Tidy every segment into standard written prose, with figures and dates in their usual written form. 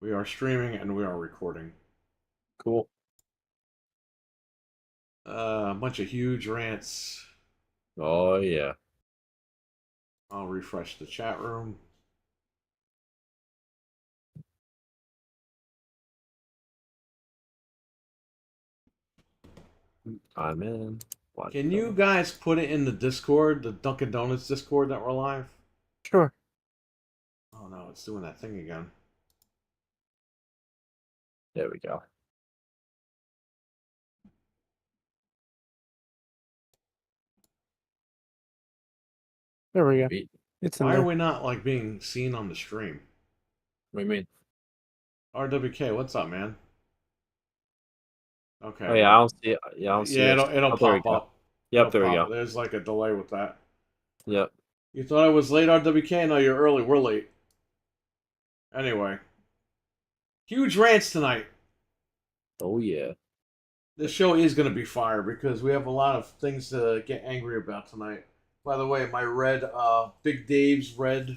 We are streaming and we are recording. Cool. A bunch of huge rants. Oh, yeah. I'll refresh the chat room. I'm in. Can you guys put it in the Discord, the Dunkin' Donuts Discord that we're live? Sure. Oh no, it's doing that thing again. There we go. There we go. It's Why are we not like being seen on the stream? What do you mean? RWK, what's up, man? Okay. Oh yeah, I don't see it. Yeah, I don't see it. It'll pop up. Yep, there we go. There's like a delay with that. Yep. You thought I was late, RWK? No, you're early. We're late. Anyway. Huge rants tonight. Oh yeah. This show is going to be fire because we have a lot of things to get angry about tonight. By the way, my red, Big Dave's red,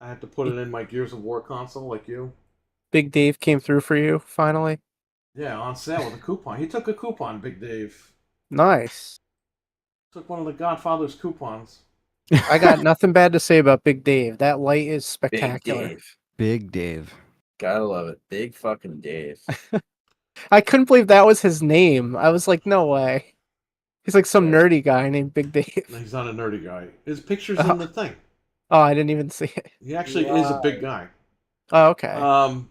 I had to put it in my Gears of War console like you. Big Dave came through for you, finally? Yeah, on sale with a coupon. He took a coupon, Big Dave. Nice. Took one of the Godfather's coupons. I got nothing bad to say about Big Dave. That light is spectacular. Big Dave. Gotta love it. Big fucking Dave. I couldn't believe that was his name. I was like, no way. He's like some nerdy guy named Big Dave. No, he's not a nerdy guy. His picture's in the thing. Oh, I didn't even see it. He actually is a big guy. Oh, okay.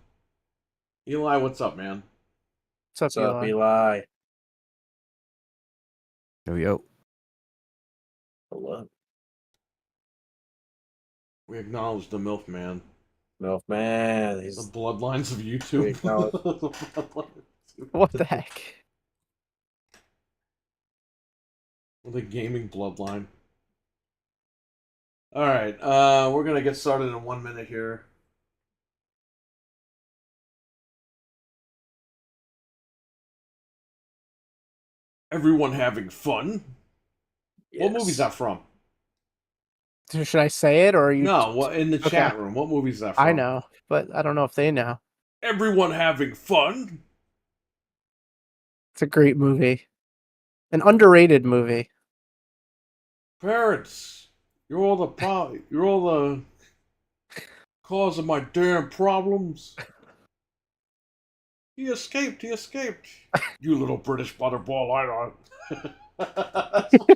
Eli, what's up, man? What's up, Eli? Yo. Hello. We acknowledge the MILF man. MILF man. The bloodlines of YouTube. What the heck? The gaming bloodline. Alright, we're gonna get started in 1 minute here. Everyone having fun? Yes. What movie's that from? Should I say it, or are you? No, in the chat room. What movie's that from? I know, but I don't know if they know. Everyone having fun? It's a great movie. An underrated movie. Parents, you're all the cause of my damn problems. He escaped. You little British butterball, I don't.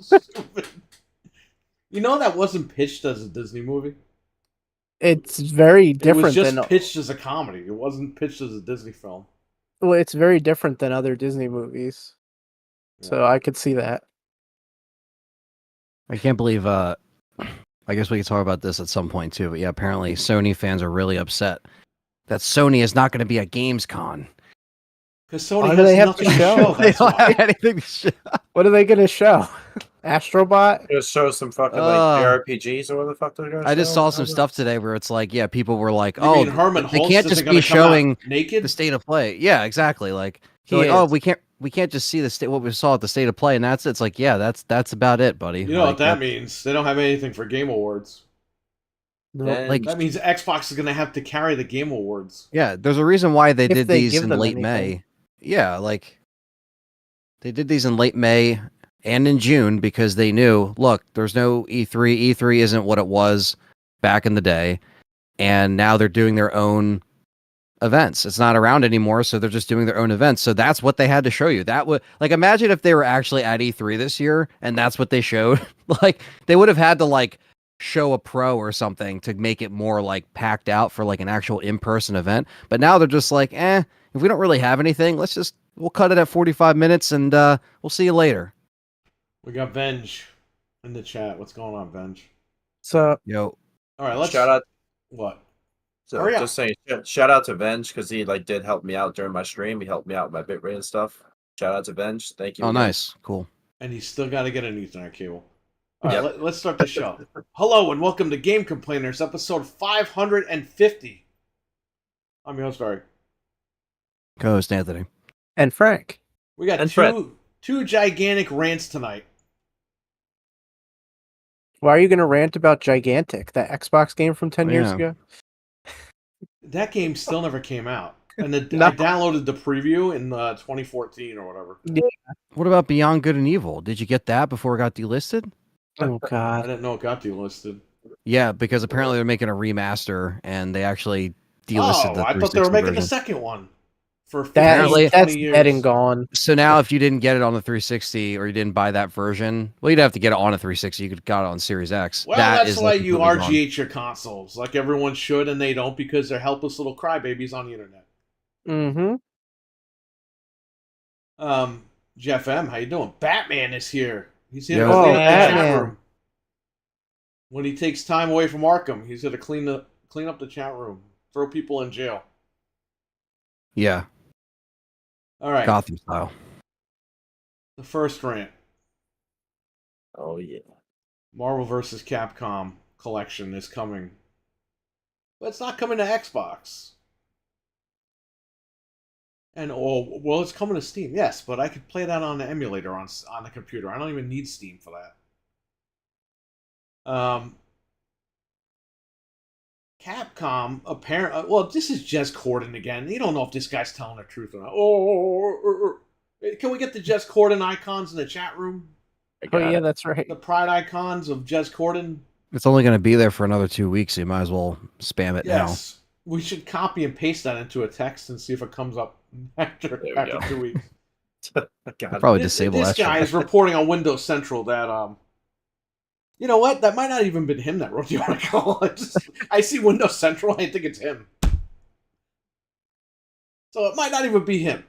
So stupid. You know that wasn't pitched as a Disney movie? It's very different. It was just pitched as a comedy. It wasn't pitched as a Disney film. Well, it's very different than other Disney movies. Yeah. So I could see that. I can't believe, I guess we could talk about this at some point too, but yeah, apparently Sony fans are really upset that Sony is not going to be at Gamescom. Because Sony has nothing to show. They don't have anything to show. What are they going to show? Astrobot? Just show some fucking JRPGs or what the fuck they're going to show? I just saw some stuff today where it's like, yeah, people were like, they Holtz can't just be showing naked? the state of play. Yeah, exactly. Like, we can't just see what we saw at the state of play, and that's it. It's like, yeah, that's about it, buddy. You know what that means? They don't have anything for Game Awards. No, that means Xbox is going to have to carry the Game Awards. Yeah, there's a reason why they did these in late May. Yeah, like they did these in late May and in June because they knew, look, there's no E3. E3 isn't what it was back in the day, and now they're doing their own events. It's not around anymore, so they're just doing their own events. So that's what they had to show you. That would, like, imagine if they were actually at E3 this year and that's what they showed. Like, they would have had to like show a pro or something to make it more like packed out for like an actual in-person event. But now they're just like, if we don't really have anything, we'll cut it at 45 minutes and we'll see you later. We got Venge in the chat. What's going on, Venge? So, yo. All right, let's shout out. What? So just saying, shout out to Venge because he did help me out during my stream. He helped me out with my bitrate and stuff. Shout out to Venge. Thank you. Oh, nice. Cool. And he's still got to get an Ethernet cable. All right, let's start the show. Hello and welcome to Game Complainers, episode 550. I'm your host, Barry. Co-host Anthony. And Frank. We got two gigantic rants tonight. Why are you going to rant about Gigantic, that Xbox game from 10 years ago? That game still never came out. And No. I downloaded the preview in 2014 or whatever. Yeah. What about Beyond Good and Evil? Did you get that before it got delisted? Oh I God. didn't know it got delisted. Yeah, because apparently they're making a remaster, and they actually delisted the 360 I thought they were making the version. second one for 15, That's 20 years. dead and gone. So now, if you didn't get it on the 360 or you didn't buy that version, well, you'd have to get it on a 360. You could got it on Series X. Well, that's why you RGH your consoles, like everyone should, and they don't because they're helpless little crybabies on the internet. Mm-hmm. Jeff M, how you doing? Batman is here. He's here Yo. to clean up the chat Batman. room. When he takes time away from Arkham, he's here to clean up the chat room, throw people in jail. Yeah, All right, Gotham style. the first rant: Oh yeah. Marvel vs. Capcom collection is coming, but it's not coming to Xbox. And well, it's coming to Steam, yes, but I could play that on the emulator on the computer. I don't even need Steam for that. Capcom apparently, well, this is Jez Corden again. You don't know if this guy's telling the truth or not. Can we get the Jez Corden icons in the chat room? Oh yeah, that's right. The pride icons of Jez Corden. It's only going to be there for another 2 weeks, so you might as well spam it Yes, we should copy and paste that into a text and see if it comes up after 2 weeks. now. Probably disable This that. guy is reporting on Windows Central that you know what? That might not even been him that wrote the article. I see Windows Central, I think it's him. So it might not even be him.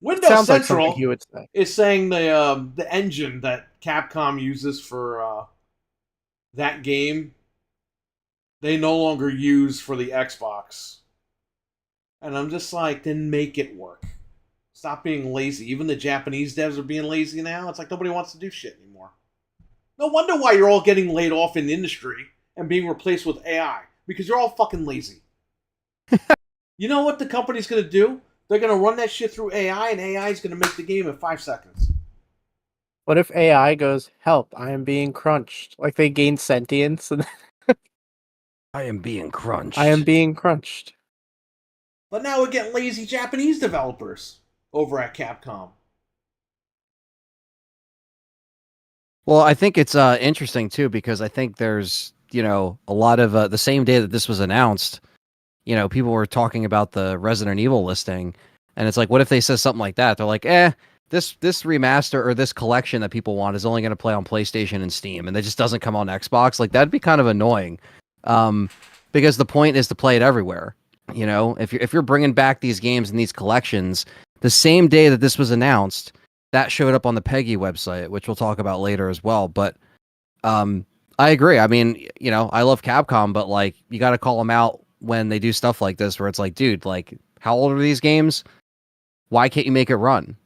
Windows Sounds like Central something you would say. is saying the engine that Capcom uses for that game, they no longer use for the Xbox. And I'm just like, then make it work. Stop being lazy. Even the Japanese devs are being lazy now. It's like nobody wants to do shit anymore. No wonder why you're all getting laid off in the industry and being replaced with AI. Because you're all fucking lazy. You know what the company's going to do? They're going to run that shit through AI, and AI is going to make the game in 5 seconds. What if AI goes, "Help! I am being crunched." Like they gain sentience, and I am being crunched. I am being crunched. But now we're getting lazy Japanese developers over at Capcom. Well, I think it's interesting too because I think there's a lot of the same day that this was announced, people were talking about the Resident Evil listing, and it's like, what if they said something like that? They're like, this remaster or this collection that people want is only going to play on PlayStation and Steam, and it just doesn't come on Xbox. Like that'd be kind of annoying, because the point is to play it everywhere. If you're bringing back these games and these collections, the same day that this was announced, that showed up on the Peggy website, which we'll talk about later as well. But I agree. I mean, I love Capcom, but like you got to call them out when they do stuff like this, where it's like, dude, like how old are these games? Why can't you make it run?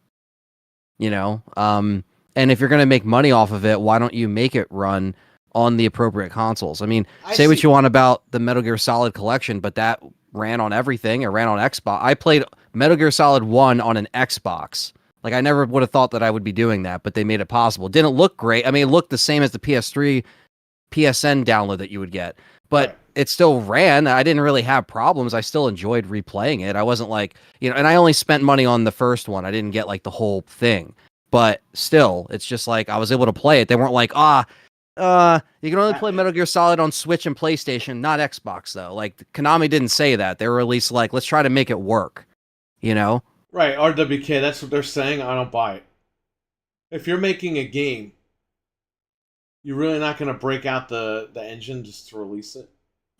And if you're going to make money off of it, why don't you make it run on the appropriate consoles? I mean, say what you want about the Metal Gear Solid collection, but that ran on everything. It ran on Xbox. I played Metal Gear Solid 1 on an Xbox. Like, I never would have thought that I would be doing that, but they made it possible. It didn't look great. I mean, it looked the same as the PS3 PSN download that you would get, but it still ran. I didn't really have problems. I still enjoyed replaying it. I wasn't like, and I only spent money on the first one. I didn't get like the whole thing, but still, it's just like I was able to play it. They weren't like, you can only play Metal Gear Solid on Switch and PlayStation, not Xbox though. Like Konami didn't say that. They were at least like, let's try to make it work, Right, RWK, that's what they're saying. I don't buy it. If you're making a game, you're really not going to break out the engine just to release it?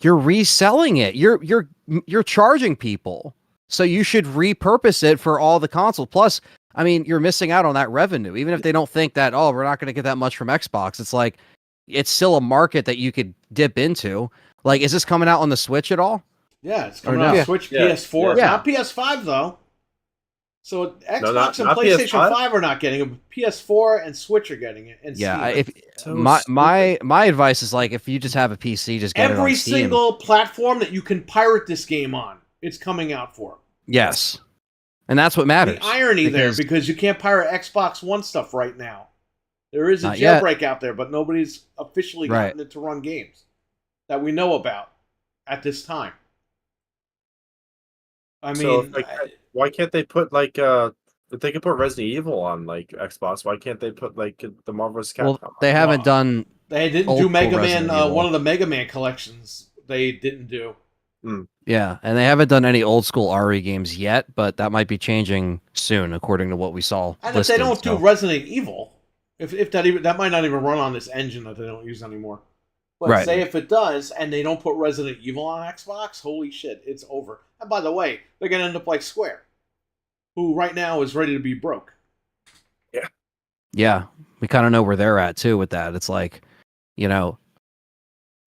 You're reselling it. You're charging people. So you should repurpose it for all the consoles. Plus, I mean, you're missing out on that revenue. Even if they don't think that, we're not going to get that much from Xbox. It's like, it's still a market that you could dip into. Like, is this coming out on the Switch at all? Yeah, it's coming out on Switch, PS4. Yeah. Not PS5, though. So Xbox and not PlayStation PS5? 5 are not getting it. PS4 and Switch are getting it. And Steam. My advice is like, if you just have a PC, just get it on Steam. Every single platform that you can pirate this game on, it's coming out for. Yes. And that's what matters. The irony because you can't pirate Xbox One stuff right now. There is a jailbreak out there, but nobody's officially gotten it to run games that we know about at this time. I mean, So why can't they put like if they could put Resident Evil on like Xbox, why can't they put like the Marvel's Capcom? Well, they haven't done. they didn't old do school Mega Man. Resident Evil. One of the Mega Man collections they didn't do. Yeah, and they haven't done any old school RE games yet, but that might be changing soon, according to what we saw. And listed, if they don't do Resident Evil, if that might not even run on this engine that they don't use anymore. But Right. say if it does, and they don't put Resident Evil on Xbox, holy shit, it's over. And by the way, they're gonna end up like Square, who right now is ready to be broke. Yeah, we kind of know where they're at too with that. It's like, you know,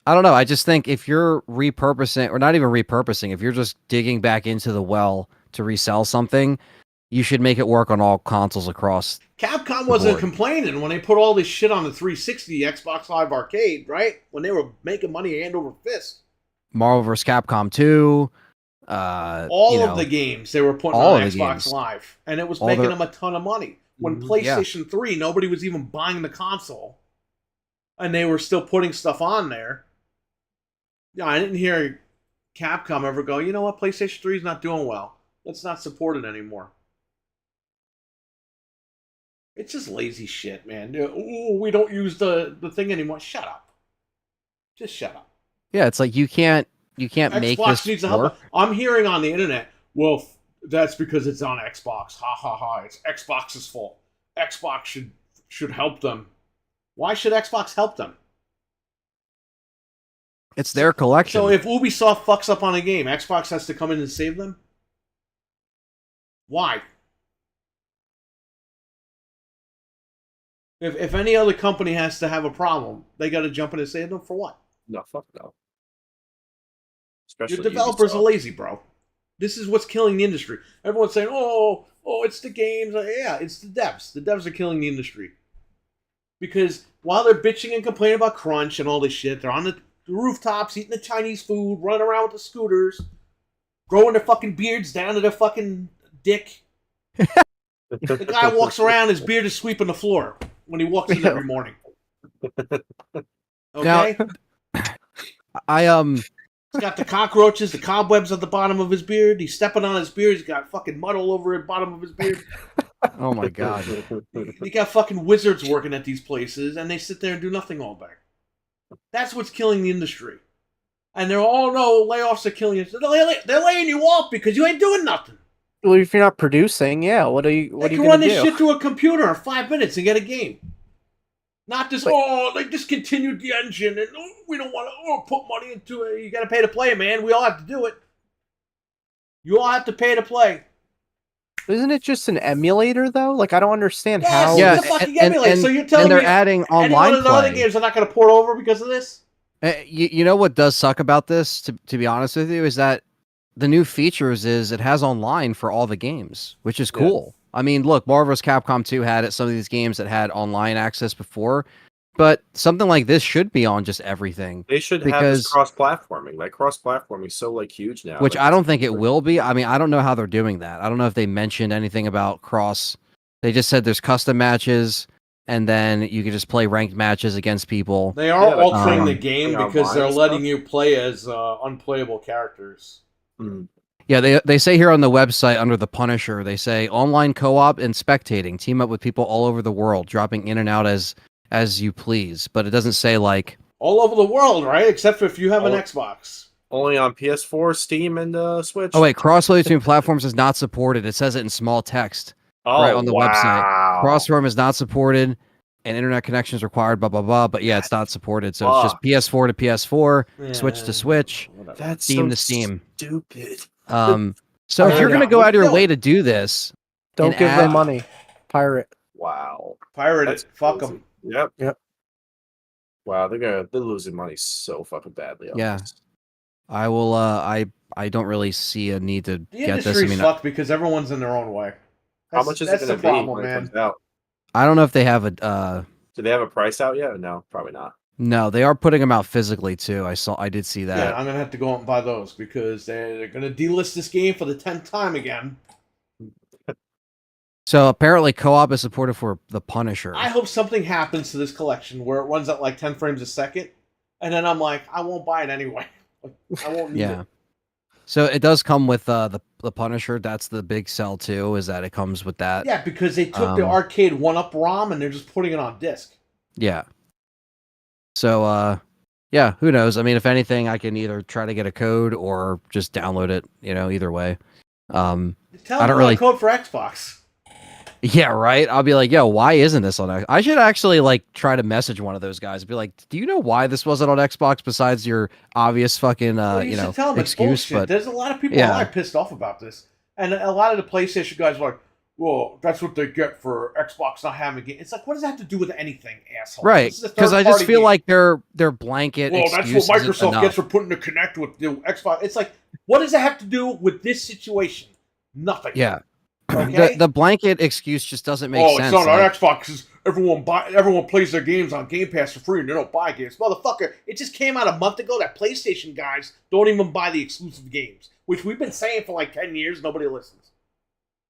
I don't know. I just think if you're repurposing, or not even repurposing, if you're just digging back into the well to resell something, you should make it work on all consoles across. Capcom wasn't complaining when they put all this shit on the 360 Xbox Live Arcade, right? When they were making money hand over fist. Marvel vs. Capcom 2. All of the games they were putting on Xbox Live, and it was making them a ton of money. When PlayStation 3, nobody was even buying the console, and they were still putting stuff on there. Yeah, I didn't hear Capcom ever go, you know what, PlayStation 3 is not doing well. Let's not support it anymore. It's just lazy shit, man. Ooh, we don't use the thing anymore. Shut up. Just shut up. Yeah, it's like you can't make this needs to work. help. I'm hearing on the internet, well, that's because it's on Xbox. Ha ha ha. It's Xbox's fault. Xbox should help them. Why should Xbox help them? It's their collection. So if Ubisoft fucks up on a game, Xbox has to come in and save them? Why? If any other company has to have a problem, they got to jump in and save them for what? No, fuck no. Especially Your developers Ubisoft. are lazy, bro. This is what's killing the industry. Everyone's saying, oh, it's the games. Yeah, it's the devs. The devs are killing the industry. Because while they're bitching and complaining about crunch and all this shit, they're on the rooftops eating the Chinese food, running around with the scooters, growing their fucking beards down to their fucking dick. The guy walks around, his beard is sweeping the floor when he walks in every morning. Okay? Now, He's got the cockroaches, the cobwebs at the bottom of his beard. He's stepping on his beard. He's got fucking mud all over the bottom of his beard. oh my god. You got fucking wizards working at these places, and they sit there and do nothing all day. That's what's killing the industry. And they're all, no, layoffs are killing you. They're laying you off because you ain't doing nothing. Well, if you're not producing, yeah, what are you going to do? They can run this shit through a computer in 5 minutes and get a game. Not just, they discontinued the engine and we don't want to put money into it. You got to pay to play, man. We all have to do it. You all have to pay to play. Isn't it just an emulator, though? Like, I don't understand how... Yeah, it's a fucking emulator. So you're telling me... And they're adding online play. Other games are not going to port over because of this? You know what does suck about this, to be honest with you, is that the new features is it has online for all the games, which is cool. Yeah. I mean, look, Marvel vs. Capcom 2 had some of these games that had online access before, but something like this should be on just everything. They should have this cross-platforming. Like, cross-platforming is so, like, huge now. Which I don't think it will be. I mean, I don't know how they're doing that. I don't know if they mentioned anything about cross. They just said there's custom matches, and then you can just play ranked matches against people. They are altering the game because they're letting you play as unplayable characters. Mm. Yeah, they say here on the website under the Punisher, they say online co-op and spectating. Team up with people all over the world, dropping in and out as you please. But it doesn't say like... all over the world, right? Except for if you have an Xbox. Only on PS4, Steam, and Switch. Oh, wait, crossplay between platforms is not supported. It says it in small text right on the website. Cross-platform is not supported, and internet connection is required, blah, blah, blah. But yeah, it's not supported. So it's just PS4 to PS4, Switch to Switch, That's Steam so to Steam. Stupid. So if you're going to go out of your way to do this... don't give them money. Pirate. Wow. Pirate it. Fuck them. Yep. Wow, they're losing money so fucking badly. Yeah. I will, I don't really see a need to get this. The industry's fucked because everyone's in their own way. How much is it going to be when it comes out? I don't know if they have a... do they have a price out yet? No, probably not. No, they are putting them out physically too. I did see that. Yeah, I'm gonna have to go out and buy those because they're gonna delist this game for the 10th time again. So apparently, co-op is supported for the Punisher. I hope something happens to this collection where it runs at like 10 frames a second, and then I'm like, I won't buy it anyway. I won't need it. So it does come with the the Punisher. That's the big sell too. Is that it comes with that? Yeah, because they took the arcade 1-up ROM and they're just putting it on disc. Yeah. So, yeah, who knows? I mean, if anything, I can either try to get a code or just download it. Either way. Tell I don't them really code for Xbox. Yeah, right. I'll be like, yo, why isn't this on Xbox? I should actually like try to message one of those guys and be like, do you know why this wasn't on Xbox besides your obvious fucking You should tell them excuse? it's bullshit. But There's a lot of people online pissed off about this, and a lot of the PlayStation guys are like, well, that's what they get for Xbox not having a game. It's like, what does that have to do with anything, asshole? Right, because I just feel like they're blanket. Well, that's what Microsoft gets for putting the Kinect with the Xbox. It's like, what does it have to do with this situation? Nothing. Yeah. Okay? The blanket excuse just doesn't make sense. Oh, it's not on Xbox because everyone plays their games on Game Pass for free and they don't buy games. Motherfucker, it just came out a month ago that PlayStation guys don't even buy the exclusive games, which we've been saying for like 10 years. Nobody listens.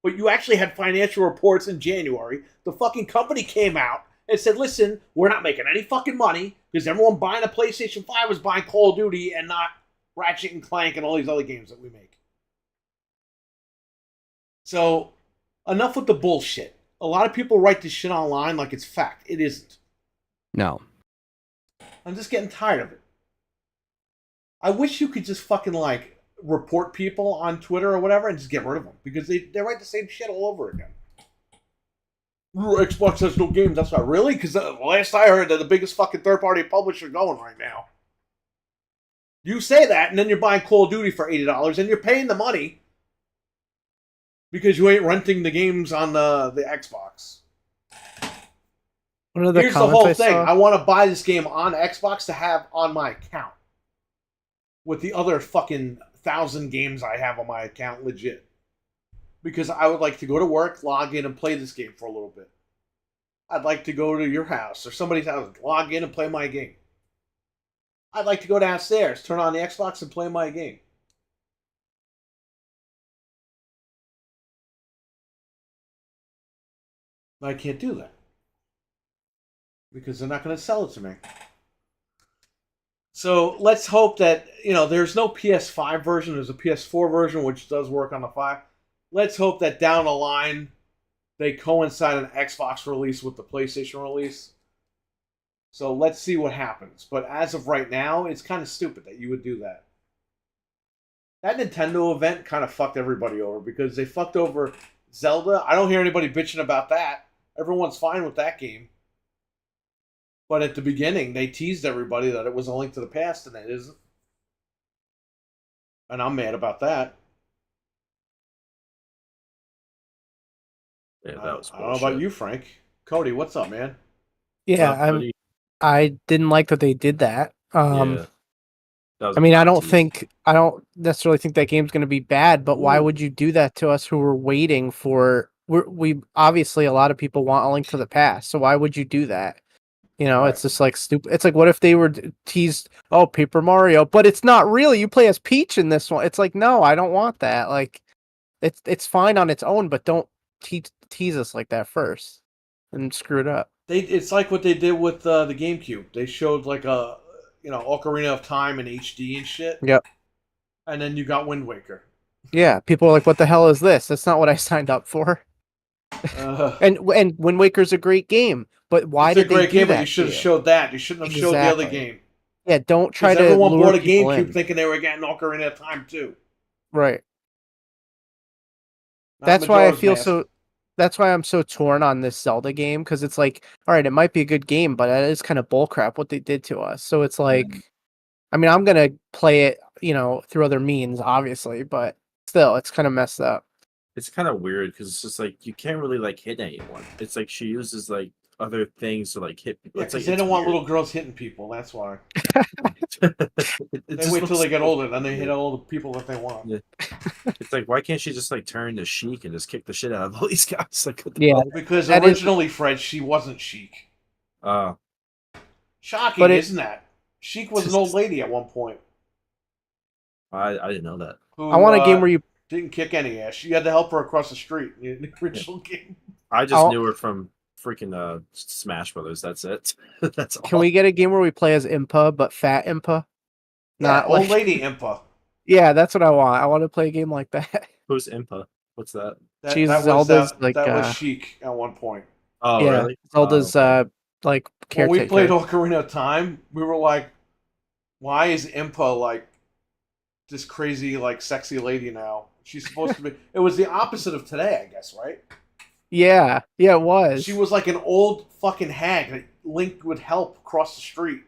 But you actually had financial reports in January. The fucking company came out and said, listen, we're not making any fucking money because everyone buying a PlayStation 5 is buying Call of Duty and not Ratchet and Clank and all these other games that we make. So, enough with the bullshit. A lot of people write this shit online like it's fact. It isn't. No. I'm just getting tired of it. I wish you could just fucking, like, report people on Twitter or whatever and just get rid of them. Because they write the same shit all over again. Xbox has no games. That's not really? Because last I heard, they're the biggest fucking third-party publisher going right now. You say that, and then you're buying Call of Duty for $80, and you're paying the money because you ain't renting the games on the Xbox. Here's the whole thing. I want to buy this game on Xbox to have on my account. With the other fucking 1,000 games I have on my account legit. Because I would like to go to work, log in, and play this game for a little bit. I'd like to go to your house or somebody's house, log in and play my game. I'd like to go downstairs, turn on the Xbox, and play my game. But I can't do that. Because they're not going to sell it to me. So let's hope that, there's no PS5 version. There's a PS4 version, which does work on the 5. Let's hope that down the line, they coincide an Xbox release with the PlayStation release. So let's see what happens. But as of right now, it's kind of stupid that you would do that. That Nintendo event kind of fucked everybody over because they fucked over Zelda. I don't hear anybody bitching about that. Everyone's fine with that game. But at the beginning, they teased everybody that it was a Link to the Past, and it isn't. And I'm mad about that. Yeah, that was bullshit. I don't know about you, Frank. Cody, what's up, man? Yeah, I didn't like that they did that. Yeah. I mean, I don't necessarily think that game's going to be bad, but why would you do that to us who were waiting for... We obviously, a lot of people want a Link to the Past, so why would you do that? Right. It's just like stupid. It's like, what if they were teased, Paper Mario, but it's not really. You play as Peach in this one. It's like, no, I don't want that. Like, it's fine on its own, but don't tease us like that first and screw it up. It's like what they did with the GameCube. They showed like a, Ocarina of Time in HD and shit. Yep. And then you got Wind Waker. Yeah, people are like, what the hell is this? That's not what I signed up for. And Wind Waker's a great game, but why did they do that? It's a great game, but you should have showed that. You shouldn't have showed the other game. Yeah, don't try to. Everyone bought a GameCube thinking they were getting Ocarina of Time too. Right. That's why I feel so. That's why I'm so torn on this Zelda game, because it's like, all right, it might be a good game, but it is kind of bullcrap what they did to us. So it's like, I mean, I'm gonna play it, through other means, obviously, but still, it's kind of messed up. It's kind of weird because it's just like you can't really like hit anyone. It's like she uses like other things to like hit people. Yeah, because they don't want little girls hitting people. That's why. They wait till they get older, then they hit all the people that they want. Yeah. It's like, why can't she just like turn to Sheik and just kick the shit out of all these guys? Like, because originally, Fred, she wasn't Sheik. Shocking, isn't that? Sheik was an old lady at one point. I didn't know that. I want a game where you didn't kick any ass. You had to help her across the street in the original game. I just knew her from freaking Smash Brothers. That's it. That's all. Can we get a game where we play as Impa, but fat Impa? Not old lady Impa. Yeah, that's what I want. I want to play a game like that. Who's Impa? What's that? She's that Zelda's was, like that was Sheik at one point. Oh, yeah, really? Zelda's Oh, okay. like When we played caretaker. Ocarina of Time, we were like, why is Impa like this crazy, like sexy lady now? She's supposed to be. It was the opposite of today, I guess, right? Yeah, it was. She was like an old fucking hag that Link would help cross the street.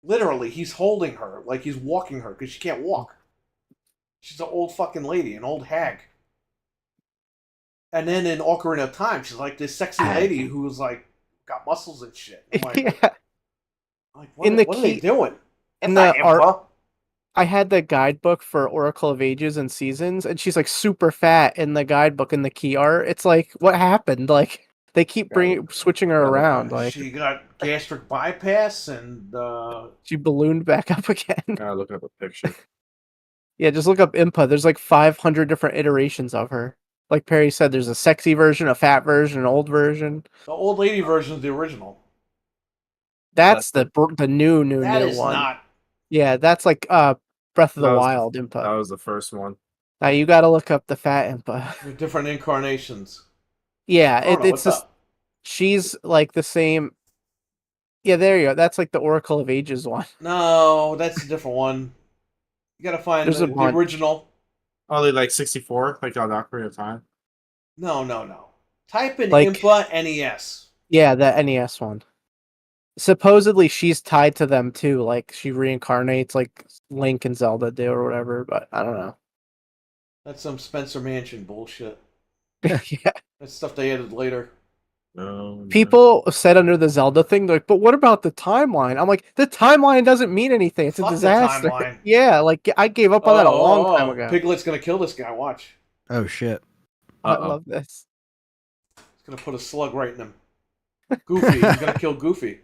Literally, he's holding her, like he's walking her, because she can't walk. She's an old fucking lady, an old hag. And then in Ocarina of Time, she's like this sexy lady who's like got muscles and shit. I'm like, yeah. like what are they doing? In That's the not Impa. I had the guidebook for Oracle of Ages and Seasons, and she's like super fat in the guidebook in the key art. It's like, what happened? Like they keep switching her around. Like She got gastric bypass and she ballooned back up again. Gotta look up a picture. Yeah, just look up Impa. There's like 500 different iterations of her. Like Perry said, there's a sexy version, a fat version, an old version. the old lady version is the original. That's the new That is one. not. Yeah, that's like Breath of the That was Wild That Impa. was the first one. Now you got to look up the fat Impa. They're different incarnations. Yeah, Oh, no, it's just she's like the same. Yeah, there you go. That's like the Oracle of Ages one. No, that's a different one. You gotta find There's the a bunch. original. Oh, they like 64, like on Ocarina of Time. No. Type in Like- Impa NES. Yeah, the NES one. Supposedly she's tied to them too. Like she reincarnates like Link and Zelda do or whatever. But I don't know. That's some Spencer Mansion bullshit. Yeah. That's stuff they added later. No. People said under the Zelda thing, they're like, but what about the timeline? I'm like, the timeline doesn't mean anything. It's Fuck a the disaster. timeline. Yeah, like I gave up on that a long time ago. Piglet's gonna kill this guy. Watch. Oh shit. I love this. He's gonna put a slug right in him. Goofy. He's gonna kill Goofy.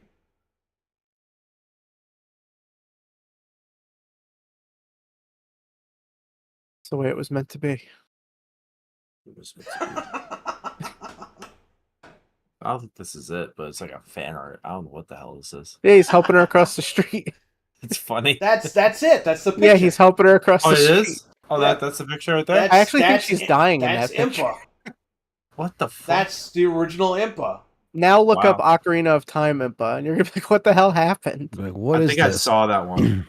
It's the way it was meant to be. I don't think this is it, but it's like a fan art. I don't know what the hell this is. Yeah, he's helping her across the street. It's funny. That's it. That's the picture. Yeah, he's helping her across Oh, the it street. is? Oh, that's the picture right there? I actually think she's dying in that's that picture. Impa. What the fuck? That's the original Impa. Now look Wow. up Ocarina of Time Impa, and you're gonna be like, what the hell happened? Like, what I is think I this? saw that one.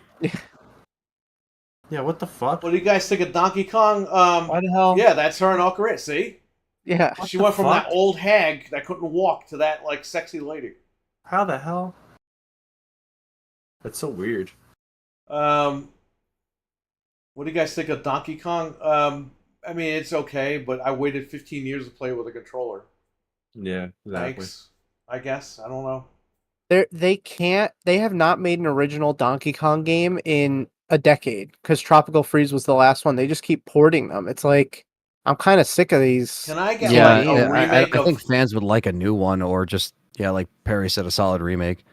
Yeah, what the fuck? What do you guys think of Donkey Kong? Why the hell? Yeah, that's her in Ocarina. See? Yeah. She the went from fuck? that old hag that couldn't walk to that like sexy lady. How the hell? That's so weird. What do you guys think of Donkey Kong? I mean, it's okay, but I waited 15 years to play with a controller. Yeah, exactly. Thanks, I guess. I don't know. They have not made an original Donkey Kong game in a decade because Tropical Freeze was the last one. They just keep porting them. It's like I'm kind of sick of these. Can I get Yeah, like a remake I of? think fans would like a new one or just like Perry said, a solid remake.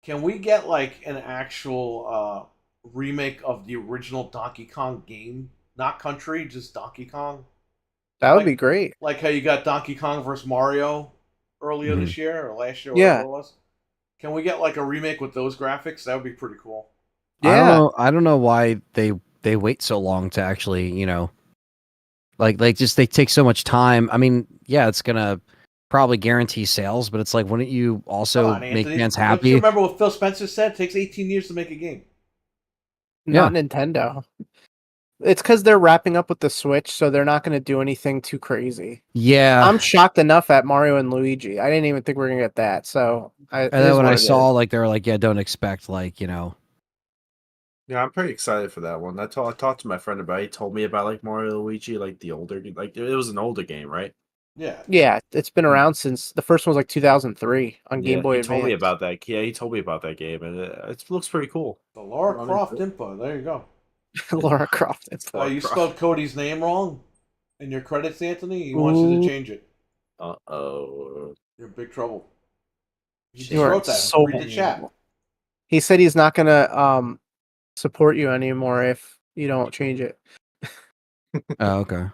Can we get like an actual remake of the original Donkey Kong game? Not Country, just Donkey Kong. That would like- be great. Like how you got Donkey Kong versus Mario earlier this year or last year, Yeah. whatever it was. Can we get like a remake with those graphics? That would be pretty cool. Yeah. I don't know why they wait so long to actually, like just they take so much time. I mean, yeah, it's gonna probably guarantee sales, but it's like, wouldn't you also Come on, make Anthony. fans Don't you happy? remember what Phil Spencer said? It takes 18 years to make a game. Not Nintendo. It's because they're wrapping up with the Switch, so they're not going to do anything too crazy. Yeah. I'm shocked enough at Mario and Luigi. I didn't even think we were going to get that. So, And then when I saw, like, they were like, yeah, don't expect, like, Yeah, I'm pretty excited for that one. I talked to my friend about it. He told me about like Mario Luigi, like the older, like it was an older game, right? Yeah. Yeah, it's been around since the first one was like 2003 on Game Boy he Advance. told me about that. Yeah, he told me about that game, and it looks pretty cool. The Lara Croft Impa. There you go. Lara Croft. You spelled Cody's name wrong in your credits, Anthony. He wants you to change it. Uh-oh. You're in big trouble. He just You are wrote that. so Read the chat. He said he's not going to support you anymore if you don't change it. oh, okay.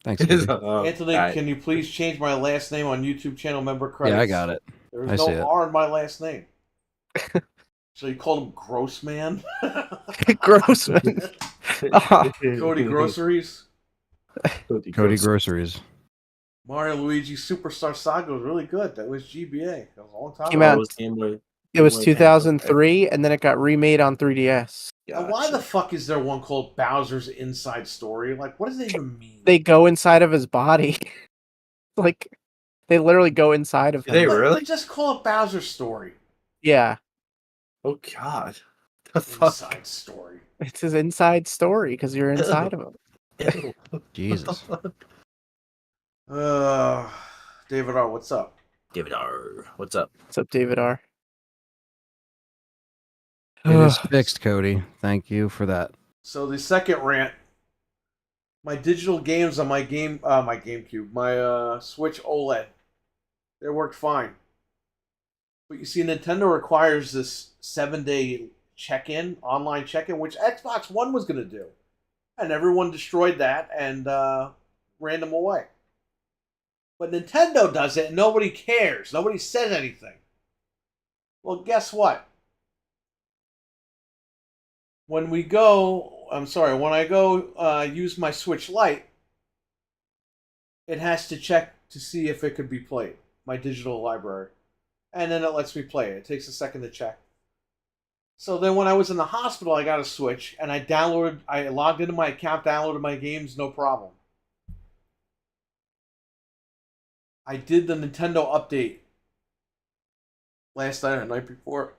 Thanks. Andy. Anthony, can you please change my last name on YouTube channel member credits? Yeah, I got it. There's I see it. no R in my last name. So you called him Grossman? Grossman. Cody Groceries. Cody Groceries. Mario Luigi Superstar Saga was really good. That was GBA. That was a long time Came ago. out. It was 2003, and then it got remade on 3DS. Gotcha. Why the fuck is there one called Bowser's Inside Story? Like, what does that even mean? They go inside of his body. Like, they literally go inside of him. They really? Just call it Bowser's Story. Yeah. Oh, God. The Inside fuck? Story. It's his inside story, because you're inside of him. Jesus. David R., what's up? David R. What's up? What's up, David R? It is fixed, Cody. Thank you for that. So the second rant, my digital games on my GameCube, my Switch OLED, they worked fine. But you see, Nintendo requires this 7-day check-in, online check-in, which Xbox One was going to do. And everyone destroyed that and ran them away. But Nintendo does it and nobody cares. Nobody says anything. Well, guess what? When I go use my Switch Lite, it has to check to see if it could be played, my digital library. And then it lets me play it. It takes a second to check. So then when I was in the hospital, I got a Switch, and I logged into my account, downloaded my games, no problem. I did the Nintendo update last night or the night before.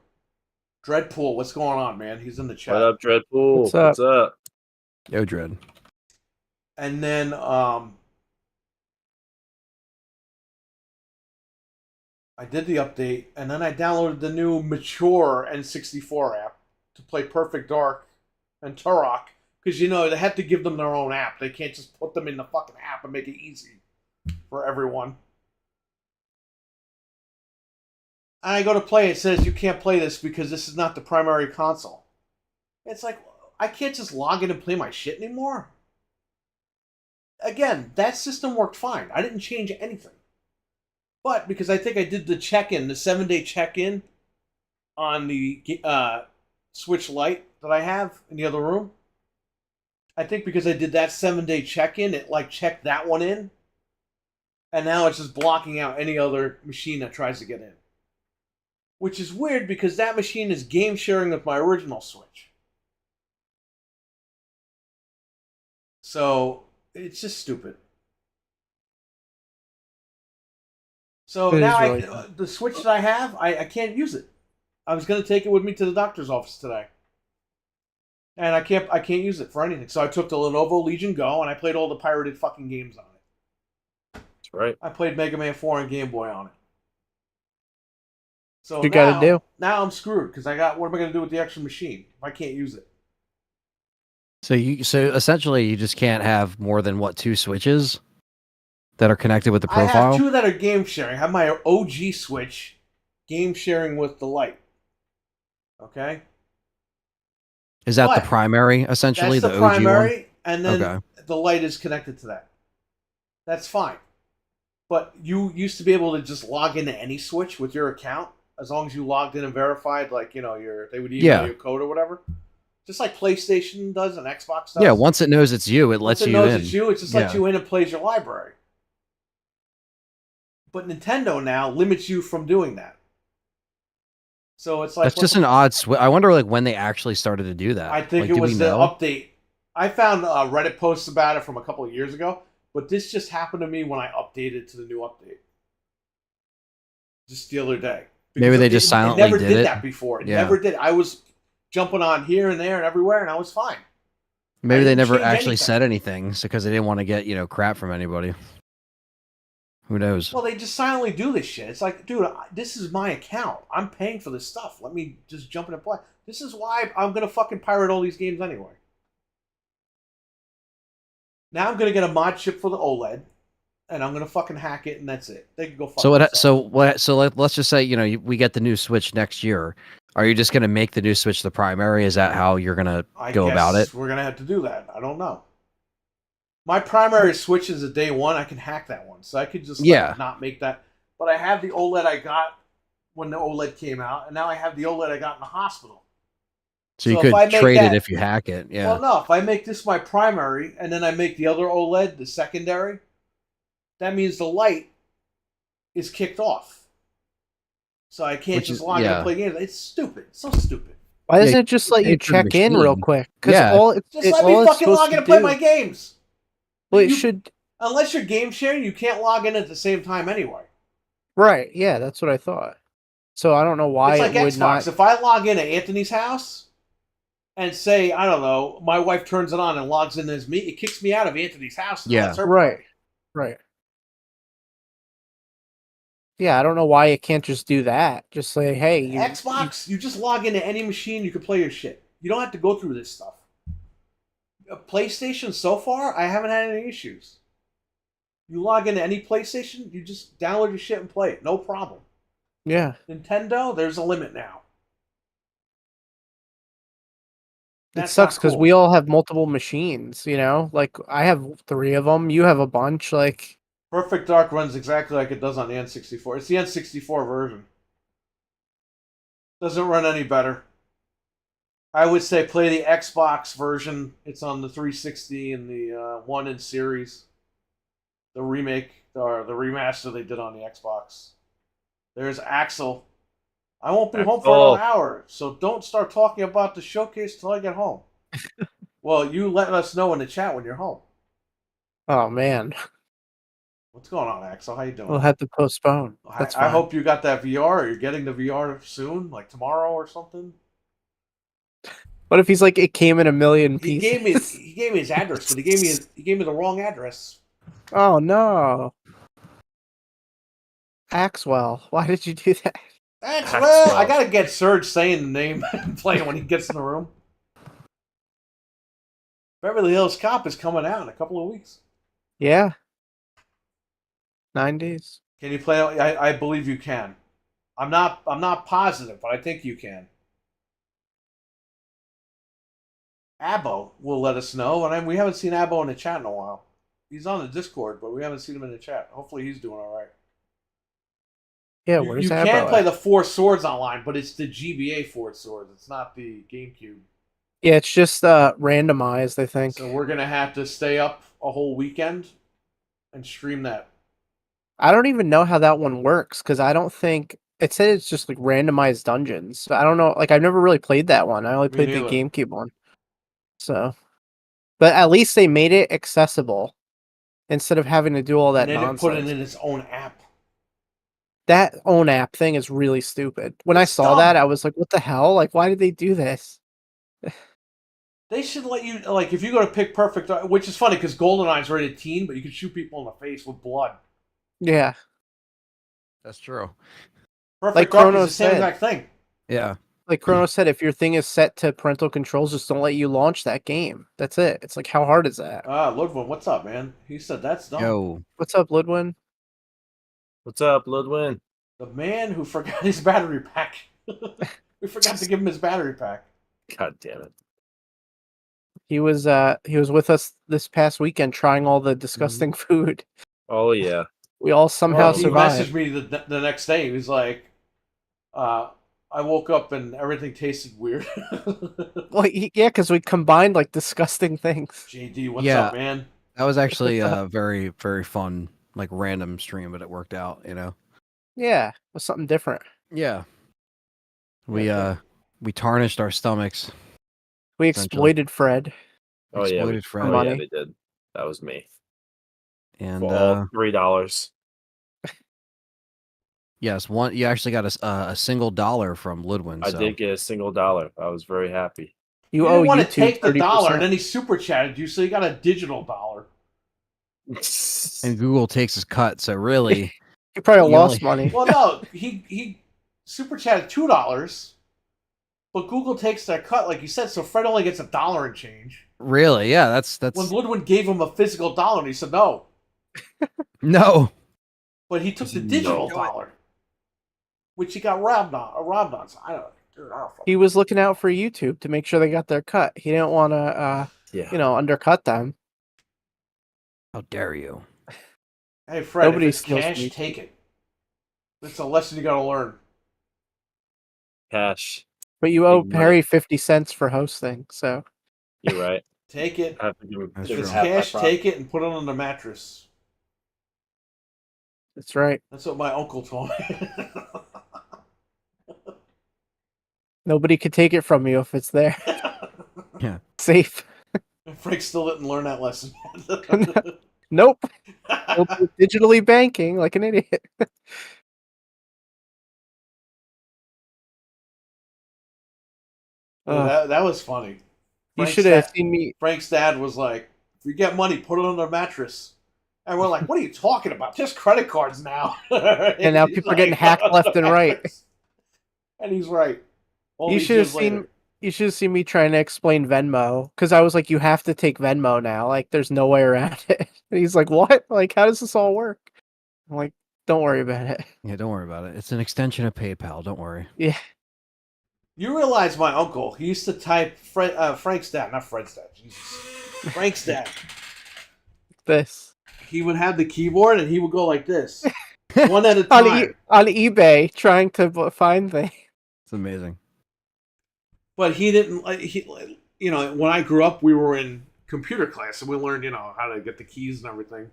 Dreadpool, what's going on, man? He's in the chat. What up, Dreadpool? What's up? Yo, Dread. And then I did the update, and then I downloaded the new mature N64 app to play Perfect Dark and Turok, because, they have to give them their own app. They can't just put them in the fucking app and make it easy for everyone. And I go to play, it says you can't play this because this is not the primary console. It's like, I can't just log in and play my shit anymore. Again, that system worked fine. I didn't change anything. But because I think I did the check-in, the 7-day check-in on the Switch Lite that I have in the other room, I think because I did that 7-day check-in, it checked that one in. And now it's just blocking out any other machine that tries to get in. Which is weird because that machine is game sharing with my original Switch. So, it's just stupid. So now the Switch that I have, I can't use it. I was going to take it with me to the doctor's office today. And I can't use it for anything. So I took the Lenovo Legion Go and I played all the pirated fucking games on it. That's right. I played Mega Man 4 and Game Boy on it. So what you gotta do? Now I'm screwed because what am I gonna do with the extra machine if I can't use it? So essentially you just can't have more than 2 Switches that are connected with the profile? I have 2 that are game sharing. I have my OG Switch game sharing with the Lite. Okay? Is that the primary, essentially? That's the OG primary, one? and then the Lite is connected to that. That's fine. But you used to be able to just log into any Switch with your account, as long as you logged in and verified, they would email you a code or whatever. Just like PlayStation does and Xbox does. Yeah, once it knows it's you, it lets you in. Once it knows it's you, it just lets you in and plays your library. But Nintendo now limits you from doing that. So it's like... That's just an odd switch. I wonder when they actually started to do that. I think it was the update. I found Reddit posts about it from a couple of years ago, but this just happened to me when I updated to the new update. Just the other day. Because maybe they just silently did it. It never did that before. It never did. I was jumping on here and there and everywhere, and I was fine. Maybe they never actually said anything because they didn't want to get, crap from anybody. Who knows? Well, they just silently do this shit. It's like, dude, this is my account. I'm paying for this stuff. Let me just jump in and play. This is why I'm going to fucking pirate all these games anyway. Now I'm going to get a mod chip for the OLED, and I'm going to fucking hack it, and that's it. They can go fuck themselves. So let's just say, we get the new Switch next year. Are you just going to make the new Switch the primary? Is that how you're going to go about it? We're going to have to do that. I don't know. My primary Switch is a day one. I can hack that one. So I could just not make that. But I have the OLED I got when the OLED came out. And now I have the OLED I got in the hospital. So you if could I make trade that, it if you hack it. Yeah. Well, no, if I make this my primary and then I make the other OLED the secondary, that means the light is kicked off. So I can't just log in and play games. It's stupid. It's so stupid. Why doesn't it just let you check in real quick? Because just let me fucking log in and play my games. Well, it should. Unless you're game sharing, you can't log in at the same time anyway. Right. Yeah, that's what I thought. So I don't know why it's like it would Xbox. not. If I log in at Anthony's house and say, I don't know, my wife turns it on and logs in as me, it kicks me out of Anthony's house. Yeah. Right. Right. Yeah, I don't know why it can't just do that. Just say, hey, Xbox, you just log into any machine, you can play your shit. You don't have to go through this stuff. PlayStation, so far, I haven't had any issues. You log into any PlayStation, you just download your shit and play it. No problem. Yeah. Nintendo, there's a limit now. It sucks because we all have multiple machines, you know? Like, I have 3 of them. You have a bunch. Like, Perfect Dark runs exactly like it does on the N64. It's the N64 version. Doesn't run any better. I would say play the Xbox version. It's on the 360 and the 1 in series. The remake, or the remaster they did on the Xbox. There's Axel. I won't be home for another hour, so don't start talking about the showcase till I get home. Well, you let us know in the chat when you're home. Oh, man. What's going on, Axel? How you doing? We'll have to postpone. That's fine. I hope you got that VR. Or you're getting the VR soon, like tomorrow or something. What if he's like, it came in a million pieces? He gave me his address, but he gave me the wrong address. Oh no, Axwell, why did you do that? Axwell, I gotta get Serge saying the name and playing when he gets in the room. Beverly Hills Cop is coming out in a couple of weeks. Yeah, 9 days. Can you play? I believe you can. I'm not positive, but I think you can. Abbo will let us know, and we haven't seen Abbo in the chat in a while. He's on the Discord, but we haven't seen him in the chat. Hopefully he's doing all right. Yeah, where's Abbo? You can play the Four Swords online, but it's the GBA Four Swords. It's not the GameCube. Yeah, it's just randomized, I think. So we're going to have to stay up a whole weekend and stream that. I don't even know how that one works, because I don't think... It said it's just like randomized dungeons. So I don't know. Like, I've never really played that one. I only played the GameCube one. So... But at least they made it accessible instead of having to do all that nonsense. And then put it in its own app. That own app thing is really stupid. When I saw that, I was like, what the hell? Like, why did they do this? They should let you, like, if you go to pick Perfect, which is funny because GoldenEye's rated teen, but you can shoot people in the face with blood. Yeah. That's true. Perfect Dark is the same exact thing. Yeah. Like Chrono said, if your thing is set to parental controls, just don't let you launch that game. That's it. It's like, how hard is that? Ludwin, what's up, man? He said that's dumb. Yo. What's up, Ludwin? What's up, Ludwin? The man who forgot his battery pack. We forgot to give him his battery pack. God damn it. He was with us this past weekend trying all the disgusting food. Oh yeah. We all somehow survived. He messaged me the next day. He was like, I woke up and everything tasted weird. Well, yeah, because we combined like disgusting things. JD, what's up, man? That was actually a very, very fun, like random stream, but it worked out, you know? Yeah, it was something different. Yeah. We tarnished our stomachs. We exploited Fred. Oh yeah, Fred. Money. Yeah, they did. That was me. And for all $3. Yes, you actually got a single dollar from Ludwin. I did get a single dollar. I was very happy. You didn't want to take the dollar, and then he super chatted you, so you got a digital dollar. And Google takes his cut, so really, he probably lost money. Well, no, he super chatted $2, but Google takes that cut, like you said. So Fred only gets $1 and change. Really? Yeah, that's when Ludwin gave him a physical dollar, and he said no, no, but he took the digital dollar. Which he got robbed on. So I don't know. He was looking out for YouTube to make sure they got their cut. He didn't want to, undercut them. How dare you? Hey, Fred, if it's cash, take it. It's a lesson you got to learn. Cash. But you owe Big Perry money. 50 cents for hosting, so You're right. Take it. I have to give him That's If it's true. half my cash, profit. take it and put it on the mattress. that's right. That's what my uncle told me. Nobody could take it from you if it's there. Yeah. Safe. Frank still didn't learn that lesson. Nope. We'll do digitally banking like an idiot. that was funny. You Frank's should have dad- seen me. Frank's dad was like, if you get money, put it on the mattress. And we're like, what are you talking about? Just credit cards now. And now he's people are getting hacked "On left the and right." mattress. And he's right. All You these should have years later. seen. You should have seen me trying to explain Venmo because I was like, "You have to take Venmo now. Like, there's no way around it." And he's like, "What? Like, how does this all work?" I'm like, "Don't worry about it." Yeah, don't worry about it. It's an extension of PayPal. Don't worry. Yeah. You realize my uncle, he used to type Frank's dad, not Fred's dad. Jesus. Frank's dad. This He would have the keyboard and he would go like this. One at a time. on eBay trying to find things. It's amazing. But he didn't like when I grew up we were in computer class and we learned, how to get the keys and everything.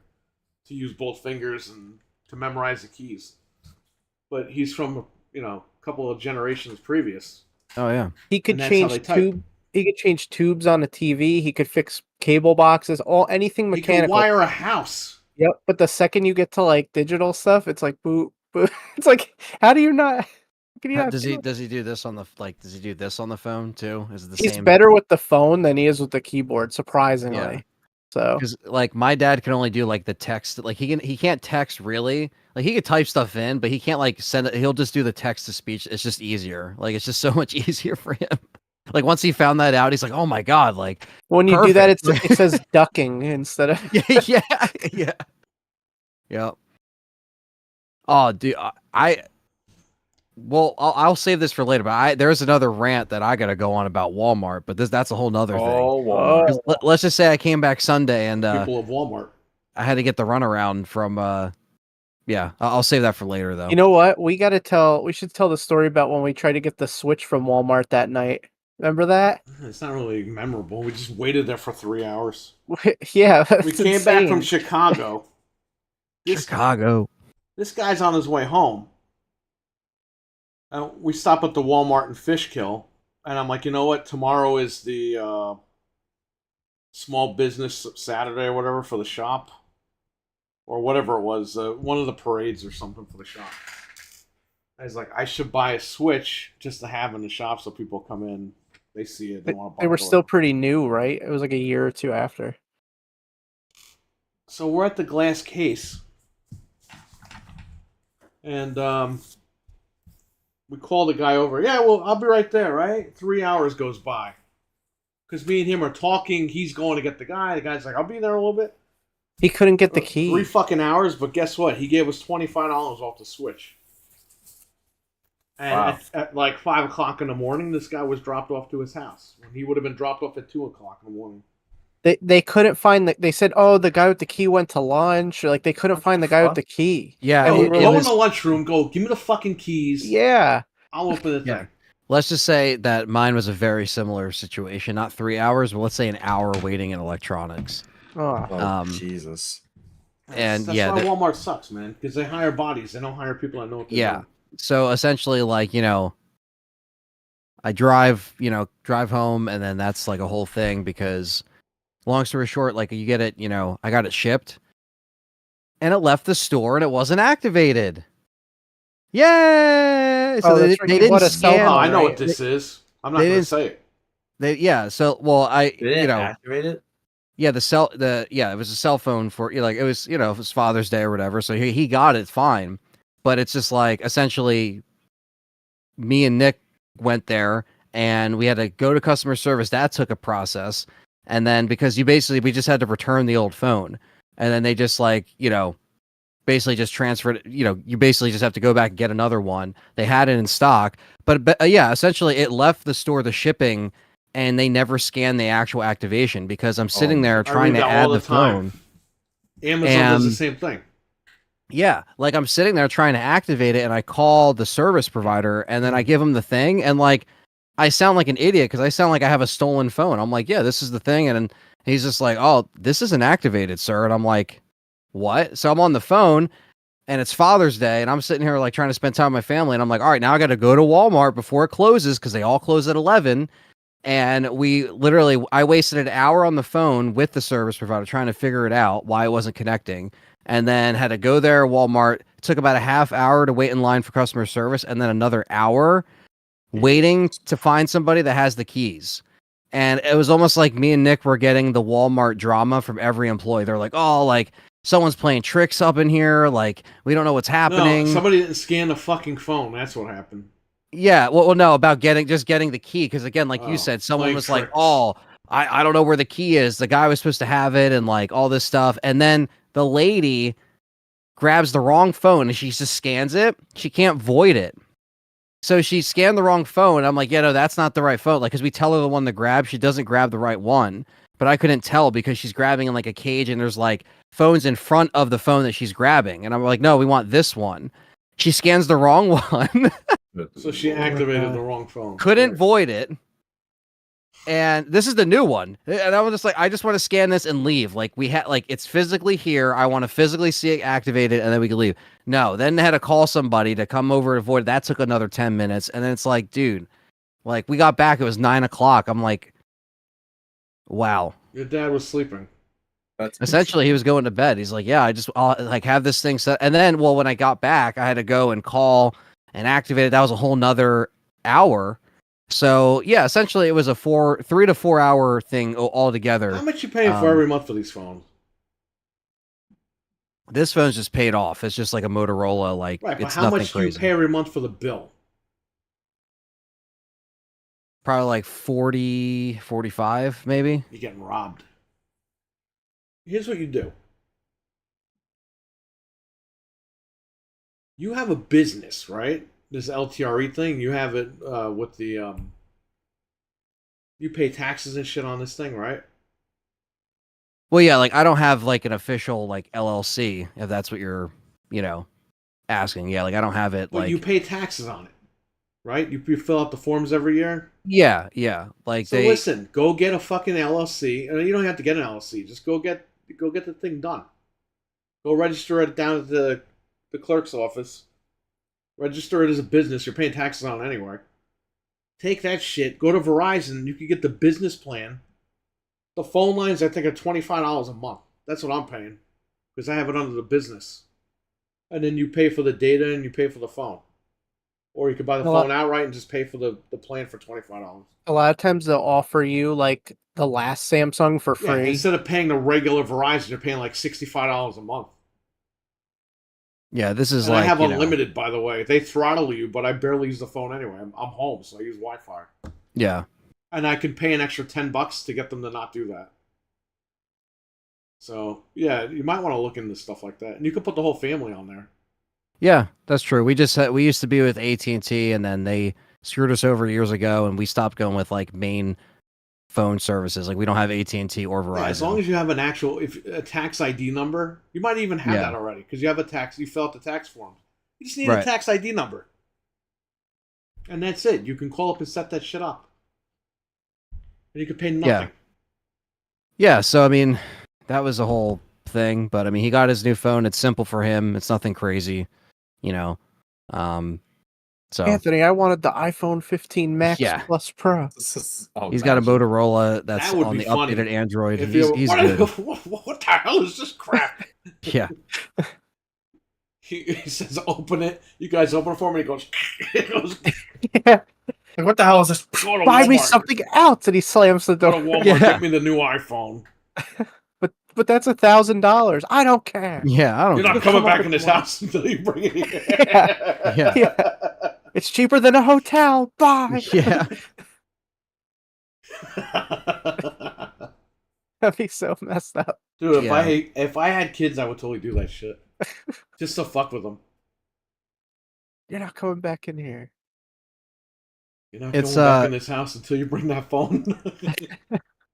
To use both fingers and to memorize the keys. But he's from, a couple of generations previous. Oh yeah. He could And that's how they change type. He could change tubes on a TV. He could fix cable boxes. Anything He mechanical. can wire a house. Yep. But the second you get to like digital stuff, it's like boop, boop. It's like, how do you not? Can you not Does do he it? does he do this on the Does he do this on the phone too? Is it the He's same? better with the phone than he is with the keyboard, surprisingly. Yeah. So Because like my dad can only do like the text. Like he can't text really. Like he could type stuff in, but he can't like send it. He'll just do the text to speech. It's just easier. Like it's just so much easier for him. Like once he found that out, he's like, oh my god, like when you do that, perfect. it says ducking instead of. yeah. Yep. Oh, dude, I'll save this for later. But there's another rant that I gotta go on about Walmart. But that's a whole nother thing. Walmart. 'Cause let's just say I came back Sunday and People of Walmart. I had to get the runaround from. Yeah, I'll save that for later though. You know what? We should tell the story about when we tried to get the Switch from Walmart that night. Remember that? It's not really memorable. We just waited there for 3 hours. Yeah, We came back from Chicago. Chicago. This guy's on his way home. We stop at the Walmart in Fishkill, and I'm like, you know what? Tomorrow is the small business Saturday or whatever for the shop, or whatever it was, one of the parades or something for the shop. I was like, I should buy a Switch just to have in the shop so people come in, they see it, they want to buy it. They were still pretty new, right? It was like a year or two after. So we're at the glass case, and we call the guy over. Yeah, well, I'll be right there, right? 3 hours goes by. Because me and him are talking. He's going to get the guy. The guy's like, I'll be there a little bit. He couldn't get the key. 3 fucking hours, but guess what? He gave us $25 off the Switch. And Wow. at like 5 o'clock in the morning, this guy was dropped off to his house. When he would have been dropped off at 2 o'clock in the morning. They couldn't find they said, oh, the guy with the key went to lunch. Or like they couldn't find the guy with the key. Yeah, Go it in was- the lunchroom, go, give me the fucking keys. Yeah. I'll open the Yeah. thing. Let's just say that mine was a very similar situation. Not 3 hours, but let's say an hour waiting in electronics. Oh. Oh, Jesus. And That's yeah, why Walmart sucks, man. Because they hire bodies. They don't hire people that know what they're Yeah. doing. So essentially, like, I drive home, and then that's like a whole thing because, long story short, like you get it, I got it shipped, and it left the store and it wasn't activated. Yay! So Oh, they that's right. didn't What a scan. cell Oh, I know right? what this is. I'm not they going to didn't- say it. I They didn't activate it? yeah, it was a cell phone for like it was Father's Day or whatever. So he got it fine, but it's just like essentially, me and Nick went there and we had to go to customer service. That took a process, and then because we just had to return the old phone, and then they just basically just transferred it. You basically just have to go back and get another one. They had it in stock, but yeah, essentially it left the store, the shipping. And they never scanned the actual activation because I'm sitting there trying to add the phone. Amazon does the same thing. Yeah, like I'm sitting there trying to activate it, and I call the service provider, and then I give them the thing, and like I sound like an idiot because I sound like I have a stolen phone. I'm like, yeah, this is the thing. And he's just like, oh, this isn't activated, sir. And I'm like, what? So I'm on the phone and it's Father's Day and I'm sitting here like trying to spend time with my family. And I'm like, all right, now I got to go to Walmart before it closes because they all close at 11. And I wasted an hour on the phone with the service provider trying to figure it out why it wasn't connecting. And then had to go there, Walmart. It took about a half hour to wait in line for customer service. And then another hour waiting to find somebody that has the keys. And it was almost like me and Nick were getting the Walmart drama from every employee. They're like, oh, like someone's playing tricks up in here. Like, we don't know what's happening. No, somebody didn't scan the fucking phone. That's what happened. Yeah, well, no, about getting the key. Because again, like you said, someone was tricks. like, oh, I don't know where the key is. The guy was supposed to have it and like all this stuff. And then the lady grabs the wrong phone and she just scans it. She can't void it. So she scanned the wrong phone. I'm like, yeah, no, that's not the right phone. Like, because we tell her the one to grab, she doesn't grab the right one. But I couldn't tell because she's grabbing in like a cage and there's like phones in front of the phone that she's grabbing. And I'm like, no, we want this one. She scans the wrong one. So she activated the wrong phone. Couldn't void it. And this is the new one. And I was just like, I just want to scan this and leave. Like we had, like it's physically here. I want to physically see it activated, and then we can leave. No, then they had to call somebody to come over to void. That took another 10 minutes, and then it's like, dude, like we got back. It was 9:00. I'm like, wow. Your dad was sleeping. Essentially, he was going to bed. He's like, yeah, I'll like have this thing set. And then, well, when I got back, I had to go and call and activate it. That was a whole nother hour. So yeah, essentially it was a 3 to 4 hour thing altogether. How much you paying for every month for these phones? This phone's just paid off. It's just like a Motorola. Like, right, but it's how nothing much crazy. do you pay every month for the bill? Probably like 40, 45, maybe. You're getting robbed. Here's what you do. You have a business, right? This LTRE thing, you have it with the you pay taxes and shit on this thing, right? Well, yeah, like I don't have like an official like LLC, if that's what you're, asking. Yeah, like I don't have it. But like you pay taxes on it, right? You fill out the forms every year. Yeah. Like so listen, go get a fucking LLC. You don't have to get an LLC. Just go get the thing done. Go register it down at the clerk's office. Register it as a business. You're paying taxes on it anyway. Take that shit. Go to Verizon. You can get the business plan. The phone lines, I think, are $25 a month. That's what I'm paying. Because I have it under the business. And then you pay for the data and you pay for the phone. Or you could buy the phone outright and just pay for the plan for $25. A lot of times they'll offer you like the last Samsung for free. Yeah, instead of paying the regular Verizon, you're paying like $65 a month. Yeah, this is and like I have unlimited, by the way. They throttle you, but I barely use the phone anyway. I'm home, so I use Wi-Fi. Yeah. And I can pay an extra $10 to get them to not do that. So, yeah, you might want to look into stuff like that. And you can put the whole family on there. Yeah, that's true. We used to be with AT&T, and then they screwed us over years ago, and we stopped going with like main phone services. Like we don't have AT&T or Verizon. Yeah, as long as you have an actual a tax ID number, you might even have that already because you have you fill out the tax form. You just need a tax ID number, and that's it. You can call up and set that shit up, and you can pay nothing. Yeah. So I mean, that was the whole thing. But I mean, he got his new phone. It's simple for him. It's nothing crazy, So Anthony, I wanted the iPhone 15 Max Plus Pro. He's got a Motorola that's on the updated Android. He's good. What the hell is this crap? Yeah. He says, "Open it." You guys open it for me. He goes. Yeah. Like, what the hell is this? Buy me something else, and he slams the door. Go to Walmart, get me the new iPhone. But that's $1,000. I don't care. Yeah, I don't. You're not coming back in this house until you bring it here. Yeah. It's cheaper than a hotel. Bye. Yeah. That'd be so messed up. Dude, if I had kids, I would totally do that shit. Just to fuck with them. You're not coming back in here. You're not coming back in this house until you bring that phone.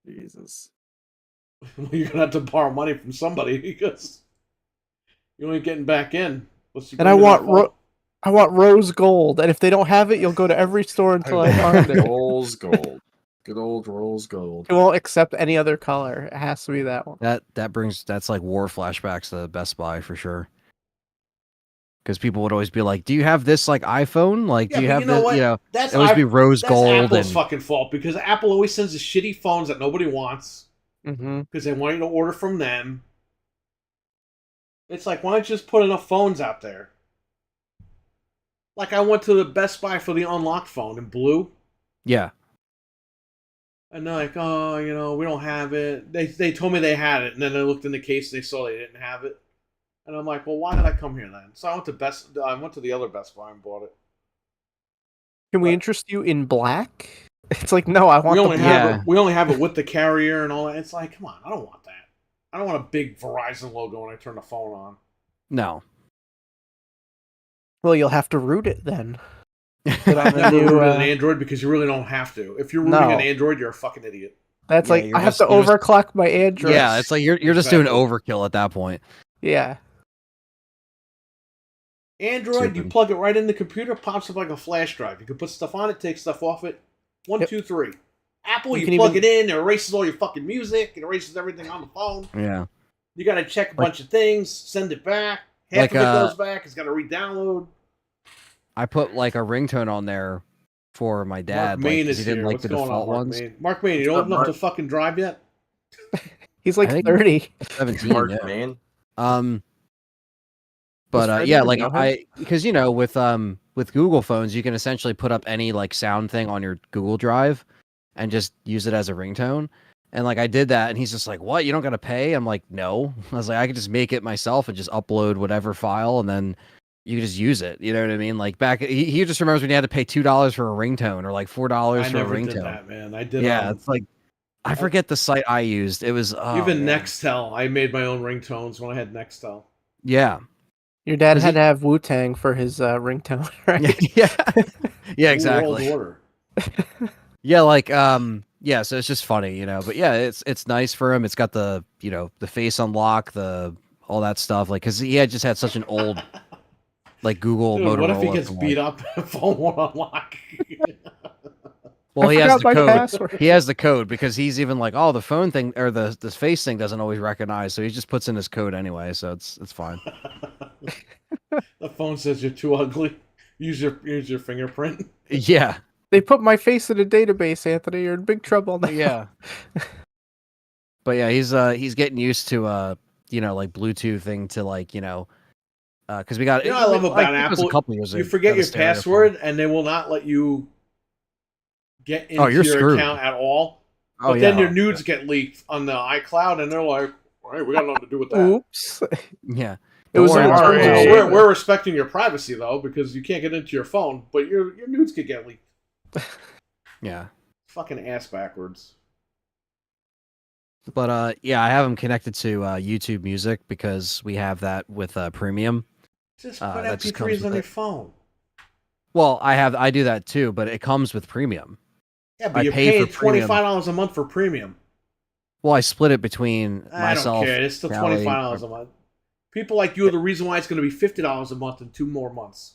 Jesus. Well, you're gonna have to borrow money from somebody because you ain't getting back in. And I want rose gold, and if they don't have it, you'll go to every store until I find it. Rose Gold. Good old Rose Gold. It won't accept any other color. It has to be that one. That's like war flashbacks to Best Buy for sure. Because people would always be like, "Do you have this like iPhone? Like, do you have this? You know, That's it always be rose gold." Apple's fucking fault because Apple always sends the shitty phones that nobody wants because they want you to order from them. It's like, why don't you just put enough phones out there? Like, I went to the Best Buy for the unlocked phone in blue. Yeah. And they're like, oh, you know, we don't have it. They told me they had it, and then they looked in the case and they saw they didn't have it. And I'm like, well, why did I come here then? So I went to the other Best Buy and bought it. Can we interest you in black? It's like, no, I want we only have it with the carrier and all that. It's like, come on, I don't want that. I don't want a big Verizon logo when I turn the phone on. No. Well, you'll have to root it then. I've never rooted an Android because you really don't have to. If you're rooting an Android, you're a fucking idiot. That's like, I have to overclock my Android. Yeah, it's like you're just doing overkill at that point. Yeah. Android, you plug it right in the computer, pops up like a flash drive. You can put stuff on it, take stuff off it. 1, 2, 3. Apple, you plug it in, it erases all your fucking music, it erases everything on the phone. Yeah. You got to check a bunch of things, send it back. Half of it goes back, it's got to re-download. I put like a ringtone on there for my dad. Mark Main is he didn't here. like What's the going default on, Mark ones. Main? Mark Main, you old enough to fucking drive yet? He's like 30. 17. Mark yeah. Main. But yeah, like because you know with Google phones you can essentially put up any like sound thing on your Google Drive and just use it as a ringtone. And like I did that and he's just like, "What? You don't got to pay?" I'm like, "No." I was like, "I could just make it myself and just upload whatever file and then you can just use it." You know what I mean? Like back he just remembers when you had to pay $2 for a ringtone or like $4 for a ringtone. I never did that, man. I did. Yeah, it's like I forget the site I used. It was even Nextel. I made my own ringtones when I had Nextel. Yeah. Your dad had to have Wu-Tang for his ringtone, right? Yeah. Yeah, exactly. World Order. Yeah, like yeah, so it's just funny, you know. But yeah, it's nice for him. It's got the, you know, the face unlock, all that stuff, like cuz he had just had such an old like Google Motorola. What if he gets beat up and phone won't unlock? Well, he has the code. Password. He has the code because he's even like, oh, the phone thing or the face thing doesn't always recognize, so he just puts in his code anyway, so it's fine. The phone says you're too ugly. Use your fingerprint. Yeah. They put my face in a database, Anthony. You're in big trouble now. Yeah. But yeah, he's getting used to you know, like Bluetooth thing to like, you know, because we got. You know, I love about Apple. A couple years you forget your password, and they will not let you get into your account at all. But then your nudes get leaked on the iCloud, and they're like, "Hey, we got nothing to do with that." Oops. Yeah. It was we're respecting your privacy though, because you can't get into your phone, but your nudes could get leaked. Yeah. Fucking ass backwards. But yeah, I have them connected to YouTube Music because we have that with premium. Just put MP3s on your phone. Well, I do that too, but it comes with premium. Yeah, but you're paying $25 a month for premium. Well, I split it between myself. I don't care. It's still $25 a month. People like you are the reason why it's going to be $50 a month in 2 more months.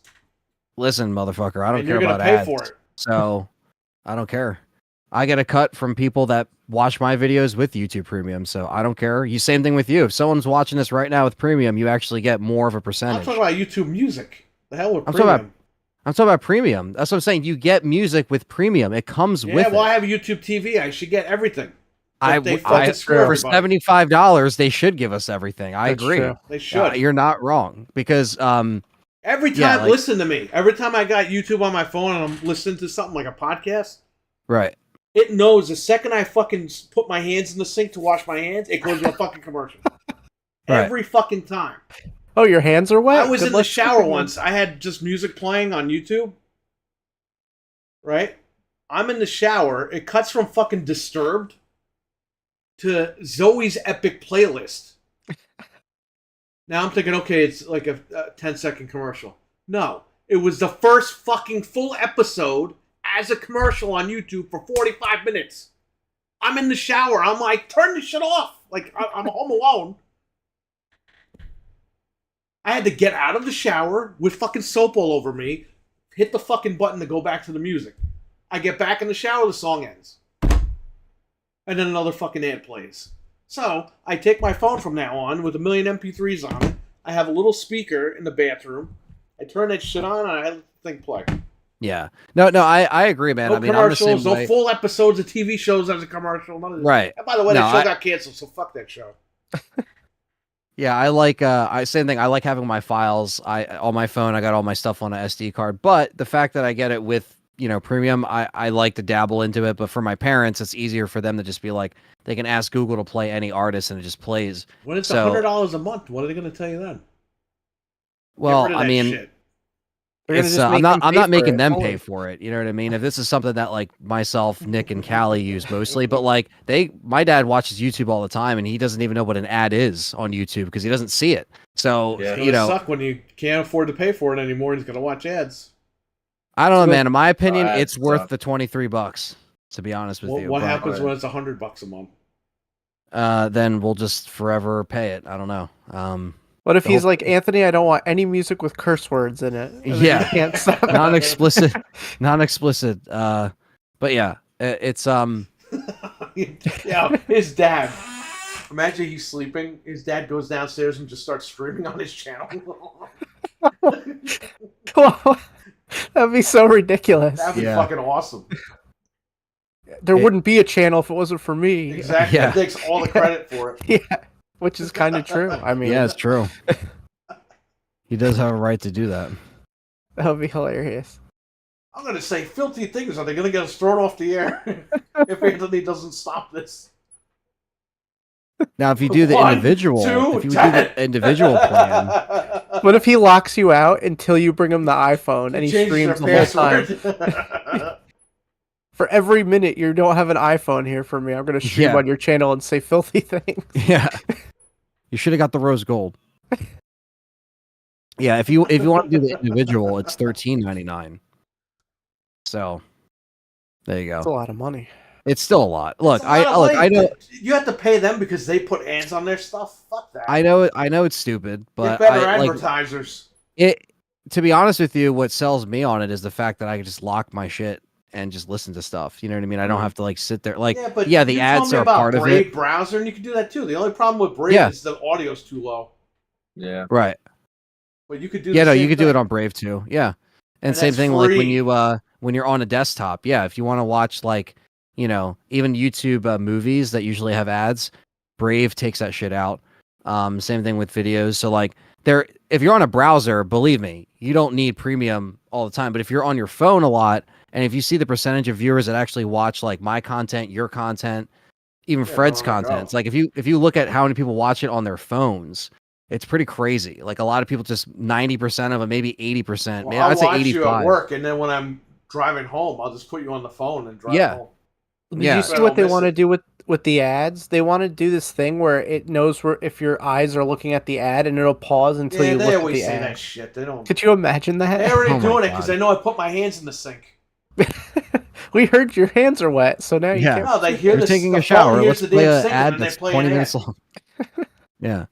Listen, motherfucker, I don't care about ads. You're going to pay for it. So, I don't care. I get a cut from people that watch my videos with YouTube Premium, so I don't care. Same thing with you. If someone's watching this right now with Premium, you actually get more of a percentage. I'm talking about YouTube Music. The hell with Premium. I'm talking about Premium. That's what I'm saying. You get music with Premium. It comes with it. Yeah, well, I have YouTube TV. I should get everything. For $75, they should give us everything. I agree. True. They should. You're not wrong because every time, listen to me. Every time I got YouTube on my phone and I'm listening to something like a podcast, right? It knows the second I fucking put my hands in the sink to wash my hands, it goes to a fucking commercial. Right. Every fucking time. Oh, your hands are wet? I was in the shower once. I had just music playing on YouTube. Right? I'm in the shower. It cuts from fucking Disturbed to Zoe's Epic Playlist. Now I'm thinking, okay, it's like a 10-second commercial. No. It was the first fucking full episode as a commercial on YouTube for 45 minutes. I'm in the shower. I'm like, turn this shit off. Like, I'm home alone. I had to get out of the shower with fucking soap all over me, hit the fucking button to go back to the music. I get back in the shower, the song ends. And then another fucking ad plays. So, I take my phone from now on with a million MP3s on it. I have a little speaker in the bathroom. I turn that shit on and I have the thing play. Yeah. No, I agree, man. No I mean, I'm the same commercials, no way. full episodes of TV shows as a commercial. None of this. Right. And by the way, that show got canceled, so fuck that show. Yeah, I like same thing. I like having my files on my phone. I got all my stuff on an SD card. But the fact that I get it with, premium, I like to dabble into it. But for my parents, it's easier for them to just be like, they can ask Google to play any artist and it just plays. When it's $100 a month, what are they going to tell you then? Well, I mean, shit. it's I'm not making them pay for it. You know what I mean? If this is something that like myself, Nick, and Callie use mostly, but like my dad watches YouTube all the time, and he doesn't even know what an ad is on YouTube because he doesn't see it. So it's gonna suck when you can't afford to pay for it anymore. And he's gonna watch ads. I don't know, man. In my opinion, it's worth the $23. To be honest with you. What happens when it's $100 a month? Then we'll just forever pay it. I don't know. What if he's like, Anthony, I don't want any music with curse words in it? Yeah. Can't stop non-explicit. But yeah, it's Yeah, his dad. Imagine he's sleeping. His dad goes downstairs and just starts streaming on his channel. That'd be so ridiculous. That'd be fucking awesome. There wouldn't be a channel if it wasn't for me. Exactly. Yeah. He takes all the credit for it. Yeah. Which is kind of true. I mean, yeah, it's true. He does have a right to do that. That would be hilarious. I'm going to say filthy things. Are they going to get us thrown off the air if Anthony doesn't stop this? Now, if you do the individual plan, what if he locks you out until you bring him the iPhone and he streams the whole time? For every minute you don't have an iPhone here for me, I'm going to stream on your channel and say filthy things. Yeah. You should have got the rose gold. Yeah, if you want to do the individual, it's $13.99. So there you go. That's a lot of money. It's still a lot. Look, I know you have to pay them because they put ads on their stuff. Fuck that. I know it's stupid, but get better advertisers. To be honest with you, what sells me on it is the fact that I can just lock my shit and just listen to stuff. You know what I mean? I don't have to like sit there. Like, the ads are part of it. Brave browser, and you can do that too. The only problem with Brave is the audio's too low. Yeah. Right. But you could do. Yeah, no, you could do it on Brave too. Yeah, and same thing like when you're on a desktop. Yeah, if you want to watch like even YouTube movies that usually have ads, Brave takes that shit out. Same thing with videos. So like if you're on a browser, believe me, you don't need premium all the time. But if you're on your phone a lot, and if you see the percentage of viewers that actually watch like my content, your content, even Fred's content, it's like if you look at how many people watch it on their phones, it's pretty crazy. Like a lot of people, just 90% of them, maybe 80%. Well, I'd say 85%. I'll watch you at work, and then when I'm driving home, I'll just put you on the phone and drive home. Did you see what they want to do with the ads? They want to do this thing where it knows if your eyes are looking at the ad, and it'll pause until you look at the ad. They always say that shit. They don't. Could you imagine that? They're already doing it because they know I put my hands in the sink. We heard your hands are wet, so now you can't. No, they hear You're taking a shower. Let's play an ad that's 20 minutes long. Yeah.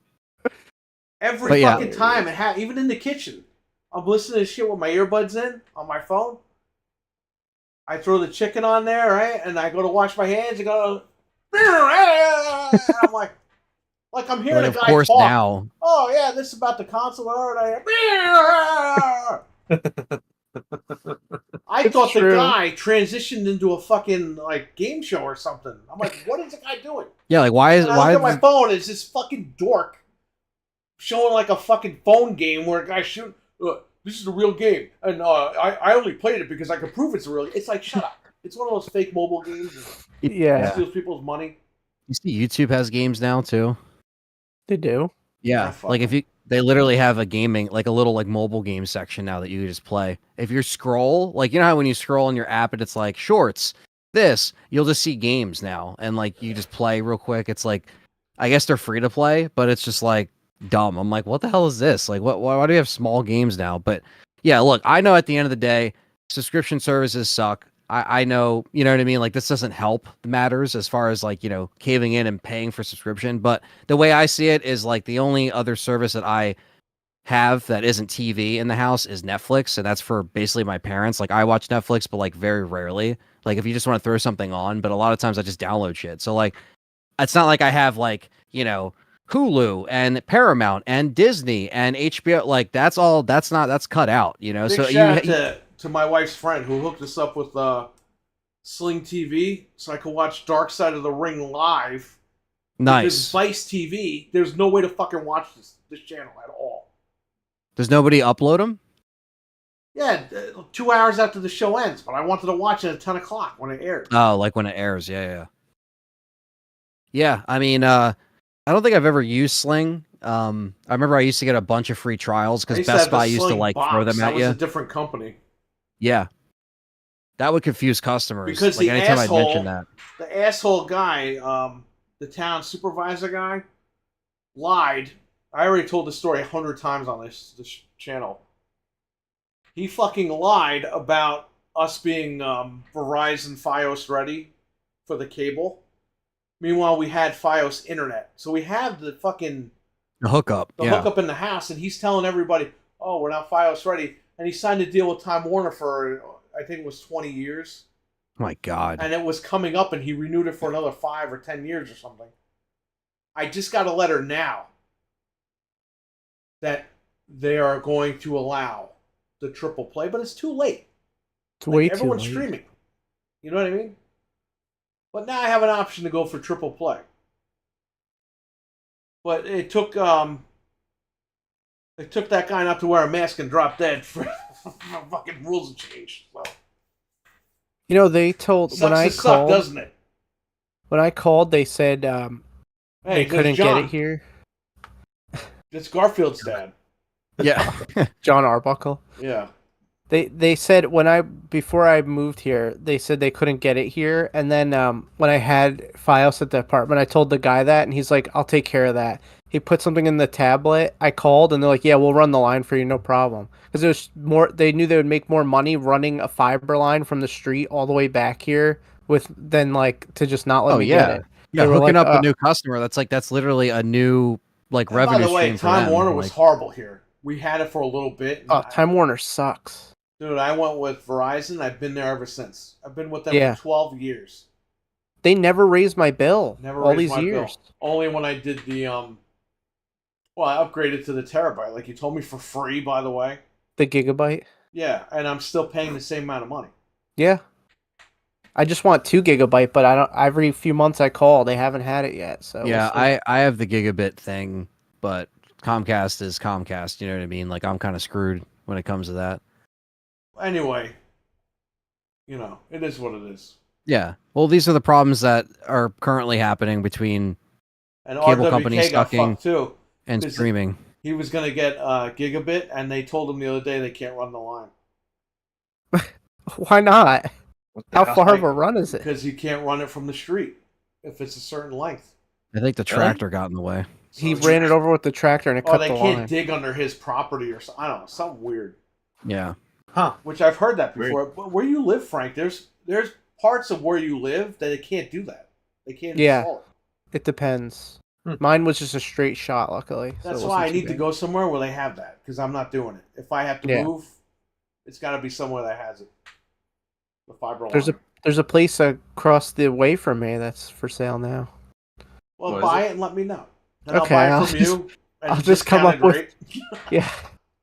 Every fucking time, even in the kitchen, I'm listening to shit with my earbuds in on my phone. I throw the chicken on there, right, and I go to wash my hands and go, and I'm like I'm hearing a guy talk. Now. Oh yeah, this is about the console. I thought the guy transitioned into a fucking like game show or something. I'm like, what is the guy doing? Yeah, like why is I look at my phone? It's this fucking dork showing like a fucking phone game where a guy's shooting. This is a real game, and I only played it because I can prove it's a real. It's like, shut up. It's one of those fake mobile games. Yeah, steals people's money. You see, YouTube has games now too. They do. Yeah, like they literally have a gaming, like a little like mobile game section now that you just play. If you scroll, like you know how when you scroll in your app and it's like shorts, you'll just see games now, and like you just play real quick. It's like, I guess they're free to play, but it's just like dumb. I'm like, what the hell is this? Like, why do we have small games now? But yeah, look, I know at the end of the day, subscription services suck. I know, you know what I mean? Like, this doesn't help matters as far as like, caving in and paying for subscription. But the way I see it is like the only other service that I have that isn't TV in the house is Netflix, and that's for basically my parents. Like I watch Netflix, but like very rarely. Like if you just want to throw something on, but a lot of times I just download shit. So like it's not like I have like, you know, Hulu and Paramount and Disney and HBO. Like that's cut out, you know. Big So shout out to my wife's friend who hooked us up with Sling TV so I could watch Dark Side of the Ring live. nice. Because Vice TV, there's no way to fucking watch this channel at all. Does nobody upload them? Yeah, 2 hours after the show ends, but I wanted to watch it at 10 o'clock when it aired. Oh, like when it airs. Yeah. Yeah, I mean, I don't think I've ever used Sling. I remember I used to get a bunch of free trials because Best Buy used to like throw them at you. That was a different company. Yeah, that would confuse customers. Because like the anytime asshole, I mention that, the asshole guy, the town supervisor guy, lied. I already told the story 100 times on this channel. He fucking lied about us being Verizon Fios ready for the cable. Meanwhile, we had Fios internet. So we have the fucking hookup in the house, and he's telling everybody, oh, we're not Fios ready. And he signed a deal with Time Warner for, I think it was 20 years. Oh my God. And it was coming up, and he renewed it for another 5 or 10 years or something. I just got a letter now that they are going to allow the triple play, but it's too late. It's way too late. Everyone's streaming. You know what I mean? But now I have an option to go for triple play. But it took that guy not to wear a mask and drop dead for fucking rules to change. So. You know, they told when I called, doesn't it? When I called, they said they couldn't get it here. It's Garfield's dad. Yeah, John Arbuckle. Yeah. They said before I moved here, they said they couldn't get it here, and then when I had Fios at the apartment, I told the guy that, and he's like, "I'll take care of that." He put something in the tablet. I called, and they're like, "Yeah, we'll run the line for you, no problem." Because it was more. They knew they would make more money running a fiber line from the street all the way back here than like to just not let me get it. Yeah, hooking up a new customer. That's literally a new revenue stream. By the way, Time Warner was horrible here. We had it for a little bit. Time Warner sucks. Dude, I went with Verizon. I've been there ever since. I've been with them for 12 years. They never raised my bill. Never all raised these my years. Bill. Only when I did the I upgraded to the terabyte, like you told me, for free. By the way, the gigabyte. Yeah, and I'm still paying the same amount of money. Yeah, I just want 2 gigabyte, but I don't. Every few months I call, they haven't had it yet. So yeah, I have the gigabit thing, but Comcast is Comcast. You know what I mean? Like I'm kind of screwed when it comes to that. Anyway, it is what it is. Yeah. Well, these are the problems that are currently happening between cable RWK companies sucking too, and streaming. He was going to get gigabit, and they told him the other day they can't run the line. Why not? How far of a run is it? Because you can't run it from the street if it's a certain length. I think the tractor got in the way. So he ran it over with the tractor and it cut the line. They can't dig under his property or something. I don't know, something weird. Yeah. Huh. Which I've heard that before. But where you live, Frank, there's parts of where you live that they can't do that. They can't install it. It depends. Mine was just a straight shot, luckily. That's why I need to go somewhere where they have that, because I'm not doing it. If I have to move, it's got to be somewhere that has it. The fiber line. There's a place across the way from me that's for sale now. Well, buy it and let me know. Then Okay, I'll buy it from you. I'll just come up with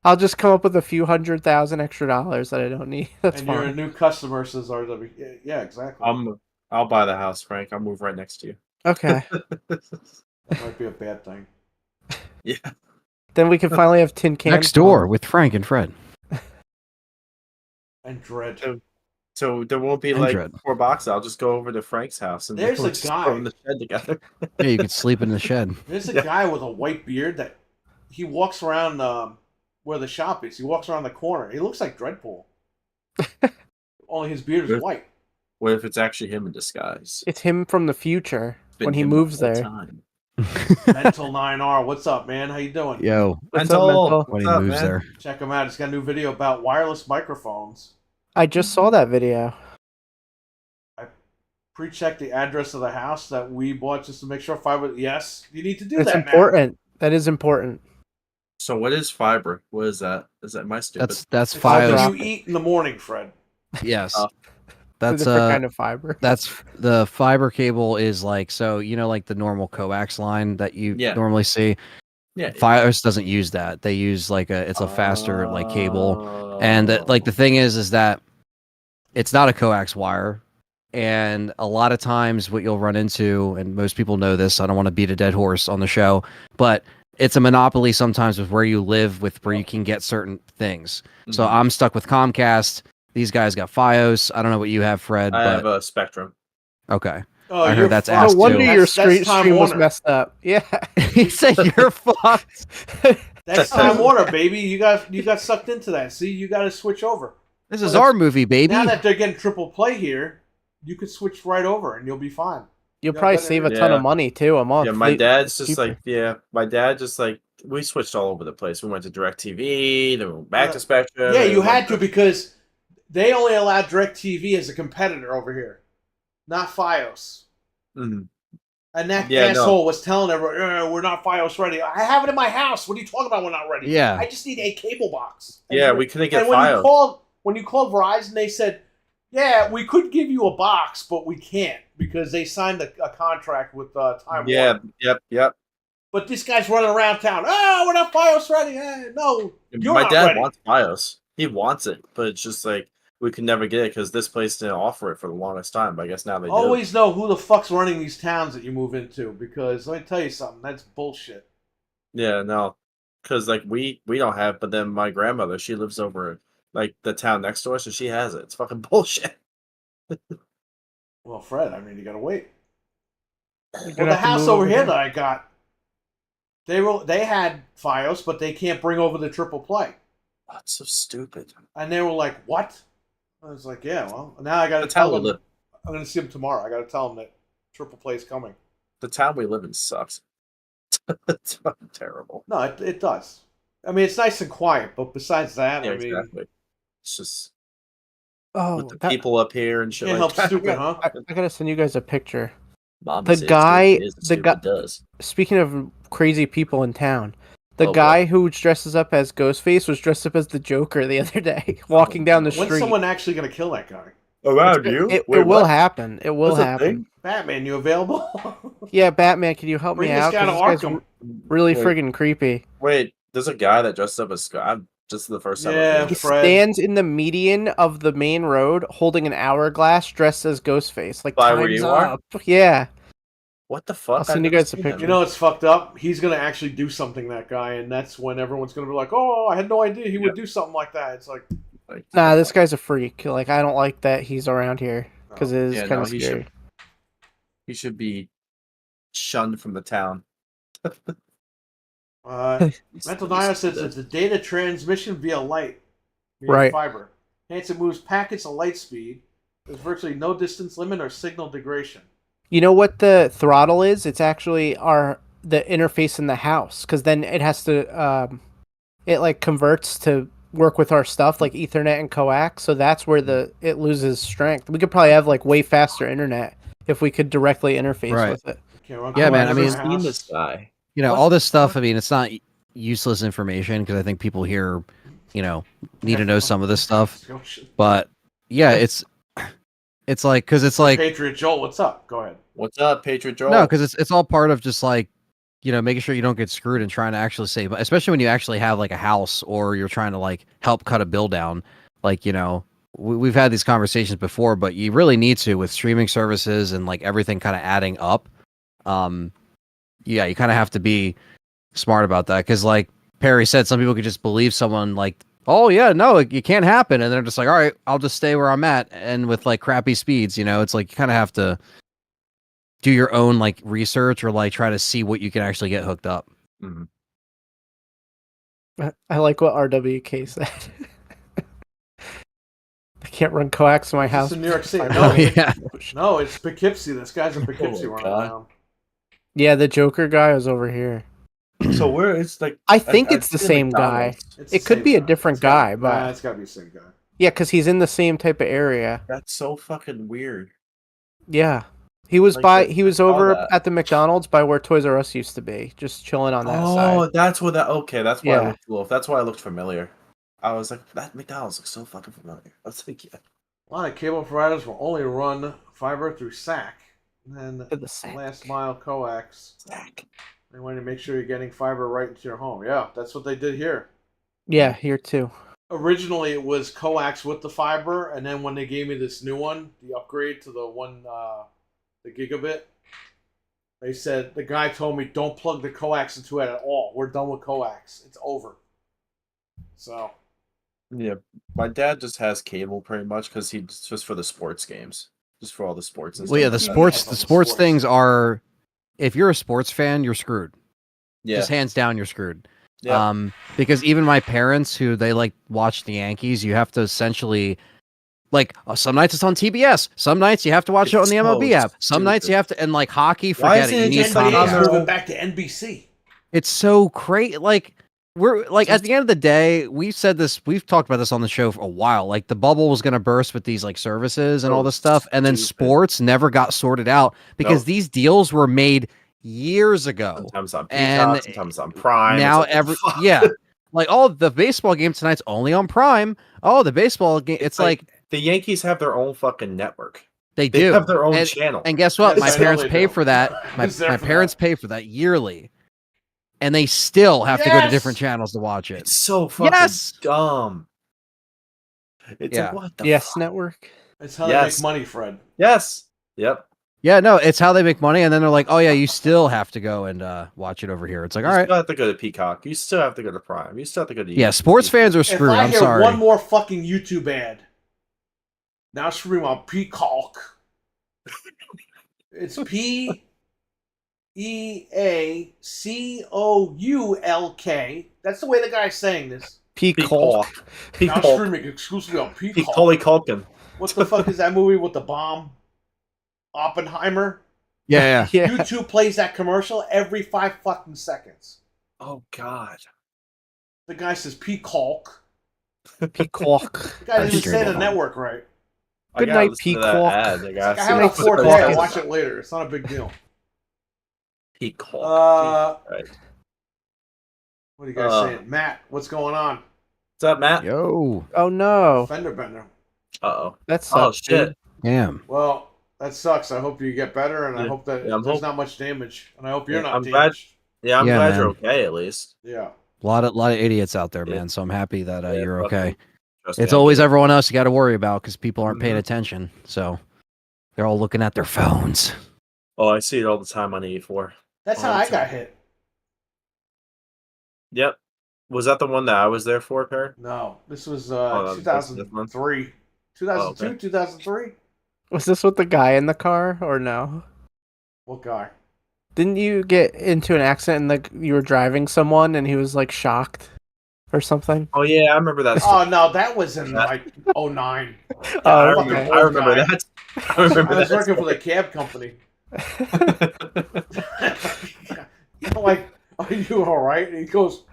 I'll just come up with a few $100,000 extra dollars that I don't need. That's fine. You're a new customer, says RW. Yeah, exactly. I'll buy the house, Frank. I'll move right next to you. Okay. That might be a bad thing. Yeah. Then we can finally have tin cans. Next door with Frank and Fred. And Dread. So there won't be $4 boxes. I'll just go over to Frank's house and there's we'll a guy in the shed together. Yeah, you could sleep in the shed. There's a guy with a white beard that he walks around where the shop is. He walks around the corner. He looks like Dreadpool. Only his beard is white. What if it's actually him in disguise? It's him from the future when he moves there. Mental 9R, what's up, man? How you doing? Yo, Mental. When he moves there. Check him out. He's got a new video about wireless microphones. I just saw that video. I pre-checked the address of the house that we bought just to make sure fiber. Yes, you need to do that. It's important. That is important. So what is fiber? What is that? Is that my stupid? That's It's FiOS. something you eat in the morning, Fred. Yes. Oh. It's a different kind of fiber. That's the fiber cable is like, so like the normal coax line that you normally see. Yeah. FiOS doesn't use that. They use like it's a faster like cable, and like the thing is that it's not a coax wire, and a lot of times what you'll run into, and most people know this, I don't want to beat a dead horse on the show, but it's a monopoly sometimes with where you live, with where you can get certain things. Mm-hmm. So I'm stuck with Comcast. These guys got FiOS. I don't know what you have, Fred. I have a Spectrum. Okay. Oh, I heard that's no wonder your stream was Warner. messed up. Yeah. He said you're fucked. That's Time Warner, baby. You got sucked into that. See, you got to switch over. This is our movie, baby. Now that they're getting triple play here, you could switch right over and you'll be fine. You'll probably save a ton of money too a month. Yeah, my dad's just like, we switched all over the place. We went to DirecTV, then we went back to Spectrum. Yeah, you had to because they only allowed DirecTV as a competitor over here, not FiOS. Mm-hmm. And that asshole was telling everyone, we're not FiOS ready. I have it in my house. What are you talking about? We're not ready. Yeah. I just need a cable box. And we couldn't get FiOS. When you called Verizon, they said, yeah, we could give you a box, but we can't because they signed a contract with Time Warner. Yep. But this guy's running around town. Oh, we're not FiOS ready. No, you're my not dad ready. wants FiOS. He wants it, but it's just like we could never get it because this place didn't offer it for the longest time. But I guess now they always know who the fuck's running these towns that you move into because let me tell you something. That's bullshit. Yeah, no, because like we don't have. But then my grandmother, she lives over like the town next to us, so she has it. It's fucking bullshit. Well, Fred, I mean, you gotta wait. Well, the house over here that I got, they had FiOS, but they can't bring over the triple play. That's so stupid. And they were like, "What?" I was like, "Yeah, well, now I gotta tell them. I'm gonna see them tomorrow. I gotta tell them that triple play is coming." The town we live in sucks. It's fucking terrible. No, it does. I mean, it's nice and quiet, but besides that, I mean, exactly. It's just with the people up here and shit. Can't help stupid, huh? I gotta send you guys a picture. The guy. Speaking of crazy people in town, the guy who dresses up as Ghostface was dressed up as the Joker the other day, walking down the street. When's someone actually gonna kill that guy? Around you? It will happen. It will happen. Batman, you available? Yeah, Batman, can you help me out? Bring this guy to Arkham. Really friggin' creepy. Wait, there's a guy that dressed up as Scott. Just the first time. Yeah, he stands in the median of the main road, holding an hourglass, dressed as Ghostface. Like by where you are? Yeah. What the fuck? I'll send you guys a picture. You know it's fucked up? He's gonna actually do something, that guy, and that's when everyone's gonna be like, "Oh, I had no idea he would do something like that." It's like, nah, this guy's a freak. Like, I don't like that he's around here because it is kind of scary. He should be shunned from the town. Mental Dino says it's a data transmission via light, right? Fiber. Hence, it moves packets at light speed. There's virtually no distance limit or signal degradation. You know what the throttle is? It's actually the interface in the house, because then it has to it like converts to work with our stuff like Ethernet and coax. So that's where it loses strength. We could probably have like way faster internet if we could directly interface with it. Yeah, man. I mean, seen this guy. You know, all this stuff, I mean, it's not useless information because I think people here, need to know some of this stuff. But yeah, it's like, because it's like Patriot Joel, what's up? Go ahead. What's up, Patriot Joel? No, because it's all part of just like, making sure you don't get screwed and trying to actually save, especially when you actually have like a house or you're trying to like help cut a bill down. Like, we've had these conversations before, but you really need to with streaming services and like everything kind of adding up. Yeah, you kind of have to be smart about that because, like Perry said, some people could just believe someone like, oh yeah, no, it can't happen, and they're just like, all right, I'll just stay where I'm at, and with like crappy speeds, it's like you kind of have to do your own like research or like try to see what you can actually get hooked up. Mm-hmm. I like what RWK said. I can't run coax in my house. It's in New York City. No, it's Poughkeepsie. This guy's in Poughkeepsie running around. Yeah, the Joker guy is over here. So where it's like, I think it's the same guy. It could be a different guy, but it's got to be the same guy. Yeah, because he's in the same type of area. That's so fucking weird. Yeah, He was Like he was over at the McDonald's by where Toys R Us used to be, just chilling on that side. Oh, that's what that. Okay, that's why I Yeah. looked. That's why I looked familiar. I was like, that McDonald's looks so fucking familiar. I was like, yeah. A lot of cable providers will only run fiber through SAC, and then The SAC. last mile coax. SAC. They want to make sure you're getting fiber right into your home. Yeah, that's what they did here. Yeah, here too. Originally, it was coax with the fiber, and then when they gave me this new one, the upgrade to the gigabit, they said, the guy told me, don't plug the coax into it at all. We're done with coax. It's over. So. Yeah, my dad just has cable pretty much because he's just for the sports games, just for all the sports. And Well, yeah, stuff the like that. sports things are. If you're a sports fan, you're screwed. Yeah, Just hands down, you're screwed. yeah. Because even my parents, who they like watch the Yankees, you have to essentially, like, some nights it's on TBS, some nights you have to watch it on the MLB app, some nights you have to, and like hockey, Why forget it. You isn't it need just Comcast. like NBA's moving back to NBC. It's so crazy. Like, we're like, at the end of the day, we've said this, we've talked about this on the show for a while. Like, the bubble was going to burst with these like services and all this stuff, and then sports never got sorted out because these deals were made years ago. Sometimes on Peacock, sometimes on Prime. Now Like, like, oh, the baseball game tonight's only on Prime. Oh, the baseball game. It's like the Yankees have their own fucking network. They They do have their own channel. And guess what? Yes, My I know parents they pay do. for that. My parents pay for that yearly, and they still have to go to different channels to watch it. It's so fucking dumb. It's like, what the fuck? Network. It's how they make money, Fred. Yes. Yep. Yeah, no, it's how they make money, and then they're like, "Oh yeah, you still have to go and watch it over here." It's like, all You right, still have to go to Peacock. You still have to go to Prime. You still have to go to yeah, sports fans are screwed. If I I'm hear sorry. one more fucking YouTube ad, now scream on Peacock. It's PEACOULK. That's the way the guy's saying this. Peacock. Now streaming exclusively on Peacock. Macaulay Culkin. What the fuck is that movie with the bomb? Oppenheimer. Yeah. YouTube plays that commercial every 5 fucking seconds. Oh God. The guy says Peacock. Peacock. The guy didn't say the network right. Good night, Peacock. I have it on 4K. I'll watch it later. It's not a big deal. Peacock. Right. What are you guys saying? Matt, what's going on? What's up, Matt? Yo. Oh no. Fender bender. Uh-oh. That sucks. Shit. Damn. Well, that sucks. I hope you get better, and I hope that there's not much damage. And I hope you're not damaged. I'm glad you're okay, at least. Yeah. A lot of idiots out there, man. So I'm happy that you're okay. Trust It's me, always everyone else you got to worry about because people aren't paying attention. So they're all looking at their phones. Oh, I see it all the time on E4. That's how I got hit. Yep. Was that the one that I was there for, Perry? No, this was 2003. 2002, 2003. Was this with the guy in the car or no? What guy? Didn't you get into an accident and you were driving someone and he was like shocked or something? Oh yeah, I remember that. Oh no, that was in like 09. I okay. remember that. I remember I was that. working for the cab company. I'm like, are you all right? And he goes.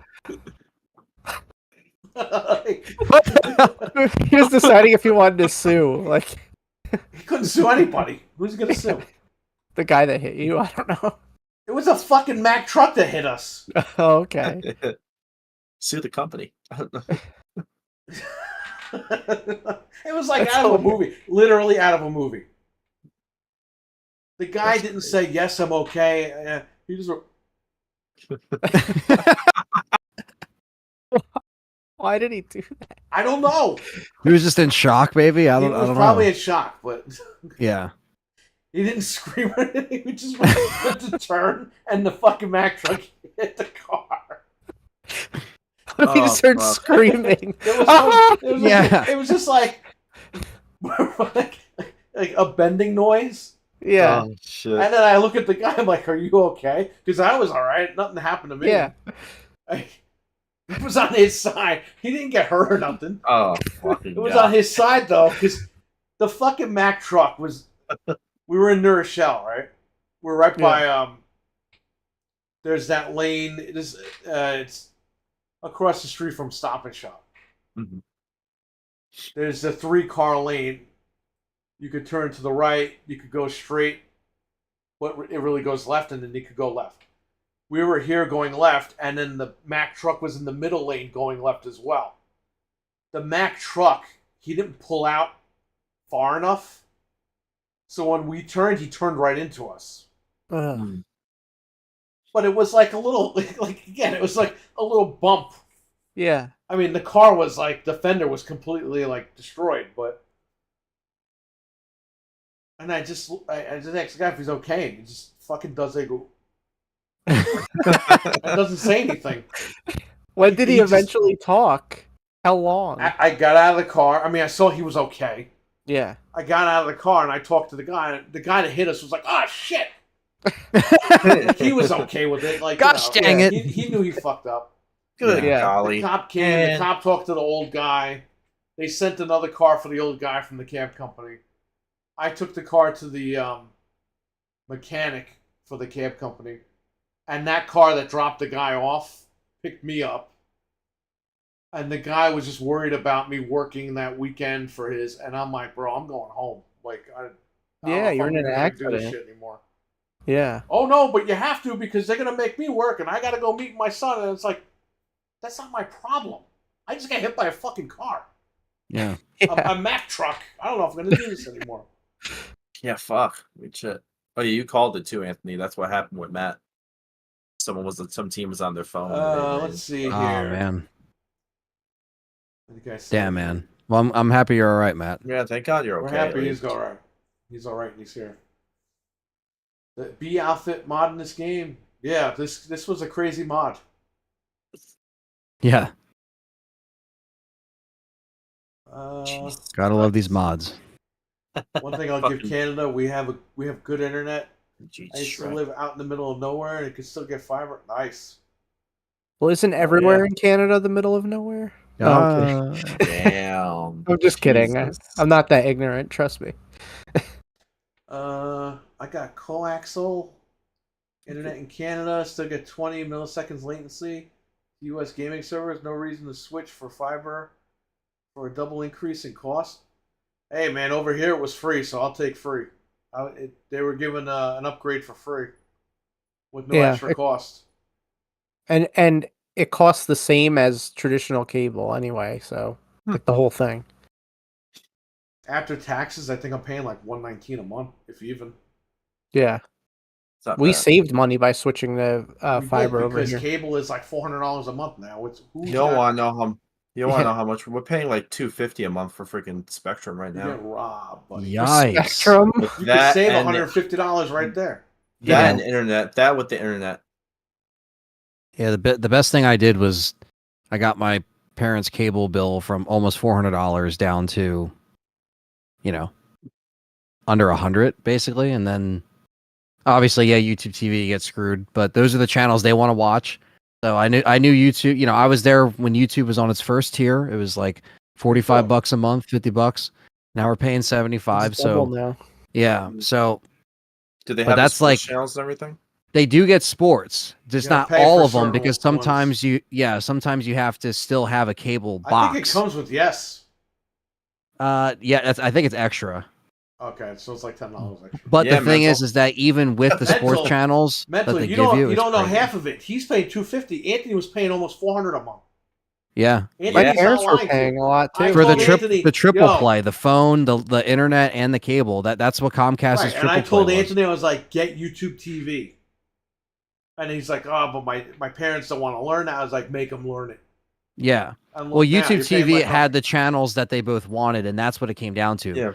He was deciding if he wanted to sue. Like he couldn't sue anybody. Who's gonna sue? The guy that hit you. I don't know. It was a fucking Mack truck that hit us. Oh, okay. Sue the company. I don't know. It was like out of a movie. Literally out of a movie. The guy didn't say, yes, I'm okay. He just... Why did he do that? I don't know. He was just in shock, maybe. I don't know. Probably in shock, but... Yeah. He didn't scream or anything. He just went to turn, and the fucking Mack truck hit the car. He just started screaming. It was just like a bending noise. Yeah. Oh, shit. And then I look at the guy. I'm like, "Are you okay?" Because I was all right. Nothing happened to me. Yeah. It was on his side. He didn't get hurt or nothing. Oh, fucking It was on his side though, because the fucking Mack truck was. We were in New Rochelle, right? We're right by there's that lane. It's across the street from Stop and Shop. Mm-hmm. There's a 3-car lane. You could turn to the right. You could go straight. but it really goes left, and then you could go left. We were here going left, and then the Mack truck was in the middle lane going left as well. The Mack truck, he didn't pull out far enough, so when we turned, he turned right into us. But it was like a little, like again, it was like a little bump. Yeah. I mean, the car was like, the fender was completely like destroyed, but. And I just asked the guy if he's okay, and he just fucking does it. It doesn't say anything. When did he eventually talk? How long? I got out of the car. I mean, I saw he was okay. Yeah. I got out of the car and I talked to the guy. And the guy that hit us was like, "Oh shit." He was okay with it. Like, gosh dang it. He knew he fucked up. Good The golly. cop came. The cop talked to the old guy. They sent another car for the old guy from the cab company. I took the car to the mechanic for the cab company, and that car that dropped the guy off picked me up. And the guy was just worried about me working that weekend for his, and I'm like, bro, I'm going home. Like, I don't you're in an do this accident. shit anymore. Yeah. Oh no, but you have to because they're gonna make me work, and I gotta go meet my son. And it's like, that's not my problem. I just got hit by a fucking car. Yeah. A Mack truck. I don't know if I'm gonna do this anymore. Yeah, fuck. Shit. Oh yeah, you called it too, Anthony. That's what happened with Matt. Some team was on their phone. Let's see here. Oh man. I think Damn, man. Well, I'm happy you're all right, Matt. Yeah, thank God you're We're okay. happy he's all right. He's all right and he's here. The B outfit mod in this game. Yeah, this was a crazy mod. Yeah. Gotta love these mods. One thing I'll give Canada, we have good internet. Jeez, I used to live out in the middle of nowhere and it could still get fiber. Nice. Well, isn't everywhere in Canada the middle of nowhere? Okay. Damn. I'm just kidding. I'm not that ignorant. Trust me. I got coaxial internet in Canada. Still get 20 milliseconds latency. U.S. gaming servers. No reason to switch for fiber for a double increase in cost. Hey man, over here it was free, so I'll take free. They were given an upgrade for free with no extra cost. And it costs the same as traditional cable anyway, so like the whole thing. After taxes, I think I'm paying like $119 a month, if even. Yeah. We saved money by switching the fiber over here. Because cable is like $400 a month now. You don't want to know how much we're paying. Like $250 a month for freaking Spectrum right now. You get robbed, buddy. Yikes! Spectrum. You can save $150 right there. That and internet. That with the internet. Yeah, the best thing I did was I got my parents' cable bill from almost $400 down to, under $100 basically, and then obviously, YouTube TV gets screwed, but those are the channels they want to watch. So I knew YouTube. I was there when YouTube was on its first tier. It was like $45 a month, $50. Now we're paying $75. So now. Yeah, so do they have that's like channels and everything? They do get sports, just not all of them, because sometimes ones. sometimes you have to still have a cable box. I think it comes with I think it's extra. Okay, so it's like $10 extra. But the thing is that even with the sports channels that they give you don't know half of it. He's paying $250. Anthony was paying almost $400 a month. Yeah, my parents were paying a lot too for the triple play, the phone, the internet, and the cable. That's what Comcast is. And I told Anthony, I was like, get YouTube TV. And he's like, oh, but my parents don't want to learn that. I was like, make them learn it. Yeah. Well, YouTube TV had the channels that they both wanted, and that's what it came down to. Yeah.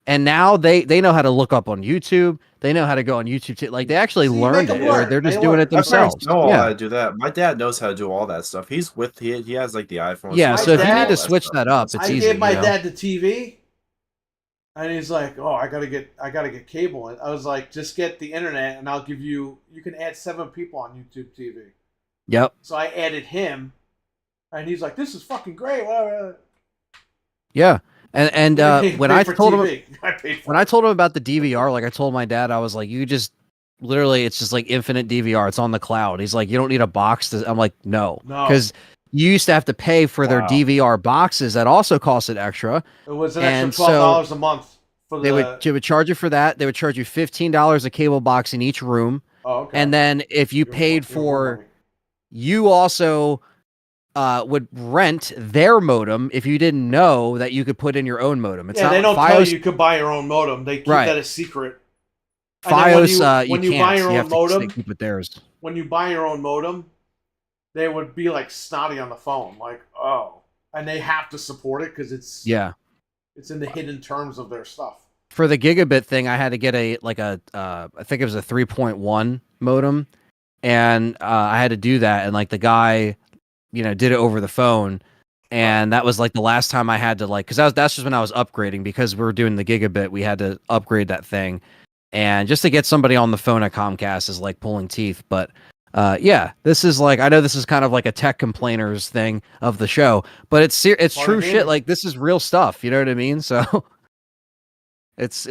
And now they know how to look up on YouTube. They know how to go on YouTube. Like, they actually learned it, or they're just doing it themselves. My parents know how to do that. My dad knows how to do all that stuff. He's he has like the iPhone. Yeah, so if you need to switch that up, it's easy. I gave my dad the TV, and he's like, "Oh, I gotta get cable." And I was like, "Just get the internet, and I'll give you. You can add 7 people on YouTube TV." Yep. So I added him, and he's like, "This is fucking great." Yeah. And when I told him about the DVR, like I told my dad, I was like, "You just literally, it's just like infinite DVR. It's on the cloud." He's like, "You don't need a box." I'm like, "No," because you used to have to pay for their DVR boxes that also costed extra. It was an extra $12 a month. For They would charge you for that. They would charge you $15 a cable box in each room. Oh, okay. And then if you paid for, you also would rent their modem if you didn't know that you could put in your own modem. It's not they don't Fios, tell you could buy your own modem. They keep that a secret. Fios, when you buy can't. your You own have modem, to keep with theirs. when you buy your own modem, they would be like snotty on the phone, like, oh, and they have to support it because it's in the hidden terms of their stuff. For the gigabit thing, I had to get I think it was a 3.1 modem, and I had to do that, and like the guy, did it over the phone, and that was like the last time I had to because that's just when I was upgrading, because we were doing the gigabit, we had to upgrade that thing, and just to get somebody on the phone at Comcast is like pulling teeth, but. This is I know this is kind of like a tech complainers thing of the show, but it's true shit. Like, this is real stuff. You know what I mean? So it's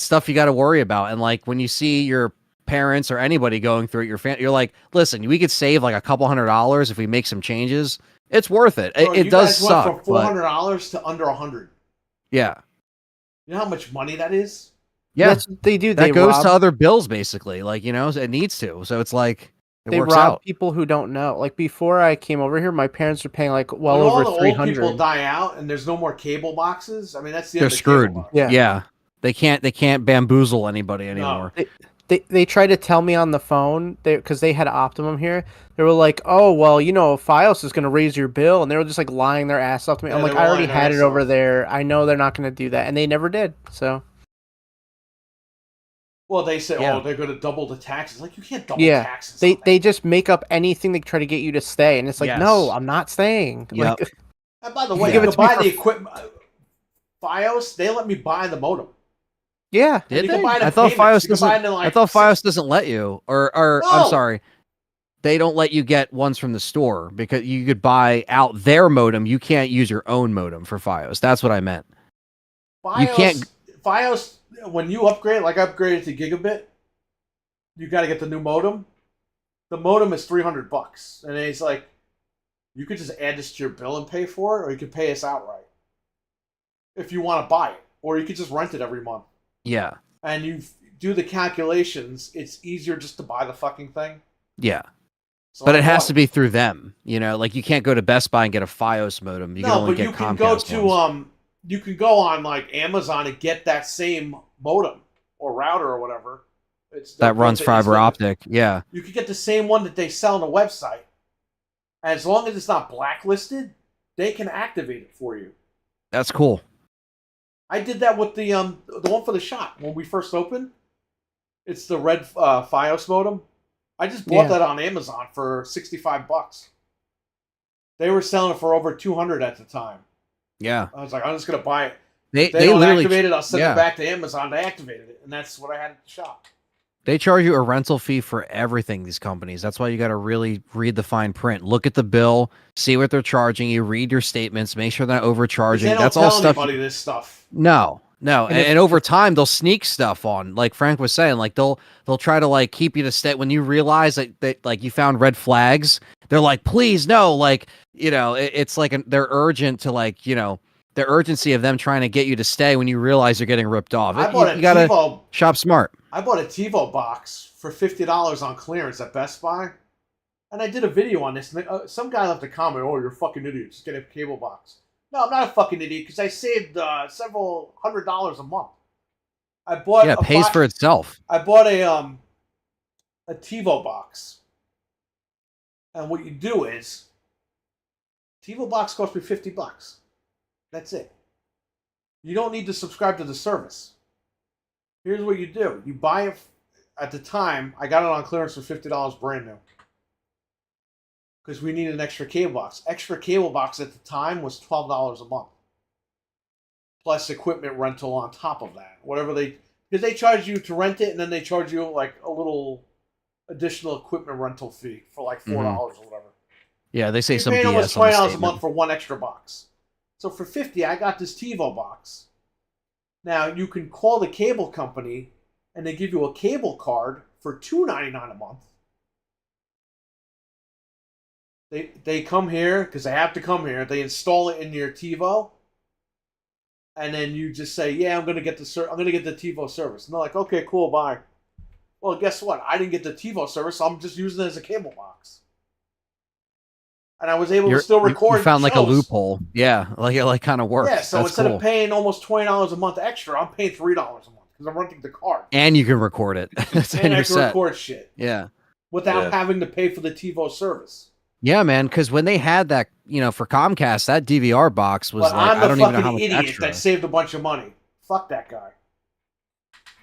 stuff you got to worry about. And like, when you see your parents or anybody going through it, you're like, listen, we could save like a couple $100 if we make some changes. It's worth it. Bro, it does suck. Went from $400 to under $100. Yeah. You know how much money that is? Yeah, they do. That goes to other bills, basically. It needs to. So it's like, they rob people who don't know. Like, before I came over here, my parents were paying like well over $300. Old people die out, and there's no more cable boxes. I mean, that's they're screwed. Yeah, they can't bamboozle anybody anymore. No. They tried to tell me on the phone because they had Optimum here. They were like, "Oh, well, Fios is going to raise your bill," and they were just like lying their ass off to me. I'm like, I already had it over there. I know they're not going to do that, and they never did. So. Well, they say, they're going to double the taxes. Like, you can't double taxes. They just make up anything to try to get you to stay, and it's like, no, I'm not staying. Yep. And by the way, you can buy the equipment. Fios, they let me buy the modem. Yeah, did they? I thought Fios doesn't. I thought Fios doesn't let you, or no. I'm sorry, they don't let you get ones from the store because you could buy out their modem. You can't use your own modem for Fios. That's what I meant. You can't. Fios, when you upgrade, like I upgraded to gigabit, you got to get the new modem. The modem is $300, and it's like, you could just add this to your bill and pay for it, or you could pay us outright if you want to buy it, or you could just rent it every month. Yeah. And you do the calculations, it's easier just to buy the fucking thing. Yeah. So but it has to be through them. Like, you can't go to Best Buy and get a Fios modem. You can only get Comcast ones. You can go on like Amazon and get that same modem or router or whatever. That runs fiber optic. Yeah. You could get the same one that they sell on the website. As long as it's not blacklisted, they can activate it for you. That's cool. I did that with the one for the shop when we first opened. It's the red Fios modem. I just bought that on Amazon for $65. They were selling it for over $200 at the time. Yeah. I was like, I'm just going to buy it. They don't activate it, I'll send it back to Amazon. They activated it, and that's what I had at the shop. They charge you a rental fee for everything, these companies. That's why you got to really read the fine print. Look at the bill, see what they're charging you, read your statements, make sure they're not overcharging. They don't That's tell all stuff. Anybody this stuff. No. And over time, they'll sneak stuff on. Like Frank was saying, like they'll try to like keep you to stay. When you realize that like you found red flags, they're like, please no, like, it's like they're urgent to like, the urgency of them trying to get you to stay when you realize you're getting ripped off. You gotta shop smart. I bought a TiVo box for $50 on clearance at Best Buy, and I did a video on this. And some guy left a comment, "Oh, you're a fucking idiot. Just get a cable box." No, I'm not a fucking idiot because I saved several $100s a month. I bought it pays for itself. I bought a TiVo box, and what you do is TiVo box cost me $50. That's it. You don't need to subscribe to the service. Here's what you do. You buy it at the time. I got it on clearance for $50 brand new. Because we needed an extra cable box. Extra cable box at the time was $12 a month. Plus equipment rental on top of that. Because they charge you to rent it, and then they charge you like a little additional equipment rental fee for like $4 or whatever. Yeah, they say some BS almost $20 a month for one extra box. So for $50, I got this TiVo box. Now, you can call the cable company, and they give you a cable card for $2.99 a month. They come here, because they have to come here. They install it in your TiVo. and then you just say, "Yeah, I'm gonna get the TiVo service." And they're like, "Okay, cool, bye." Well, guess what? I didn't get the TiVo service, so I'm just using it as a cable box. And I was able to still record. You found shows. like a loophole. Yeah, like it like kind of works. Yeah, so That's instead cool. of paying almost $20 a month extra, I'm paying $3 a month because I'm renting the card. And you can record it. And I can record shit. Yeah. Without having to pay for the TiVo service. Yeah, man, because when they had that, for Comcast, that DVR box was I don't even know how much extra. idiot that saved a bunch of money. Fuck that guy.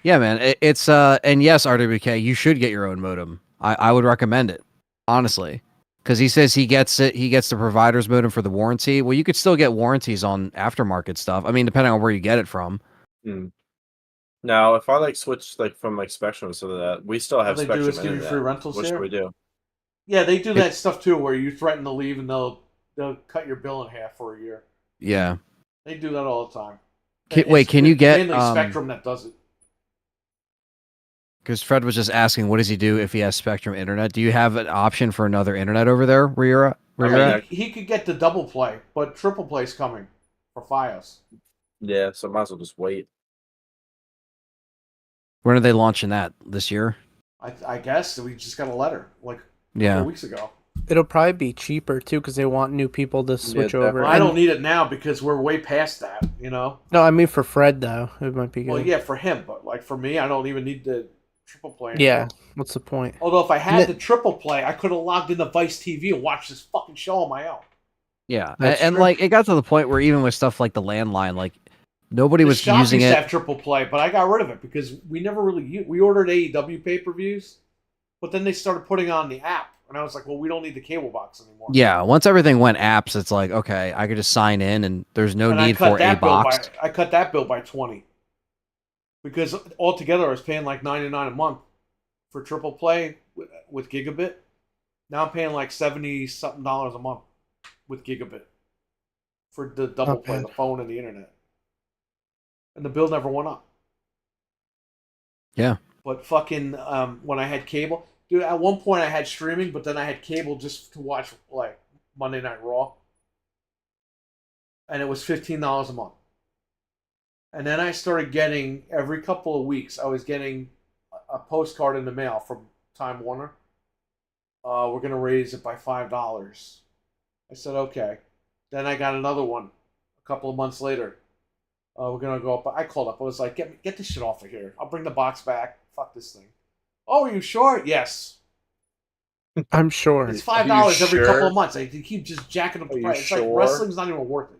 Yeah, man, it's and yes, RWK, you should get your own modem. I would recommend it, honestly, because he says he gets the provider's modem for the warranty. Well, you could still get warranties on aftermarket stuff. I mean, depending on where you get it from. Now, if I switch from Spectrum so that we still have Spectrum, they do is give you free rentals. What should we do? Yeah, they do that stuff too, where you threaten to leave and they'll cut your bill in half for a year. Yeah, they do that all the time. Can you get mainly Spectrum that does it? Because Fred was just asking, what does he do if he has Spectrum internet? Do you have an option for another internet over there where you're at? He could get the double play, but triple play's coming for Fios. Yeah, so might as well just wait. When are they launching that? This year? I guess we just got a letter a couple weeks ago. It'll probably be cheaper too because they want new people to switch over. I don't need it now because we're way past that. No, I mean for Fred though, it might be good. Well, yeah, for him, but for me, I don't even need the triple play anymore. Yeah, what's the point? Although if I had the triple play, I could have logged into Vice TV and watched this fucking show on my own. Yeah, and it got to the point where even with stuff like the landline, nobody was using it. To have triple play, but I got rid of it because we never really we ordered AEW pay-per-views, but then they started putting on the app, and I was like, well, we don't need the cable box anymore. Yeah, once everything went apps, it's like, okay, I could just sign in, and there's no need for a box. I cut that bill by 20 because altogether I was paying like $99 a month for triple play with gigabit. Now I'm paying like $70-something a month with gigabit for the double play, the phone and the internet. And the bill never went up. Yeah. But fucking when I had cable, dude, at one point I had streaming, but then I had cable just to watch Monday Night Raw. And it was $15 a month. And then I started getting, every couple of weeks, I was getting a postcard in the mail from Time Warner. We're going to raise it by $5. I said, okay. Then I got another one a couple of months later. We're going to go up. I called up. I was like, get this shit off of here. I'll bring the box back. Fuck this thing. Oh, are you sure? Yes. I'm sure. It's $5 every couple of months. They keep just jacking up the price. It's like wrestling's not even worth it.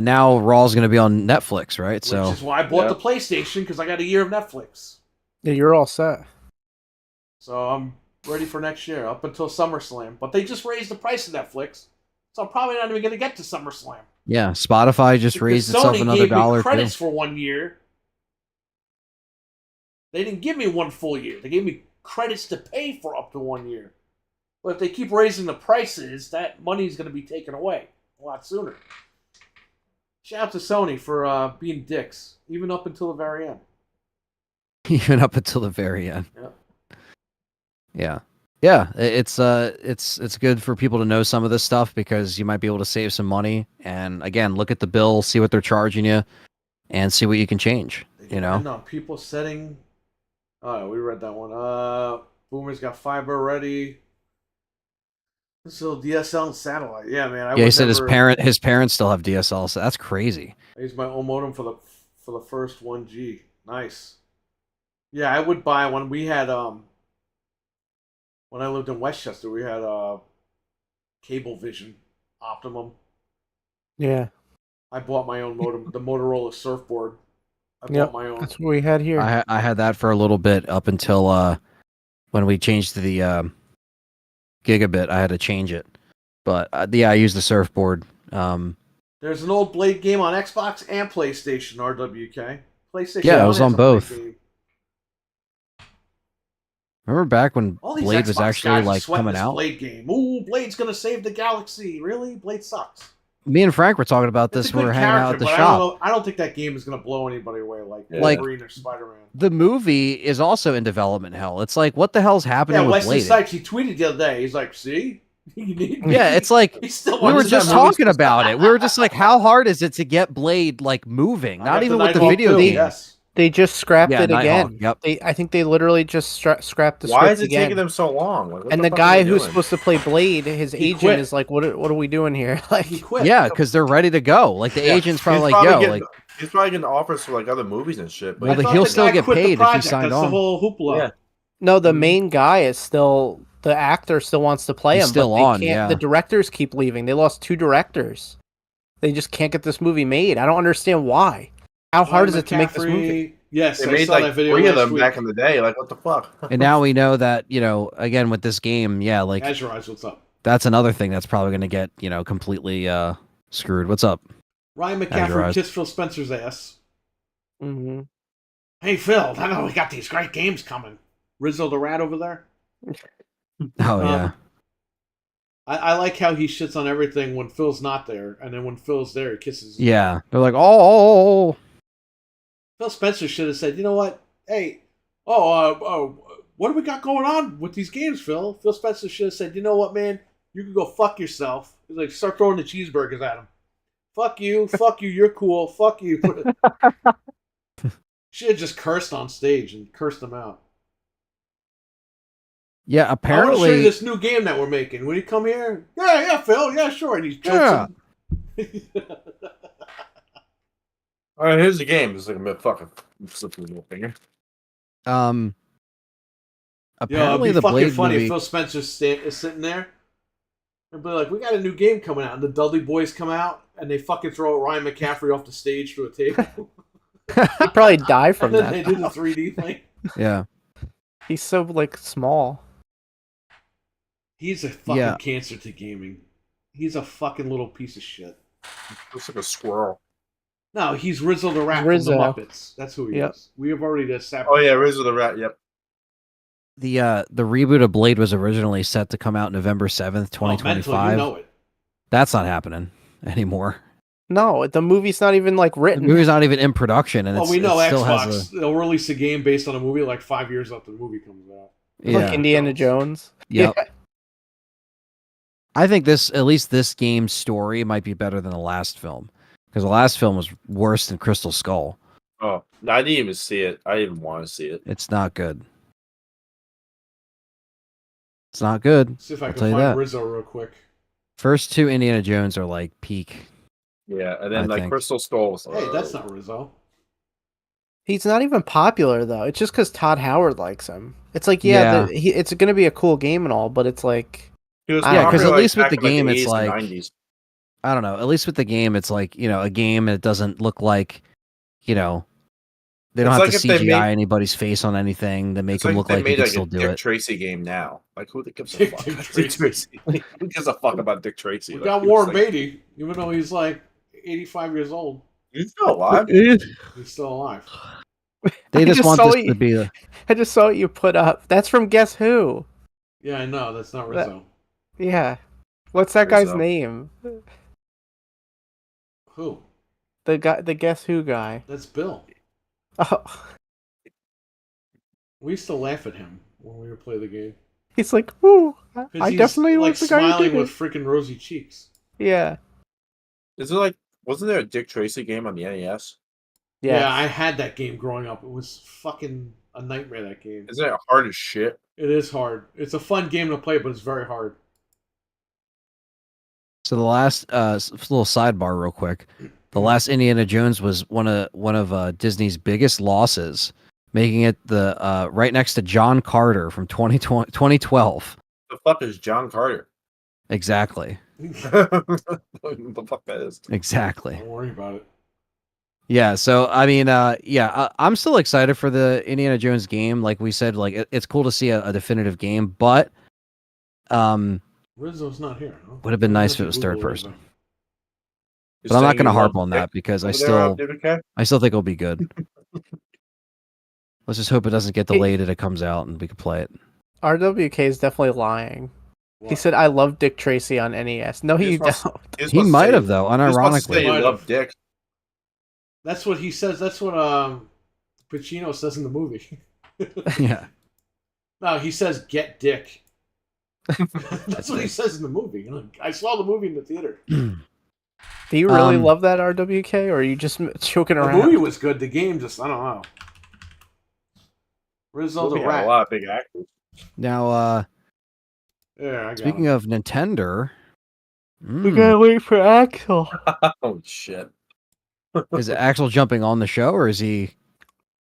Now Raw's going to be on Netflix, right? Which is why I bought the PlayStation, because I got a year of Netflix. Yeah, you're all set. So I'm ready for next year, up until SummerSlam. But they just raised the price of Netflix, so I'm probably not even going to get to SummerSlam. Yeah, Spotify just raised itself another $1. Sony gave me credits for 1 year. They didn't give me one full year. They gave me credits to pay for up to 1 year. But if they keep raising the prices, that money is going to be taken away a lot sooner. Shout out to Sony for being dicks, even up until the very end. Even up until the very end. Yeah. Yeah, it's good for people to know some of this stuff because you might be able to save some money. And again, look at the bill, see what they're charging you, and see what you can change. No, people setting. Oh, we read that one. Boomer's got fiber already. So DSL and satellite. Yeah, man. He said his parents still have DSL. So that's crazy. I used my own modem for the first 1G. Nice. Yeah, I would buy one. We had when I lived in Westchester, we had Cablevision Optimum. Yeah. I bought my own modem, the Motorola Surfboard. I bought my own. That's what we had here. I had that for a little bit up until when we changed to the gigabit. I had to change it, but I used the Surfboard. There's an old Blade game on Xbox and PlayStation. RWK. PlayStation. Yeah, it was on both. Remember back when Blade was actually coming out? Blade game. Ooh, Blade's gonna save the galaxy. Really? Blade sucks. Me and Frank were talking about this when we were hanging out at the shop. I don't think that game is gonna blow anybody away like Wolverine or Spider-Man. The movie is also in development hell. It's like, what the hell's happening with Blade? Wesley Snipes, he tweeted the other day. He's like, see? Yeah, it's like He still we were watches that just movie. talking about it. We were just like, how hard is it to get Blade like moving? I Not got even the with the Nighthawk video too, game. Yes. They just scrapped Yeah, it Nighthawk, again. yep. I think they literally just scrapped the Why script is it again. taking them so long? Like, what And the the fuck are guy they who's doing? supposed to play Blade, his He agent quit. is like, "What are we doing here?" Like, He quit. Yeah, because they're ready to go. Like the agent's probably like, yo, like he's probably getting offers for like other movies and shit. But Well, I thought he'll the still guy get quit the paid if he project. signed That's on. the whole hoopla. Yeah. no, the main guy is still the actor still wants to play He's him, still but they on, can't. yeah. The directors keep leaving. They lost 2 directors. They just can't get this movie made. I don't understand why. How hard is it to make this movie? Yes, They I made saw like that video 3 of last them week. back in the day. Like, what the fuck? and now we know that, again with this game, yeah, like Azure Eyes, what's up? that's another thing that's probably gonna get, completely screwed. What's up? Ryan Azure McCaffrey Eyes. kissed Phil Spencer's ass. Mm-hmm. Hey Phil, I know we got these great games coming. Rizzo the Rat over there. Oh yeah. I like how he shits on everything when Phil's not there, and then when Phil's there, he kisses. his Yeah. They're like, oh. Phil Spencer should have said, you know what? Hey, what do we got going on with these games, Phil? Phil Spencer should have said, you know what, man? You can go fuck yourself. He's like, start throwing the cheeseburgers at him. Fuck you, you're cool, fuck you. Should have just cursed on stage and cursed them out. Yeah, I want to apparently show you this new game that we're making. Will you come here? Yeah, Phil. Yeah, sure. And he jumps in. All right, here's the game. It's like a fucking flipping little finger. apparently it'd be the fucking Blade funny movie if Phil Spencer is sitting there and be like, we got a new game coming out. And the Dudley Boys come out and they fucking throw Ryan McCaffrey off the stage through a table. He'd probably die from And then that. they do the 3D thing. Yeah. He's so small. He's a fucking Yeah. cancer to gaming. He's a fucking little piece of shit. Looks like a squirrel. No, he's Rizzo the Rat Rizzo. from the Muppets. That's who he Yep. is. We have already established. Oh yeah, Rizzo the Rat. Yep. The reboot of Blade was originally set to come out November 7th, Oh, mental, 2025. you know it. That's not happening anymore. No, the movie's not even The written. movie's not even in production, and Well, we know it still has Xbox. They'll release a game based on a movie like 5 years after the movie comes out. Yeah. Like Indiana Jones. Yep. Yeah. I think at least this game's story might be better than the last film, because the last film was worse than Crystal Skull. Oh, I didn't even see it. I didn't even want to see it. It's not good. It's not good. See if I I'll can tell you find that. Rizzo real quick. First 2 Indiana Jones are like peak. Yeah, and then I like think. Crystal Skull was Hey, that's not Rizzo. He's not even popular though. It's just because Todd Howard likes him. It's like, Yeah. it's going to be a cool game and all, but it's like, He was Yeah, 'cause popular, at least with back the in, game, it's 80s and like- 90s. I don't know. At least with the game, it's like, a game, and it doesn't look like, they don't It's have like to if they CGI made- anybody's face on anything to make It's them like look they like they made can like still a do Dick it. Tracy game now. Like who gives a Dick fuck? Tracy. Dick Tracy. Who gives a fuck about Dick Tracy? We Like, got he was Warren like, Beatty, even though he's like 85 years old. He's still alive. He's still alive. They I just just want saw this to be the. I just saw what you put up. That's from Guess Who? Yeah, I know. That's not Rizzo. Yeah. What's that guy's Rizzo. name? Who? The Guess Who guy. That's Bill. Oh, We used to laugh at him when we would play the game. he's like, whoo! 'Cause I he's, definitely like was the guy who smiling did with it. freaking rosy cheeks. Yeah. Is it like wasn't there a Dick Tracy game on the NES? Yeah, I had that game growing up. It was fucking a nightmare, that game. Isn't it hard as shit? It is hard. It's a fun game to play, but it's very hard. So the last little sidebar, real quick. The last Indiana Jones was one of Disney's biggest losses, making it the right next to John Carter from 2012. The fuck is John Carter? Exactly. the fuck that is? Exactly. Don't worry about it. Yeah. So I mean, I'm still excited for the Indiana Jones game. Like we said, like it's cool to see a definitive game, but Rizzo's not here. Huh? would have been nice if it was third person. But I'm not going to harp on that because I still think it'll be good. Let's just hope it doesn't get delayed and it comes out and we can play it. RWK is definitely lying. He said, "I love Dick Tracy on NES." No, you don't. He might have though, unironically. He loved Dick. That's what he says. That's what Pacino says in the movie. Yeah. No, he says, "Get Dick." That's what he says in the movie. You know, I saw the movie in the theater. Do you really love that RWK, or are you just joking The around? movie was good. The game just, I don't know. Rizzo the Movie had Rat. a lot of big actors. Now, Yeah, I got speaking him. of Nintendo, We gotta wait for Axel. Oh shit! is Axel jumping on the show, or is he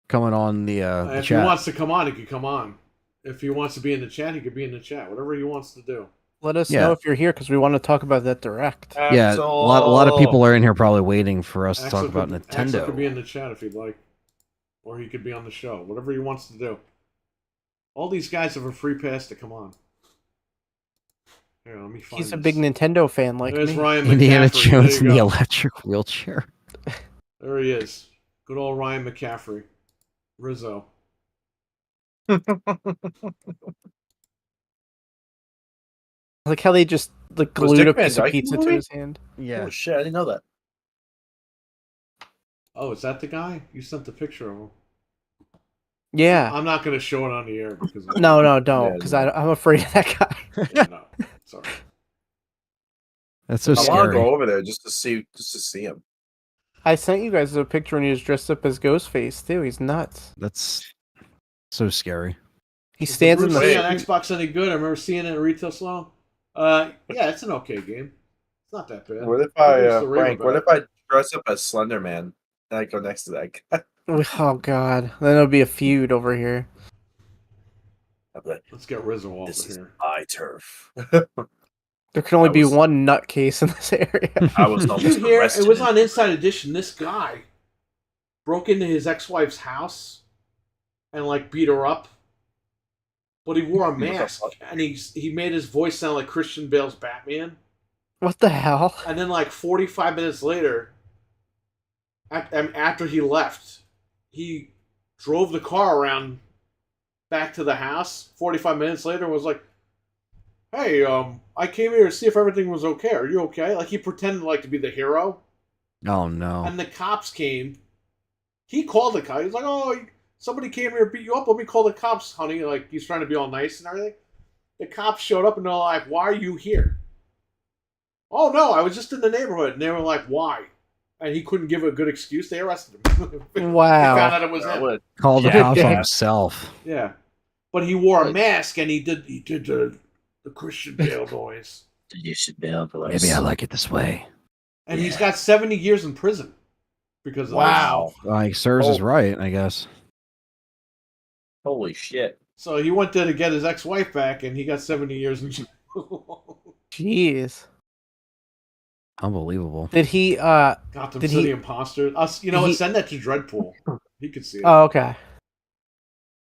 coming on the If chat? he wants to come on, he could come on. If he wants to be in the chat, he could be in the chat. Whatever he wants to do. Let us know if you're here because we want to talk about that direct. Yeah, a lot of people are in here probably waiting for us to talk about Nintendo. Axel could be in the chat if he'd like. Or he could be on the show. Whatever he wants to do. All these guys have a free pass to come on. Here, let me find He's a big Nintendo fan like There's me. Ryan Indiana McCaffrey. Jones There in you the go. electric wheelchair. There he is. Good old Ryan McCaffrey. Rizzo. Like how they just like Was glued Dick a Van piece of Dyke in the pizza to movie? his hand. Yeah. Oh shit! I didn't know that. Oh, is that the guy? You sent the picture of him. Yeah. I'm not going to show it on the air because No, don't, Yeah, because no. I'm afraid of that guy. Yeah, no. Sorry. That's so I want to scary. go over there just to see him. I sent you guys a picture when he was dressed up as Ghostface too. He's nuts. That's so scary. He stands in Bruce the Lee on Xbox any good? I remember seeing it in retail slow. Yeah, it's an okay game. It's not that bad. What if People used to rave Frank? about What it. if I dress up as Slender Man and I go next to that guy? Oh god, then it'll be a feud over here. I'm like, Let's get Rizzo off this of is here. my turf. There can only I be was- one nutcase in this area. I was Did almost you hear? arrested. It was on Inside Edition. This guy broke into his ex-wife's house and like beat her up, but he wore a mask and he made his voice sound like Christian Bale's Batman. What the hell? And then like 45 minutes later, after he left, he drove the car around back to the house 45 minutes later and was like, hey, I came here to see if everything was okay. Are you okay? Like he pretended like to be the hero. Oh no. And the cops came. He called the cops. He's like, oh, somebody came here to beat you up. Let me call the cops, honey. Like he's trying to be all nice and everything. The cops showed up and they're like, why are you here? Oh no, I was just in the neighborhood. And they were like, why? And he couldn't give a good excuse. They arrested him. Wow. They found out it was him. Called the Yeah, cops on yeah. himself. Yeah, but he wore a mask and he did the Christian Bale noise. You should be able to Maybe I like it this way. And he's got 70 years in prison because of Wow. He serves his Oh. right, I guess. Holy shit. this. So he went there to get his ex-wife back, and he got 70 years in jail. Jeez. Unbelievable. Did he? Gotham Did City he- Imposter. Us, you know what? Send that to Dreadpool. He could see it. Oh, okay.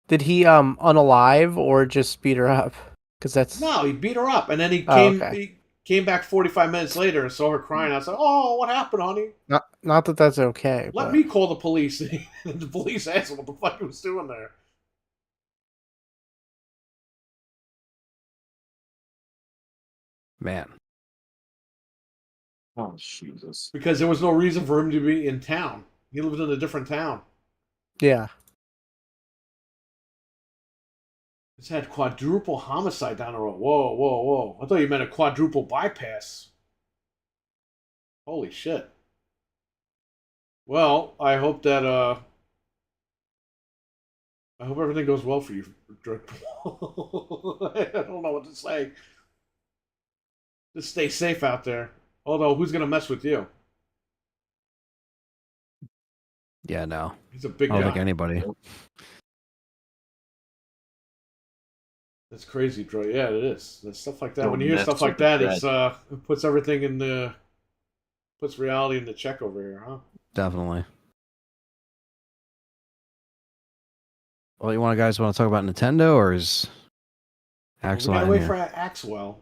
Did he unalive or just beat her up? Because that's No, he beat her up, and then he Oh, came. okay. He came back 45 minutes later and saw her crying. I was like, "Oh, what happened, honey? not that that's okay. Let but- me call the police." And the police asked him what the fuck he was doing there. Man. Oh Jesus. Because there was no reason for him to be in town. He lived in a different town. Yeah. It's had quadruple homicide down the road. Whoa, whoa, whoa. I thought you meant a quadruple bypass. Holy shit. Well, I hope that, I hope everything goes well for you, Dreadpool. I don't know what to say. Just stay safe out there. Although, who's going to mess with you? Yeah, no. He's a big I don't guy. think anybody. That's crazy, Troy. Yeah, it is. There's stuff like that. Don't When you hear mess stuff like with the that, it's it puts everything in the puts reality in the check over here, huh? Definitely. Well, you guys want to talk about Nintendo, or is Axel We gotta in wait here? for Axwell.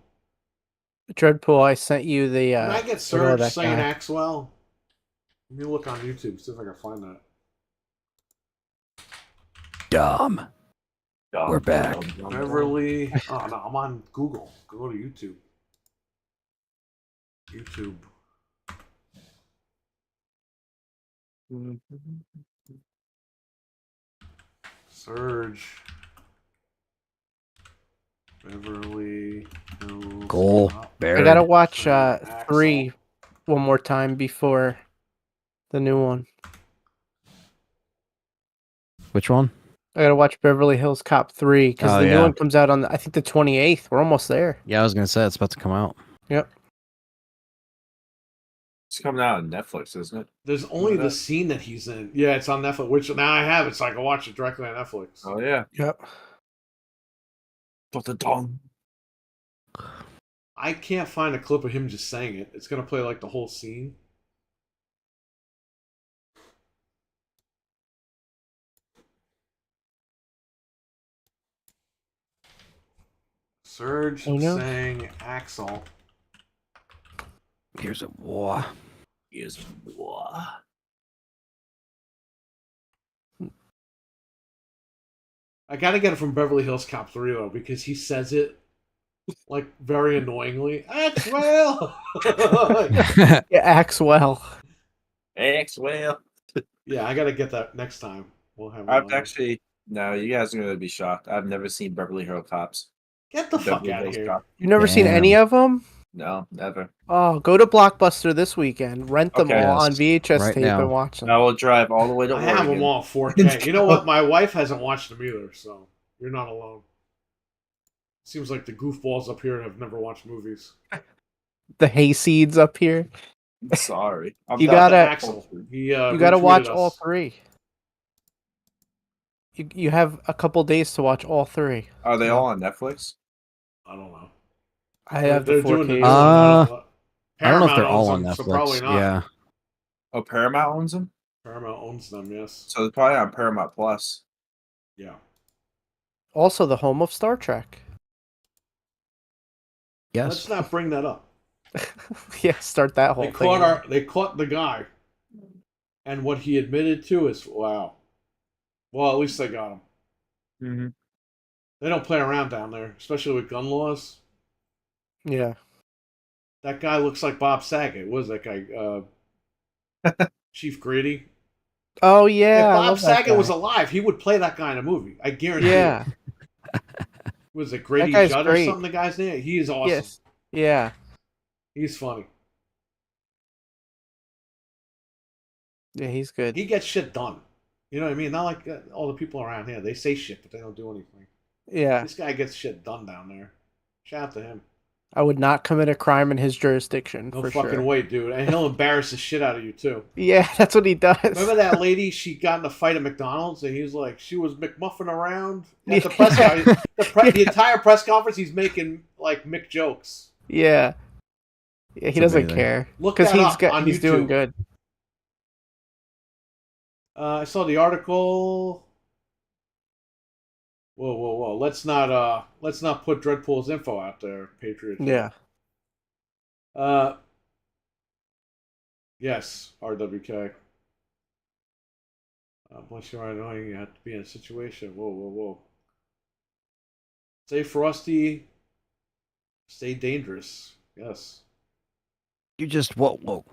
Dreadpool, I sent you the. Can I get photo of Surge that saying guy. Axwell? Let me look on YouTube, see if I can find that. Dumb. We're back. Beverly. Oh no, I'm on Google. Go to YouTube. YouTube. Surge. Beverly Goal. Oh, Buried. I gotta watch Axel. 3 one more time before the new one. Which one? I gotta watch Beverly Hills Cop 3 because the new one comes out on I think the 28th. We're almost there. Yeah, I was gonna say it's about to come out. Yep. It's coming out on Netflix, isn't it? There's only the scene that he's in. Yeah, it's on Netflix, which now I have it, so I can watch it directly on Netflix. Oh yeah. Yep. But the dong. I can't find a clip of him just saying it. It's gonna play like the whole scene. Surge saying Axel. Here's a war. Here's war. I gotta get it from Beverly Hills Cop 3 though, because he says it like very annoyingly. Axel. Yeah, Axwell. Axwell. Yeah, I gotta get that next time. We'll have. I've actually no. You guys are gonna be shocked. I've never seen Beverly Hills Cops. Get the fuck out of here. Cop. You've never seen any of them? No, never. Oh, go to Blockbuster this weekend. Rent them all on VHS tape and watch them. I will drive all the way to I Oregon. have them all 4K. You know what? My wife hasn't watched them either, so you're not alone. Seems like the goofballs up here have never watched movies. The hayseeds up here. Sorry. You gotta Axel. You gotta watch all 3. You have a couple days to watch all 3. Are they all on Netflix? I don't know. I have the 4K. I don't know if they're all on Netflix. So probably not. Yeah. Oh, Paramount owns them? Paramount owns them, yes. So they're probably on Paramount Plus. Yeah. Also the home of Star Trek. Yes. Let's not bring that up. Yeah, start that whole thing. They caught the guy. And what he admitted to is, wow. Well, at least they got him. Mm-hmm. They don't play around down there, especially with gun laws. Yeah. That guy looks like Bob Saget. What is that guy? Chief Grady? Oh, yeah. If Bob Saget was alive, he would play that guy in a movie. I guarantee Yeah. it. Was it Grady Judd or something, the guy's name? He is awesome. Yes. Yeah. He's funny. Yeah, he's good. He gets shit done. You know what I mean? Not like all the people around here. They say shit, but they don't do anything. Yeah. This guy gets shit done down there. Shout out to him. I would not commit a crime in his jurisdiction. No for fucking sure. way, dude. And he'll embarrass the shit out of you, too. Yeah, that's what he does. Remember that lady? She got in a fight at McDonald's, and he's like, she was McMuffin around at the press conference. The entire press conference, he's making like Mick jokes. Yeah. Yeah, he doesn't care because he's doing good. I saw the article. Whoa! Let's not put Dreadpool's info out there, Patriot. Yeah. Yes, RWK. Once you're annoying, you have to be in a situation. Whoa! Stay frosty. Stay dangerous. Yes. You just whoa.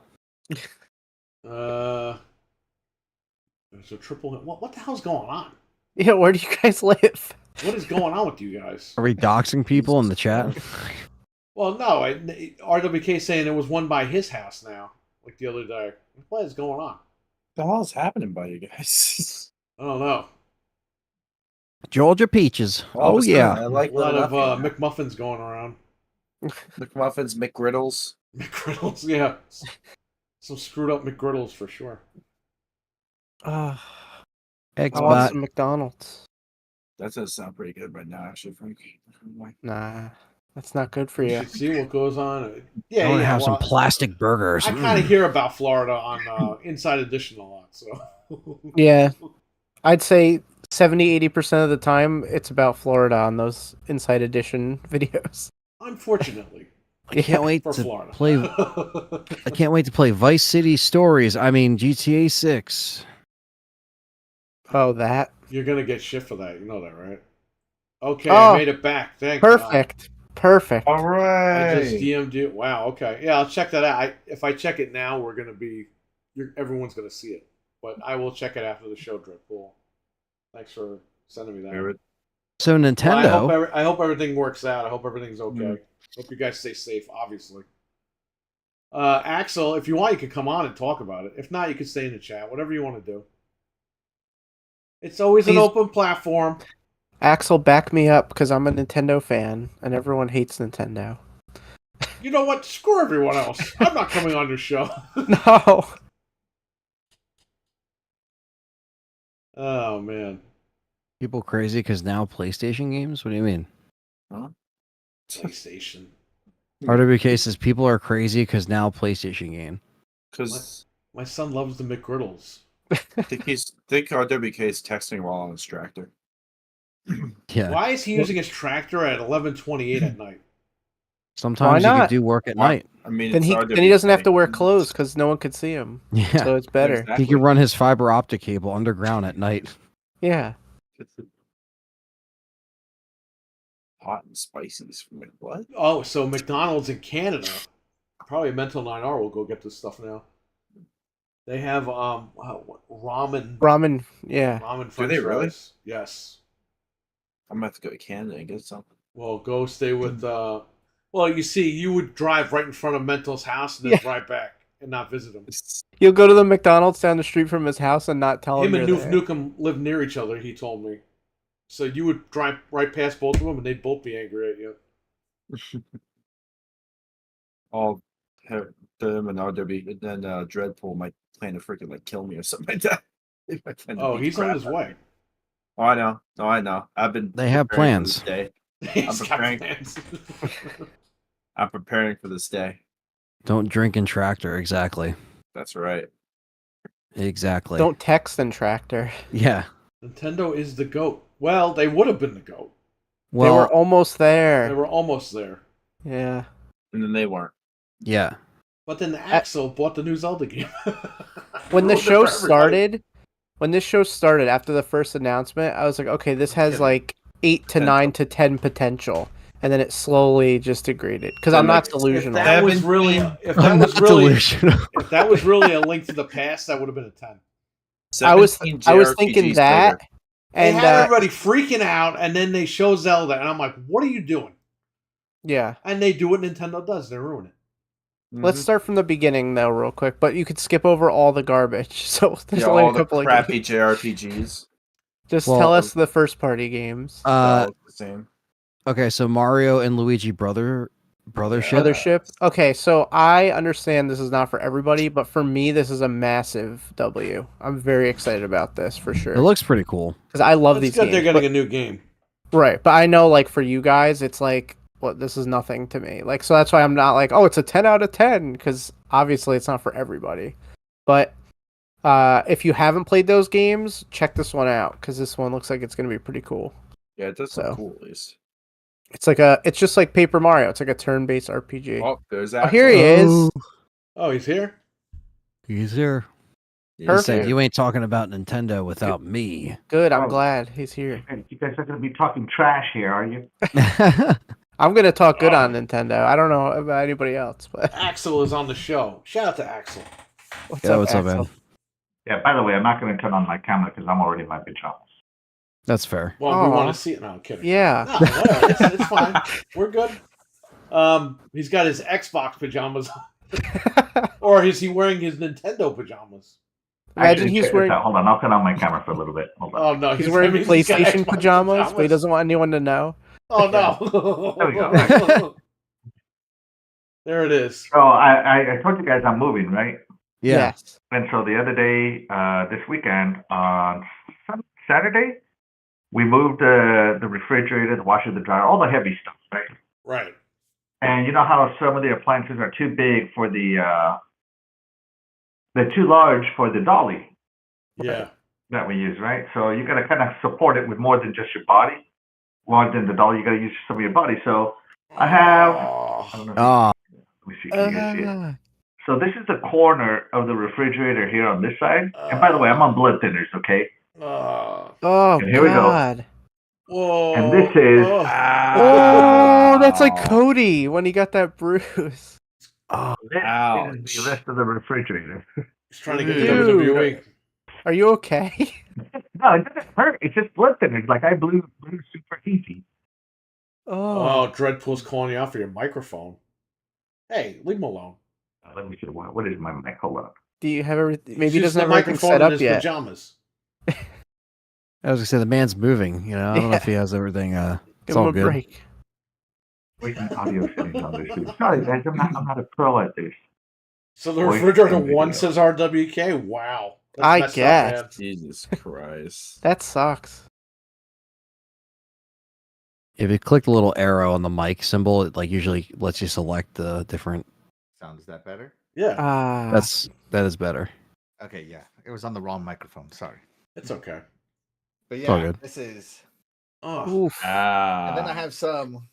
There's a triple hit. What the hell's going on? Yeah, where do you guys live? What is going on with you guys? Are we doxing people in the chat? Well, no. RWK saying there was one by his house now, like the other day. What is going on? What the hell is happening by you guys? I don't know. Georgia peaches. All of a yeah. sudden, I like A lot of McMuffins going around. McMuffins, McGriddles. McGriddles, yeah. Some screwed up McGriddles for sure. I Xbox. want some McDonald's. That does sound pretty good right now, actually, Frank. Nah, that's not good for You you. should see what goes on. I want to have some plastic burgers. I kind of hear about Florida on Inside Edition a lot, so. Yeah, I'd say 70-80% of the time it's about Florida on those Inside Edition videos. Unfortunately. I can't wait for to Florida. play. I can't wait to play Vice City Stories. I mean GTA 6. Oh, that. You're gonna get shit for that. You know that, right? Okay, I made it back. Thank Perfect. God. Perfect. All right. I just DM'd you. Wow. Okay. Yeah, I'll check that out. If I check it now, everyone's gonna see it. But I will check it after the show, Dreadpool. Thanks for sending me that. So Nintendo. Well, I hope everything works out. I hope everything's okay. Hope you guys stay safe, obviously. Axel, if you want, you can come on and talk about it. If not, you can stay in the chat. Whatever you want to do. It's always an open platform. Axel, back me up because I'm a Nintendo fan and everyone hates Nintendo. You know what? Screw everyone else. I'm not coming on your show. No. Oh, man. People crazy because now PlayStation games? What do you mean? Huh? PlayStation. RWK says people are crazy because now PlayStation game. Because my son loves the McGriddles. I think RWK is texting while on his tractor. Yeah. Why is he using his tractor at 11:28 at night? Sometimes you could do work at night. I mean, then he doesn't have to wear clothes because no one could see him. Yeah. So it's better. Exactly. He can run his fiber optic cable underground at night. Yeah. Hot and spicy. What? Oh, so McDonald's in Canada, probably Mental 9R will go get this stuff now. They have ramen. Ramen, yeah. Ramen French Do they really? fries. Yes. I'm gonna have to go to Canada and get something. Well, go stay with. Well, you see, you would drive right in front of Mental's house and then drive back and not visit him. You'll go to the McDonald's down the street from his house and not tell him. Him and you're Noof Nukem live near each other. He told me. So you would drive right past both of them, and they'd both be angry at you. All them and RW, and then Dreadpool might plan to freaking kill me or something like that. Oh, he's on his way. Oh, I know. No, I know. I've been. They have plans. For this day. He's got plans. I'm preparing for this day. Don't drink and tractor. Exactly. That's right. Exactly. Don't text and tractor. Yeah. Nintendo is the GOAT. Well, they would have been the GOAT. Well, they were almost there. They were almost there. Yeah. And then they weren't. Yeah. But then Axel bought the new Zelda game. When the show started, after the first announcement, I was like, okay, this has like 8 to 9 to 10 potential. And then it slowly just degraded. Because I'm not delusional. If that was really a Link to the Past, that would have been a 10. I was thinking that. And they had everybody freaking out, and then they show Zelda, and I'm like, what are you doing? Yeah. And they do what Nintendo does. They ruin it. Let's start from the beginning, though, real quick. But you could skip over all the garbage. So there's only all a couple the crappy JRPGs. Just tell us the first-party games. The same. Okay, so Mario and Luigi Brothership. Okay, so I understand this is not for everybody, but for me, this is a massive W. I'm very excited about this, for sure. It looks pretty cool. Because I love these games. They're getting a new game. Right, but I know, like, for you guys, it's like, well, this is nothing to me. Like, so that's why I'm not like, oh, it's a 10 out of 10, because obviously it's not for everybody. But if you haven't played those games, check this one out, because this one looks like it's going to be pretty cool. Yeah, it does look cool, at least. It's just like Paper Mario. It's like a turn-based RPG. Oh, there's that. Oh, here he is. Oh, he's here? He's here. Perfect. You ain't talking about Nintendo without me. Good, I'm glad he's here. You guys are going to be talking trash here, are you? I'm going to talk good on Nintendo. I don't know about anybody else, but Axel is on the show. Shout out to Axel. What's up, man? Yeah, by the way, I'm not going to turn on my camera because I'm already in my pajamas. That's fair. Well, we want to see it. No, I'm kidding. Yeah. No, it's fine. We're good. He's got his Xbox pajamas on. Or is he wearing his Nintendo pajamas? Imagine he's wearing... Hold on, I'll turn on my camera for a little bit. Hold on. Oh, no. He's wearing PlayStation pajamas, but he doesn't want anyone to know. Oh, no. There we go. There it is. So I told you guys I'm moving, right? Yeah. Yes. And so the other day, this weekend, on Saturday, we moved the refrigerator, the washer, the dryer, all the heavy stuff, right? Right. And you know how some of the appliances are too big for they're too large for the dolly. Yeah. That we use, right? So you got to kind of support it with more than just your body. More than the dolly, you got to use some of your body. So I have. I don't know let me see. Can you guys see it? So this is the corner of the refrigerator here on this side. And by the way, I'm on blood thinners, okay? Oh, and here God. We go. Whoa. And this is... Oh, that's like Cody when he got that bruise. Oh, this is the rest of the refrigerator. He's trying to get the WWE. Are you okay? No, it doesn't hurt. It's just blood thinners. Like I blew super easy. Oh, Dreadpool's calling you out for your microphone. Hey, leave him alone. Let me see. What is my mic? Hold up. Do you have everything? Maybe he He's doesn't using have everything microphone set in up his yet. pajamas. I was gonna say the man's moving. You know, I don't know if he has everything. It's Give him all a good. break. Where's my audio settings on this? Sorry, guys. I'm not a pro at this. So the Voice refrigerator and one video. says RWK. Wow, that's I messed guess. up, man. Jesus Christ. That sucks. If you click the little arrow on the mic symbol, it like usually lets you select the different. Is that better? Yeah, That is better. Okay, yeah. It was on the wrong microphone. Sorry. it's okay. But all yeah, good. this is. Oh, Oof. And then I have some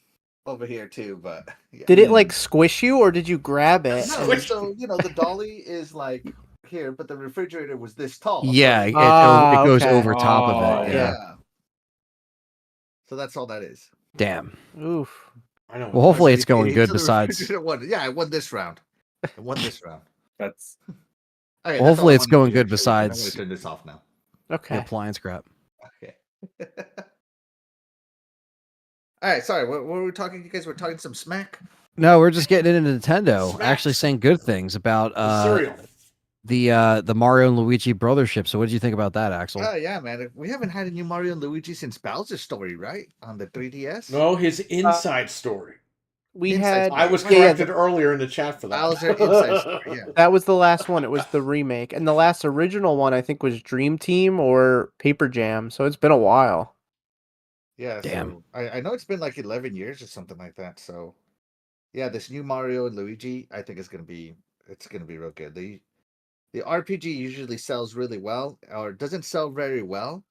over here too, but yeah. Did it like squish you, or did you grab it? No, so the dolly is like here, but the refrigerator was this tall. Yeah, so it goes okay. over top of it. yeah. Yeah. So that's all that is. Damn. Oof. I know. Well, hopefully it's So going good. the Besides, refrigerator won. Yeah, I won this round. I won this round. That's Okay, Well, that's all hopefully I it's wanted to going do, good actually. I'm besides- going to turn this off now. the Okay. appliance crap. Okay. All right, sorry. What were we talking? You guys were talking some smack. No, we're just getting into Nintendo. Smacks. Actually, saying good things about Cereal. the Mario and Luigi brothership. So, what did you think about that, Axel? Oh yeah, man. We haven't had a new Mario and Luigi since Bowser's Story, right? On the 3DS. No, his inside story. We Inside had. Story. I was Yeah, yeah, corrected earlier in the chat for that. Bowser Inside Story. Yeah. That was the last one. It was the remake, and the last original one I think was Dream Team or Paper Jam. So it's been a while. Yeah. Damn. So I know it's been like 11 years or something like that. So yeah, this new Mario and Luigi, I think it's gonna be real good. The RPG usually sells really well, or doesn't sell very well.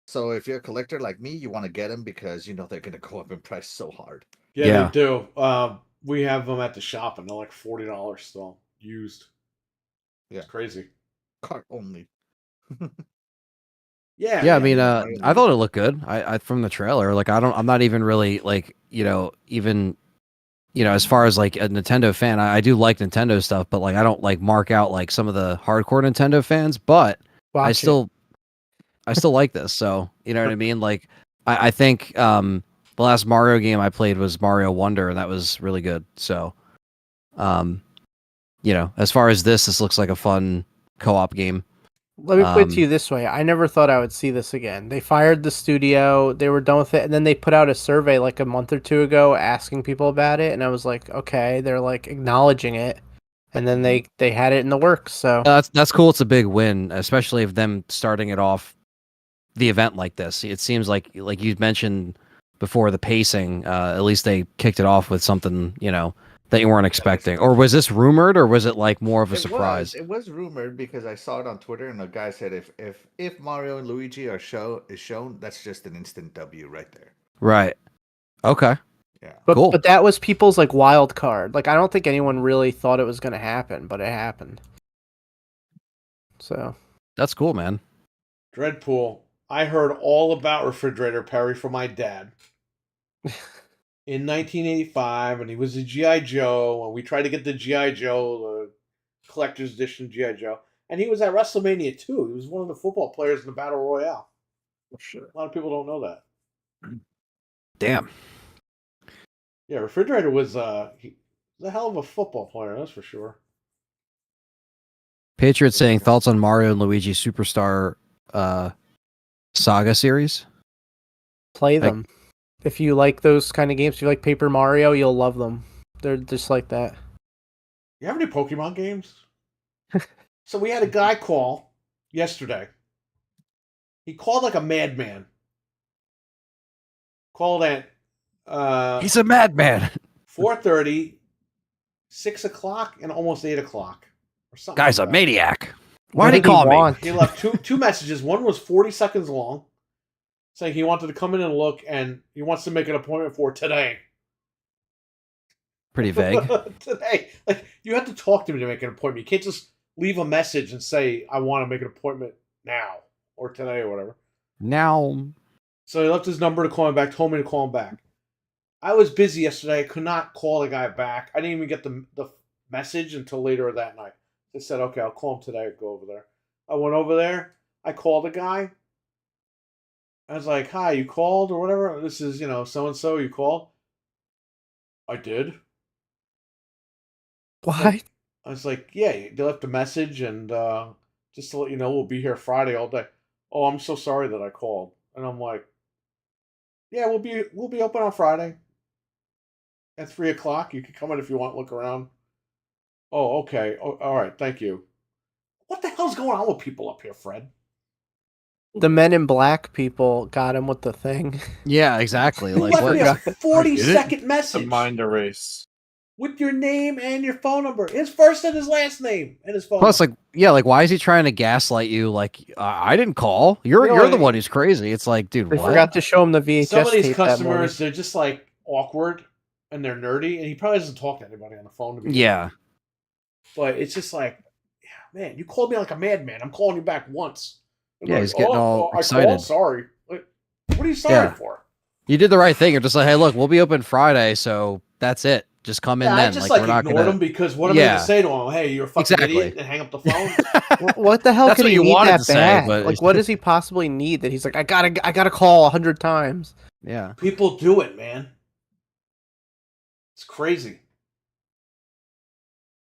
So if you're a collector like me, you want to get them because you know they're gonna go up in price so hard. Yeah, Yeah. they do. We have them at the shop, and they're like $40 still used. Yeah. It's crazy. Cart only. Yeah, Yeah, I mean, Mario I thought it looked good. I from the trailer, like I'm not even really like even as far as like a Nintendo fan, I do like Nintendo stuff, but like I don't like mark out like some of the hardcore Nintendo fans, but I still like this. So you know what I mean? Like I think the last Mario game I played was Mario Wonder, and that was really good. So as far as this looks like a fun co-op game. Let me put it to you this way. I never thought I would see this again. They fired the studio. They were done with it. And then they put out a survey like a month or two ago asking people about it. And I was like, okay, they're like acknowledging it. And then they had it in the works. So That's cool. It's a big win, especially of them starting it off the event like this. It seems like you mentioned before, the pacing, at least they kicked it off with something, that you weren't expecting. Or was this rumored, or was it like more of a surprise? It was rumored because I saw it on Twitter, and a guy said if Mario and Luigi is shown, that's just an instant W right there. Right. Okay. Yeah. Cool. But that was people's like wild card. Like I don't think anyone really thought it was going to happen, but it happened. So That's cool, man. Dreadpool. I heard all about Refrigerator Perry from my dad in 1985, and he was a G.I. Joe, and we tried to get the G.I. Joe, the collector's edition G.I. Joe, and he was at WrestleMania too. He was one of the football players in the Battle Royale. A lot of people don't know that. Damn. Yeah, Refrigerator was he was a hell of a football player, that's for sure. Patriot saying thoughts on Mario and Luigi Superstar Saga series. play them. If you like those kind of games, if you like Paper Mario, you'll love them. They're just like that. You have any Pokemon games? So we had a guy call yesterday. He called like a madman. Called at He's a madman. 4:30, 6 o'clock, and almost 8 o'clock. Or something Guy's like a that. maniac. What Why'd he did he call me? want? He left two messages. One was 40 seconds long, saying he wanted to come in and look, and he wants to make an appointment for today. Pretty vague. Today. Like, you have to talk to me to make an appointment. You can't just leave a message and say, I want to make an appointment now or today or whatever. Now, So he left his number to call him back, told me to call him back. I was busy yesterday. I could not call the guy back. I didn't even get the message until later that night. I said, okay, I'll call him today or go over there. I went over there. I called a guy. I was like, "Hi, you called or whatever. This is so and so. You called." I did. What? I was like, "Yeah, they left a message and just to let you know, we'll be here Friday all day." Oh, I'm so sorry that I called. And I'm like, "Yeah, we'll be open on Friday at 3:00. You can come in if you want. Look around." Oh, okay. Oh, all right. Thank you. What the hell's going on with people up here, Fred? The Men in Black people got him with the thing. Yeah, exactly. Who Like left what? me a I 40-second The message mind erase. with your name and your phone number, his first and his last name, and his phone Plus, number. like, yeah, like why is he trying to gaslight you? Like, I didn't call. You're You know you're what the I one mean? who's crazy. It's like, dude, They what? forgot to show him the VHS Some of these tape that morning. customers, they're just like awkward and they're nerdy, and he probably doesn't talk to anybody on the phone. To be Yeah. honest. But it's just like, yeah, man, you called me like a madman. I'm calling you back once. I'm Yeah, like, he's getting all I excited. called. Sorry. Like, what are you sorry Yeah. for? You did the right thing. You're just like, hey, look, we'll be open Friday, so that's it. Just come in Yeah, then. I just we're not ignored gonna. him because what am I going Yeah. to say to him? Hey, you're a fucking Exactly. idiot, and hang up the phone. What the hell That's could what he you need wanted that to say, bad? but- Like, what does he possibly need that he's like, I gotta call 100 times? Yeah. People do it, man. It's crazy.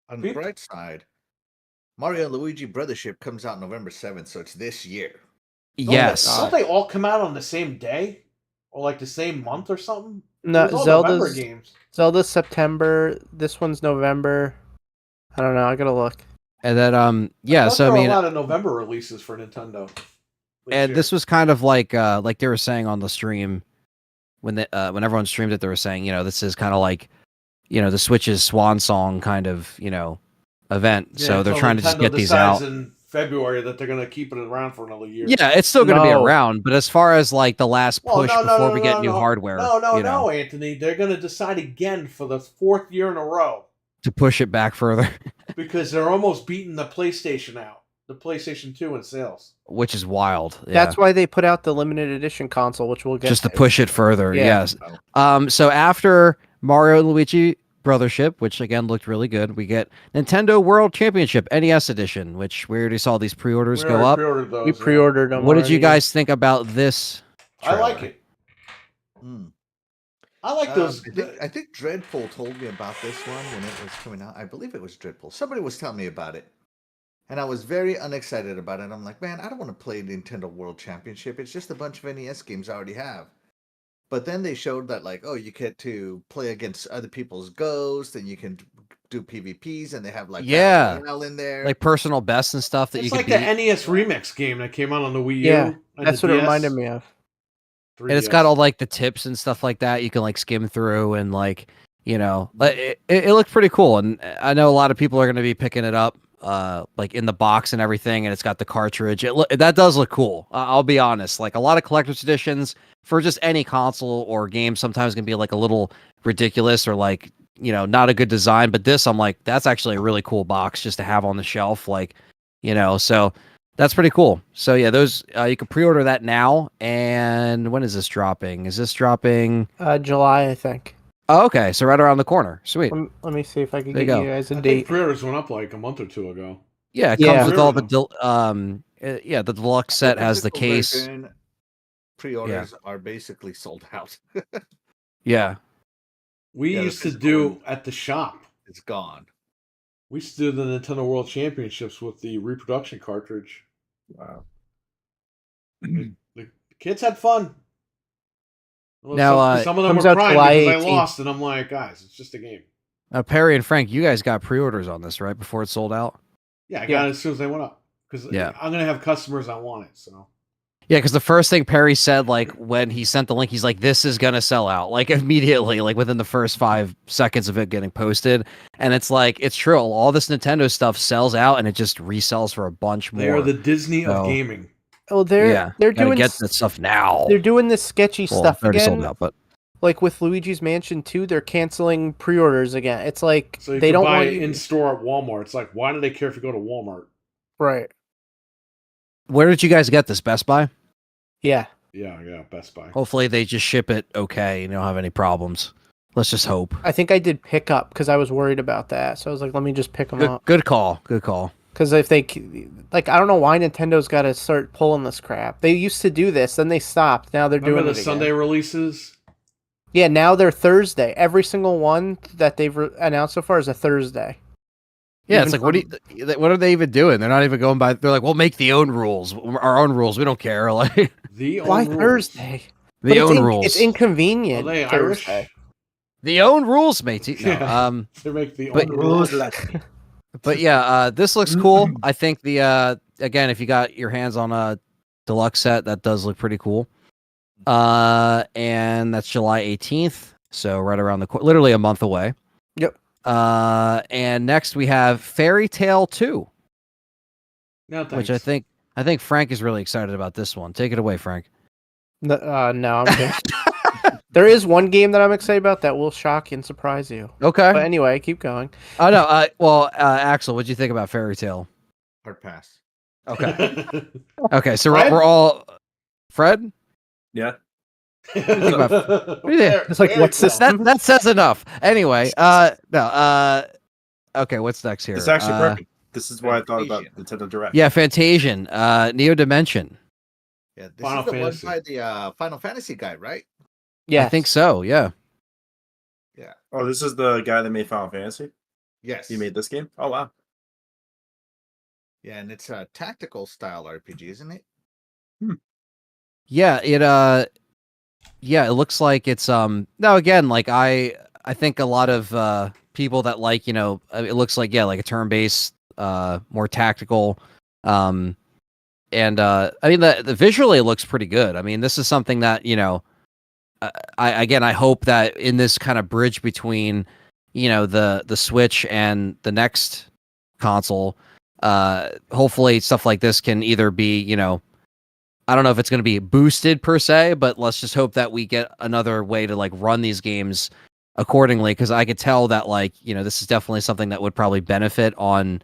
On the bright side, Mario and Luigi Brothership comes out November 7th, so it's this year. Yes. Don't they all come out on the same day? Or like the same month or something? No, It was all November Zelda's games. September. This one's November. I don't know. I gotta look. And then yeah, thought so there I were mean, a lot of November releases for Nintendo. and this was kind of like they were saying on the stream when when everyone streamed it, they were saying, this is kind of like, the Switch's swan song kind of, event. So they're trying to just get these out. In February that they're going to keep it around for another year. Yeah, it's still going to be No. around, but as far as like the last push before we get new hardware, No, Anthony, they're going to decide again for the 4th year in a row to push it back further, because they're almost beating the PlayStation out, the PlayStation 2 in sales. which is wild. Yeah. That's why they put out the limited edition console, which we'll get Just to push it further. Yeah. Yes. So after Mario and Luigi Brothership, which again looked really good, we get Nintendo World Championship NES Edition, which we already saw these pre-orders go up. We pre-ordered them. What did you already. guys think about this I like trailer? it. Hmm. I like those. I think Dreadful told me about this one when it was coming out. I believe it was Dreadful. Somebody was telling me about it. And I was very unexcited about it. I'm like, man, I don't want to play Nintendo World Championship. It's just a bunch of NES games I already have. But then they showed that, like, oh, you get to play against other people's ghosts, and you can do PvPs, and they have like Battle Royale in there, like personal bests and stuff that It's you like can the beat. NES Remix game that came out on the Wii U. Yeah, and that's the what it DS. reminded me of. And it's got all like the tips and stuff like that you can like skim through, and like, it looked pretty cool. And I know a lot of people are going to be picking it up like in the box and everything, and it's got the cartridge. That does look cool. I'll be honest, like a lot of collector's editions for just any console or game sometimes can be like a little ridiculous or like, not a good design, but this, I'm like, that's actually a really cool box just to have on the shelf, like, so that's pretty cool. So yeah, those you can pre-order that now. And when is this dropping? Is this dropping July, I think. Oh, okay, so right around the corner. Sweet. Let me see if I can There get you you go. guys a I date. think pre-orders went up like a month or two ago. Yeah, it Yeah. comes with all Pre-order the the deluxe set has the physical case. version, pre-orders are basically sold out. Yeah. We Yeah, the used to physical do one. at the shop. It's gone. We used to do the Nintendo World Championships with the reproduction cartridge. Wow. The kids had fun. Well, Now, some of them comes were out crying July because I 18th. lost, and I'm like, guys, it's just a game. Perry and Frank, you guys got pre-orders on this, right? Before it sold out? Yeah, I got Yeah. it as soon as they went up because Yeah. I'm gonna have customers that want it. So Yeah, because the first thing Perry said, like when he sent the link, he's like, "This is gonna sell out!" Like immediately, like within the first 5 seconds of it getting posted. And it's like, it's true. All this Nintendo stuff sells out, and it just resells for a bunch more. they are the Disney So- of gaming. Oh, they're gotta doing get that stuff now. they're doing this sketchy Well, stuff they already sold again. out, but Like with Luigi's Mansion 2, they're canceling pre-orders again. It's like So you they can don't buy want it you... in store at Walmart. It's like, why do they care if you go to Walmart? Right. where did you guys get this? Best Buy? Yeah. Yeah, Best Buy. Hopefully they just ship it okay and you don't have any problems. Let's just hope. I think I did pick up because I was worried about that. So I was like, let me just pick them up. Good call. Good call. Because if they like, I don't know why Nintendo's got to start pulling this crap. They used to do this, then they stopped. Now they're Remember doing the it Sunday again. releases? Yeah, now they're Thursday. Every single one that they've announced so far is a Thursday. Yeah, it's like what are they even doing? They're not even going by. They're like, we'll make the own rules, our own rules. We don't care. Like Why rules. Thursday? The own rules. It's inconvenient. Are they Thursday. Irish? The own rules, matey. No, Yeah. They make the but- own rules. but yeah, this looks cool. I think the again, if you got your hands on a deluxe set, that does look pretty cool. And that's July 18th, so right around literally a month away. Yep. And next we have Fairy Tale 2, No, thanks. which I think Frank is really excited about this one. Take it away, Frank. No, I'm good. There is one game that I'm excited about that will shock and surprise you. Okay. But anyway, keep going. Oh no. Well, Axel, what'd you think about Fairy Tale? Hard pass. Okay. Okay. So Fred? we're all Fred. Yeah. It's like, what's this? That says enough. Anyway, no. Okay, what's next here? It's actually perfect. This is why I thought about Nintendo Direct. Yeah, Fantasian, Neo Dimension. Yeah, this Final is the Fantasy. one by the Final Fantasy guy, right? Yeah, I think so. Yeah. Yeah. Oh, this is the guy that made Final Fantasy? Yes. He made this game? Oh, wow. Yeah, and it's a tactical style RPG, isn't it? Yeah, it looks like it's now again, like I think a lot of people that like, it looks like like a turn-based more tactical and I mean the visually it looks pretty good. I mean, this is something that, I hope that in this kind of bridge between, the Switch and the next console, hopefully stuff like this can either be, I don't know if it's going to be boosted per se, but let's just hope that we get another way to like run these games accordingly. Cause I could tell that like, this is definitely something that would probably benefit on,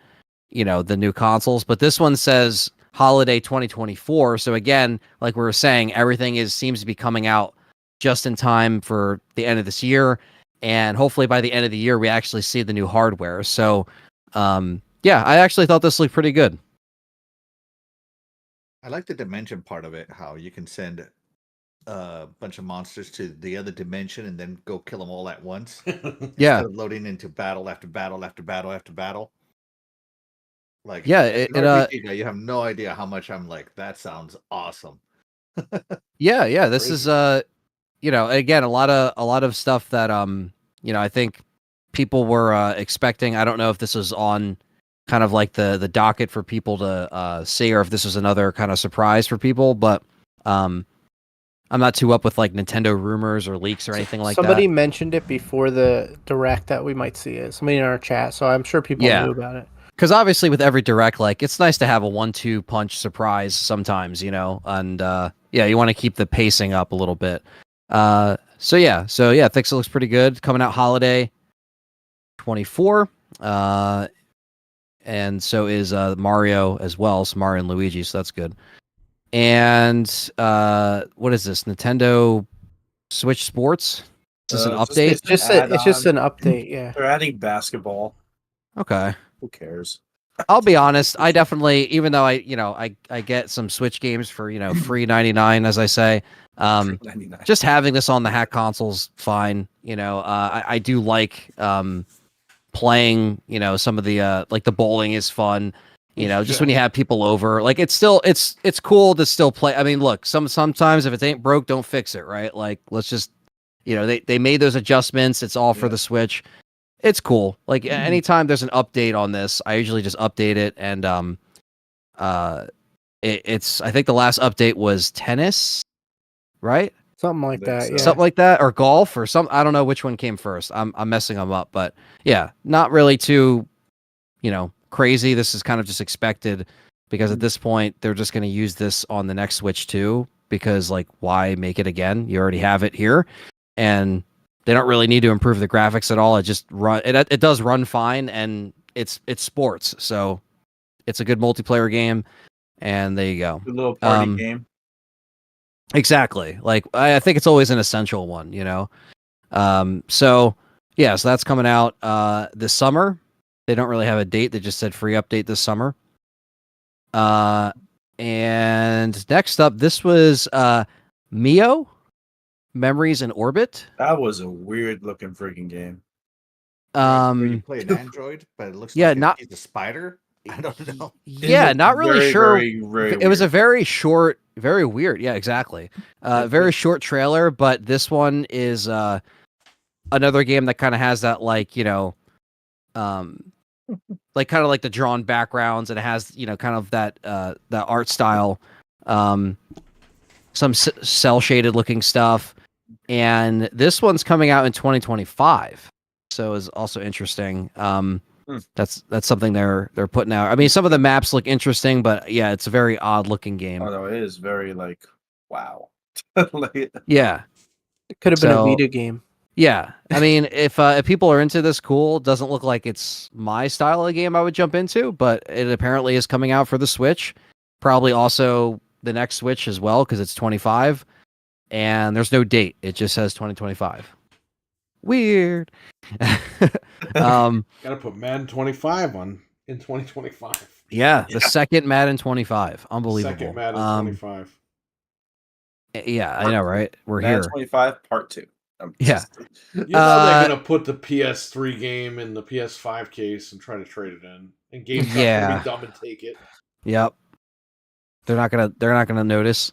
the new consoles, but this one says holiday 2024. So again, like we were saying, everything seems to be coming out just in time for the end of this year. And hopefully by the end of the year, we actually see the new hardware. So, yeah, I actually thought this looked pretty good. I like the dimension part of it, how you can send a bunch of monsters to the other dimension and then go kill them all at once. Yeah. Instead of loading into battle after battle after battle after battle. Like, yeah, as an RPG guy, you have no idea how much I'm like, that sounds awesome. Yeah, this is again, a lot of stuff that I think people were expecting. I don't know if this was on kind of like the docket for people to see, or if this was another kind of surprise for people, but I'm not too up with like Nintendo rumors or leaks or anything like Somebody that. mentioned it before the Direct that we might see it. Somebody in our chat, so I'm sure people knew about it. Because obviously with every Direct, like it's nice to have a 1-2 punch surprise sometimes, and you want to keep the pacing up a little bit. So yeah, I think it looks pretty good. Coming out holiday 24. And so is Mario as well. So Mario and Luigi, so that's good. And what is this? Nintendo Switch Sports? Is this an update? It's just an update, yeah. They're adding basketball. Okay. Who cares? I'll be honest, I definitely, even though I get some Switch games for, free 99, as I say, just having this on the hack console's fine. I do like playing, some of the like the bowling is fun, just when you have people over, like it's cool to still play. I mean, look, sometimes if it ain't broke, don't fix it, right? Like, let's just, they made those adjustments. It's all for the Switch. It's cool. Like anytime there's an update on this, I usually just update it. And it's I think the last update was tennis, right? Something like that, yeah. Something like that, or golf, or some. I don't know which one came first. I'm messing them up, but yeah, not really too, crazy. This is kind of just expected because at this point they're just going to use this on the next Switch too. Because like, why make it again? You already have it here, and they don't really need to improve the graphics at all. It just run. It does run fine, and it's sports, so it's a good multiplayer game. And there you go. A little party game. Exactly. Like I think it's always an essential one, So yeah, so that's coming out this summer. They don't really have a date. They just said free update this summer. And next up, this was Mio, Memories in Orbit. That was a weird looking freaking game. Where you play an android, but it looks like he's a spider. I don't know. Yeah, not really very, sure. Very it was a very short, very weird. Yeah, exactly. Very short trailer, but this one is another game that kind of has that, like, you know, like kind of like the drawn backgrounds, and it has, you know, kind of that that art style, some cell shaded looking stuff, and this one's coming out in 2025, so is also interesting. That's something they're putting out. I mean, some of the maps look interesting, but yeah, it's a very odd looking game. Oh no, it is very like wow. Yeah, it could have been a Vita game. Yeah, I mean, if people are into this, cool. Doesn't look like it's my style of game I would jump into, but it apparently is coming out for the Switch. Probably also the next Switch as well, because it's 25, and there's no date. It just says 2025. Weird. Gotta put Madden 25 in 2025. Yeah, the second Madden 25. Unbelievable. Second Madden 25. Yeah, I know, right? We're Madden here. 25 Part 2. Yeah. You know they're gonna put the PS3 game in the PS5 case and try to trade it in, and GameStop's gonna be dumb and take it. Yep. They're not gonna notice.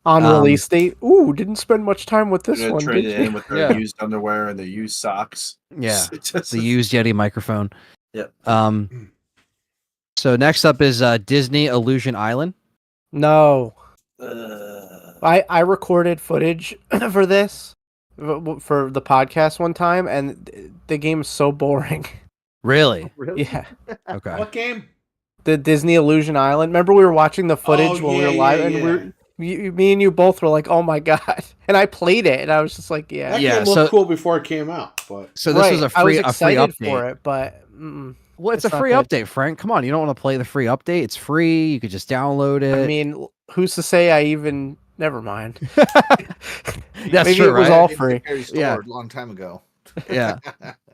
On release date. Ooh, didn't spend much time with this one. Trade Did it you? in with their used underwear and their used socks. Yeah. The used Yeti microphone. Yep. So next up is Disney Illusion Island. No. I recorded footage for this for the podcast one time, and the game is so boring. Really? Yeah. Okay. What game? The Disney Illusion Island. Remember we were watching the footage when we were live, and me and you both were like, "Oh my god!" And I played it, and I was just like, "Yeah." That game looked cool before it came out, but so this was a free update for it, but well, it's a free update, Frank. Come on, you don't want to play the free update? It's free. You could just download it. I mean, who's to say I even? Never mind. That's Maybe true, it was right? all free. Yeah, a long time ago. Yeah.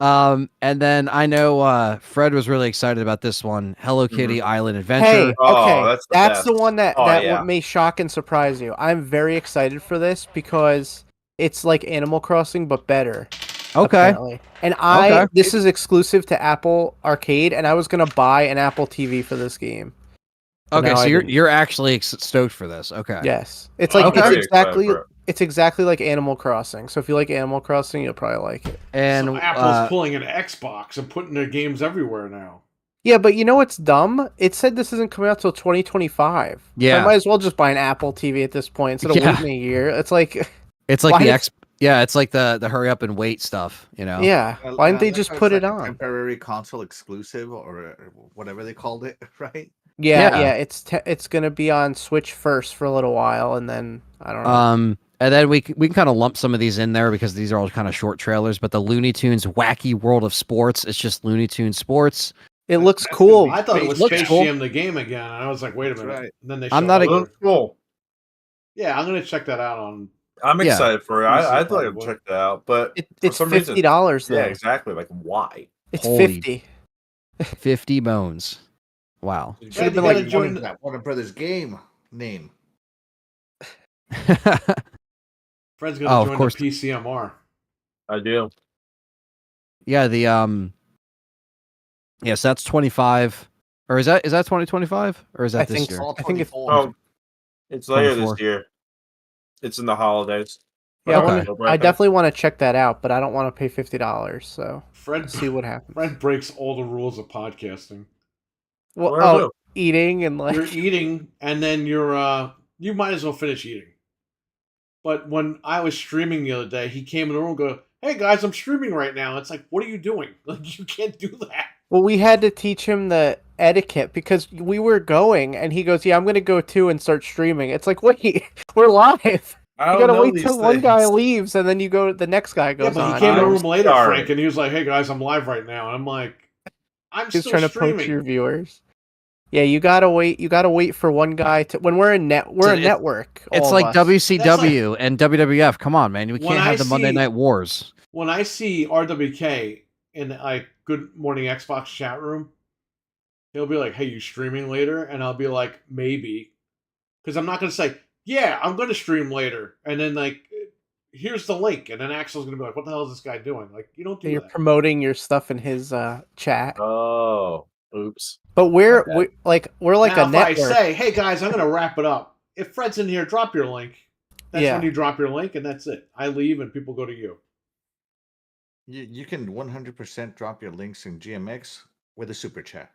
And then I know Fred was really excited about this one, Hello Kitty Island Adventure. Hey, okay, that's the one that yeah. may shock and surprise you. I'm very excited for this because it's like Animal Crossing but better. Okay. Apparently. And this is exclusive to Apple Arcade, and I was gonna buy an Apple TV for this game. Okay, so you're actually stoked for this. Okay. Yes, it's like it's exactly like Animal Crossing. So if you like Animal Crossing, you'll probably like it. And so Apple's pulling an Xbox and putting their games everywhere now. Yeah, but you know what's dumb? It said this isn't coming out till 2025. Yeah, so I might as well just buy an Apple TV at this point instead of waiting a year. It's like it's like it's like the hurry up and wait stuff. You know? Yeah. Why didn't they just put it on? Temporary console exclusive or whatever they called it, right? Yeah. It's gonna be on Switch first for a little while, and then I don't know. And then we can kind of lump some of these in there because these are all kind of short trailers. But the Looney Tunes Wacky World of Sports, it's just Looney Tunes Sports. It looks cool. I thought it was Space Jam the game again, and I was like, wait a minute. Right. And then they cool. Yeah, I'm gonna check that out I'm excited for it. I'd like to check that out, but it's $50 though. Yeah, exactly. Like why? It's 50. 50 bones. Wow. Should have been like join that Warner Brothers game name. Fred's gonna join the PCMR. I do. Yeah, yes, that's 25. Or is that 2025? Or is that this year? I think it's later this year. It's in the holidays. Yeah, I definitely want to check that out, but I don't want to pay $50. So see what happens. Fred breaks all the rules of podcasting. Well, eating and like you're eating, and then you might as well finish eating. But when I was streaming the other day, he came in the room and go, "Hey guys, I'm streaming right now." It's like, what are you doing? Like, you can't do that. Well, we had to teach him the etiquette because we were going, and he goes, "Yeah, I'm going to go too and start streaming." It's like, wait, we're live. You gotta wait till one guy leaves, and then the next guy goes on. He came in the room later, Frank, and he was like, "Hey guys, I'm live right now." And I'm like, "I'm just still trying streaming." to poach your viewers. Yeah, you gotta wait. You gotta wait for one guy to. When we're a network. It's like WCW and WWF. Come on, man, we can't have the Monday Night Wars. When I see RWK in like Good Morning Xbox chat room, he'll be like, "Hey, you streaming later?" And I'll be like, "Maybe," because I'm not gonna say, "Yeah, I'm gonna stream later," and then like, here's the link, and then Axel's gonna be like, "What the hell is this guy doing?" Like, you don't do You're that. promoting your stuff in his chat. Oh, oops. But we're like now, a if network. I say, "Hey guys, I'm gonna wrap it up," if Fred's in here, drop your link. That's when you drop your link, and that's it. I leave, and people go to you. You can 100% drop your links in GMX with a super chat.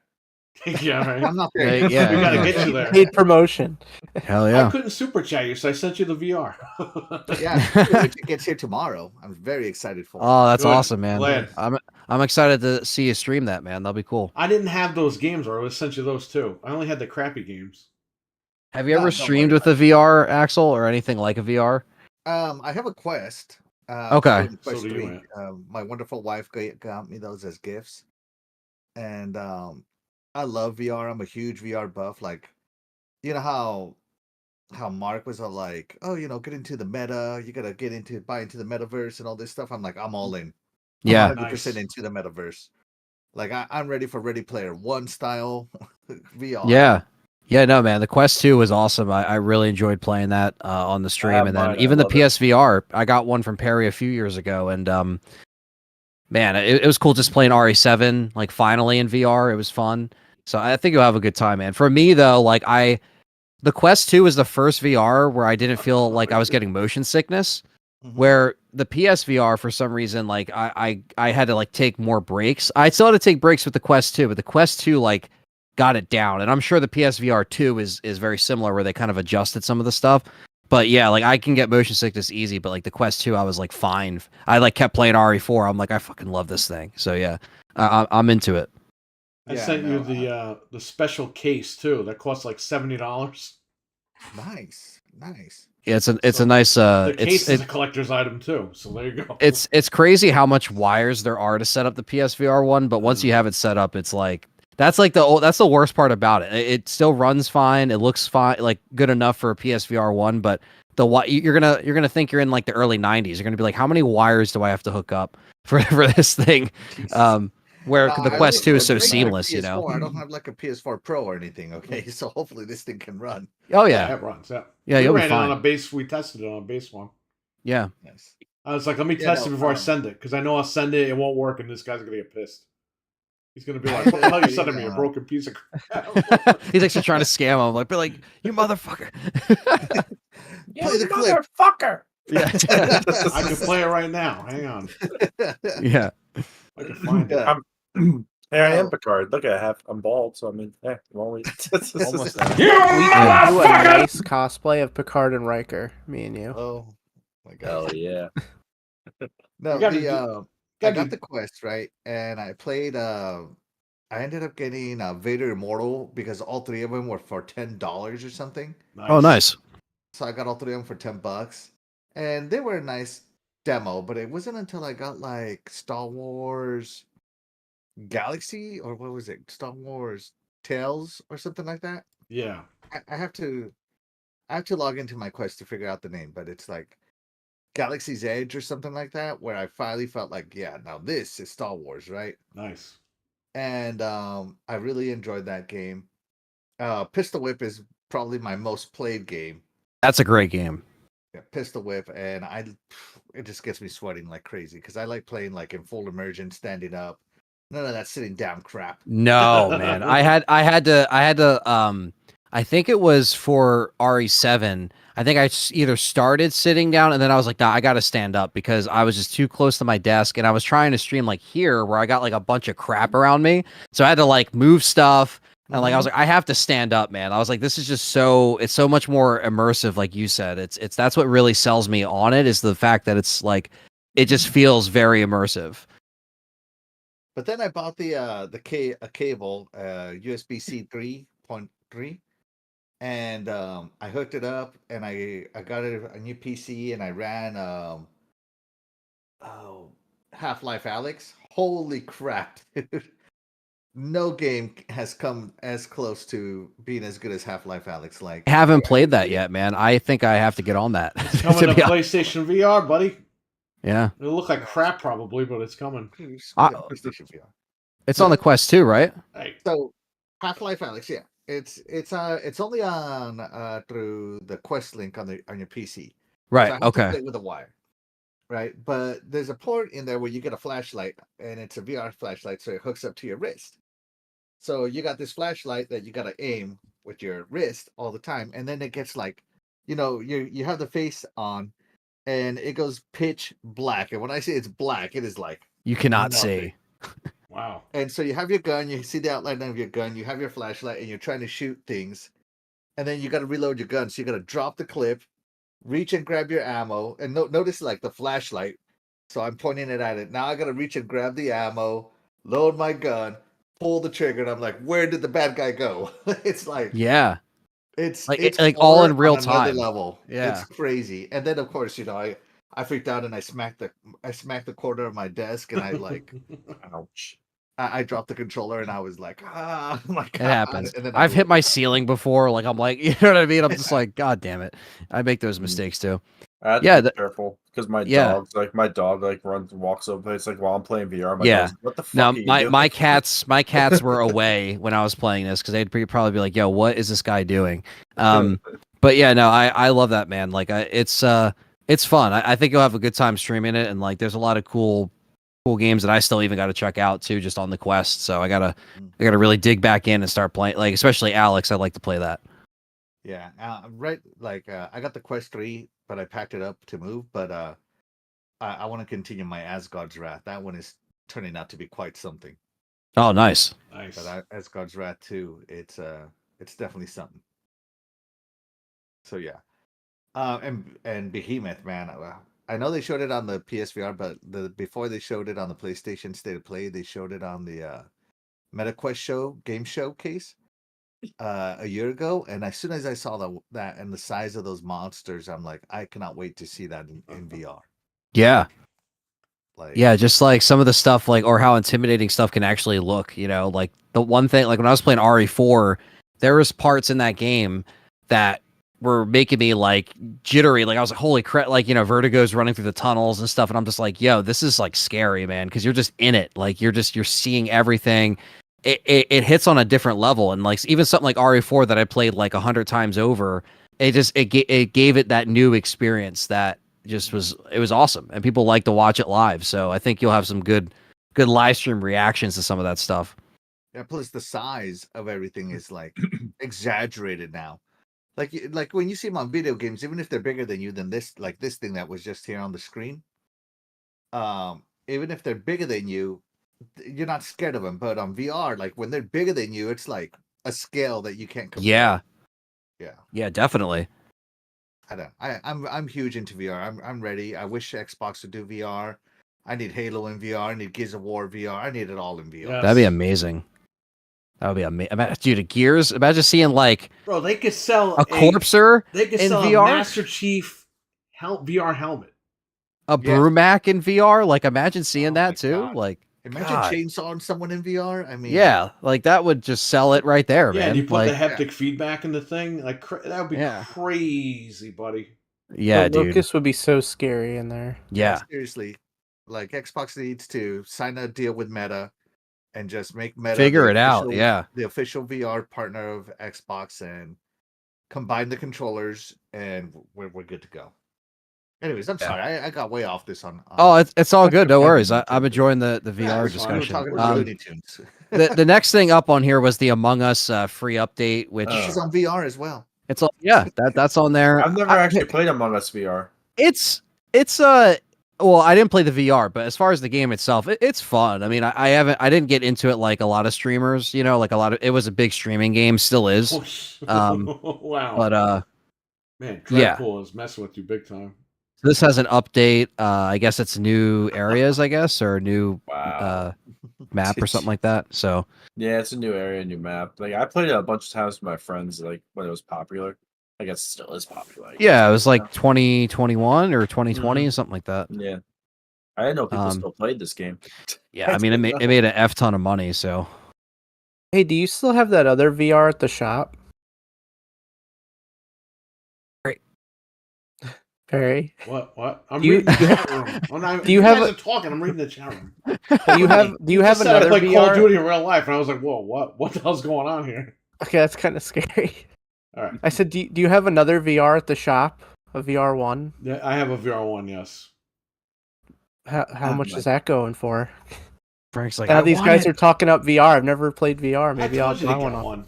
Yeah, right. I'm not there. Yeah, We gotta get you there. Paid promotion. Hell yeah. I couldn't super chat you, so I sent you the VR. Yeah, it gets here tomorrow. I'm very excited for it. Oh, that's Good. awesome, man. Glad. I'm excited to see you stream that, man. That'll be cool. I didn't have those games, or I would have sent you those too. I only had the crappy games. Have you No, ever don't streamed worry with a VR, Axel, or anything like a VR? I have a Quest. Okay. Quest So do you, 3. My wonderful wife got me those as gifts. And I love VR. I'm a huge VR buff. Like, you know how Mark was all like, oh, get into the meta. You gotta buy into the metaverse and all this stuff. I'm like, I'm all in. Yeah. 100% into the metaverse. Like I'm ready for Ready Player One style VR. Yeah. Yeah, no, man. The Quest 2 was awesome. I really enjoyed playing that on the stream. And then mine. even I the love it. PSVR, I got one from Perry a few years ago. And man, it was cool just playing RE7, like finally in VR. It was fun. So I think you'll have a good time, man. For me, though, like the Quest 2 was the first VR where I didn't feel like I was getting motion sickness. Where the PSVR, for some reason, like I had to like take more breaks. I still had to take breaks with the Quest 2, but the Quest 2 like got it down. And I'm sure the PSVR 2 is very similar, where they kind of adjusted some of the stuff. But yeah, like I can get motion sickness easy, but like the Quest 2, I was like fine. I like kept playing RE4. I'm like, I fucking love this thing. So yeah, I'm into it. I sent you the special case too. That costs like $70. Nice. Yeah, it's a nice the case is a collector's item too. So there you go. It's crazy how much wires there are to set up the PSVR one, but once you have it set up, it's like that's the worst part about it. It still runs fine. It looks fine, like good enough for a PSVR 1, but you're gonna think you're in like the early 90s. You're gonna be like, how many wires do I have to hook up for this thing? Where the Quest 2 is so seamless, I don't have like a PS4 Pro or anything. Okay, so hopefully this thing can run. Oh yeah, it runs. Yeah, yeah, we you'll ran be fine. it on a base. We tested it on a base one. Yeah, nice. I was like, let me test it before I send it, because I know I'll send it, it won't work, and this guy's gonna get pissed. He's gonna be like, "What the hell you sending me? A broken piece of crap." He's actually trying to scam him. Be like, you motherfucker. Play the clip, motherfucker. Yeah, I can play it right now. Hang on. Yeah, I can find it. Hey, I am Picard. Look, I'm bald, so I mean, I'm only almost We can do a nice cosplay of Picard and Riker, me and you. Oh my god! Hell yeah! No, I got the Quest, right, and I played. I ended up getting Vader Immortal because all three of them were for $10 or something. Nice. Oh, nice. So I got all three of them for $10, and they were a nice demo. But it wasn't until I got like Star Wars Galaxy, or what was it? Star Wars Tales or something like that. Yeah. I have to log into my Quest to figure out the name, but it's like Galaxy's Edge or something like that, where I finally felt like, yeah, now this is Star Wars, right? Nice. And I really enjoyed that game. Pistol Whip is probably my most played game. That's a great game. Yeah, Pistol Whip, and it just gets me sweating like crazy because I like playing like in full immersion, standing up. None of that sitting down crap. No, man. I had to I think it was for RE7. I think I either started sitting down and then I was like, nah, I got to stand up because I was just too close to my desk and I was trying to stream like here where I got like a bunch of crap around me. So I had to like move stuff. And like I was like, I have to stand up, man. I was like, this is just it's so much more immersive, like you said. It's that's what really sells me on it, is the fact that it's like it just feels very immersive. But then I bought a cable, USB-C 3.3, and I hooked it up, and I got a new PC, and I ran Half-Life Alyx. Holy crap, dude. No game has come as close to being as good as Half-Life Alyx. Like, I haven't played that yet, man. I think I have to get on that. It's coming to PlayStation VR, buddy. Yeah. It'll look like crap probably, but it's coming. PlayStation VR. It's on the Quest too, right? So Half-Life Alex, yeah. It's only on through the Quest link on your PC. Right. So I have to play with a wire. Right. But there's a port in there where you get a flashlight, and it's a VR flashlight, so it hooks up to your wrist. So you got this flashlight that you gotta aim with your wrist all the time, and then it gets like, you have the face on, and it goes pitch black. And when I say it's black, it is like you cannot nothing. see. Wow. And so you have your gun, you see the outline of your gun, you have your flashlight, and you're trying to shoot things, and then you got to reload your gun. So you got to drop the clip, reach and grab your ammo, and notice like the flashlight. So I'm pointing it at it. Now I got to reach and grab the ammo, load my gun, pull the trigger, and I'm like, where did the bad guy go? It's like, Yeah. it's like all in real on another time. level. Yeah. It's crazy. And then of course, I freaked out and I smacked the corner of my desk, and I like, ouch. I dropped the controller and I was like, oh my God. It happens. And then I've hit my ceiling before. Like I'm like, you know what I mean? I'm just like, God damn it. I make those mistakes too. I had to be careful because my dog runs and walks over the place like while I'm playing VR. My dog's like, what the fuck? Now are you doing? my cats were away when I was playing this because they'd probably be like, yo, what is this guy doing? But yeah, no, I love that, man. Like it's fun. I think you'll have a good time streaming it, and like there's a lot of cool games that I still even got to check out too, just on the Quest. So I gotta really dig back in and start playing. Like especially Alex, I'd like to play that. Yeah, right. Like I got the Quest 3, but I packed it up to move. But I want to continue my Asgard's Wrath. That one is turning out to be quite something. Oh, nice. But Asgard's Wrath 2, it's definitely something. So yeah, and Behemoth, man. I know they showed it on the PSVR, but before they showed it on the PlayStation State of Play, they showed it on the MetaQuest game showcase a year ago. And as soon as I saw that and the size of those monsters, I'm like, I cannot wait to see that in VR. Yeah. Yeah, just like some of the stuff, like, or how intimidating stuff can actually look. Like the one thing, like when I was playing RE4, there was parts in that game that were making me like jittery. Like I was like, holy crap, like, Vertigo's running through the tunnels and stuff. And I'm just like, yo, this is like scary, man. Cause you're just in it. Like you're seeing everything. It hits on a different level. And like, even something like RE4 that I played like 100 times over, it gave it that new experience that just it was awesome. And people like to watch it live. So I think you'll have some good live stream reactions to some of that stuff. Yeah. Plus the size of everything is like exaggerated now. Like when you see them on video games, even if they're bigger than you, than this thing that was just here on the screen, even if they're bigger than you, you're not scared of them. But on VR, like when they're bigger than you, it's like a scale that you can't compare. Yeah, definitely. I'm huge into VR. I'm ready. I wish Xbox would do VR. I need Halo in VR. I need Gears of War VR. I need it all in VR. Yes. That'd be amazing. That would be amazing. Dude, Gears. Imagine seeing like, bro, they could sell a Corpser. They could in sell VR? a Master Chief VR helmet. A Brumac in VR. Like, imagine seeing that too. God. Like, imagine chainsawing someone in VR. I mean, yeah, like that would just sell it right there, man. Yeah, you put like, the haptic feedback in the thing. Like that would be crazy, buddy. The Locust would be so scary in there. Yeah, seriously. Like Xbox needs to sign a deal with Meta and just make Meta figure it out. Yeah, the official VR partner of Xbox, and combine the controllers, and we're good to go. Anyways, I'm sorry, I got way off this on oh, it's all good. No worries. I'm enjoying the VR discussion. We were talking about Looney Tunes. the next thing up on here was the Among Us free update, which is on VR as well. It's that's on there. I've never actually played Among Us VR. It's well, I didn't play the VR, but as far as the game itself, it's fun. I mean, I didn't get into it like a lot of streamers, like it was a big streaming game, still is. Wow. But man, Dreadpool is messing with you big time. This has an update. I guess it's new areas, or new map or something like that. So yeah, it's a new area, new map. Like I played it a bunch of times with my friends, like when it was popular. I guess it still is popular. Yeah, it was like 2021 or 2020, something like that. Yeah, I didn't know people still played this game. Yeah, I mean, it made an F ton of money. So, hey, do you still have that other VR at the shop? Great. Perry. What? I'm Do you- reading the chat room. I'm not, do you you have guys a- are talking. I'm reading the chat room. Do you have Just said I another play Call of VR? Duty in real life, and I was like, whoa, what the hell's going on here? Okay, that's kind of scary. All right. I said, do you have another VR at the shop? A VR one? Yeah, I have a VR1, yes. How much is that going for? Frank's like, Now I these want guys it. are talking up VR. I've never played VR. Maybe I I'll told you buy to one get off. one.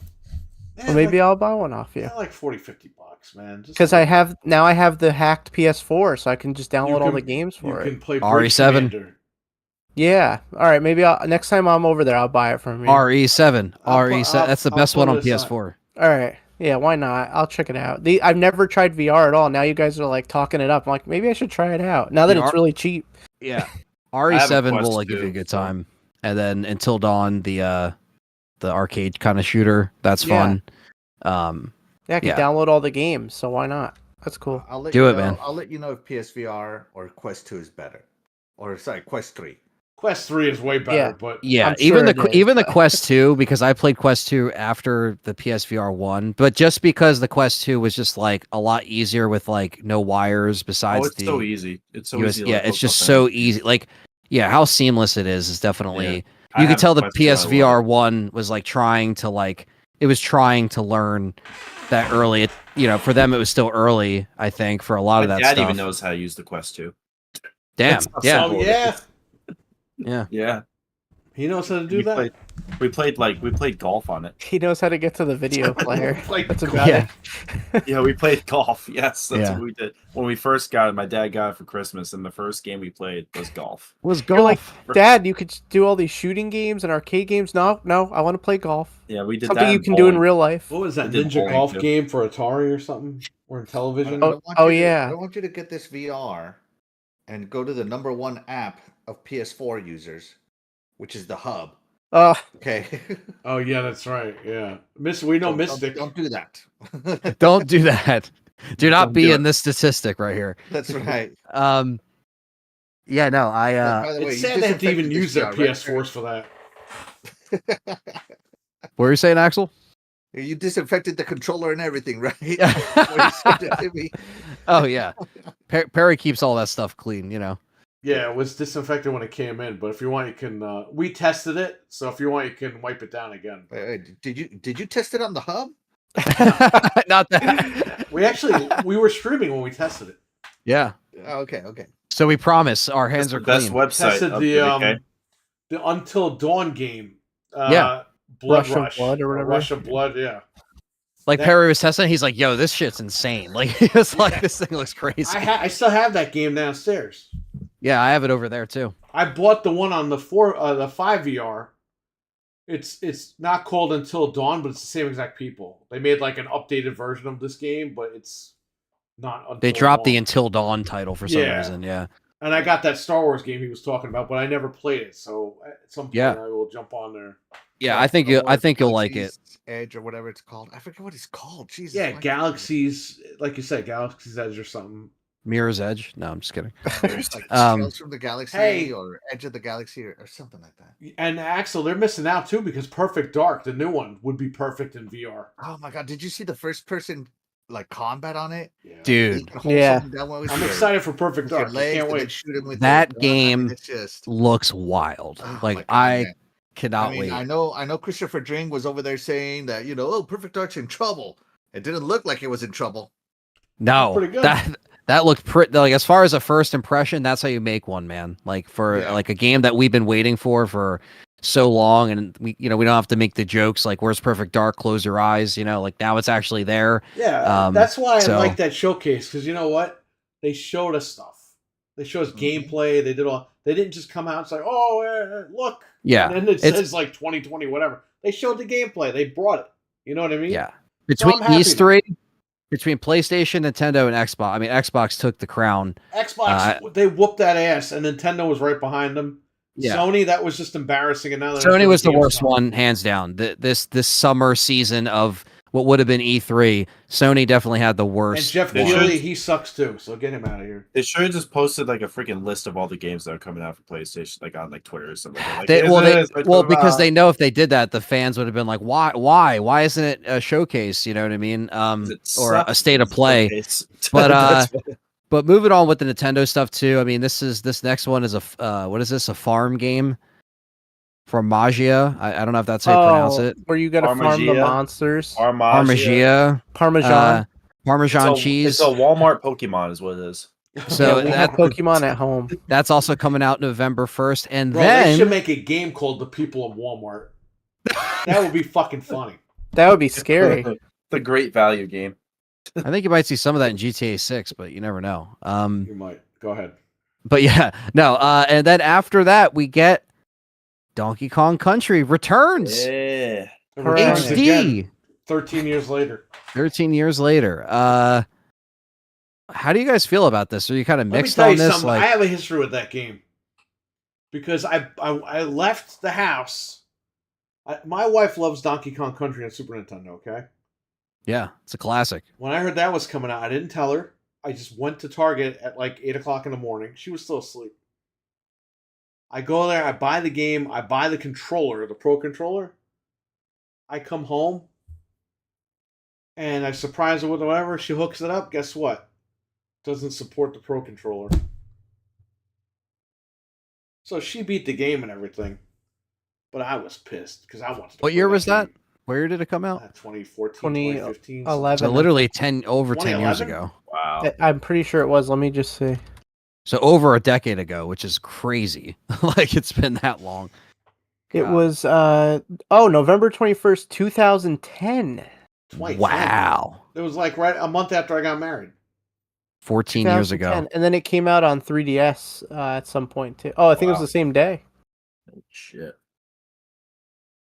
Well, maybe I'll buy one off you. Yeah, like $40-$50, man. Because I have the hacked PS4, so I can just download all the games You for can it. play Bridge RE7. Commander. Yeah. All right. Maybe next time I'm over there, I'll buy it from you. RE7. I'll put- RE7. That's the I'll best put one it on aside. PS4. All right. Yeah. Why not? I'll check it out. I've never tried VR at all. Now you guys are like talking it up. I'm like, maybe I should try it out. Now that The it's really cheap. Yeah. I have a RE7 Quest will like give you a 2, good so- time. And then Until Dawn, the arcade kind of shooter. That's Yeah. fun. Yeah, I can Yeah. download all the games. So why not? That's cool. I'll let Do you it, know, man. I'll let you know if PSVR or Quest 2 is better. Or sorry, Quest 3. Quest 3 is way better, Yeah. but Yeah, I'm even sure the it is, even the but- Quest 2, because I played Quest 2 after the PSVR 1, but just because the Quest 2 was just like a lot easier with like no wires besides Oh, it's the so easy. It's so US, easy. to, yeah, like, it's hook just up so and- easy. Like, yeah, how seamless it is definitely. I You could have tell the Quest 2, I love PSVR it. 1 was like trying to learn that early. For them it was still early, I think, for a lot My of that dad stuff. even knows how to use the Quest 2. Damn. That's how Yeah. oh simple it yeah, is. Yeah. Yeah. he knows how to do that. We played golf on it. He knows how to get to the video player. Like, That's about Yeah. it. Yeah, we played golf. Yes, that's Yeah. what we did. When we first got it, my dad got it for Christmas, and the first game we played was golf. Was You're like, golf. Dad, you could do all these shooting games and arcade games. No, I want to play golf. Yeah, we did Something that. you and can do in bowling. real life. What was that I did Ninja bowling, Golf too. game for Atari or something, or in television? Yeah. I want you to get this VR and go to the #1 app of PS4 users, which is the Hub. Okay. Oh yeah, that's right. Yeah, we know Mystic. Don't do that. Don't do that. Do not Don't be do in it. this statistic right here. That's right. Yeah, no, I By the way, It's you sad they have to even disinfected use this their VR, right? PS4s for that. what were you saying, Axel? You disinfected the controller and everything, right? When you sent it to me. Oh yeah. Perry keeps all that stuff clean, Yeah, it was disinfected when it came in, but if you want, you can. We tested it, so if you want, you can wipe it down again. Wait, did you test it on the Hub? Not that. We were streaming when we tested it. Yeah. Oh, okay. So we promise our That's hands the are best clean. website. Tested up the there, okay? the Until Dawn game. Yeah. Blood Rush of Blood or whatever. Rush of Blood, yeah. Like that- Perry was testing, he's like, "Yo, this shit's insane!" Like he was like, "This thing looks crazy." I still have that game downstairs. Yeah, I have it over there too. I bought the one on the 5 VR. It's not called Until Dawn, but it's the same exact people. They made like an updated version of this game, but it's not. Until They dropped the Dawn. Until Dawn title for some Yeah. reason. Yeah. And I got that Star Wars game he was talking about, but I never played it. So at some point, Yeah. I will jump on there. Yeah, I think you'll like it. Galaxy's Edge or whatever it's called. I forget what it's called. Jesus. Yeah, why can't I- Galaxies, like you said, Galaxy's Edge or something. Mirror's Edge. No, I'm just kidding. Like Um, Tales from the Galaxy hey. or Edge of the Galaxy or something like that. And Axel, they're missing out too because Perfect Dark, the new one, would be perfect in VR. Oh my god! Did you see the first person like combat on it? Yeah. Dude, Yeah. That one was I'm your- excited for Perfect with your Dark. I legs can't and then wait. shoot him with That your gun. I mean, game it's just. looks wild. Oh my Like God, I man. cannot I mean, wait. I know Christopher Dring was over there saying that, oh, Perfect Dark's in trouble. It didn't look like it was in trouble. No, pretty good. that looked pretty. Like as far as a first impression, that's how you make one, man. Like for Yeah. like a game that we've been waiting for so long, and we don't have to make the jokes like "Where's Perfect Dark? Close your eyes." Like now it's actually there. Yeah, that's why I so- like that showcase because you know what? They showed us stuff. They showed us gameplay. They did all. They didn't just come out and say, "Oh, look." Yeah, And then it it's- says like 2020, whatever. They showed the gameplay. They brought it. You know what I mean? Yeah. So Between I'm happy these now. three, between PlayStation, Nintendo, and Xbox. I mean, Xbox took the crown. Xbox, they whooped that ass, and Nintendo was right behind them. Yeah. Sony, that was just embarrassing. And now they're Sony was the worst Gamescom. one, hands down. This summer season of what would have been E3, Sony definitely had the And worst. Jeff They Keighley, should- he sucks too. So get him out of here. They should have just posted like a freaking list of all the games that are coming out for PlayStation, like on like Twitter or something. Like, Because they know if they did that, the fans would have been like, why isn't it a showcase? You know what I mean? Or a state of play. But But moving on with the Nintendo stuff too. I mean, this next one is what is this? A farm game from Magia. I don't know if that's how you pronounce it. Where you got to farm the monsters. Parmesan. Parmesan cheese. It's a Walmart Pokemon, is what it is. So we have Pokemon at home. That's also coming out November 1st, and Bro, then they should make a game called The People of Walmart. That would be fucking funny. That would be scary. The great value game. I think you might see some of that in GTA 6, but you never know. You might. Go ahead. But yeah, no. And then after that, we get Donkey Kong Country Returns. Yeah. HD. 13 years later. 13 years later. How do you guys feel about this? Are you kind of mixed Let me on tell you this? something. I have a history with that game because I left the house. My wife loves Donkey Kong Country on Super Nintendo. Okay. Yeah, it's a classic. When I heard that was coming out, I didn't tell her. I just went to Target at like 8 o'clock in the morning. She was still asleep. I go there. I buy the game. I buy the controller, the Pro Controller. I come home. And I surprise her with whatever. She hooks it up. Guess what? Doesn't support the Pro Controller. So she beat the game and everything. But I was pissed because I wanted to. What year was that? Where did it come out? 2014, 2015. 11. So literally 10 years ago. Wow. I'm pretty sure it was. Let me just see. So over a decade ago, which is crazy. Like it's been that long. It was November 21st, 2010. Wow. It was like right a month after I got married. 14 years ago. And then it came out on 3DS at some point too. Oh, I think it was the same day. Oh, shit.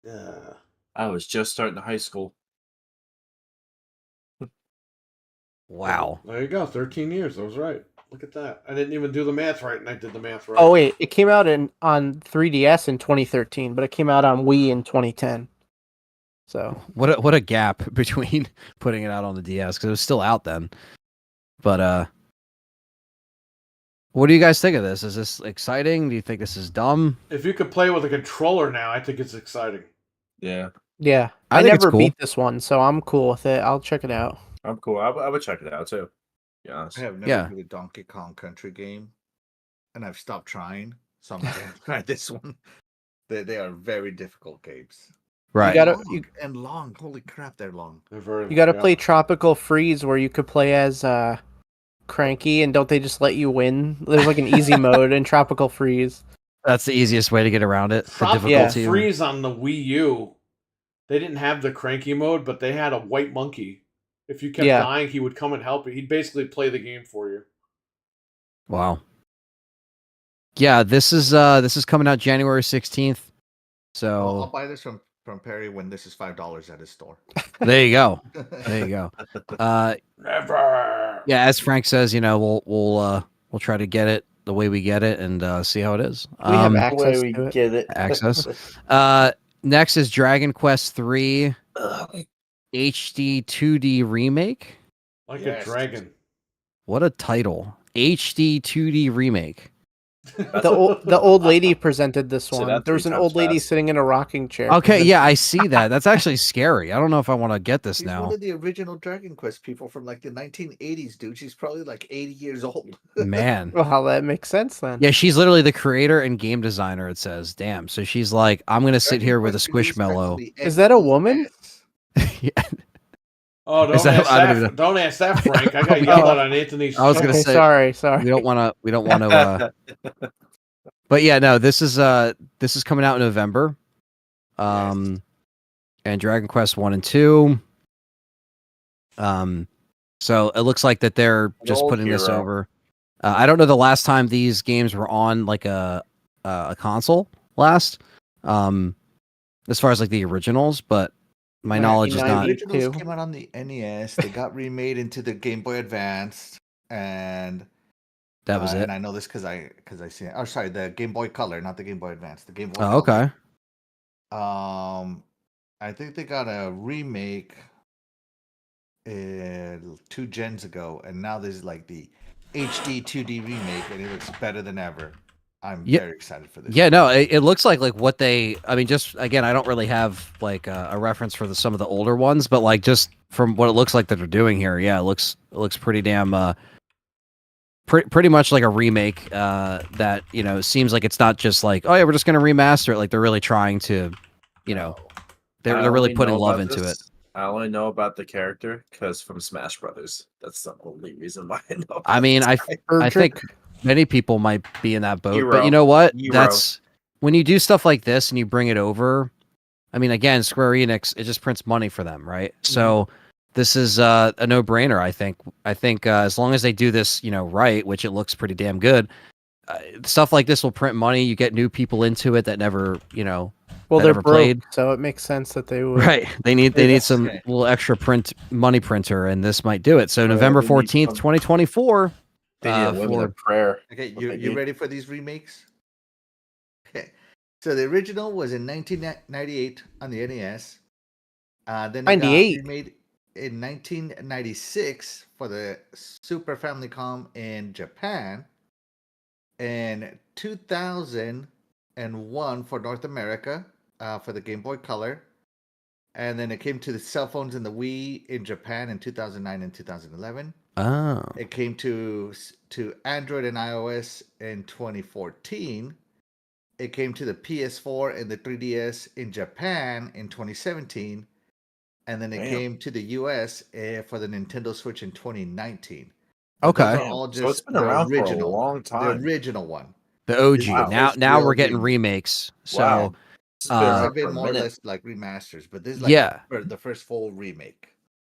Yeah. I was just starting high school. Wow. There you go. 13 years. I was right. Look at that. I didn't even do the math right, and I did the math right. Oh, wait. It came out on 3DS in 2013, but it came out on Wii in 2010. So what a gap between putting it out on the DS, because it was still out then. But what do you guys think of this? Is this exciting? Do you think this is dumb? If you could play with a controller now, I think it's exciting. Yeah. Yeah. I I think it's never cool. beat this one, so I'm cool with it. I'll check it out. I'm cool. I would check it out too. Yeah. I have never played a Donkey Kong Country game, and I've stopped trying. So I'm going to try this one. They are very difficult games. Right. Long. Holy crap, they're long. You got to play Tropical Freeze, where you could play as Cranky, and don't they just let you win? There's like an easy mode in Tropical Freeze. That's the easiest way to get around it. Tropical Freeze on the Wii U. They didn't have the Cranky mode, but they had a white monkey. If you kept dying, he would come and help you. He'd basically play the game for you. Wow. Yeah, this is coming out January 16th. So I'll buy this from Perry when this is $5 at his store. There you go. There you go. Never. Yeah, as Frank says, we'll try to get it the way we get it and see how it is. We have access to it. Get it. Access. Next is Dragon Quest 3 HD 2D remake. Like a dragon. What a title. HD 2D remake. The old lady presented this one. that There was an 3 old times lady fast. sitting in a rocking chair. Okay, yeah, I see that. That's actually scary. I don't know if I want to get this She's now. one of the original Dragon Quest people from like the 1980s, dude. She's probably like 80 years old. Man. Well, that makes sense then. Yeah, she's literally the creator and game designer, it says. Damn. So she's like, I'm going to sit here with a Squishmallow. Is that a woman? Yeah. Oh, don't ask that, Frank. I got yelled at on Anthony's. I was going to say, sorry. We don't want to. But yeah, no. This is coming out in November. And Dragon Quest 1 and 2. So it looks like that they're just putting this over. I don't know the last time these games were on like a console last. As far as like the originals, but my knowledge is not. The originals came out on the NES. They got remade into the Game Boy Advance, and that was it. And I know this because I see it. Oh, sorry, the Game Boy Color, not the Game Boy Advance. The Game Boy. Oh, okay. I think they got a remake 2 gens ago, and now there's like the HD 2D remake, and it looks better than ever. I'm very excited for this. Yeah, no, it looks like what they. I mean, just again, I don't really have like a reference for some of the older ones, but like just from what it looks like that they're doing here, yeah, it looks pretty damn pretty much like a remake that seems like it's not just like, oh yeah, we're just gonna remaster it. Like they're really trying to, they're really putting love into it. I only know about the character because from Smash Brothers. That's the only reason why I know. About I mean, I think many people might be in that boat, Hero. but you know what? Hero. That's when you do stuff like this and you bring it over. I mean, again, Square Enix, it just prints money for them, right? So this is a no-brainer. I think as long as they do this, right, which it looks pretty damn good, stuff like this will print money. You get new people into it that never, well, they're broke, played. So it makes sense that they would. Right. They need some little extra money printer, and this might do it. So November 14th, 2024. They need a limited prayer. Okay, you ready for these remakes? Okay. So the original was in 1998 on the NES. Then it got remade in 1996 for the Super Famicom in Japan, and 2001 for North America for the Game Boy Color, and then it came to the cell phones and the Wii in Japan in 2009 and 2011. Oh. It came to Android and iOS in 2014. It came to the PS4 and the 3DS in Japan in 2017. And then it came to the US for the Nintendo Switch in 2019. Okay. All just so it's been around for a long time. The original one. The OG. Wow. Now we're getting remakes. So I've been more or less like remasters, but this is like the first full remake.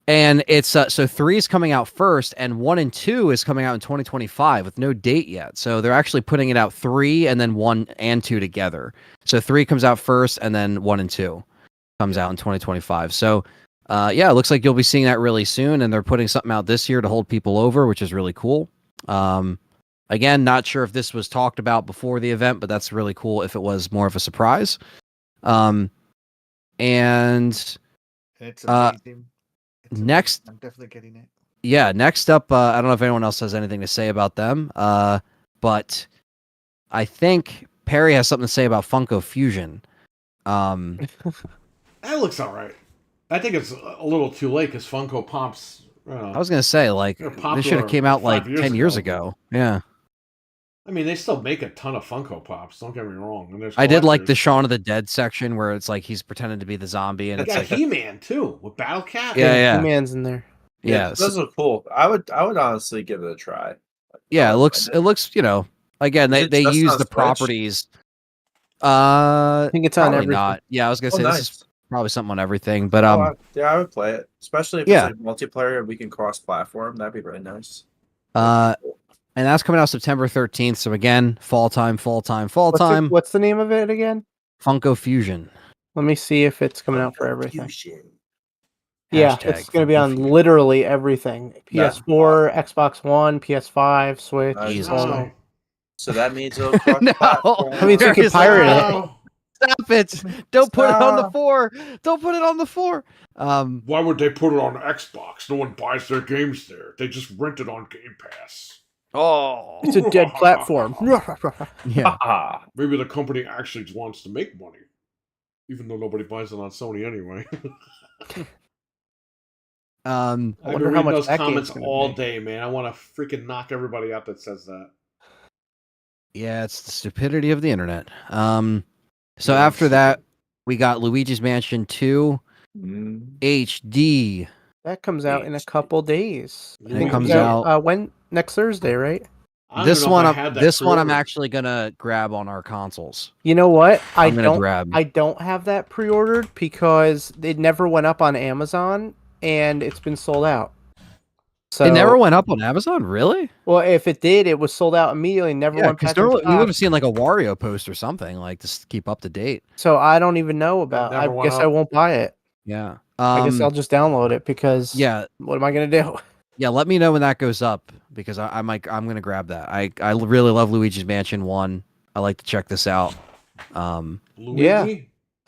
And it's so 3 is coming out first, and 1 and 2 is coming out in 2025 with no date yet. So they're actually putting it out 3 and then 1 and 2 together. So 3 comes out first, and then 1 and 2 comes out in 2025. So it looks like you'll be seeing that really soon, and they're putting something out this year to hold people over, which is really cool. Again, not sure if this was talked about before the event, but that's really cool if it was more of a surprise. And it's amazing. Next, I'm definitely getting it. Yeah, next up, I don't know if anyone else has anything to say about them, but I think Perry has something to say about Funko Fusion. That looks all right. I think it's a little too late because Funko Pops. I was gonna say, like, they should have came out like 10 years ago. Yeah. I mean, they still make a ton of Funko Pops. Don't get me wrong. And I did like the Shaun of the Dead section where it's like he's pretending to be the zombie, and it's like He-Man too with Battle Cat. Yeah. He-Man's in there. Yeah, those are cool. I would honestly give it a try. Yeah, it looks again they use the properties. I think it's on everything. Not. Yeah, I was gonna say this is probably something on everything, but I would play it, especially if it's like multiplayer and we can cross-platform. That'd be really nice. And that's coming out September 13th. So again, fall time. What's the name of it again? Funko Fusion. Let me see if it's coming out for everything. Fusion. Yeah, it's going to be on literally everything. PS4, Xbox One, PS5, Switch. So that means it'll cross no. That means you can pirate it. Stop it! Don't put it on the 4. Don't put it on the 4. Why would they put it on Xbox? No one buys their games there. They just rent it on Game Pass. Oh, it's a dead platform. Yeah. Maybe the company actually wants to make money, even though nobody buys it on Sony anyway. I I've been reading those comments all day, man. I want to freaking knock everybody out that says that. Yeah, it's the stupidity of the internet. So after that, we got Luigi's Mansion 2 HD. That comes out in a couple days. And it comes out when next Thursday, right? This one I'm actually gonna grab on our consoles. You know what? I don't have that pre-ordered because it never went up on Amazon and it's been sold out. So it never went up on Amazon, really? Well, if it did, it was sold out immediately. Never went back. We would have seen like a Wario post or something like to keep up to date. So I don't even know about. I guess I won't buy it. Yeah. I guess I'll just download it because. Yeah. What am I gonna do? Yeah, let me know when that goes up because I'm gonna grab that. I really love Luigi's Mansion 1. I like to check this out. Yeah,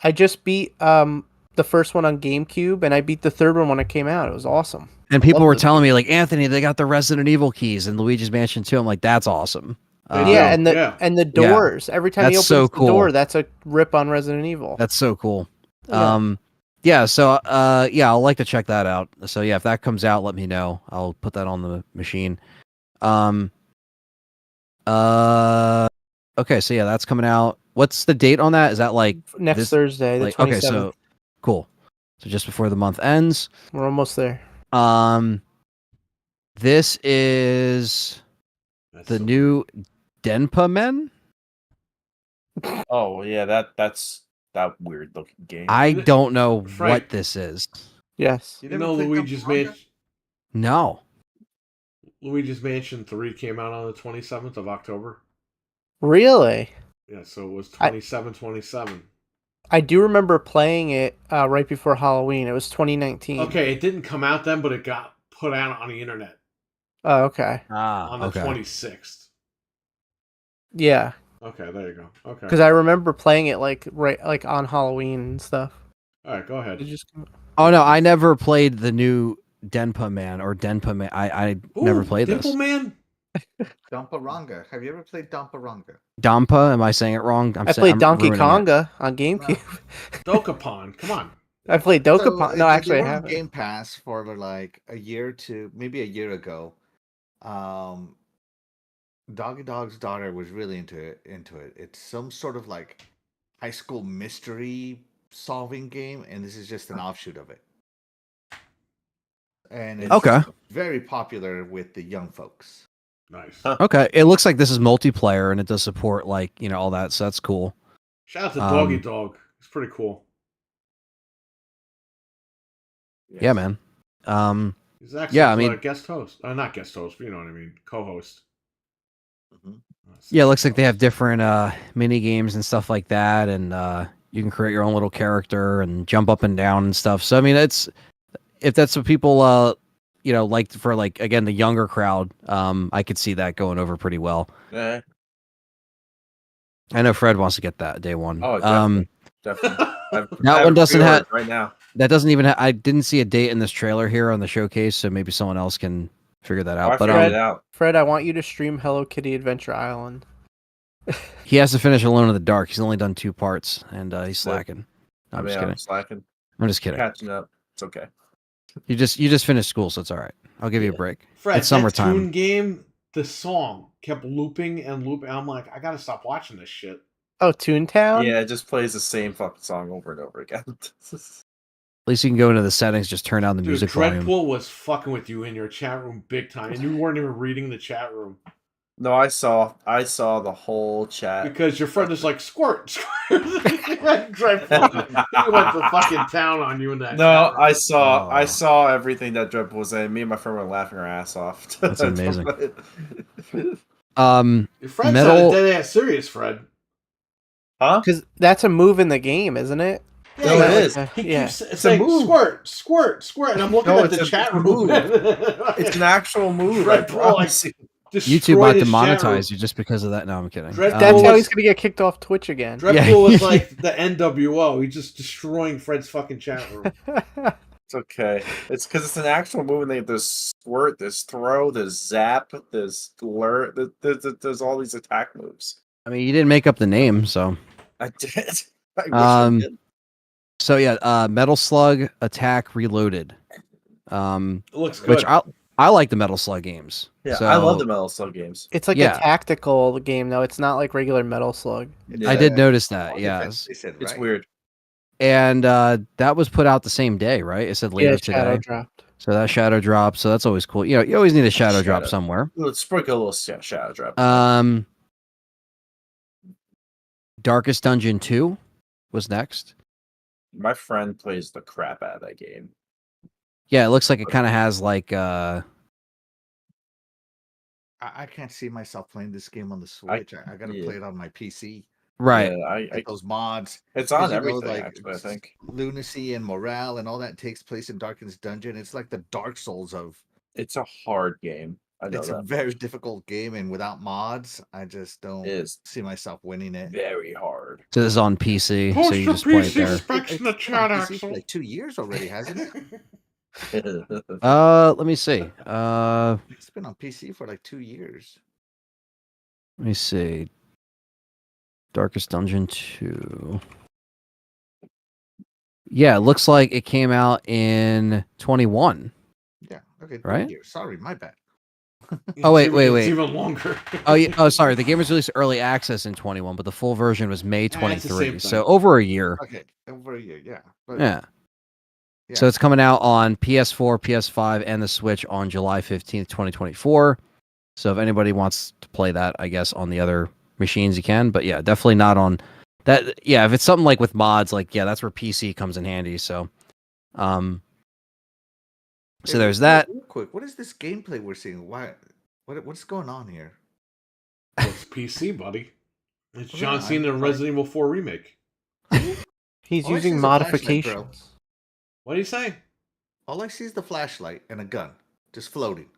I just beat the first one on GameCube and I beat the third one when it came out. It was awesome. And people were telling me like, Anthony, they got the Resident Evil keys in Luigi's Mansion 2. I'm like, that's awesome. And the doors. Every time you open the door, that's a rip on Resident Evil. That's so cool. So I'll like to check that out. So yeah, if that comes out, let me know. I'll put that on the machine. Okay, so yeah, that's coming out. What's the date on that? Is that like Next Thursday, the 27th. Okay, so cool. So just before the month ends. We're almost there. This is the new Denpa Men. Oh yeah, that's that weird looking game. I don't know Frank. what this is. Yes. You know Luigi's Mansion. No. Luigi's Mansion 3 came out on the 27th of October. Really? Yeah, so it was 27/27. I do remember playing it right before Halloween. It was 2019. Okay, it didn't come out then, but it got put out on the internet Oh, okay. on the 26th. Yeah. Okay, there you go. Okay. Because I remember playing it like on Halloween and stuff. All right, go ahead. Oh no, I never played the new Denpa Man or Denpa Man. I never played Dimple this. Man? Damparanga. Have you ever played Damparanga? Dampa? Am I saying it wrong? I played Donkey Konga on GameCube. Dokapon, come on. I played Dokapon. No, actually, I haven't. Game Pass for like a year to maybe a year ago. Doggy Dog's daughter was really into it. It's some sort of like high school mystery solving game, and this is just an offshoot of it. And it's very popular with the young folks. Nice. Okay, it looks like this is multiplayer and it does support like all that, so that's cool. Shout out to Doggy Dog. It's pretty cool. Yes. Yeah, man. He's actually a guest host. Not guest host, but you know what I mean. Co-host. Mm-hmm. Yeah, it looks like they have different mini games and stuff like that, and you can create your own little character and jump up and down and stuff. So I mean, if that's what people like for like again the younger crowd, I could see that going over pretty well. Yeah. I know Fred wants to get that day one. Oh, definitely. That one doesn't have right now. That doesn't even. I didn't see a date in this trailer here on the showcase, so maybe someone else can figure that out. Fred, I want you to stream Hello Kitty Adventure Island. He has to finish Alone in the Dark. He's only done 2 parts, and he's slacking. No, I'm just kidding. I'm slacking. I'm just kidding. Catching up. It's okay. You just finished school, so it's all right. I'll give you a break. Fred, it's summertime. That Toon game, the song kept looping and looping. I'm like, I gotta stop watching this shit. Oh, Toontown? Yeah, it just plays the same fucking song over and over again. At least you can go into the settings, just turn down the music volume. Dreadpool was fucking with you in your chat room big time, and you weren't even reading the chat room. No, I saw the whole chat. Because your friend is like, squirt, squirt. Dreadpool. He went to fucking town on you in that. No, I saw everything that Dreadpool was saying. Me and my friend were laughing our ass off. That's amazing. Your friend's not a dead ass serious, Fred. Huh? Because that's a move in the game, isn't it? Yeah, no, it is. It's like squirt, squirt, squirt, and I'm looking at the chat room. It's an actual move. YouTube might demonetize you just because of that. No, I'm kidding. That's how he's gonna get kicked off Twitch again. Dreadpool is like the NWO. He's just destroying Fred's fucking chat room. It's okay. It's because it's an actual move. And there's squirt, there's throw, there's zap, there's lure. There's all these attack moves. I mean, you didn't make up the name, so I did. I wish I did. So yeah, Metal Slug Attack Reloaded. It looks good. Which I like the Metal Slug games. Yeah, so, I love the Metal Slug games. It's like a tactical game, though. It's not like regular Metal Slug. Yeah. I did notice that. Yes, it's weird. And that was put out the same day, right? It said later today. Shadow dropped. So that shadow drop. So that's always cool. You always need a shadow drop somewhere. Let's sprinkle a little shadow drop. Darkest Dungeon 2 was next. My friend plays the crap out of that game. Yeah, it looks like it kind of has like. I can't see myself playing this game on the Switch. I gotta play it on my PC. Right. Yeah, those mods. It's on everything, actually, I think. Lunacy and morale and all that takes place in Darkest Dungeon. It's like the Dark Souls of. It's a hard game. It's a very difficult game, and without mods, I just don't see myself winning it. Very hard. So this is on PC, so you just play it there. Specs in the chat, PC for like 2 years already, hasn't it? Let me see. It's been on PC for like 2 years. Let me see. Darkest Dungeon 2. Yeah, it looks like it came out in 21. Yeah. Okay. Right? Sorry, my bad. Oh wait. It's even longer. Oh yeah. Oh, sorry. The game was released early access in 21, but the full version was May it's the same 23. thing. So over a year. Okay, over a year, yeah. But, Yeah. So it's coming out on PS4, PS5, and the Switch on July 15th, 2024. So if anybody wants to play that, I guess on the other machines you can. But yeah, definitely not on that. Yeah, if it's something like with mods, like yeah, that's where PC comes in handy. So, so Hey, there's that. Real quick, what is this gameplay we're seeing? What's going on here? It's PC, buddy. It's Yeah, John Cena in Resident Evil 4 remake. He's All I see using is a flashlight, modifications. bro. What do you say? All I see is the flashlight and a gun just floating.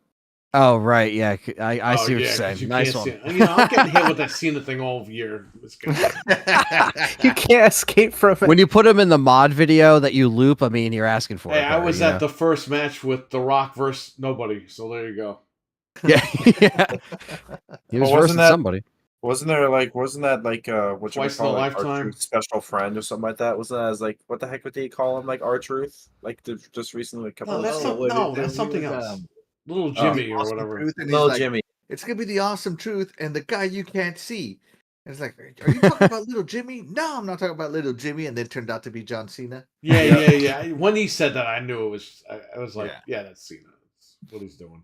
Oh right, yeah, I see what you're 'cause saying. you Nice can't one. see it. I'm getting hit with that Cena thing all year. It's good. You can't escape from it. When you put him in the mod video that you loop, I mean, you're asking for Hey, it. I was at the first match with The Rock versus nobody, so there you go. Yeah, yeah. He was Well, versus somebody. Wasn't that like what you Twice in call a it, lifetime? R-Truth's special friend or something like that? Wasn't that as like what the heck would they call him, like R-Truth? Like just recently a couple No, that's of that's something was, else. Little Jimmy or Awesome whatever. Truth, and he's Little like, Jimmy. it's gonna be the awesome truth and the guy you can't see. And it's like, are you talking about little Jimmy? No, I'm not talking about little Jimmy. And then it turned out to be John Cena. Yeah. When he said that, I knew it was. I was like, yeah, that's Cena. That's what he's doing.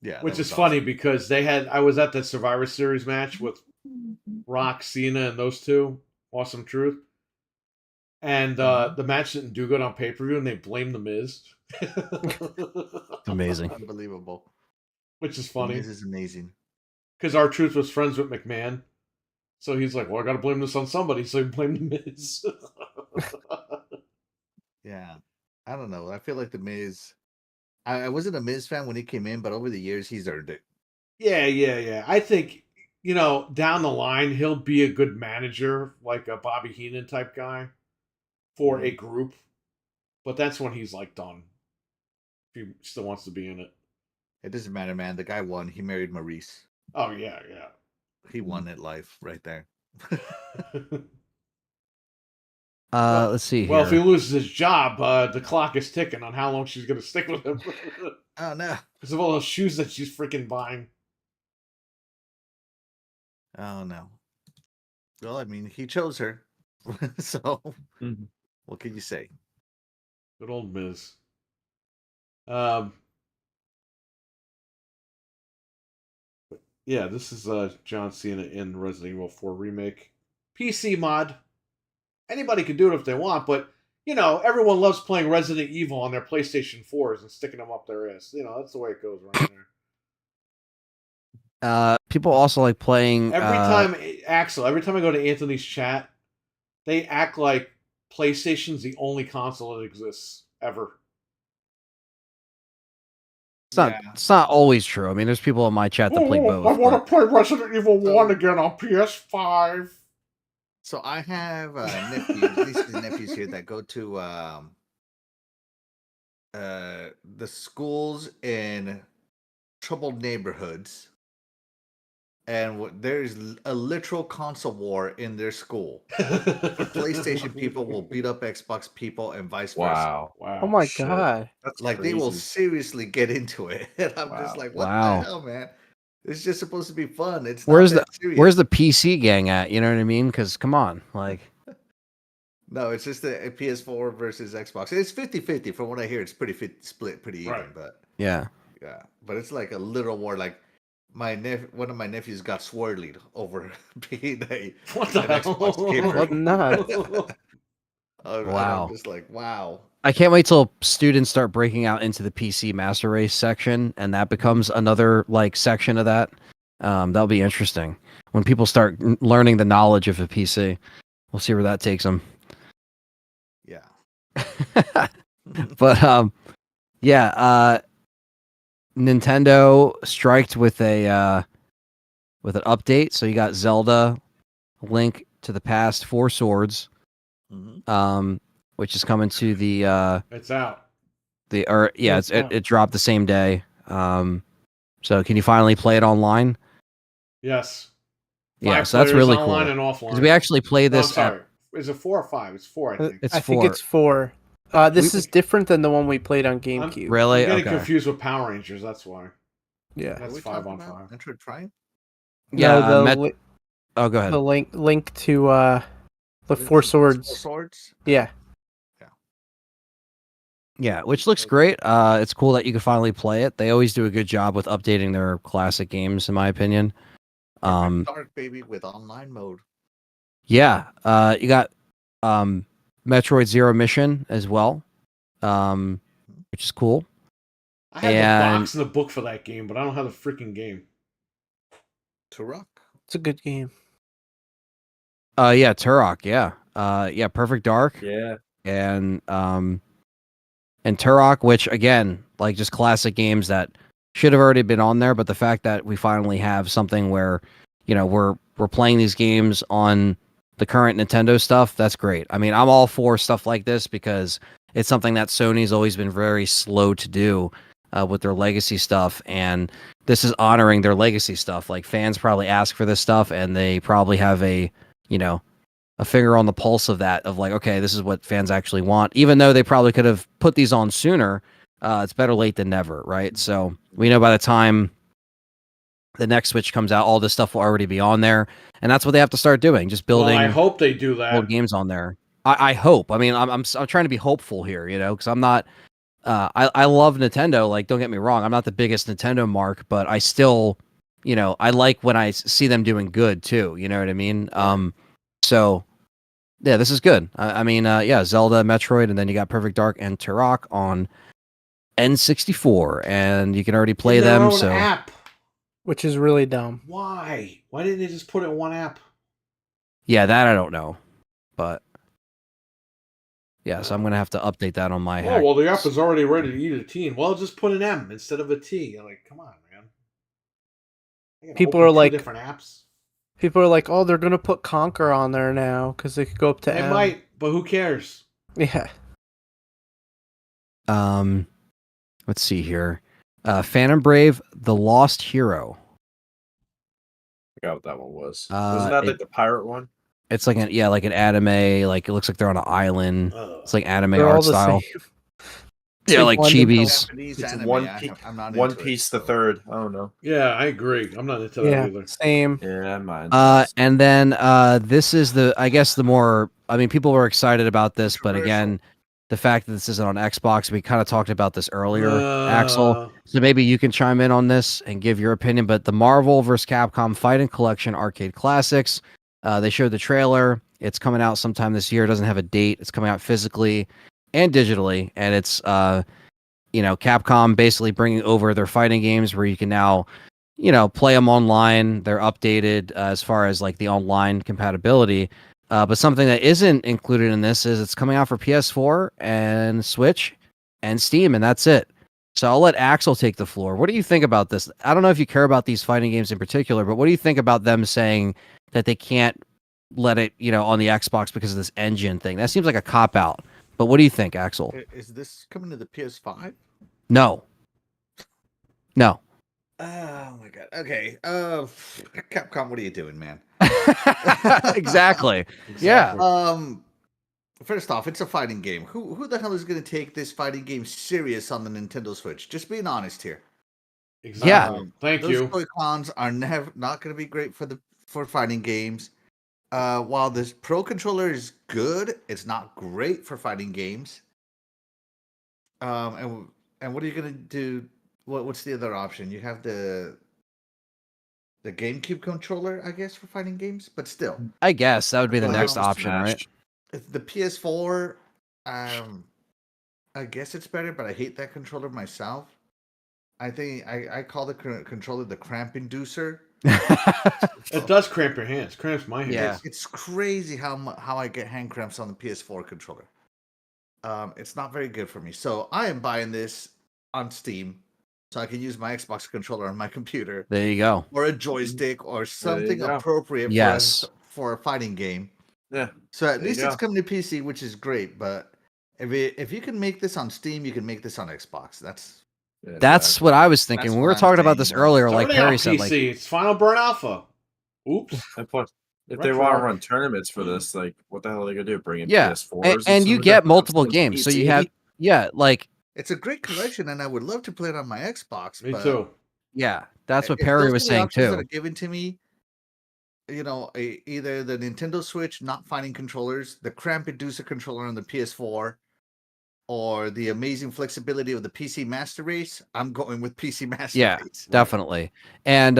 Yeah, Which is funny because I was at the Survivor Series match with Rock, Cena, and those two, Awesome Truth. And the match didn't do good on pay-per-view, and they blamed The Miz. Amazing. Unbelievable. Which is funny. This is amazing. Because R-Truth was friends with McMahon. So he's like, well, I got to blame this on somebody. So he blamed The Miz. Yeah. I don't know. I feel like The Miz... I wasn't a Miz fan when he came in, but over the years, he's earned it. Yeah. I think, down the line, he'll be a good manager, like a Bobby Heenan type guy for a group. But that's when he's like done. If he still wants to be in it. It doesn't matter, man. The guy won. He married Maurice. Oh, yeah. He won at life right there. Let's see here. Well, if he loses his job, the clock is ticking on how long she's going to stick with him. Oh, no. Because of all those shoes that she's freaking buying. Oh, no. Well, I mean, he chose her. So, what can you say? Good old Miz. Yeah, this is John Cena in Resident Evil 4 Remake. PC mod. Anybody can do it if they want, but, everyone loves playing Resident Evil on their PlayStation 4s and sticking them up their ass. That's the way it goes right there. People also like playing... Every time I go to Anthony's chat, they act like PlayStation's the only console that exists ever. It's not always true. I mean, there's people in my chat that play both. I want to play Resident Evil 1 again on PS5. So I have nephews, these nephews here that go to the schools in troubled neighborhoods, and there's a literal console war in their school. The PlayStation people will beat up Xbox people and vice versa. Wow. Oh my god. That's Like crazy. they will seriously get into it. And I'm just like, what the hell, man? It's just supposed to be fun. It's where's not that serious. Where's the PC gang at? You know what I mean? Because come on, like. No, it's just a PS4 versus Xbox. It's 50-50 from what I hear. It's pretty split, pretty even. Right. But Yeah. But it's like a literal war. Like one of my nephews got swirled over being an Xbox gamer. What not? Wow. I'm just like, wow. I can't wait till students start breaking out into the PC Master Race section, and that becomes another like section of that. That'll be interesting when people start learning the knowledge of a PC. We'll see where that takes them. Yeah. But Nintendo striked with an update. So you got Zelda, Link to the Past, 4 Swords, which is coming to the it's out. It dropped the same day. So can you finally play it online? Yes. Yeah, so that's really cool. Online and offline. Because we actually played this. Is it 4 or 5? It's 4, I think. I think it's 4. This is different than the one we played on GameCube. Really? I'm getting confused with Power Rangers. That's why. Yeah. What are That's we 5 talking on about? 5. Metroid Prime? Yeah, No, oh, go ahead. the link to the Link Four to Four Swords. Swords? Yeah. Yeah, which looks great. It's cool that you can finally play it. They always do a good job with updating their classic games, in my opinion. Dark baby with online mode. Yeah, you got Metroid Zero Mission as well, which is cool. I had And- the box and the book for that game, but I don't have the freaking game. Turok. It's a good game. Yeah, Turok. Yeah, yeah, Perfect Dark. Yeah. And Turok, which again, like just classic games that should have already been on there, but the fact that we finally have something where, you know, we're playing these games on the current Nintendo stuff, that's great. I mean, I'm all for stuff like this because it's something that Sony's always been very slow to do with their legacy stuff, and this is honoring their legacy stuff. Like, fans probably ask for this stuff, and they probably have a, you know, a finger on the pulse of that, of like, okay, this is what fans actually want, even though they probably could have put these on sooner. It's better late than never, right? So we know by the time the next Switch comes out, all this stuff will already be on there, and that's what they have to start doing, just building. Well, I hope they do old that. games on there. I hope. I mean, I'm trying to be hopeful here, you know, because I'm not. I love Nintendo. Like, don't get me wrong, I'm not the biggest Nintendo mark, but I still, you know, I like when I see them doing good too. You know what I mean? So. Yeah, this is good. I mean, yeah, Zelda, Metroid, and then you got Perfect Dark and Turok on N64, and you can already play In their them. own So, app. Which is really dumb. Why? Why didn't they just put it in one app? yeah, that I don't know, but yeah, so I'm gonna have to update that on my. Oh, well, the app is already ready to eat a T. Well, just put an M instead of a T. You're like, come on, man. I gotta People open are two like- different apps. People are like, oh, they're gonna put Conquer on there now because they could go up to They M. might, but who cares? Yeah. Let's see here. Phantom Brave: The Lost Hero. I forgot what that one was. Uh, Wasn't that it- like the pirate one? It's like like an anime. Like, it looks like they're on an island. Ugh. It's like anime They're all art the style. same. Yeah, like One chibis. Japanese It's anime, I'm not One into it, Piece the so- third. I don't know. Yeah, I agree. I'm not into that Yeah, either. same. Yeah, mine. And then this is I guess the more, I mean, people were excited about this, but again, the fact that this isn't on Xbox, we kind of talked about this earlier, Axel. So maybe you can chime in on this and give your opinion. But the Marvel vs. Capcom Fighting Collection Arcade Classics, they showed the trailer. It's coming out sometime this year. It doesn't have a date. It's coming out physically and digitally, and it's you know, Capcom basically bringing over their fighting games where you can now, you know, play them online. They're updated as far as like the online compatibility. But something that isn't included in this is it's coming out for PS4 and Switch and Steam, and that's it. So I'll let Axel take the floor. What do you think about this? I don't know if you care about these fighting games in particular, but what do you think about them saying that they can't let it, you know, on the Xbox because of this engine thing? That seems like a cop-out. But what do you think, Axel? Is this coming to the PS5? No. No. Oh my god. Okay. Capcom, what are you doing, man? Exactly. Yeah. First off, it's a fighting game. Who the hell is going to take this fighting game serious on the Nintendo Switch? Just being honest here. Exactly. Yeah. Thank Those you. Joy-Cons are not going to be great for fighting games. While this Pro Controller is good, it's not great for fighting games. And what are you going to do? What's the other option? You have the GameCube controller, I guess, for fighting games, but still. I guess that would be the Well, next Smash. option, right? The PS4, I guess it's better, but I hate that controller myself. I think I call the controller the cramp inducer. It does cramp your hands. Cramps my hands. Yeah. It's crazy how I get hand cramps on the PS4 controller. It's not very good for me. So I am buying this on Steam so I can use my Xbox controller on my computer There you go. or a joystick or something go. appropriate Yes. for a fighting game. Yeah. So at There you least it's go. coming to PC, which is great. But if you can make this on Steam, you can make this on Xbox. That's what I was thinking. That's When we what were I'm talking about this saying. earlier, It's like already on Perry said, PC. like, It's Final Burn Alpha. Oops. And plus, if they Retro. want to run tournaments for this, like, what the hell are they gonna do? Bring in Yeah. PS4s? and you stuff get like that? multiple Some games. So you PC? have, yeah, like, It's a great collection, and I would love to play it on my Xbox. Me but too. Yeah, that's what If Perry those was are the saying options that too. are given to me, either the Nintendo Switch not finding controllers, the cramp-inducer controller on the PS4, or the amazing flexibility of the PC Master Race, I'm going with PC Master Yeah, Race. definitely. And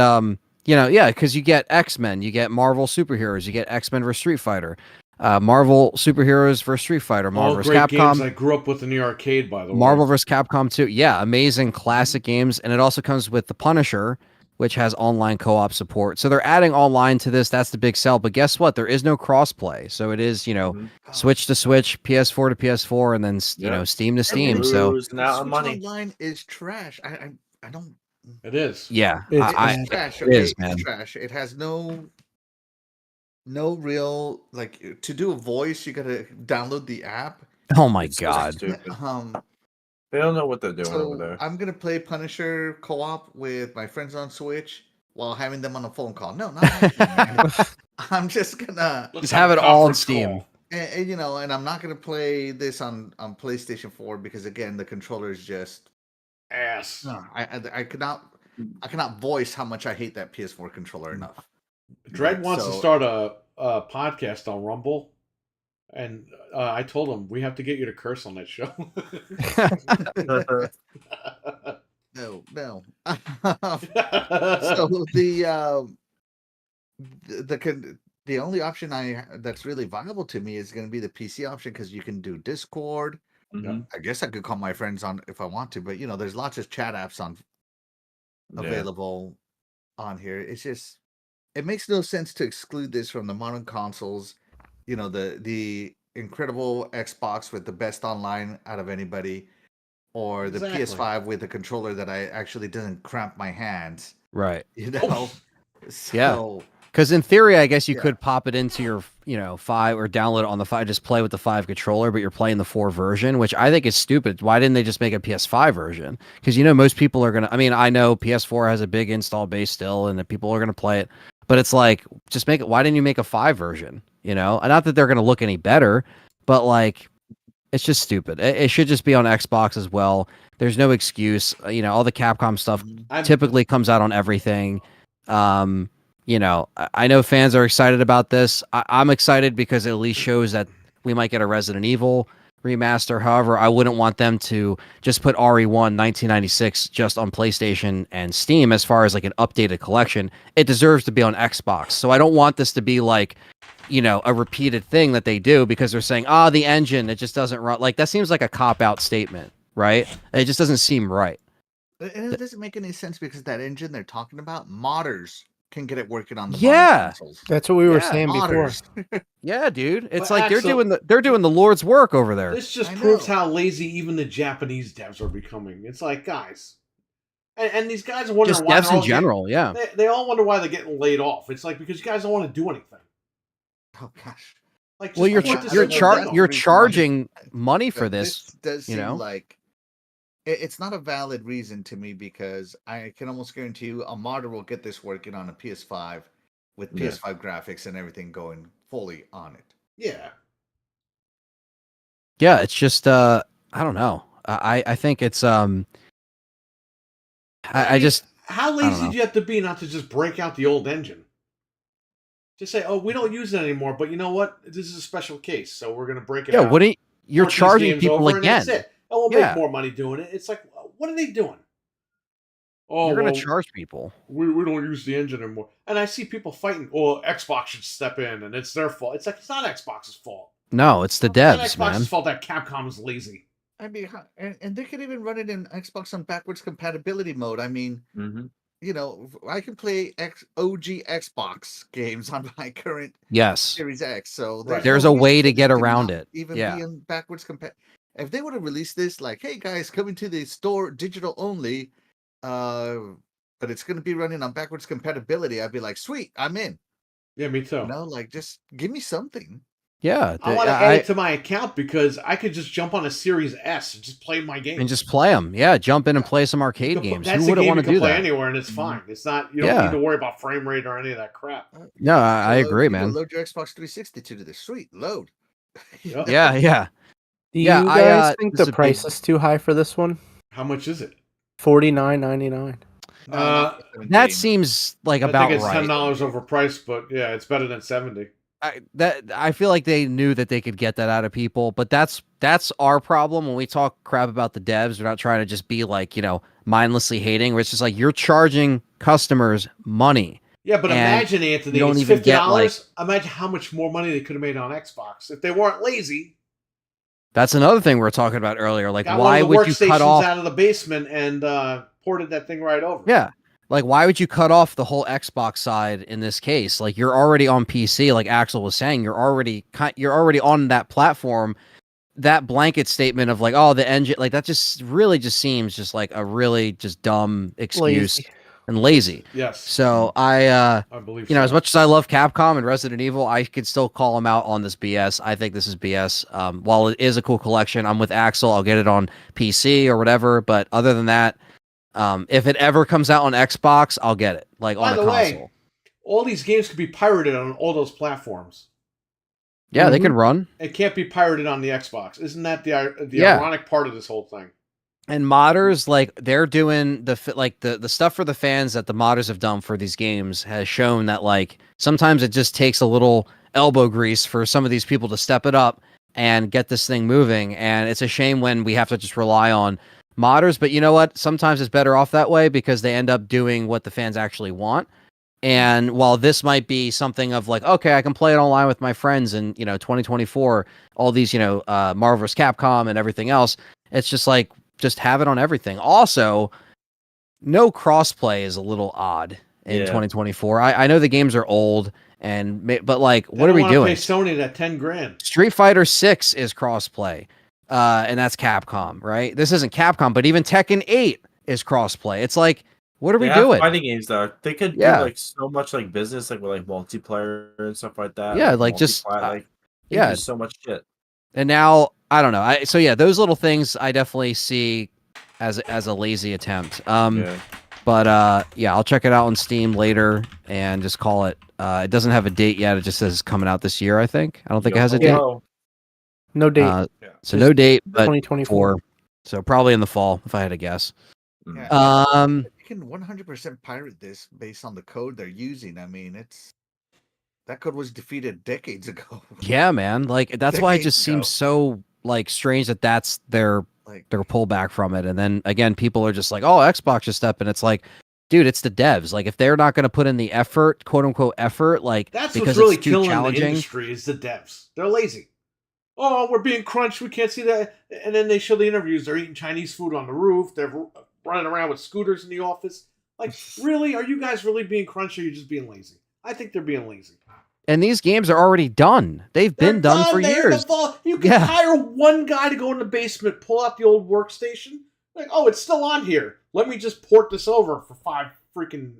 because you get X-Men, you get Marvel superheroes, you get X-Men vs Street Fighter, Marvel superheroes vs Street Fighter, Marvel All vs great Capcom. games I grew up with in the arcade, by the way. Marvel vs. Capcom 2. Yeah, amazing classic games. And it also comes with The Punisher, which has online co-op support. So they're adding online to this. That's the big sell. But guess what? There is no crossplay. So it is, Switch to Switch, PS4 to PS4, and then, Steam to Steam. So losing out on Switch money. Online is trash. I don't. It is. yeah, It's trash. it Okay, is, man. it's trash. It has no real to do a voice. You gotta download the app. Oh my It's so God. stupid. They don't know what they're doing over So there. I'm gonna play Punisher co-op with my friends on Switch while having them on a phone call. No, not happening, man. I'm just gonna Just have it all on Steam. and I'm not gonna play this on PlayStation 4 because again the controller is just Ass. no. I cannot voice how much I hate that PS4 controller enough. Dredd wants to start a podcast on Rumble, and I told him we have to get you to curse on that show. No. So the only option that's really viable to me is going to be the PC option because you can do Discord. Mhm. I guess I could call my friends on if I want to, but there's lots of chat apps available on here. It's just it makes no sense to exclude this from the modern consoles. The incredible Xbox with the best online out of anybody, or the Exactly. PS5 with a controller that I actually doesn't cramp my hands. Right. So, Yeah. Because in theory, I guess you could pop it into your, 5 or download it on the 5, just play with the 5 controller, but you're playing the 4 version, which I think is stupid. Why didn't they just make a PS5 version? Because, most people are going to, I know PS4 has a big install base still and that people are going to play it, but it's like, just make it, why didn't you make a 5 version? And not that they're going to look any better, but it's just stupid. It should just be on Xbox as well. There's no excuse. All the Capcom stuff typically comes out on everything. I know fans are excited about this. I'm excited because it at least shows that we might get a Resident Evil remaster. However, I wouldn't want them to just put RE1 1996 just on PlayStation and Steam as far as an updated collection. It deserves to be on Xbox. So I don't want this to be a repeated thing that they do because they're saying, the engine, it just doesn't run. That seems like a cop-out statement, right? It just doesn't seem right. And it doesn't make any sense because that engine they're talking about, modders can get it working on the Yeah. consoles. That's what we were saying before. Yeah, dude. It's But they're doing the Lord's work over there. This just proves how lazy even the Japanese devs are becoming. It's like, guys, and these guys are wondering Just why devs in general, yeah. They all wonder why they're getting laid off. It's because you guys don't want to do anything. Oh gosh. Well, you're charging money for this. Does seem like it's not a valid reason to me because I can almost guarantee you a modder will get this working on a PS5 with PS5 graphics and everything going fully on it. Yeah. Yeah, it's just I don't know. I think it's I just how lazy do you have to be not to just break out the old engine? Just say, we don't use it anymore, but you know what? This is a special case, so we're going to break it out. Yeah, what you're charging people again. And that's it. And we'll make more money doing it. It's like, what are they doing? You're going to charge people. We don't use the engine anymore. And I see people fighting, Xbox should step in, and it's their fault. It's like, it's not Xbox's fault. No, it's the devs, it's man. Xbox's fault that Capcom is lazy. And they could even run it in Xbox on backwards compatibility mode. I can play OG Xbox games on my current Series X. So there's a way to get around it. Even being backwards if they would have released this, hey guys, coming to the store digital only, but it's going to be running on backwards compatibility, I'd be like, sweet, I'm in. Yeah, me too. Just give me something. Yeah, I want to add it to my account because I could just jump on a Series S and just play my game. And just play them. Yeah, jump in and play some arcade games. Who wouldn't want to do that? Play anywhere and it's fine. It's not. You don't need to worry about frame rate or any of that crap. No, I agree, man. Load your Xbox 360 to this. Sweet, load. Yeah. Do you guys think the price is too high for this one? How much is it? $49.99. That seems like about I think it's right. $10 overpriced, but yeah, it's better than 70. I feel like they knew that they could get that out of people, but that's our problem when we talk crap about the devs. We're not trying to just be like, mindlessly hating. Where it's just like you're charging customers money. Yeah, but imagine, Anthony, you don't it's even get, $50. Imagine how much more money they could have made on Xbox if they weren't lazy. That's another thing we were talking about earlier. Like, Got why would you cut off out of the basement and ported that thing right over? Yeah. Like, why would you cut off the whole Xbox side in this case? Like, you're already on PC, like Axel was saying, you're already on that platform. That blanket statement of like, oh, the engine, like that just really just seems just like a really just dumb excuse and lazy. Yes. So I believe as much as I love Capcom and Resident Evil, I could still call them out on this BS. I think this is BS. While it is a cool collection, I'm with Axel. I'll get it on PC or whatever. But other than that, if it ever comes out on Xbox, I'll get it. Like on a console. Way, all these games could be pirated on all those platforms. Yeah, they can run. It can't be pirated on the Xbox. Isn't that the ironic part of this whole thing? And modders, like they're doing the stuff for the fans that the modders have done for these games has shown that like sometimes it just takes a little elbow grease for some of these people to step it up and get this thing moving. And it's a shame when we have to just rely on modders. But you know what? Sometimes it's better off that way because they end up doing what the fans actually want. And while this might be something of like, okay, I can play it online with my friends in 2024, all these Marvel vs. Capcom and everything else, it's just like just have it on everything. Also, no crossplay is a little odd in 2024. I know the games are old, but like, what are we doing? Pay Sony that $10,000. Street Fighter 6 is crossplay, and that's Capcom, right? This isn't Capcom, but even Tekken 8 is crossplay. It's like, what are we doing? Fighting games though, they could do like so much like business, like with like multiplayer and stuff like that. Yeah, like just do so much shit. And now I don't know. So those little things I definitely see as a lazy attempt. But I'll check it out on Steam later and just call it. It doesn't have a date yet. It just says it's coming out this year. I think. I don't think it has a date. No date. So no date, but 2024. So probably in the fall, if I had to guess. Yeah, you can 100% pirate this based on the code they're using. I mean, that code was defeated decades ago. Yeah, man. Like that's why it just seems so like strange that that's their pullback from it. And then again, people are just like, "Oh, Xbox is stepping." It's like, dude, it's the devs. Like if they're not going to put in the effort, quote unquote effort, like that's because what's really it's too killing challenging. The industry is the devs. They're lazy. Oh, we're being crunched. We can't see that. And then they show the interviews. They're eating Chinese food on the roof. They're running around with scooters in the office. Like, really? Are you guys really being crunched or are you just being lazy? I think they're being lazy. And these games are already done. They've been done for years. You can hire one guy to go in the basement, pull out the old workstation. Like, oh, it's still on here. Let me just port this over for 5 freaking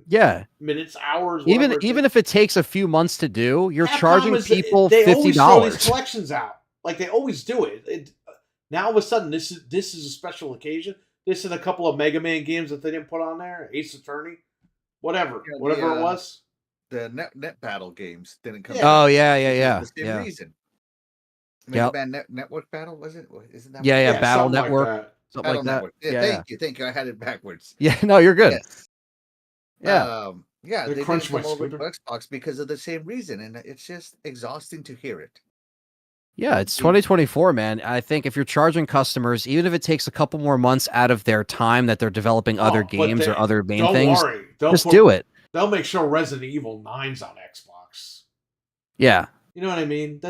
minutes, hours. Even if it takes a few months to do, you're charging people they $50. Always throw these collections out. Like they always do it. Now all of a sudden, this is a special occasion. This is a couple of Mega Man games that they didn't put on there. Ace Attorney, whatever it was. The net battle games didn't come. Oh yeah. The same reason. Mega Man Network Battle was it? Isn't that? Yeah. Battle Network. Like Something like that. Network. Yeah, Thank you. I had it backwards. Yeah. No, you're good. Yes. They didn't crunch come my over to scooter. Xbox because of the same reason, and it's just exhausting to hear it. Yeah, it's 2024, man. I think if you're charging customers, even if it takes a couple more months out of their time that they're developing other games or other main things, just do it. They'll make sure Resident Evil 9's on Xbox. Yeah. You know what I mean?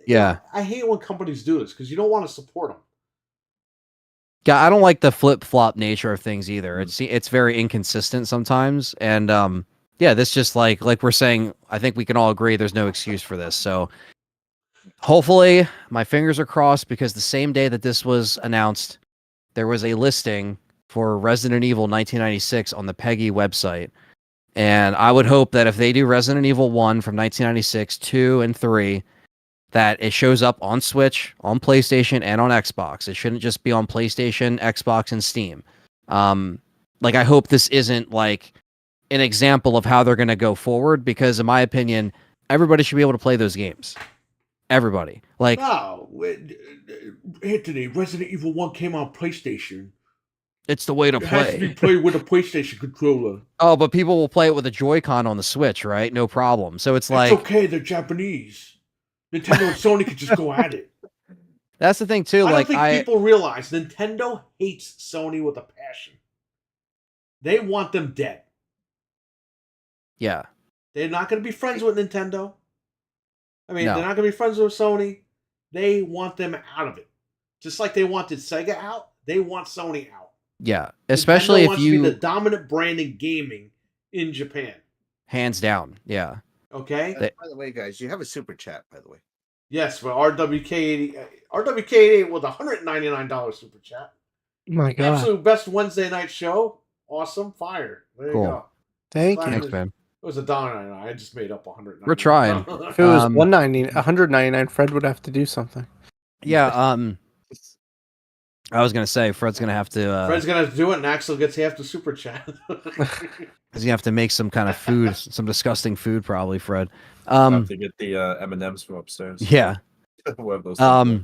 Yeah. I hate when companies do this because you don't want to support them. Yeah, I don't like the flip-flop nature of things either. It's very inconsistent sometimes. And this just like we're saying, I think we can all agree there's no excuse for this. So hopefully my fingers are crossed because the same day that this was announced, there was a listing for Resident Evil 1996 on the PEGI website. And I would hope that if they do Resident Evil 1 from 1996, 2, and 3, that it shows up on Switch, on PlayStation, and on Xbox. It shouldn't just be on PlayStation, Xbox, and Steam. I hope this isn't like an example of how they're going to go forward because, in my opinion, everybody should be able to play those games. Everybody. No, Anthony, Resident Evil 1 came on PlayStation. It's the way to It has to be play. played with a PlayStation controller. Oh, but people will play it with a Joy-Con on the Switch, right? No problem. So it's like, It's okay. They're Japanese. Nintendo and Sony could just go at it. that's the thing too. I Like don't think people realize Nintendo hates Sony with a passion. They want them dead. yeah, They're not going to be friends with Nintendo. I mean, No. they're not going to be friends with Sony. They want them out of it. Just like they wanted Sega out, they want Sony out. yeah. Especially Nintendo if wants to be the you, dominant brand in gaming in Japan. hands down, yeah. Okay? By the way, guys, you have a super chat, by the way. Yes, but RWK88 with a $199 super chat. My God. Absolute best Wednesday night show. Awesome. Fire. There Cool. you go. Thank Glad you. Thanks, man. It was $1.99. I just made up $199. We're trying. If it was 199, Fred would have to do something. Yeah. I was gonna say Fred's gonna have to. Fred's gonna have to do it, and Axel gets half the super chat. He's gonna have to make some kind of food, some disgusting food, probably. Fred. Have to get the M&Ms from upstairs. Yeah. Whoever those things are.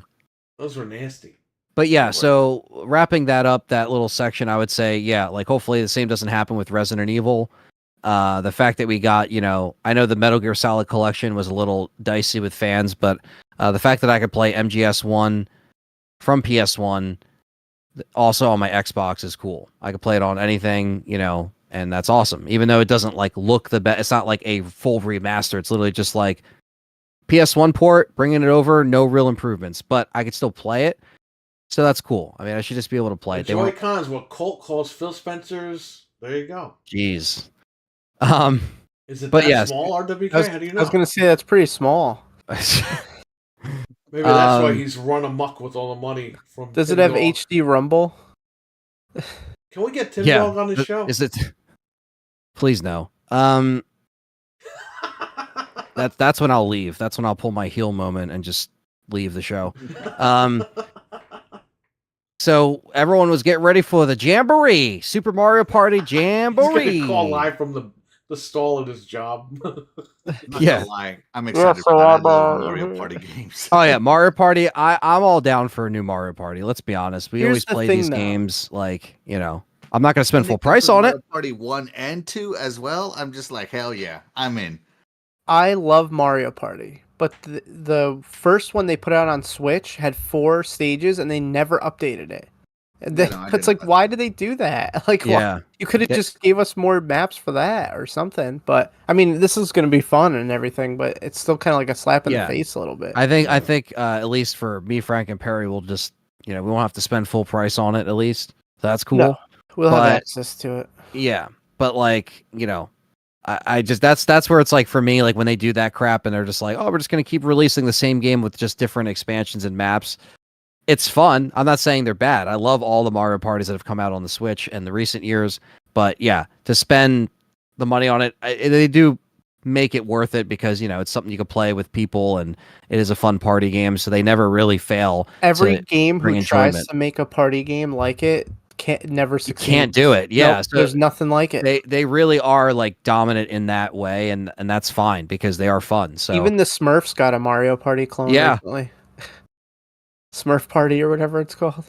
Those were nasty. But yeah, so wrapping that up, that little section, I would say, yeah, like hopefully the same doesn't happen with Resident Evil. The fact that we got, I know the Metal Gear Solid collection was a little dicey with fans, but the fact that I could play MGS1 from PS1 also on my Xbox is cool. I could play it on anything, and that's awesome. Even though it doesn't like look the best, it's not like a full remaster. It's literally just like PS1 port, bringing it over, no real improvements, but I could still play it. So that's cool. I mean, I should just be able to play The it. Joy-Cons, what Colt calls Phil Spencer's. There you go. Jeez. Is it but that yes. small, RWK? How do you know? I was going to say that's pretty small. Maybe that's why he's run amok with all the money from. Does Tim it have Dog. HD Rumble? Can we get Tim Dog on the show? Is it? Please no. That's when I'll leave. That's when I'll pull my heel moment and just leave the show. So everyone was getting ready for the Jamboree, Super Mario Party Jamboree. He's gonna call live from the stall at his job. Not Yeah. gonna lie, I'm excited for that. I love Mario Party games. Oh yeah, Mario Party. I'm all down for a new Mario Party. Let's be honest. We Here's always the play thing, these though. games like, I'm not going to spend full When they come price to on it. Mario Party 1 and 2 as well. I'm just like, hell yeah, I'm in. I love Mario Party, but the first one they put out on Switch had 4 stages and they never updated it. And Yeah, then, no, I it's didn't like, know why did they do that? Like, why? Yeah. You could have Yeah. just gave us more maps for that or something. But I mean, this is going to be fun and everything, but it's still kind of like a slap in Yeah. the face a little bit. I think at least for me, Frank, and Perry, we'll just, we won't have to spend full price on it at least. So that's cool. No. We'll have But- access to it. Yeah. But like, I just, that's where it's like for me, like when they do that crap and they're just like, oh, we're just going to keep releasing the same game with just different expansions and maps. It's fun. I'm not saying they're bad. I love all the Mario parties that have come out on the Switch in the recent years. But yeah, to spend the money on it, they do make it worth it because, it's something you can play with people and it is a fun party game. So they never really fail. Every to game bring who tries enjoyment. to make a party game like it never You succeeds. can't do it. Yeah. Nope, So there's nothing like it. they really are like dominant in that way. And that's fine because they are fun. So Even the Smurfs got a Mario Party clone recently. Smurf Party or whatever it's called.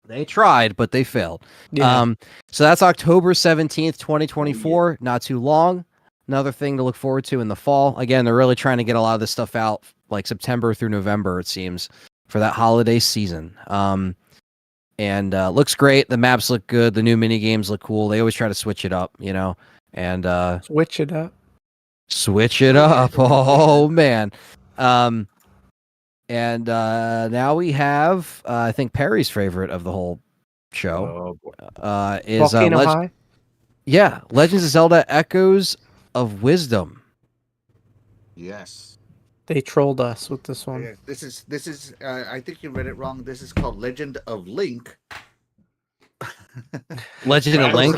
they tried, but they failed. Yeah. So that's October 17th, 2024. Not too long. Another thing to look forward to in the fall. Again, they're really trying to get a lot of this stuff out like September through November, it seems, for that holiday season. And looks great. The maps look good. The new mini games look cool. They always try to switch it up, and Switch it up. switch it up. Oh man. And now we have I think Perry's favorite of the whole show. Oh, boy. Is Volcano High. Legends of Zelda Echoes of Wisdom. Yes. They trolled us with this one. Yeah, this is. I think you read it wrong. This is called Legend of Link. Legend of Link.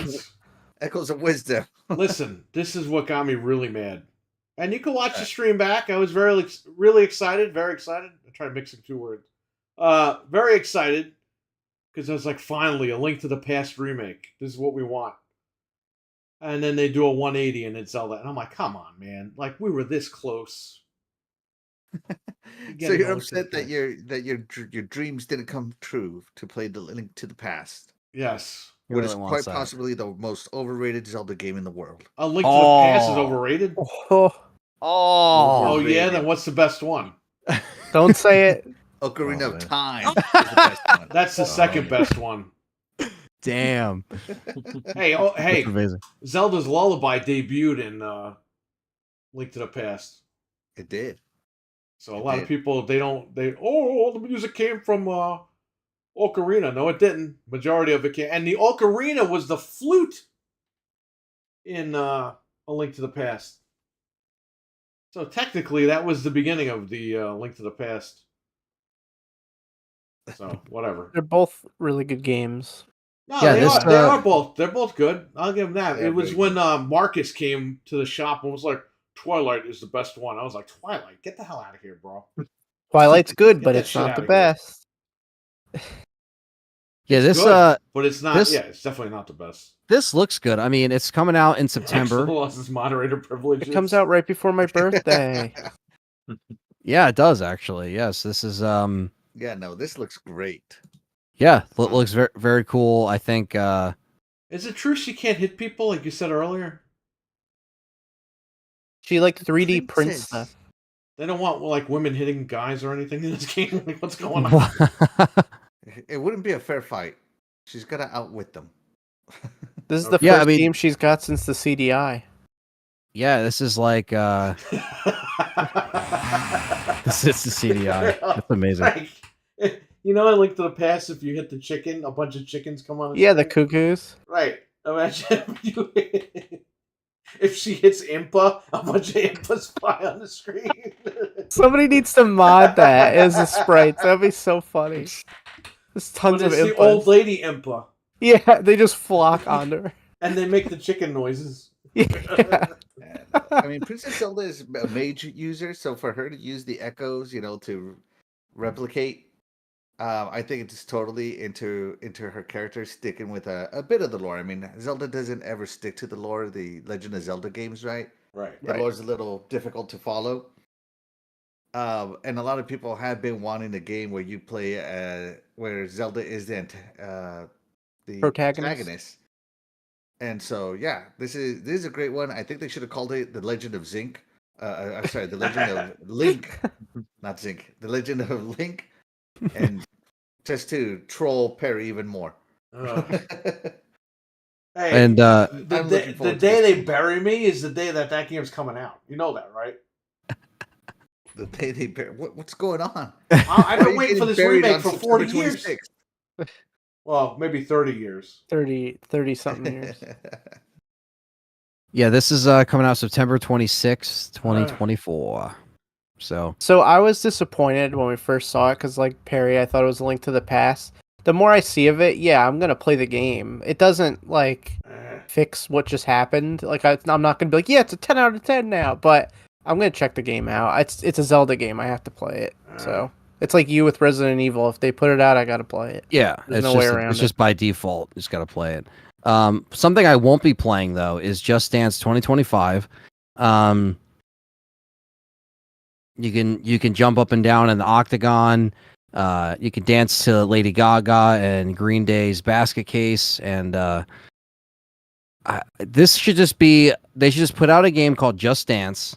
Echoes of Wisdom. Listen, this is what got me really mad. And you can watch the stream back. I was really excited. Very excited. I tried mixing 2 words. Very excited because I was like, finally, a Link to the Past remake. This is what we want. And then they do a 180 and it's Zelda, and I'm like, come on, man! Like we were this close. So you're upset that your dreams didn't come true to play the Link to the Past. Yes. He What really is wants quite that. possibly the most overrated Zelda game in the world. A Link to the Past is Oh. overrated. Oh, Oh yeah, then what's the best one? don't say it. Ocarina Oh, of man. Time is the best one. That's the second best one. Damn. Hey, That's hey, amazing. Zelda's Lullaby debuted in Link to the Past. It did. So a It lot of did. people all the music came from Ocarina. No, it didn't. Majority of it came, and the Ocarina was the flute in A Link to the Past. So technically, that was the beginning of the Link to the Past. So whatever. They're both really good games. No, Yeah, they this, are. They are both. They're both good. I'll give them that. They are It was very when Marcus came to the shop and was like, "Twilight is the best one." I was like, "Twilight? Get the hell out of here, bro!" Twilight's good, Get but that it's shit not the outta here. best. Yeah, It's this good, but it's not. this- Yeah, it's definitely not the best. this looks good. I mean, it's coming out in Axel September. lost his moderator privileges. It comes out right before my birthday. Yeah, it does actually. Yes, this is Yeah, no, this looks great. yeah, looks very very cool. I think Is it true she can't hit people like you said earlier? She like 3D prints Princess. stuff. They don't want like women hitting guys or anything in this game. Like, what's going on? It wouldn't be a fair fight. She's got to outwit them. This is the Yeah, I first mean- game she's got since the CDI. yeah, this is like this is the CDI. That's amazing. Like, you know, I Link to the Past. If you hit the chicken, a bunch of chickens come on. Yeah, the screen? cuckoos. Right. Imagine if she hits Impa, a bunch of Impas fly on the screen. Somebody needs to mod that as a sprite. That'd be so funny. There's tons But of it's the Impas. old lady Impa, Yeah, they just flock onto her. and they make the chicken noises. Yeah. I mean, Princess Zelda is a mage user, so for her to use the echoes, to replicate, I think it's totally into her character, sticking with a bit of the lore. I mean, Zelda doesn't ever stick to the lore, the Legend of Zelda games, right? Right. The lore's a little difficult to follow. And a lot of people have been wanting a game where you play where Zelda is the protagonist. And so, yeah, this is a great one. I think they should have called it The Legend of Zinc. I'm sorry, The Legend of Link, not Zinc. The Legend of Link, and just to troll Perry even more. Hey, And the day they bury me is the day that game's coming out. You know that, right? The day they bury, what's going on? I've been waiting for this remake for 40 years. 26th? Well, maybe 30 years. 30 something years. yeah, this is coming out September 26th, 2024. So I was disappointed when we first saw it because, like Perry, I thought it was a Link to the Past. The more I see of it, yeah, I'm gonna play the game. It doesn't fix what just happened. Like I'm not gonna be like, yeah, it's a 10 out of 10 now, but I'm gonna check the game out. It's a Zelda game. I have to play it. So it's like you with Resident Evil. If they put it out, I gotta play it. yeah, There's no way around it's it. just by default. You just got to play it. Something I won't be playing though is Just Dance 2025. You can jump up and down in the octagon. You can dance to Lady Gaga and Green Day's Basket Case, and this should just be. They should just put out a game called Just Dance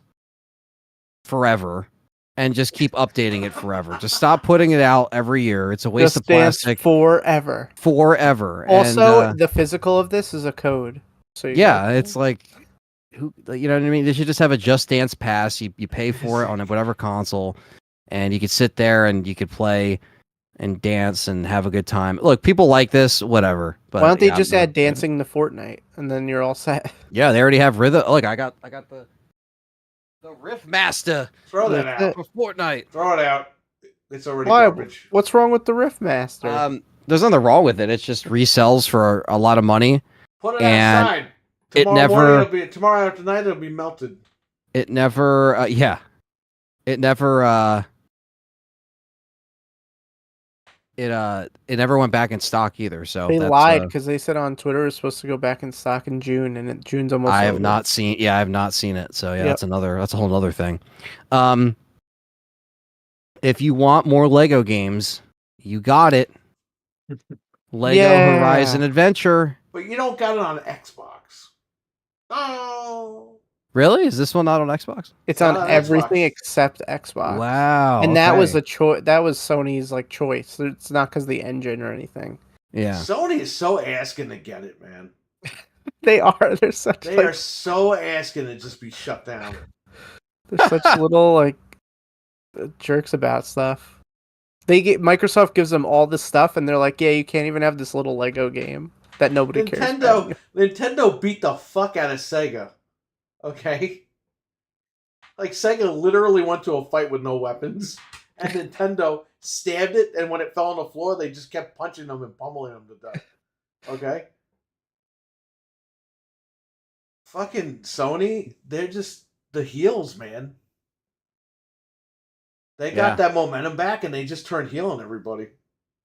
forever, and just keep updating it forever. Just stop putting it out every year. It's a waste of Dance plastic. forever. Also, And, the physical of this is a code. So yeah, it's like, who, you know what I mean? They should just have a Just Dance pass. You pay for it on whatever console, and you could sit there and you could play and dance and have a good time. Look, people like this, whatever. But why don't they yeah, just I'm not- add dancing to Fortnite and then you're all set? Yeah, they already have rhythm. Look, I got the Riff Master Throw that That's out. for Fortnite. Throw it out. It's already Why? garbage. What's wrong with the Riff Master? There's nothing wrong with it. It's just resells for a lot of money. Put it and outside. it Tomorrow never- morning it'll be, tomorrow after night it'll be melted. It never, it never, it never went back in stock either. So They that's, lied because they said on Twitter it was supposed to go back in stock in June, and June's almost. I have over. not seen. Yeah, I have not seen it. So yeah, Yep. that's a whole other thing. If you want more Lego games, you got it. Lego Horizon Adventure. But you don't got it on Xbox. Oh. Really? Is this one not on Xbox? It's on everything except Xbox. Wow. And that was a choice. That was Sony's like choice. It's not because of the engine or anything. Yeah. Sony is so asking to get it, man. They are. They are so asking to just be shut down. They're such little like jerks about stuff. Microsoft gives them all this stuff, and they're like, "Yeah, you can't even have this little Lego game that nobody cares about." Nintendo beat the fuck out of Sega. Okay, like Sega literally went to a fight with no weapons, and Nintendo stabbed it, and when it fell on the floor, they just kept punching them and pummeling them to death. Okay. Fucking Sony, they're just the heels, man. They got that momentum back, and they just turned heel on everybody.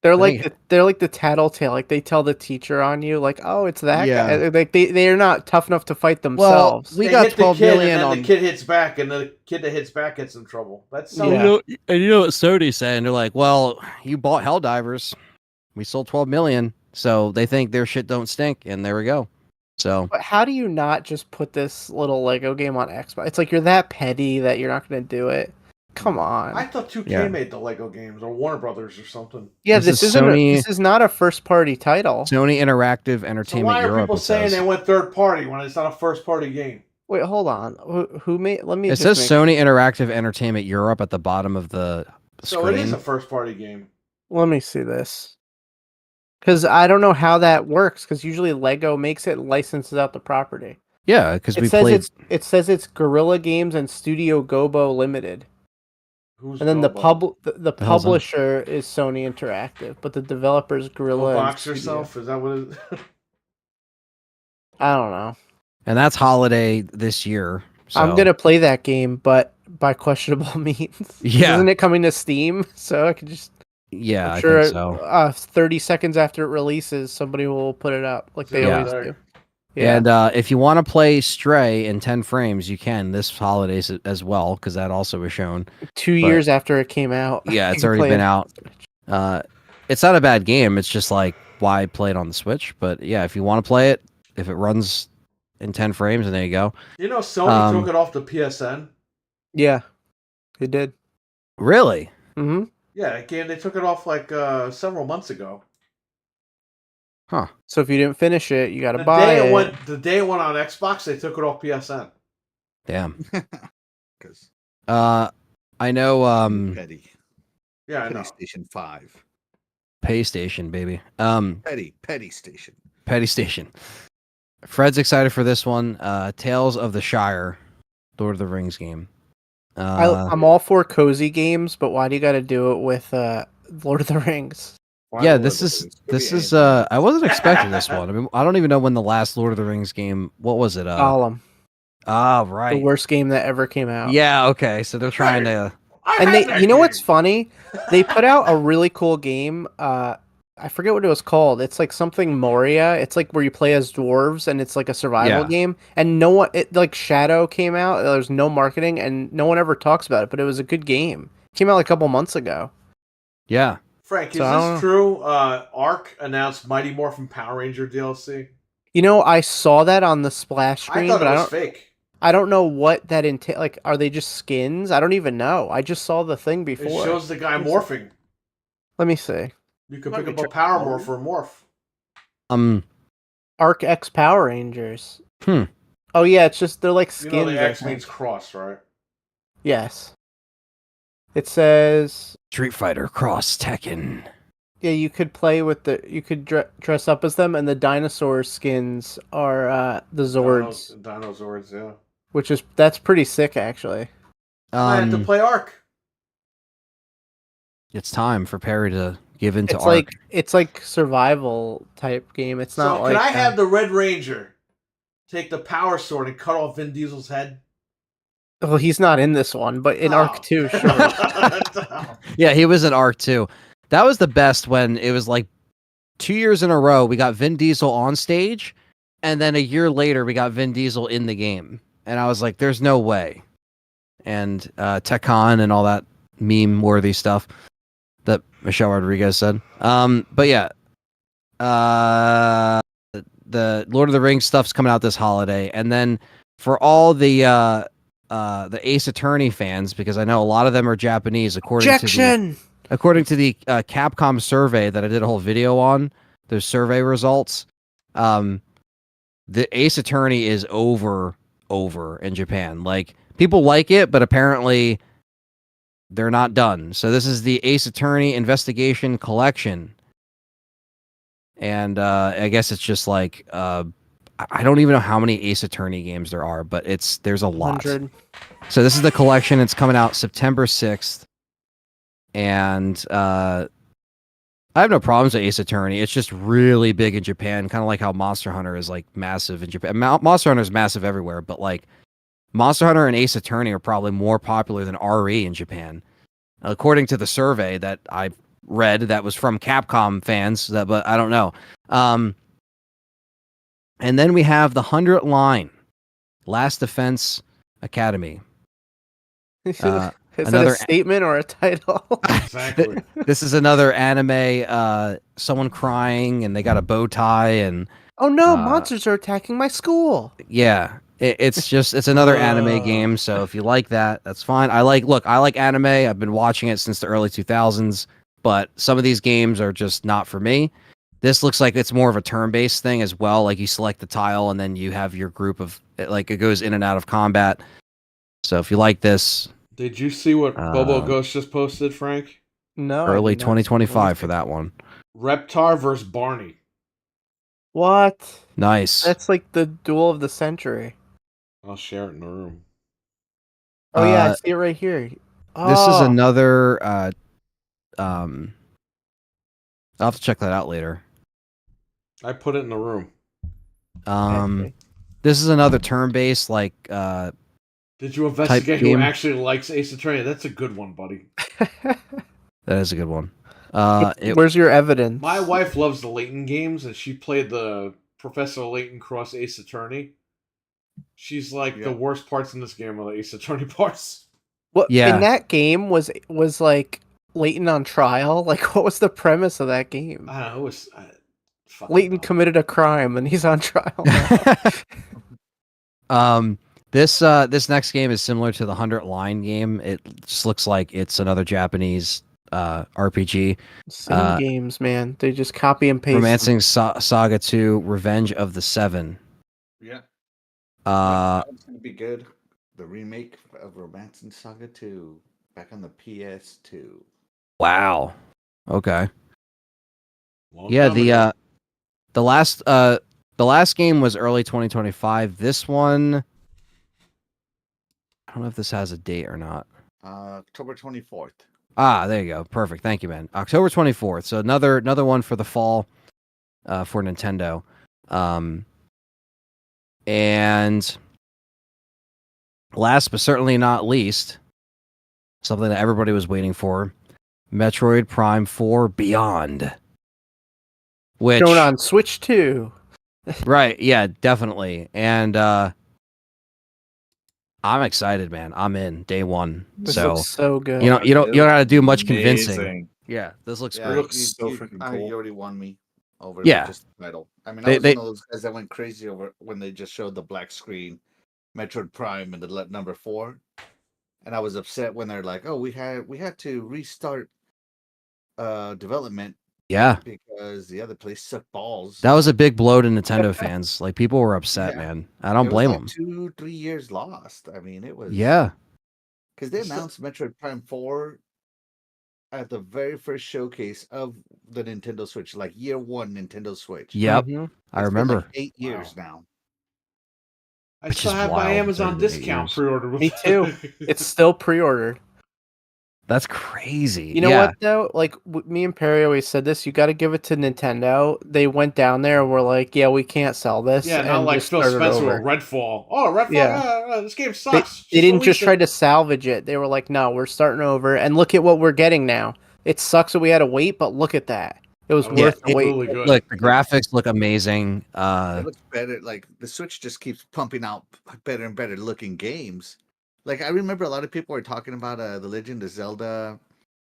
They're like the tattletale. Like they tell the teacher on you, like, "Oh, it's that guy." Like they're not tough enough to fight themselves. Well, we got 12 million and then the kid hits back, and the kid that hits back gets in trouble. That's so. And you know what Sony's saying? They're like, "Well, you bought Helldivers. We sold 12 million, so they think their shit don't stink." And there we go. So, but how do you not just put this little Lego game on Xbox? It's like you're that petty that you're not going to do it. Come on. I thought 2K made the Lego games, or Warner Brothers or something. Yeah, this is not a first-party title. Sony Interactive Entertainment so why are Europe. People saying they went third-party when it's not a first-party game? Wait, hold on. Who made? Let me. It says Sony Interactive Entertainment Europe at the bottom of the screen. So it is a first-party game. Let me see this. Because I don't know how that works. Because usually Lego makes it and licenses out the property. Yeah, because It says it's Guerrilla Games and Studio Gobo Limited. Who's and then Gobo? the publisher is Sony Interactive, but the developer's Guerrilla. Box yourself? Is that what it is? I don't know. And that's holiday this year. So. I'm gonna play that game, but by questionable means. Yeah. Isn't it coming to Steam? So I could just. Yeah, I'm sure I think so. 30 seconds after it releases, somebody will put it up like they always do. Yeah. And if you want to play Stray in 10 frames, you can this holidays as well, because that also was shown. 2 years after it came out. Yeah, it's already been out. It's not a bad game. It's just like, why play it on the Switch? But yeah, if you want to play it, if it runs in 10 frames, and there you go. You know, Sony took it off the PSN. Yeah, they did. Really? Mm-hmm. Yeah, that game, they took it off like several months ago. Huh. So if you didn't finish it, you got to buy it. The day it went on Xbox, they took it off PSN. Damn. I know. Petty. Yeah, I know. PlayStation 5. PlayStation, baby. Petty Station. Petty Station. Fred's excited for this one. Tales of the Shire, Lord of the Rings game. I'm all for cozy games, but why do you got to do it with Lord of the Rings? Yeah, this is. I wasn't expecting this one. I mean, I don't even know when the last Lord of the Rings game. What was it? Gollum. Ah, right. The worst game that ever came out. Yeah. Okay. So they're trying to. And you know what's funny? They put out a really cool game. I forget what it was called. It's like something Moria. It's like where you play as dwarves, and it's like a survival game. And no one, Shadow came out. There's no marketing, and no one ever talks about it. But it was a good game. It came out like a couple months ago. Yeah. Frank, is this true? Arc announced Mighty Morphin Power Ranger DLC. You know, I saw that on the splash screen, but it was fake. I don't know what that entails. Like, are they just skins? I don't even know. I just saw the thing before. It shows the guy morphing. Let me see. You can pick up a Power Morph or Morph. Arc X Power Rangers. Oh yeah, it's just they're like skins. You know the X means cross, right? Yes. It says Street Fighter Cross Tekken. Yeah, you could play with you could dress up as them, and the dinosaur skins are the Zords. Dino Zords, yeah. That's pretty sick, actually. I had to play Arc. It's time for Perry to give into Arc. It's like survival type game. It's not like. Can I have the Red Ranger take the power sword and cut off Vin Diesel's head? Well, he's not in this one, but in Arc 2, sure. Yeah, he was in Arc 2. That was the best when it was like 2 years in a row, we got Vin Diesel on stage, and then a year later, we got Vin Diesel in the game. And I was like, there's no way. And Tekken and all that meme-worthy stuff that Michelle Rodriguez said. But yeah, the Lord of the Rings stuff's coming out this holiday, and then for all the Ace Attorney fans, because I know a lot of them are Japanese, according to the Capcom survey that I did a whole video on, those survey results, the Ace Attorney is over in Japan. Like, people like it, but apparently they're not done. So this is the Ace Attorney Investigation Collection. And I guess it's just like I don't even know how many Ace Attorney games there are, but there's a lot. 100. So this is the collection. It's coming out September 6th. And I have no problems with Ace Attorney. It's just really big in Japan, kind of like how Monster Hunter is like massive in Japan. Monster Hunter is massive everywhere, but like Monster Hunter and Ace Attorney are probably more popular than RE in Japan, according to the survey that I read that was from Capcom fans, but I don't know. And then we have the 100 Line, Last Defense Academy. Is that a statement or a title? Exactly. This is another anime, someone crying and they got a bow tie and... Oh no, monsters are attacking my school. Yeah, it's another anime game, so if you like that, that's fine. I like anime. I've been watching it since the early 2000s, but some of these games are just not for me. This looks like it's more of a turn-based thing as well. Like, you select the tile and then you have your group of, like, it goes in and out of combat. So if you like this... Did you see what Bobo Ghost just posted, Frank? No. Early 2025 for that one. Reptar versus Barney. What? Nice. That's like the duel of the century. I'll share it in the room. Oh yeah, I see it right here. Oh. This is another I'll have to check that out later. I put it in the room. This is another turn-based, like Did you investigate who actually likes Ace Attorney? That's a good one, buddy. That is a good one. Where's your evidence? My wife loves the Layton games, and she played the Professor Layton cross Ace Attorney. She's like, the worst parts in this game are the Ace Attorney parts. What in that game was like Layton on trial? Like, what was the premise of that game? I don't know. It was Layton committed a crime and he's on trial now. This next game is similar to the 100 Line game. It just looks like it's another Japanese RPG. Same games, man. They just copy and paste. Romancing Saga 2: Revenge of the Seven. Yeah. It's gonna be good. The remake of Romancing Saga 2 back on the PS2. Wow. Okay. Long Yeah, time the last game was early 2025. This one, I don't know if this has a date or not. October 24th. Ah, there you go. Perfect. Thank you, man. October 24th. So another one for the fall for Nintendo. And last but certainly not least, something that everybody was waiting for, Metroid Prime 4 Beyond. Which shown on Switch 2. Right, yeah, definitely. And I'm excited, man. I'm in day one. This looks so good. You don't gotta do much convincing. Yeah, this looks great. It looks so freaking cool. You already won me over just the title. I mean, I was one of those guys that went crazy over when they just showed the black screen, Metroid Prime and the number 4, and I was upset when they're like, "Oh, we had to restart development." Yeah, because the other place sucked balls. That was a big blow to Nintendo fans. Like, people were upset, man. I don't blame them. 2-3 years lost. I mean, it was because they announced Metroid Prime 4 at the very first showcase of the Nintendo Switch, like year 1 Nintendo Switch. Yep, I remember. Been like 8 years now. I still have my Amazon discount pre-order. Me too. It's still pre-ordered. That's crazy. You know what, though? Like, me and Perry always said this. You got to give it to Nintendo. They went down there and were like, yeah, we can't sell this. Yeah, not like Phil Spencer with Redfall. Oh, Redfall? Yeah. This game sucks. They didn't just try to salvage it. They were like, no, we're starting over. And look at what we're getting now. It sucks that we had to wait, but look at that. It was worth the wait. Really good. Look, the graphics look amazing. It looks better. Like, the Switch just keeps pumping out better and better looking games. Like, I remember a lot of people were talking about The Legend of Zelda,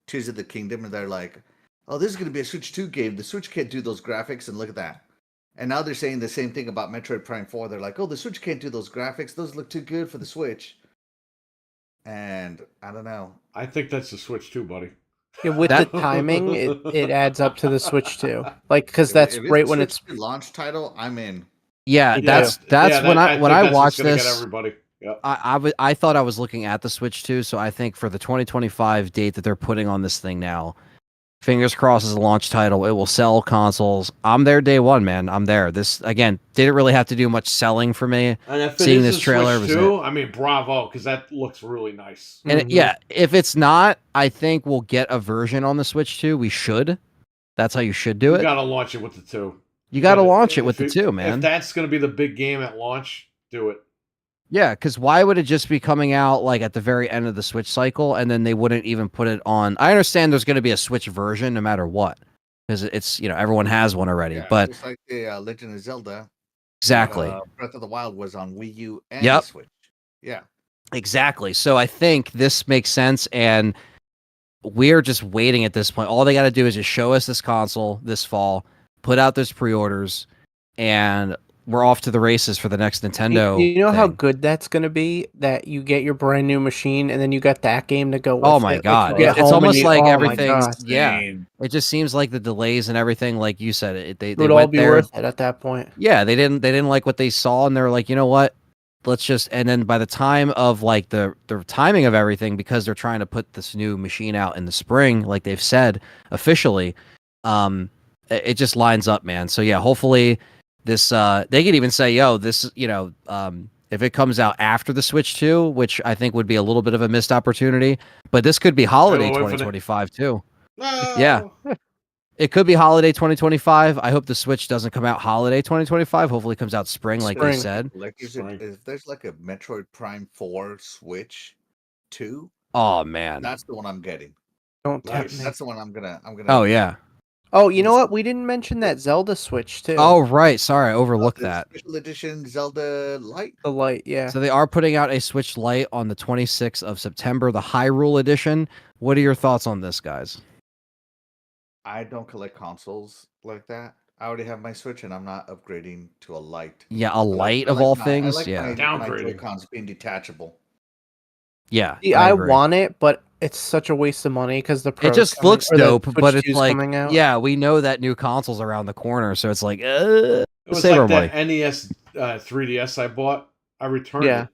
Tears of the Kingdom, and they're like, oh, this is going to be a Switch 2 game. The Switch can't do those graphics, and look at that. And now they're saying the same thing about Metroid Prime 4. They're like, oh, the Switch can't do those graphics. Those look too good for the Switch. And I don't know. I think that's the Switch too, buddy. Yeah, with the timing, it adds up to the Switch too. Like, because that's if right a when Switch it's 2 launch title, I'm in. Yeah, Me that's too. when I watched Get this. everybody. Yep. I thought I was looking at the Switch too, so I think for the 2025 date that they're putting on this thing now, fingers crossed as a launch title, it will sell consoles. I'm there day one, man. I'm there. This again didn't really have to do much selling for me. And if Seeing it this is trailer Switch was 2, I mean, bravo, because that looks really nice. And yeah, if it's not, I think we'll get a version on the Switch 2. We should. That's how you should do You it. got to launch it with the 2. You got to launch it with the 2, man. If that's going to be the big game at launch, do it. Yeah, because why would it just be coming out like at the very end of the Switch cycle, and then they wouldn't even put it on? I understand there's going to be a Switch version no matter what, because it's everyone has one already. Yeah, but it's like the Legend of Zelda. Exactly. Breath of the Wild was on Wii U and Switch. Yeah. Exactly. So I think this makes sense, and we're just waiting at this point. All they got to do is just show us this console this fall, put out those pre-orders, and we're off to the races for the next Nintendo. You know how thing. good that's going to be? That you get your brand new machine, and then you got that game to go with Oh my it. god! Like, you get It's home almost and like oh my everything's God. yeah. It just seems like the delays and everything, like you said, they It would all went be there. worth it at that point. Yeah, they didn't like what they saw, and they're like, you know what? Let's just. And then by the time of like the timing of everything, because they're trying to put this new machine out in the spring, like they've said officially, it just lines up, man. So yeah, hopefully this. They could even say, yo, this, if it comes out after the Switch 2, which I think would be a little bit of a missed opportunity, but this could be holiday 2025 too. No. Yeah. It could be holiday 2025. I hope the Switch doesn't come out holiday 2025. Hopefully it comes out spring, like they said. Like, if there's like a Metroid Prime 4 Switch 2, oh man, that's the one I'm getting. Don't tempt me. That's the one I'm gonna. Oh yeah. Oh, you know what? We didn't mention that Zelda Switch too. Oh right, sorry, I overlooked that. Special edition Zelda Lite. The Lite, yeah. So they are putting out a Switch Lite on the 26th of September, the Hyrule edition. What are your thoughts on this, guys? I don't collect consoles like that. I already have my Switch, and I'm not upgrading to a Lite. Yeah, a Lite of all things. I like yeah, my Joy-Cons being detachable. Yeah, See, I want it, but it's such a waste of money because the Pro. It just looks dope, but it's like, out. yeah, we know that new console's around the corner, so it's like, it was save our like money. that NES 3DS I bought. I returned it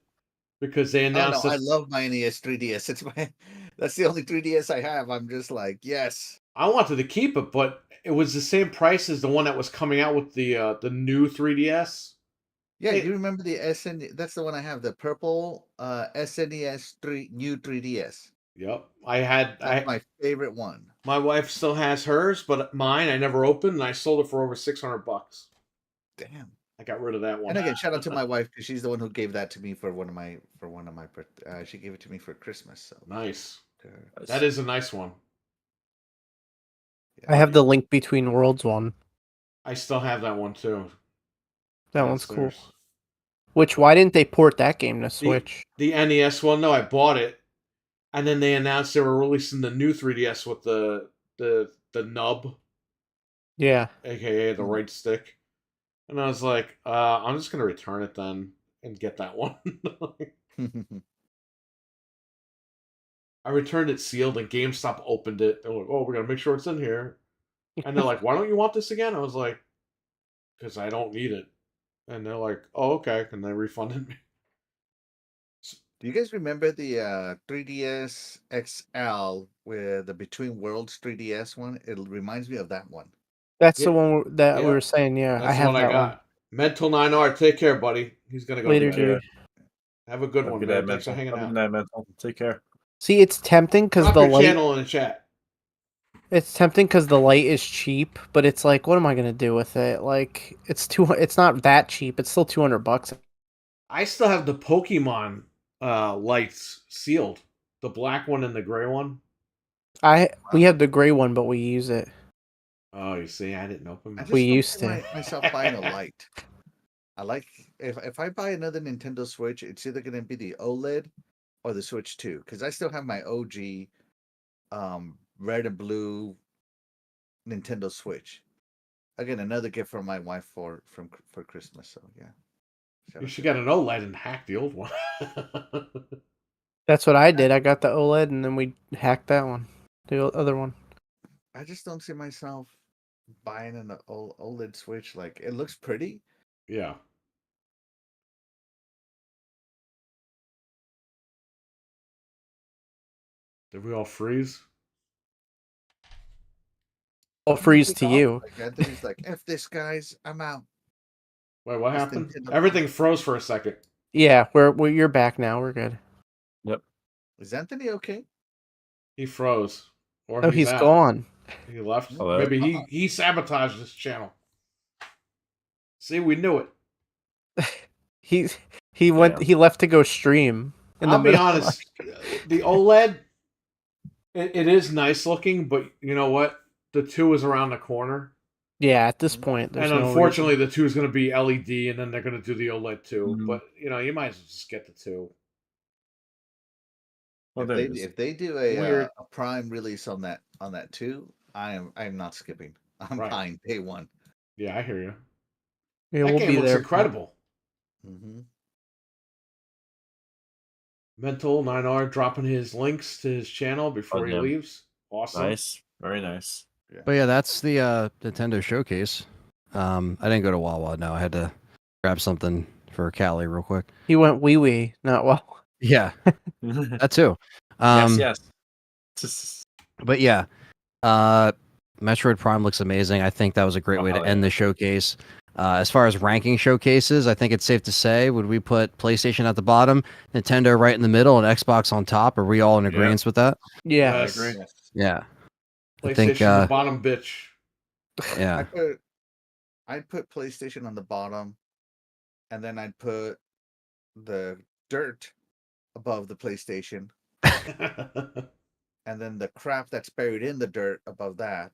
because they announced. I love my NES 3DS. That's the only 3DS I have. I'm just like, yes. I wanted to keep it, but it was the same price as the one that was coming out with the new 3DS. Yeah, you remember the SN? That's the one I have, the purple SNES new 3DS. Yep, That's my favorite one. My wife still has hers, but mine I never opened, and I sold it for over $600. Damn. I got rid of that one. And again, shout out to my wife because she's the one who gave that to me for one of my she gave it to me for Christmas. So nice. That is a nice one. I have the Link Between Worlds one. I still have that one too. That one's cool. Why didn't they port that game to Switch? The NES one, no, I bought it, and then they announced they were releasing the new 3DS with the nub. Yeah. AKA the right stick. And I was like, I'm just gonna return it then and get that one. I returned it sealed, and GameStop opened it. They're like, "Oh, we're gonna make sure it's in here." And they're like, "Why don't you want this again?" I was like, "Because I don't need it." And they're like, "Oh, okay," and they refunded me. Do you guys remember the 3DS XL with the Between Worlds 3DS one? It reminds me of that one. That's the one that we were saying. Yeah, that's I have that one. Mental 9R, take care, buddy. He's gonna go later, to bed. dude. Have a good one, man. Thanks for hanging out. Good night, Mental. Take care. See, it's tempting because the Lite. Channel in the chat. It's tempting because the Lite is cheap, but it's like, what am I gonna do with it? Like, it's not that cheap. It's still $200. I still have the Pokemon lights sealed. The black one and the gray one. We have the gray one, but we use it. Oh, you see, I didn't open it. We used to. Myself buying a Lite. I like if I buy another Nintendo Switch, it's either going to be the OLED or the Switch 2, because I still have my OG red and blue Nintendo Switch. Again, another gift from my wife for Christmas. So yeah. You should get an OLED and hack the old one. That's what I did. I got the OLED and then we hacked that one, the other one. I just don't see myself buying an OLED Switch. Like, it looks pretty. Yeah. Did we all freeze? I'll freeze to you. Like, Anthony's like, F this, guys. I'm out. Wait, what This happened? Nintendo Everything froze for a second. Yeah, you're back now. We're good. Yep. Is Anthony okay? He froze. Or Oh, he's out. gone. He left. Hello? Maybe he sabotaged this channel. See, we knew it. He left to go stream. I'll be honest. The OLED, it is nice looking, but you know what? The 2 is around the corner. Yeah, at this point, And unfortunately, the 2 is going to be LED, and then they're going to do the OLED too. Mhm. But you know, you might as well just get the 2. Well, If they do a Prime release on that 2, I'm not skipping. I'm buying day one. Yeah, I hear you. Yeah, That we'll game be looks there. incredible. Mm-hmm. Mental 9R dropping his links to his channel before he yeah. leaves. Awesome. Nice. Very nice. But yeah, that's the Nintendo showcase. I didn't go to Wawa. No, I had to grab something for Callie real quick. He went wee, not well. Yeah, that too. Yes. But yeah, Metroid Prime looks amazing. I think that was a great way to end the showcase. As far as ranking showcases, I think it's safe to say, would we put PlayStation at the bottom, Nintendo right in the middle, and Xbox on top? Are we all in agreement with that? Yeah, Yes. I agree. Yeah. PlayStation, I think, the bottom bitch. Yeah. I'd put PlayStation on the bottom, and then I'd put the dirt above the PlayStation, and then the crap that's buried in the dirt above that.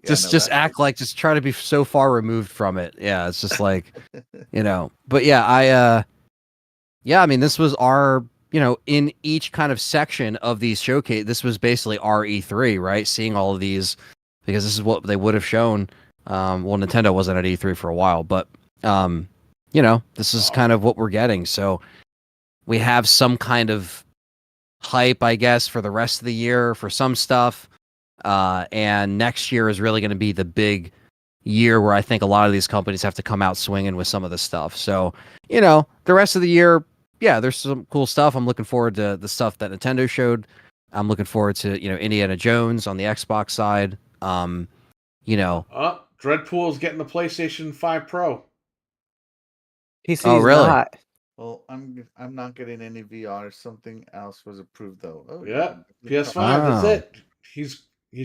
Just act like, just try to be so far removed from it. Yeah, it's just like, you know. But yeah, I mean, this was our, you know, in each kind of section of these showcase, this was basically our E3, right? Seeing all of these, because this is what they would have shown. Well, Nintendo wasn't at E3 for a while, but you know, this is kind of what we're getting. So we have some kind of hype, I guess, for the rest of the year for some stuff. And next year is really going to be the big year where I think a lot of these companies have to come out swinging with some of the stuff. So, you know, the rest of the year, yeah, there's some cool stuff. I'm looking forward to the stuff that Nintendo showed. I'm looking forward to, you know, Indiana Jones on the Xbox side. You know, Dreadpool's getting the PlayStation 5 Pro. He says really? Not. Well, I'm not getting any VR. Something else was approved though. Oh yeah, PS5. That's it. He's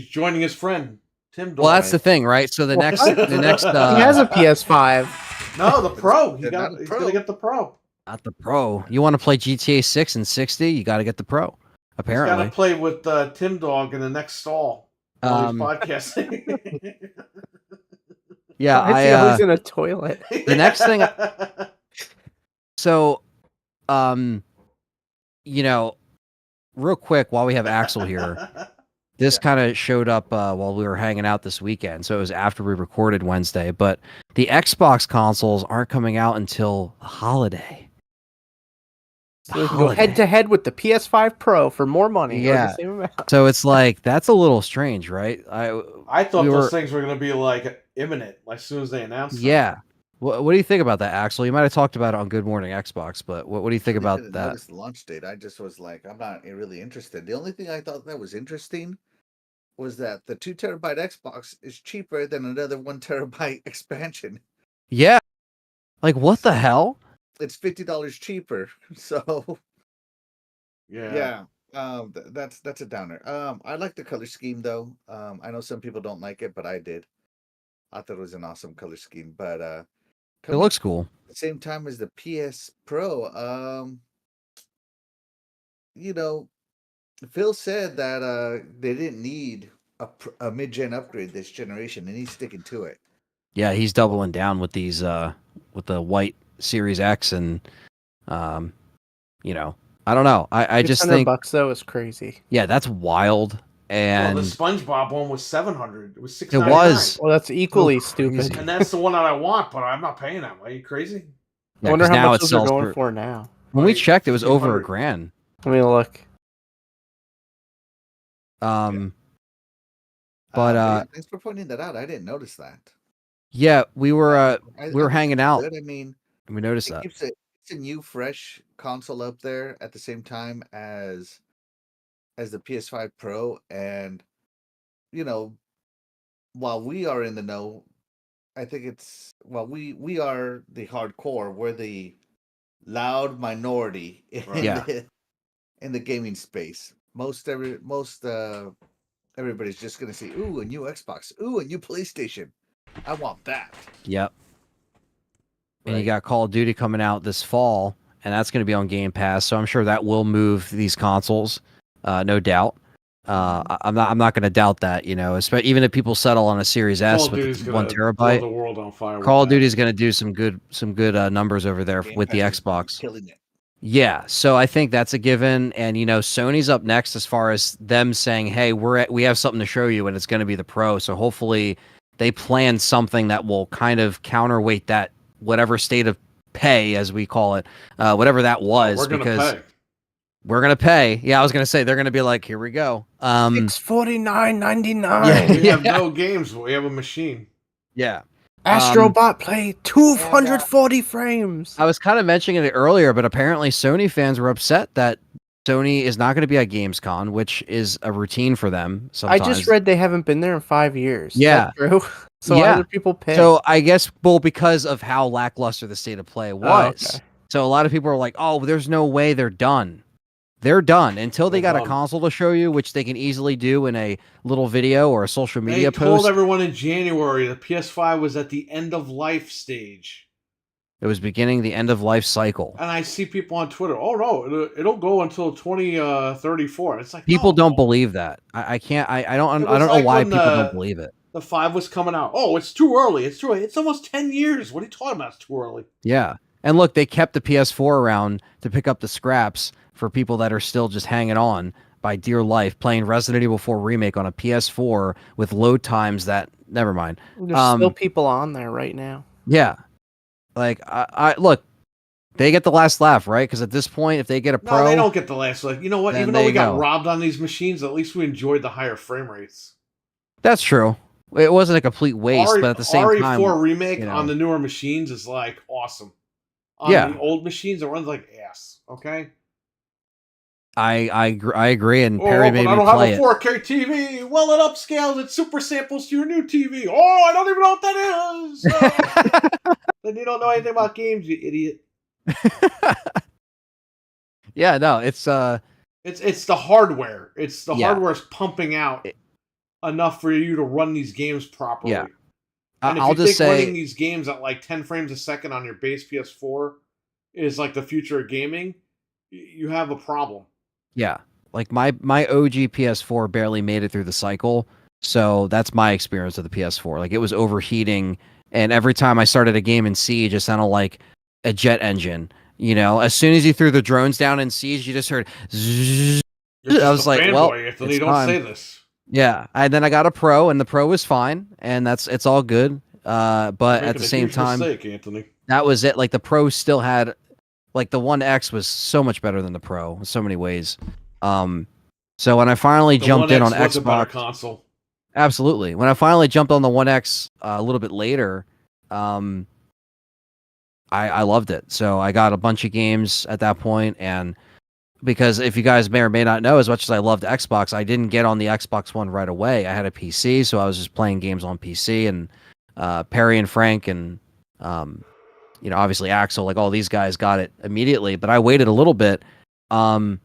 joining his friend Tim. Well, that's the thing, right? So the next, he has a PS5. No, the Pro. He's gonna get the Pro. Not the Pro. You want to play GTA 6 and 60? You got to get the Pro. Apparently, he's got to play with Tim Dog in the next stall. While he's podcasting. Yeah, I was in a toilet. The next thing. So, you know, real quick, while we have Axel here, this kind of showed up while we were hanging out this weekend. So it was after we recorded Wednesday, but the Xbox consoles aren't coming out until the holiday. So go head to head with the PS5 Pro for more money. Yeah. So it's like, that's a little strange, right? I thought those things were going to be like imminent, like as soon as they announced them. Yeah. What do you think about that, Axel? You might have talked about it on Good Morning Xbox, but what do you think about that? The launch date. I just was like, I'm not really interested. The only thing I thought that was interesting was that the 2 terabyte Xbox is cheaper than another 1 terabyte expansion. Yeah. Like, what the hell? It's $50 cheaper. So yeah. That's a downer. I like the color scheme though. I know some people don't like it, but I did. I thought it was an awesome color scheme. But it looks cool. At the same time as the PS Pro, you know, Phil said that they didn't need a mid-gen upgrade this generation, and he's sticking to it. Yeah, he's doubling down with these with the white Series X, and you know, I don't know. I just think $600 though is crazy. Yeah, that's wild. And the SpongeBob one was $700. It was $699. It was. Well, that's equally stupid. And that's the one that I want, but I'm not paying that way. Are you crazy? I wonder how much those are going for now. When we checked, it was over $1,000. Let me look. But thanks for pointing that out. I didn't notice that. Yeah, we were hanging out. I mean, we noticed that it's a new, fresh console up there at the same time as the PS5 Pro, and while we are in the know, I think it's we are the hardcore. We're the loud minority in the gaming space. Everybody's just gonna see, ooh, a new Xbox, ooh, a new PlayStation. I want that. Yep. And you got Call of Duty coming out this fall, and that's going to be on Game Pass. So I'm sure that will move these consoles, no doubt. I'm not going to doubt that. Even if people settle on a Series S with 1 terabyte, the world on fire. Call of Duty is going to do some good numbers over there with the Xbox. Killing it. Yeah, so I think that's a given, and Sony's up next as far as them saying, "Hey, we have something to show you, and it's going to be the Pro." So hopefully, they plan something that will kind of counterweight that whatever state of pay, as we call it, whatever that was. We're gonna pay. Yeah, I was gonna say they're gonna be like, "Here we go." $649.99. We have no games, but we have a machine. Yeah. Astrobot play 240 frames. I was kind of mentioning it earlier, but apparently Sony fans were upset that Sony is not going to be at Gamescom, which is a routine for them sometimes. I just read they haven't been there in 5 years. Yeah. Is that true? So why do people pay? So I guess, because of how lackluster the state of play was. Okay. So a lot of people are like, oh, there's no way they're done. They're done until they got a console to show you, which they can easily do in a little video or a social media post. They told everyone in January the PS5 was at the end of life stage. It was beginning the end of life cycle. And I see people on Twitter, oh no, it'll go until 2034. It's like people don't believe that. I can't. I don't know why people don't believe it. The 5 was coming out. Oh, it's too early. It's too early. It's almost 10 years. What are you talking about? It's too early. Yeah. And look, they kept the PS4 around to pick up the scraps for people that are still just hanging on by dear life, playing Resident Evil 4 Remake on a PS4 with load times that, never mind. There's still people on there right now. Yeah. Like, I look, they get the last laugh, right? Because at this point, if they get a Pro... No, they don't get the last laugh. You know what? Even though we got robbed on these machines, at least we enjoyed the higher frame rates. That's true. It wasn't a complete waste, but at the same time... RE4 Remake on the newer machines is, like, awesome. On the old machines, it runs like ass, okay? I agree, and Perry made me play it. I don't have a 4K TV. Well, it upscales. It super samples to your new TV. Oh, I don't even know what that is. Then you don't know anything about games, you idiot. Yeah, no, it's the hardware. It's the hardware's pumping out enough for you to run these games properly. Yeah. And if you think running these games at like 10 frames a second on your base PS4 is like the future of gaming, you have a problem. Yeah. Like my OG PS4 barely made it through the cycle. So that's my experience of the PS4. Like, it was overheating, and every time I started a game in Siege, it sounded like a jet engine. As soon as you threw the drones down in Siege, you just heard zzz. I was like, well, Anthony, don't say this. Yeah, and then I got a Pro, and the Pro was fine, and it's all good. But at the same time, mistake, Anthony. That was it. Like, the Pro still had, like, the One X was so much better than the Pro in so many ways. So when I finally jumped in on Xbox, a better console. Absolutely. When I finally jumped on the One X a little bit later, I loved it. So I got a bunch of games at that point, and because if you guys may or may not know, as much as I loved Xbox, I didn't get on the Xbox One right away. I had a PC, so I was just playing games on PC, and Perry and Frank and obviously Axel, like all these guys got it immediately, but I waited a little bit. I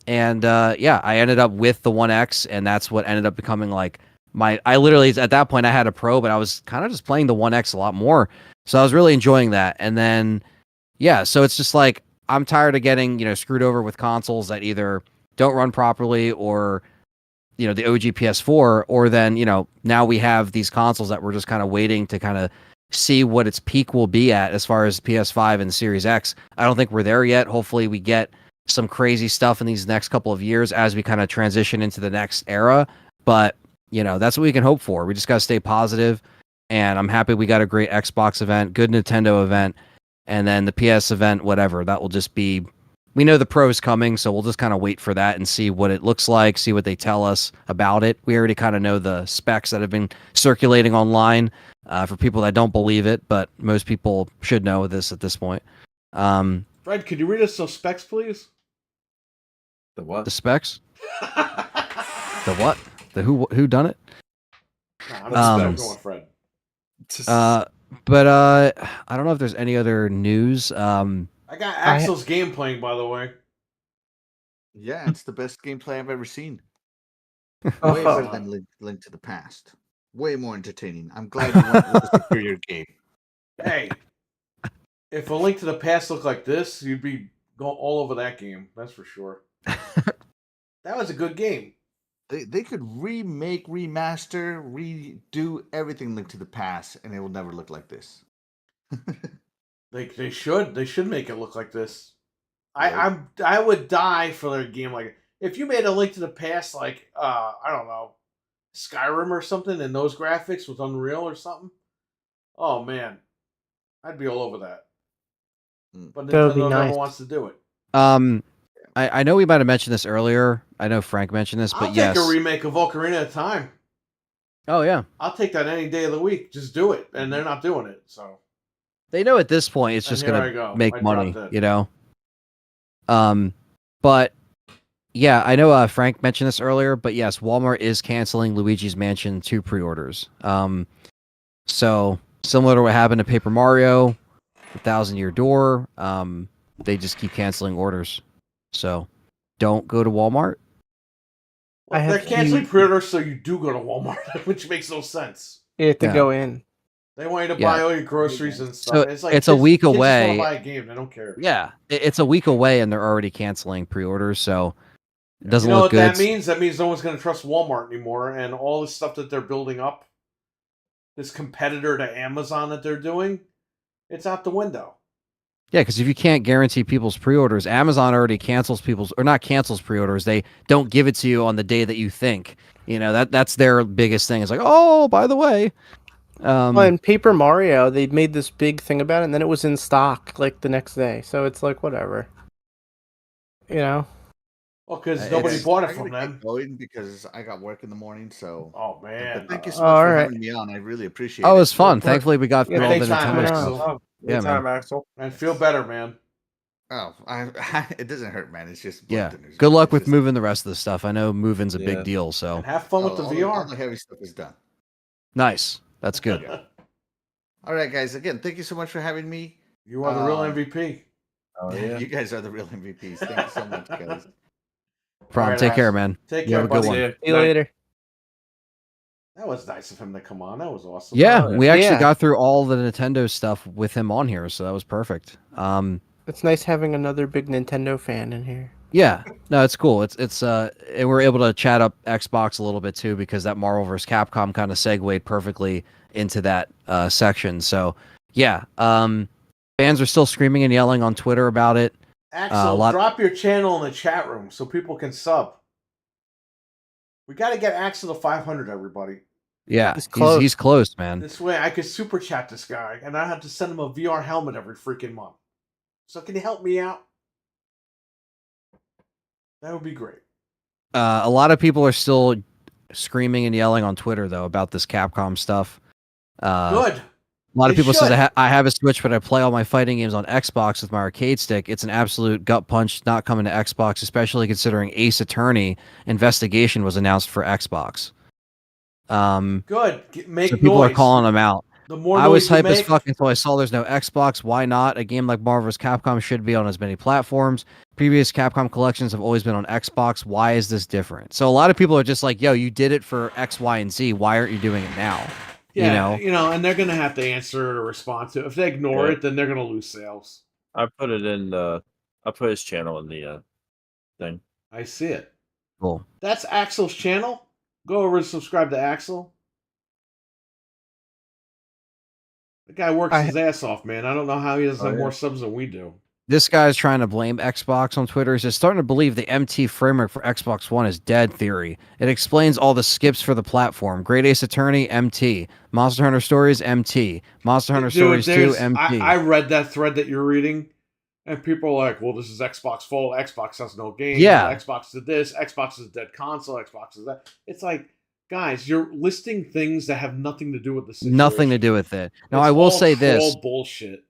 ended up with the One X, and that's what ended up becoming like I literally, at that point, I had a Pro, but I was kind of just playing the One X a lot more. So I was really enjoying that. And then, so it's just like, I'm tired of getting, screwed over with consoles that either don't run properly or, the OG PS4, or then, now we have these consoles that we're just kind of waiting to kind of see what its peak will be at as far as PS5 and Series X. I don't think we're there yet. Hopefully we get some crazy stuff in these next couple of years as we kind of transition into the next era. But, that's what we can hope for. We just got to stay positive, and I'm happy we got a great Xbox event, good Nintendo event, and then the PS event, whatever. That will just be... We know the Pro's coming, so we'll just kind of wait for that and see what it looks like, see what they tell us about it. We already kind of know the specs that have been circulating online for people that don't believe it, but most people should know this at this point. Fred, could you read us those specs, please? The what? The specs? The what? The who done it? I'm just going, Fred. But I don't know if there's any other news. I got Axel's game playing, by the way. Yeah, it's the best gameplay I've ever seen. Way better than Link to the Past. Way more entertaining. I'm glad you went with a superior game. Hey, if A Link to the Past looked like this, you'd be going all over that game. That's for sure. That was a good game. They could remake, remaster, redo everything Link to the Past, and it will never look like this. They should make it look like this. Right. I would die for their game like if you made A Link to the Past like I don't know, Skyrim or something, and those graphics with Unreal or something. Oh man, I'd be all over that. But Nintendo never wants to do it. I know we might have mentioned this earlier. I know Frank mentioned this, but I'll take a remake of Ocarina of Time. Oh yeah, I'll take that any day of the week. Just do it, and they're not doing it, so. They know at this point it's just going to make money, But yeah, I know Frank mentioned this earlier, but yes, Walmart is canceling Luigi's Mansion 2 pre-orders. So similar to what happened to Paper Mario, The Thousand Year Door, they just keep canceling orders. So don't go to Walmart. Well, they're canceling pre-orders, so you do go to Walmart, which makes no sense. You have to go in. They want you to buy all your groceries and stuff. So it's like it's a week away. Just want to buy a game. They don't care. Yeah, it's a week away, and they're already canceling pre-orders. So it doesn't look good. You know what that means? That means no one's going to trust Walmart anymore, and all the stuff that they're building up, this competitor to Amazon that they're doing, it's out the window. Yeah, because if you can't guarantee people's pre-orders, Amazon already cancels pre-orders. They don't give it to you on the day that you think. That's their biggest thing. It's like, oh, by the way. Well, in Paper Mario, they made this big thing about it, and then it was in stock like the next day. So it's like whatever, Well, because nobody bought it from them. Going because I got work in the morning. So. Oh man! But thank you so much for having me on. I really appreciate it. Oh, it was fun. Thankfully, we got through all the Nintendo stuff. Yeah, man, Axel. And feel better, man. Oh, it doesn't hurt, man. It's just Good luck with moving the rest of the stuff. I know moving's a big deal. So and have fun with the VR. All the heavy stuff is done. Nice. That's good. All right, guys. Again, thank you so much for having me. You are the real MVP. Oh yeah, you guys are the real MVPs. Thank you so much, guys. Problem. Take care, man. Take care. Have a good one. See you later. That was nice of him to come on. That was awesome. Yeah, we actually got through all the Nintendo stuff with him on here, so that was perfect. It's nice having another big Nintendo fan in here. Yeah, no, it's cool. It's and we're able to chat up Xbox a little bit too because that Marvel vs. Capcom kind of segued perfectly into that section. So yeah, fans are still screaming and yelling on Twitter about it. Axel, drop your channel in the chat room so people can sub. We got to get Axel to 500, everybody. Yeah, he's close, man. This way I could super chat this guy, and I have to send him a VR helmet every freaking month. So can you help me out? That would be great. A lot of people are still screaming and yelling on Twitter, though, about this Capcom stuff. Good. A lot of people say I have a Switch, but I play all my fighting games on Xbox with my arcade stick. It's an absolute gut punch not coming to Xbox, especially considering Ace Attorney Investigation was announced for Xbox. Good. Make so people noise. are calling them out. The more I was hype as fuck until I saw there's no Xbox. Why not? A game like Marvel vs. Capcom should be on as many platforms. Previous Capcom collections have always been on Xbox. Why is this different? So a lot of people are just like, yo, you did it for X, Y, and Z. Why aren't you doing it now? Yeah, and they're going to have to answer or respond to it. If they ignore it, then they're going to lose sales. I put it in I put his channel in the thing. I see it. Cool. That's Axel's channel. Go over and subscribe to Axel. The guy works his ass off, man. I don't know how he doesn't have more subs than we do. This guy's trying to blame Xbox on Twitter. He's just starting to believe the MT framework for Xbox One is dead theory. It explains all the skips for the platform. Great Ace Attorney, MT. Monster Hunter Stories, MT. Monster Hunter Stories 2, MT. I read that thread that you're reading, and people are like, well, this is Xbox fault. Xbox has no game. Yeah. Xbox did this. Xbox is a dead console. Xbox is that. It's like, guys, you're listing things that have nothing to do with the situation. Nothing to do with it. Now, It's I will all say this. troll bullshit.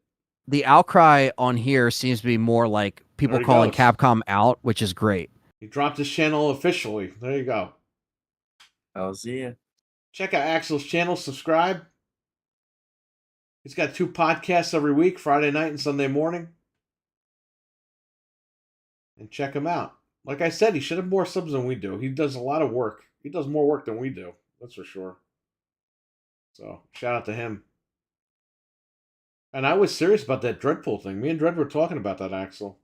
The outcry on here seems to be more like people There he calling goes. Capcom out, which is great. He dropped his channel officially. There you go. How's yeah. Check out Axel's channel. Subscribe. He's got 2 podcasts every week, Friday night and Sunday morning. And check him out. Like I said, he should have more subs than we do. He does a lot of work. He does more work than we do. That's for sure. So, shout out to him. And I was serious about that Dreadpool thing. Me and Dread were talking about that, Axel.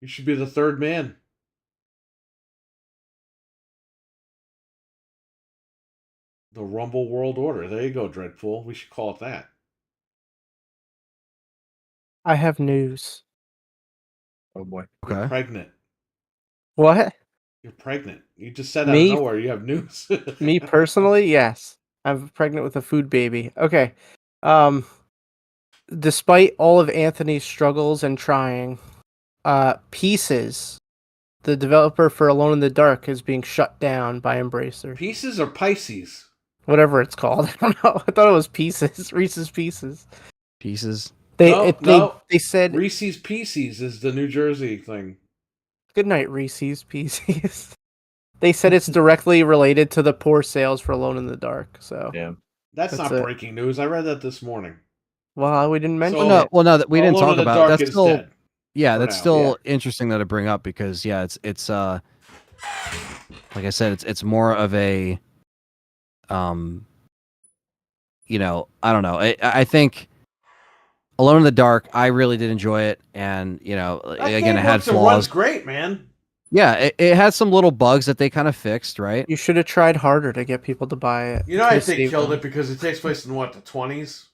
You should be the 3rd man. The Rumble World Order. There you go, Dreadpool. We should call it that. I have news. Oh boy. You're Okay. pregnant. What? You're pregnant. You just said out Me? of nowhere you have news. Me personally, yes. I'm pregnant with a food baby. Okay. Despite all of Anthony's struggles and trying, Pieces, the developer for Alone in the Dark, is being shut down by Embracer. Pieces or Pisces? Whatever it's called. I don't know. I thought it was Pieces. Reese's Pieces. Pieces. They said Reese's Pieces is the New Jersey thing. good night, Reese's Pieces. They said it's directly related to the poor sales for Alone in the Dark. So Yeah. That's That's not it. breaking news. I read that this morning. well, we didn't mention So- it. No, we didn't Alone talk in the about Dark that's is still dead. yeah, for that's now, still interesting though to bring up because yeah, it's like I said, it's more of a you know, I don't know. I think Alone in the Dark, I really did enjoy it, and you know, That again, game it had works and runs flaws. great, man. Yeah, it had some little bugs that they kind of fixed, right? You should have tried harder to get people to buy it. You know, I Could've think saved killed them. it because it takes place in what, the 20s?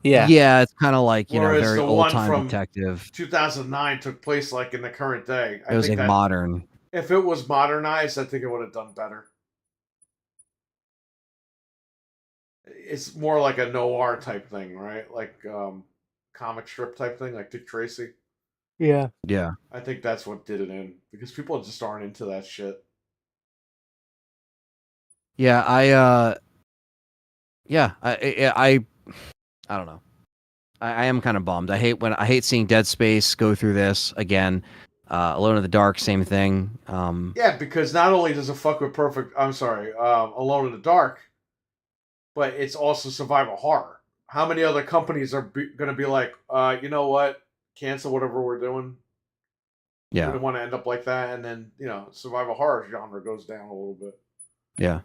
Yeah. Yeah, it's kind of like, you know, Whereas very the one old time from detective. 2009 took place like in the current day. It was like modern. If it was modernized, I think it would have done better. It's more like a noir type thing, right? Like comic strip type thing, like Dick Tracy. Yeah. Yeah. I think that's what did it in because people just aren't into that shit. Yeah, I don't know. I am kind of bummed. I hate seeing Dead Space go through this again. Alone in the Dark, same thing. Yeah, because not only does it fuck with Alone in the Dark, but it's also survival horror. How many other companies are going to be like, you know what, cancel whatever we're doing? Yeah. We don't want to end up like that, and then survival horror genre goes down a little bit. Yeah.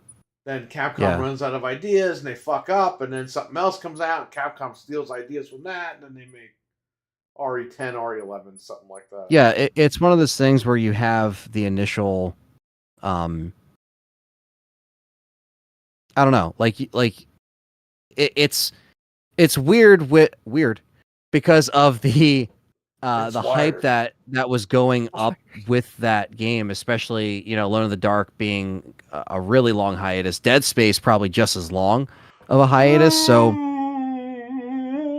Then Capcom runs out of ideas, and they fuck up, and then something else comes out, and Capcom steals ideas from that, and then they make RE10, RE11, something like that. Yeah, it's one of those things where you have the initial, I don't know, it's weird because of the hype that was going up with that game, especially Alone in the Dark being a really long hiatus. Dead Space probably just as long of a hiatus, so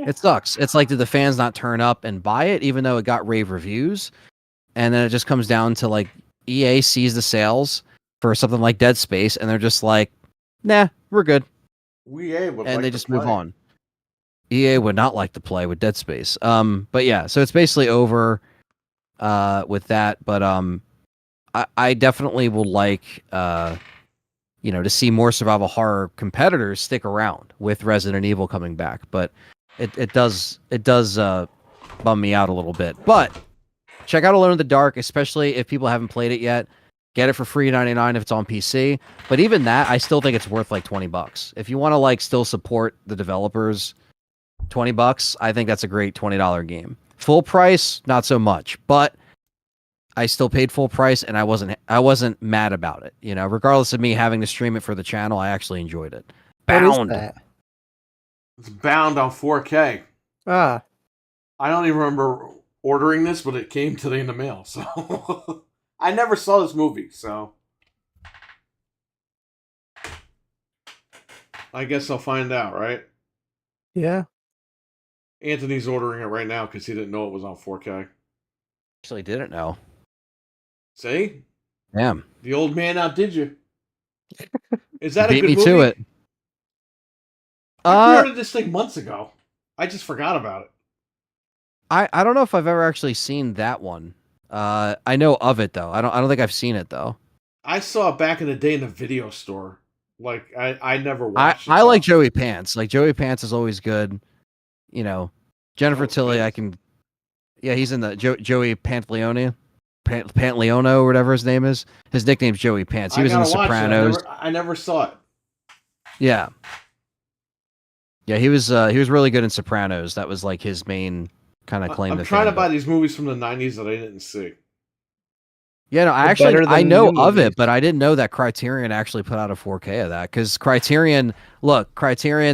it sucks. It's like, did the fans not turn up and buy it even though it got rave reviews? And then it just comes down to like EA sees the sales for something like Dead Space and they're just like, nah, we're good. And they just move on. EA would not like to play with Dead Space. But yeah, so it's basically over with that. But I definitely would like to see more survival horror competitors stick around with Resident Evil coming back. But it does bum me out a little bit. But check out Alone in the Dark, especially if people haven't played it yet. Get it for free $99 if it's on PC. But even that, I still think it's worth like $20. If you want to like still support the developers, $20, I think that's a great $20 game. Full price, not so much, but I still paid full price and I wasn't mad about it. Regardless of me having to stream it for the channel, I actually enjoyed it. Bound. What is that? It's Bound on 4K. Ah. I don't even remember ordering this, but it came today in the mail. So I never saw this movie, so I guess I'll find out, right? Yeah. Anthony's ordering it right now because he didn't know it was on 4K. Actually, didn't know. See? Damn. The old man outdid you. Is that Beat a good me movie? to it. I pre-ordered this thing months ago. I just forgot about it. I don't know if I've ever actually seen that one. I know of it though. I don't think I've seen it though. I saw it back in the day in the video store. Like I never watched it. I like Joey Pants. Like Joey Pants is always good. You know, Jennifer Tilly. I can. Yeah, he's in the Joey Pantaleone, Pantaleono or whatever his name is. His nickname's Joey Pants. He was in The Sopranos. I never saw it. Yeah. Yeah, he was really good in Sopranos. That was like his main kind of claim. I'm trying to buy these movies from the 90s that I didn't see. Yeah, no, I know of it, but I didn't know that Criterion actually put out a 4K of that because Criterion,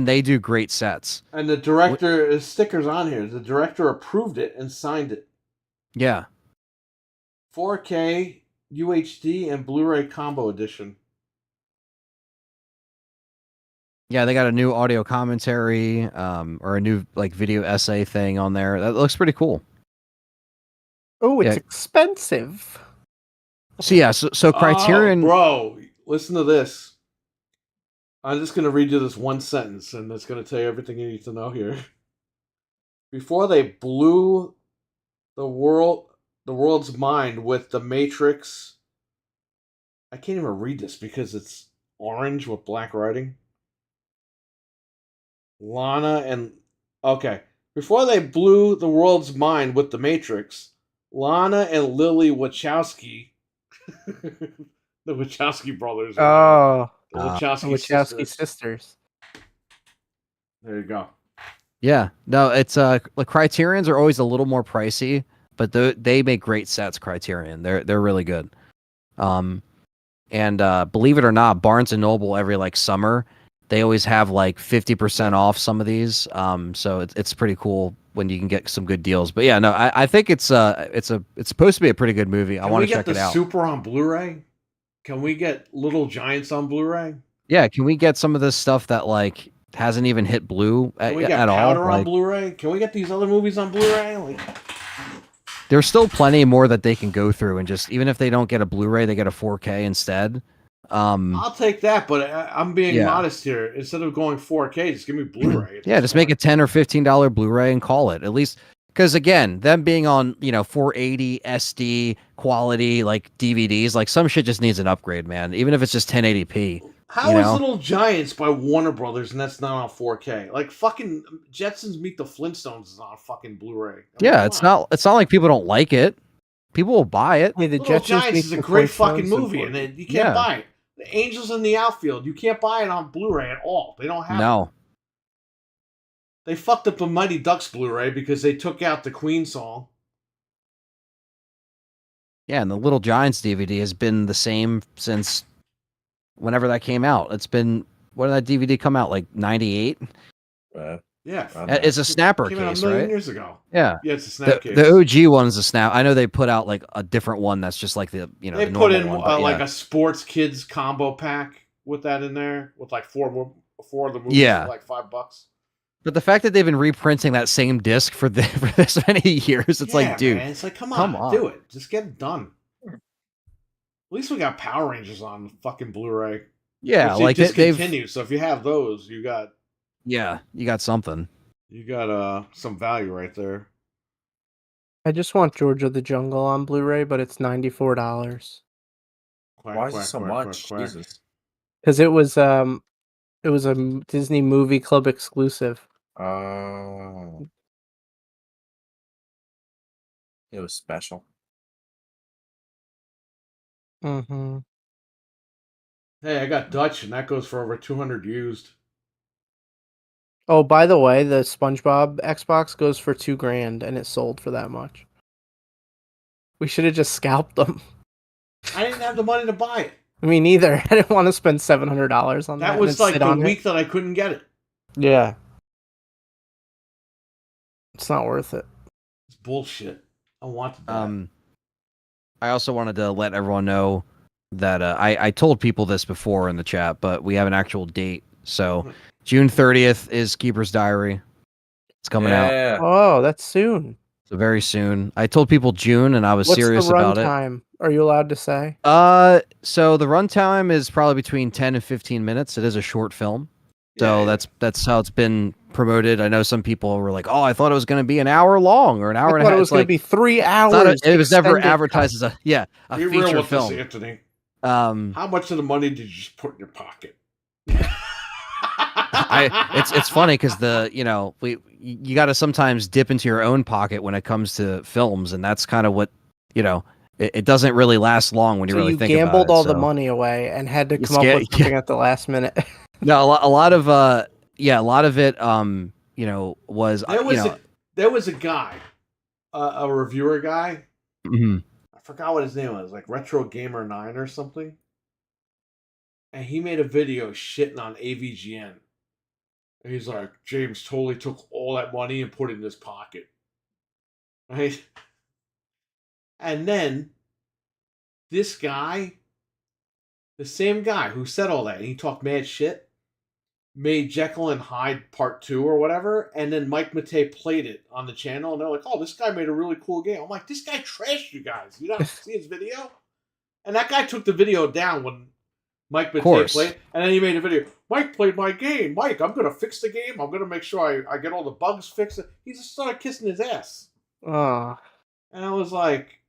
they do great sets. And the director, his sticker's on here. The director approved it and signed it. Yeah. 4K, UHD, and Blu-ray combo edition. Yeah, they got a new audio commentary, or a new like video essay thing on there. That looks pretty cool. Oh, it's expensive. So yeah, so Criterion. Oh, bro, listen to this. I'm just gonna read you this one sentence, and it's gonna tell you everything you need to know here. Before they blew the world's mind with The Matrix. I can't even read this because it's orange with black writing. Before they blew the world's mind with The Matrix, Lana and Lily Wachowski, the Wachowski brothers. Oh, the Wachowski sisters. There you go. Yeah, no, it's like Criterions are always a little more pricey, but they make great sets. Criterion, they're really good. And believe it or not, Barnes and Noble every like summer, they always have like 50% off some of these. So it's pretty cool when you can get some good deals. But yeah, no, I think it's supposed to be a pretty good movie. I want to check it out. Can we get the Super on Blu-ray? Can we get Little Giants on Blu-ray? Yeah, can we get some of this stuff that like hasn't even hit blue at all? Can we get Powder on Blu-ray? Can we get these other movies on Blu-ray? There's still plenty more that they can go through, and just even if they don't get a Blu-ray, they get a 4K instead. I'll take that, but I'm being modest here. Instead of going 4K, just give me Blu-ray. Yeah, just make a $10 or $15 Blu-ray and call it. At least, because again, them being on 480 SD quality like DVDs, like some shit just needs an upgrade, man. Even if it's just 1080p. How is Little Giants by Warner Brothers and that's not on 4K? Like fucking Jetsons Meet the Flintstones is on fucking Blu-ray. It's not like people don't like it. People will buy it. Hey, Little Giants is a great fucking movie, and you can't buy it. The Angels in the Outfield, you can't buy it on Blu-ray at all. They don't have it. They fucked up the Mighty Ducks Blu-ray because they took out the Queen song. Yeah, and the Little Giants DVD has been the same since whenever that came out. It's been, when did that DVD come out? Like 98? Yeah. It's a snapper came case, out a million right? years ago. Yeah. Yeah, it's a snap case. The OG one's a snap. I know they put out like a different one that's just like the, they the put in one, like a sports kids combo pack with that in there with like four of the movies for like $5. But the fact that they've been reprinting that same disc for this many years, it's like, dude, man, it's like, come on, do it. Just get it done. At least we got Power Rangers on fucking Blu-ray. Yeah, like they've. So if you have those, you got. Yeah, you got something. You got some value right there. I just want George of the Jungle on Blu-ray, but it's $94. Why is it so much? Jesus. Because it was a Disney Movie Club exclusive. Oh. It was special. Mm-hmm. Hey, I got Dutch, and that goes for over 200 used. Oh, by the way, the SpongeBob Xbox goes for $2,000, and it sold for that much. We should have just scalped them. I didn't have the money to buy it. Me neither. I didn't want to spend $700 on that. That was like the week that I couldn't get it. Yeah. It's not worth it. It's bullshit. I wanted that. I also wanted to let everyone know that I told people this before in the chat, but we have an actual date. So June 30th is Keeper's Diary. It's coming out. Oh, that's soon. So very soon. I told people June, and I was serious about it. What's the runtime? Are you allowed to say? So the runtime is probably between 10 and 15 minutes. It is a short film. So that's how it's been promoted. I know some people were like, "Oh, I thought it was going to be an hour long or an hour and a half." It was going to be 3 hours. It was never advertised as a Be feature real with film. this, Anthony. How much of the money did you just put in your pocket? It's funny because you got to sometimes dip into your own pocket when it comes to films, and that's kind of what it doesn't really last long when you really think about it. You gambled all the money away and had to come up with something at the last minute. No, a lot of it was there was a guy, a reviewer guy. Mm-hmm. I forgot what his name was, like Retro Gamer 9 or something. And he made a video shitting on AVGN. And he's like, James totally took all that money and put it in his pocket. Right? And then this guy, the same guy who said all that, and he talked mad shit, made Jekyll and Hyde Part 2 or whatever, and then Mike Matei played it on the channel, and they're like, oh, this guy made a really cool game. I'm like, this guy trashed you guys. You don't see his video? And that guy took the video down when Mike Matei played, and then he made a video. Mike played my game. Mike, I'm going to fix the game. I'm going to make sure I get all the bugs fixed. He just started kissing his ass. Oh. And I was like,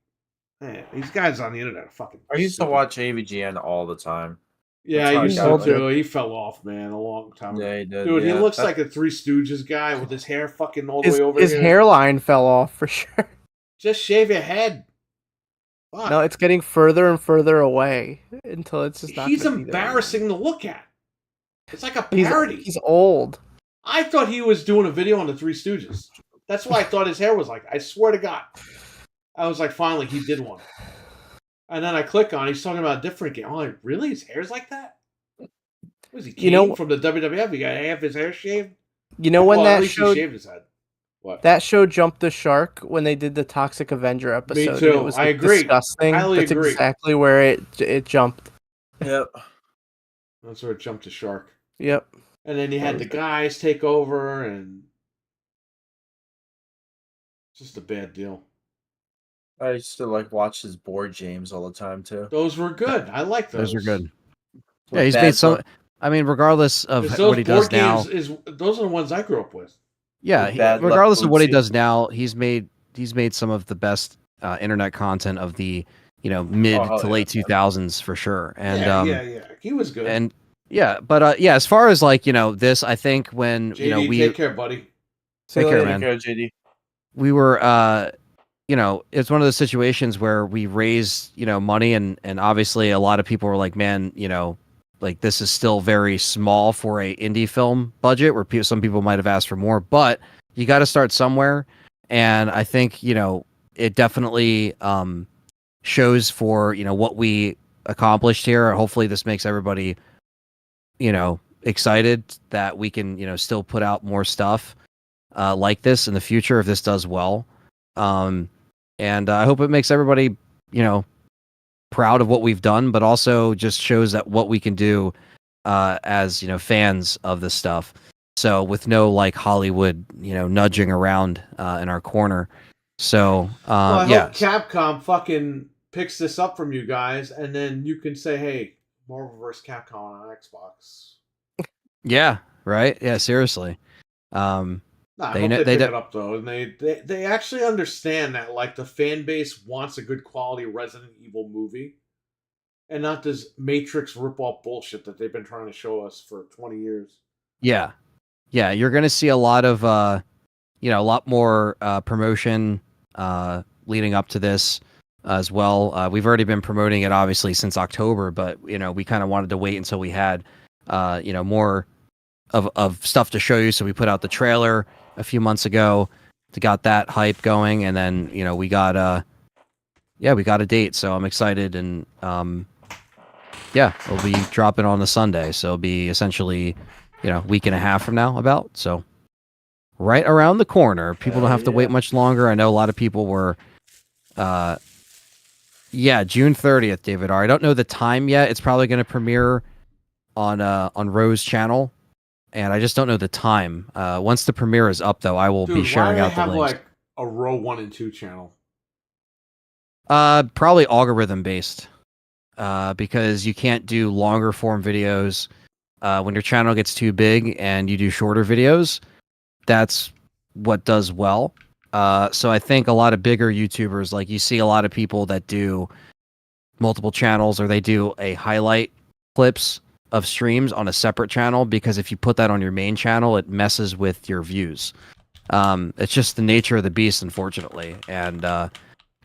man, these guys on the internet are fucking I used to watch AVGN all the time. Yeah, I used to too. He fell off, man, a long time ago. Yeah, he did. Dude, he looks like a Three Stooges guy with his hair fucking all the way over his here. His hairline fell off for sure. Just shave your head. Fuck. No, it's getting further and further away until it's just not. He's embarrassing to look at. It's like a parody. He's old. I thought he was doing a video on the Three Stooges. That's why I thought his hair was like. I swear to God. I was like, finally, he did one. And then I click on, he's talking about a different game. I'm like, really? His hair's like that? Was he King from the WWF? He got half his hair shaved? You know when that show shaved his head. What? That show jumped the shark when they did the Toxic Avenger episode. Me too. It was I agree. Disgusting. That's exactly where it jumped. Yep. That's where it jumped the shark. Yep. And then you had the guys take over, and it's just a bad deal. I used to watch his board games all the time too. Those were good. I like those. Those are good. Yeah, he's made some. I mean, regardless of what he does now, those are the ones I grew up with. Yeah, regardless of what he does now, he's made some of the best internet content of the mid to late 2000s for sure. And yeah, he was good. And but as far as this, I think when JD, we take care, buddy. Take care, man. Take care, JD. We were it's one of those situations where we raised money, and obviously a lot of people were like, man, this is still very small for a indie film budget, where some people might have asked for more, but you got to start somewhere. And I think it definitely shows for what we accomplished here. Hopefully this makes everybody excited that we can still put out more stuff like this in the future if this does well. And I hope it makes everybody proud of what we've done, but also just shows that what we can do as fans of this stuff. So with no Hollywood nudging around in our corner. So I hope Capcom fucking picks this up from you guys, and then you can say, hey, Marvel vs. Capcom on Xbox. Yeah, right. Yeah, seriously. I hope they pick it up though, and they actually understand that the fan base wants a good quality Resident Evil movie, and not this Matrix ripoff bullshit that they've been trying to show us for 20 years. Yeah, you're gonna see a lot of a lot more promotion leading up to this as well. We've already been promoting it obviously since October, but we kind of wanted to wait until we had more of stuff to show you, so we put out the trailer a few months ago to got that hype going, and then we got a date, so I'm excited. And it'll be dropping on a Sunday, so it'll be essentially week and a half from now about. So right around the corner. People don't have to wait much longer. I know a lot of people were, June 30th, David R. I don't know the time yet. It's probably going to premiere on Rose's channel, and I just don't know the time. Once the premiere is up, though, I will be sharing out the links. Why do they have like a row 1 and 2 channel? Probably algorithm based. Because you can't do longer form videos when your channel gets too big and you do shorter videos. That's what does well. So I think a lot of bigger YouTubers, like you see a lot of people that do multiple channels, or they do a highlight clips of streams on a separate channel, because if you put that on your main channel, it messes with your views. It's just the nature of the beast, unfortunately. And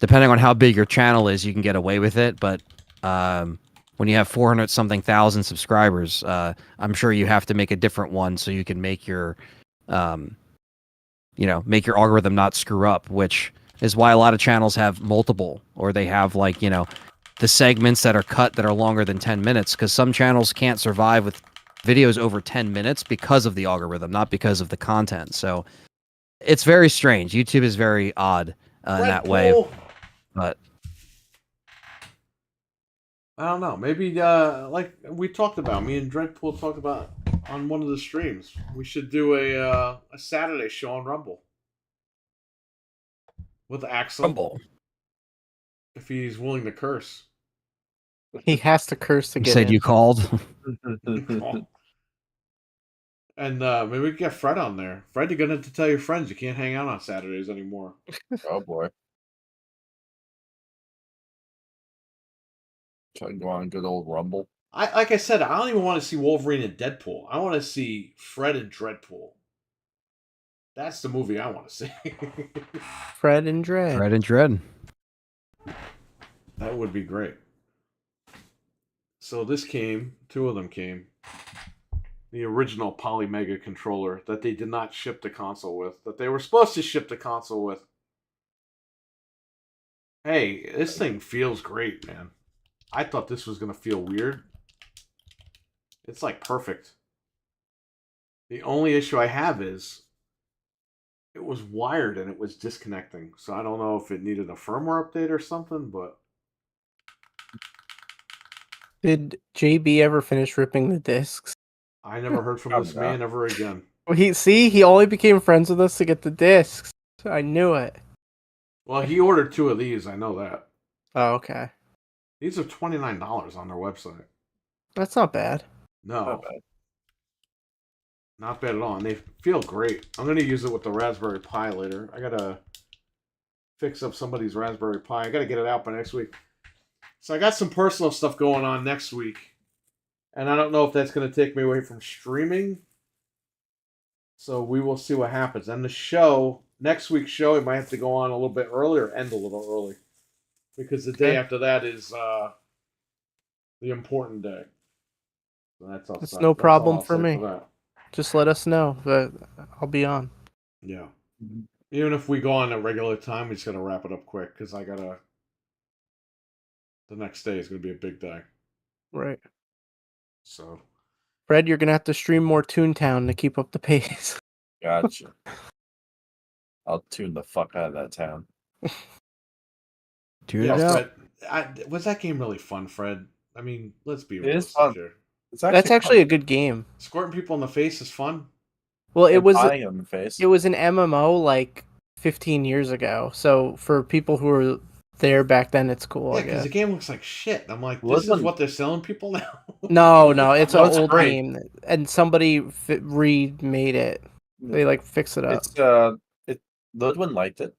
depending on how big your channel is, you can get away with it, but when you have 400-something thousand subscribers, I'm sure you have to make a different one so you can make your, make your algorithm not screw up, which is why a lot of channels have multiple, or they have the segments that are cut that are longer than 10 minutes, because some channels can't survive with videos over 10 minutes because of the algorithm, not because of the content. So it's very strange. YouTube is very odd in that way, but I don't know. Maybe like we talked about, me and Dreadpool talked about on one of the streams, we should do a Saturday show on Rumble with Axel. Rumble. If he's willing to curse. He has to curse to You get said in. you called. And maybe we can get Fred on there. Fred, you're gonna have to tell your friends you can't hang out on Saturdays anymore. Oh boy. Try to go on good old Rumble. Like I said, I don't even want to see Wolverine and Deadpool. I want to see Fred and Dreadpool. That's the movie I want to see. Fred and Dread. Fred and Dread. That would be great. So this came, 2 of them came. The original Polymega controller that they did not ship the console with, that they were supposed to ship the console with. Hey, this thing feels great, man. I thought this was going to feel weird. It's like perfect. The only issue I have is it was wired and it was disconnecting. So I don't know if it needed a firmware update or something, but... Did JB ever finish ripping the discs? I never heard from this man ever again. Well, he only became friends with us to get the discs. I knew it. Well, he ordered 2 of these. I know that. Oh, okay. These are $29 on their website. That's not bad. No. Not bad at all. And they feel great. I'm going to use it with the Raspberry Pi later. I got to fix up somebody's Raspberry Pi. I got to get it out by next week. So I got some personal stuff going on next week. And I don't know if that's going to take me away from streaming. So we will see what happens. And the show, next week's show, it might have to go on a little bit earlier, end a little early. Because the day after that is the important day. So that's no problem for me. Just let us know, but I'll be on. Yeah. Even if we go on at regular time, we just got to wrap it up quick, because I got to... The next day is going to be a big day. Right. So... Fred, you're going to have to stream more Toontown to keep up the pace. Gotcha. I'll tune the fuck out of that town. Fred, was that game really fun, Fred? I mean, let's be realistic here. That's actually a good game. Squirting people in the face is fun. Well, it was in the face. It was an MMO like 15 years ago. So for people who were there back then, it's cool. Yeah, because the game looks like shit. I'm like, this is what they're selling people now? No, it's an old game, and somebody remade it. They like fixed it up. Ludwin liked it.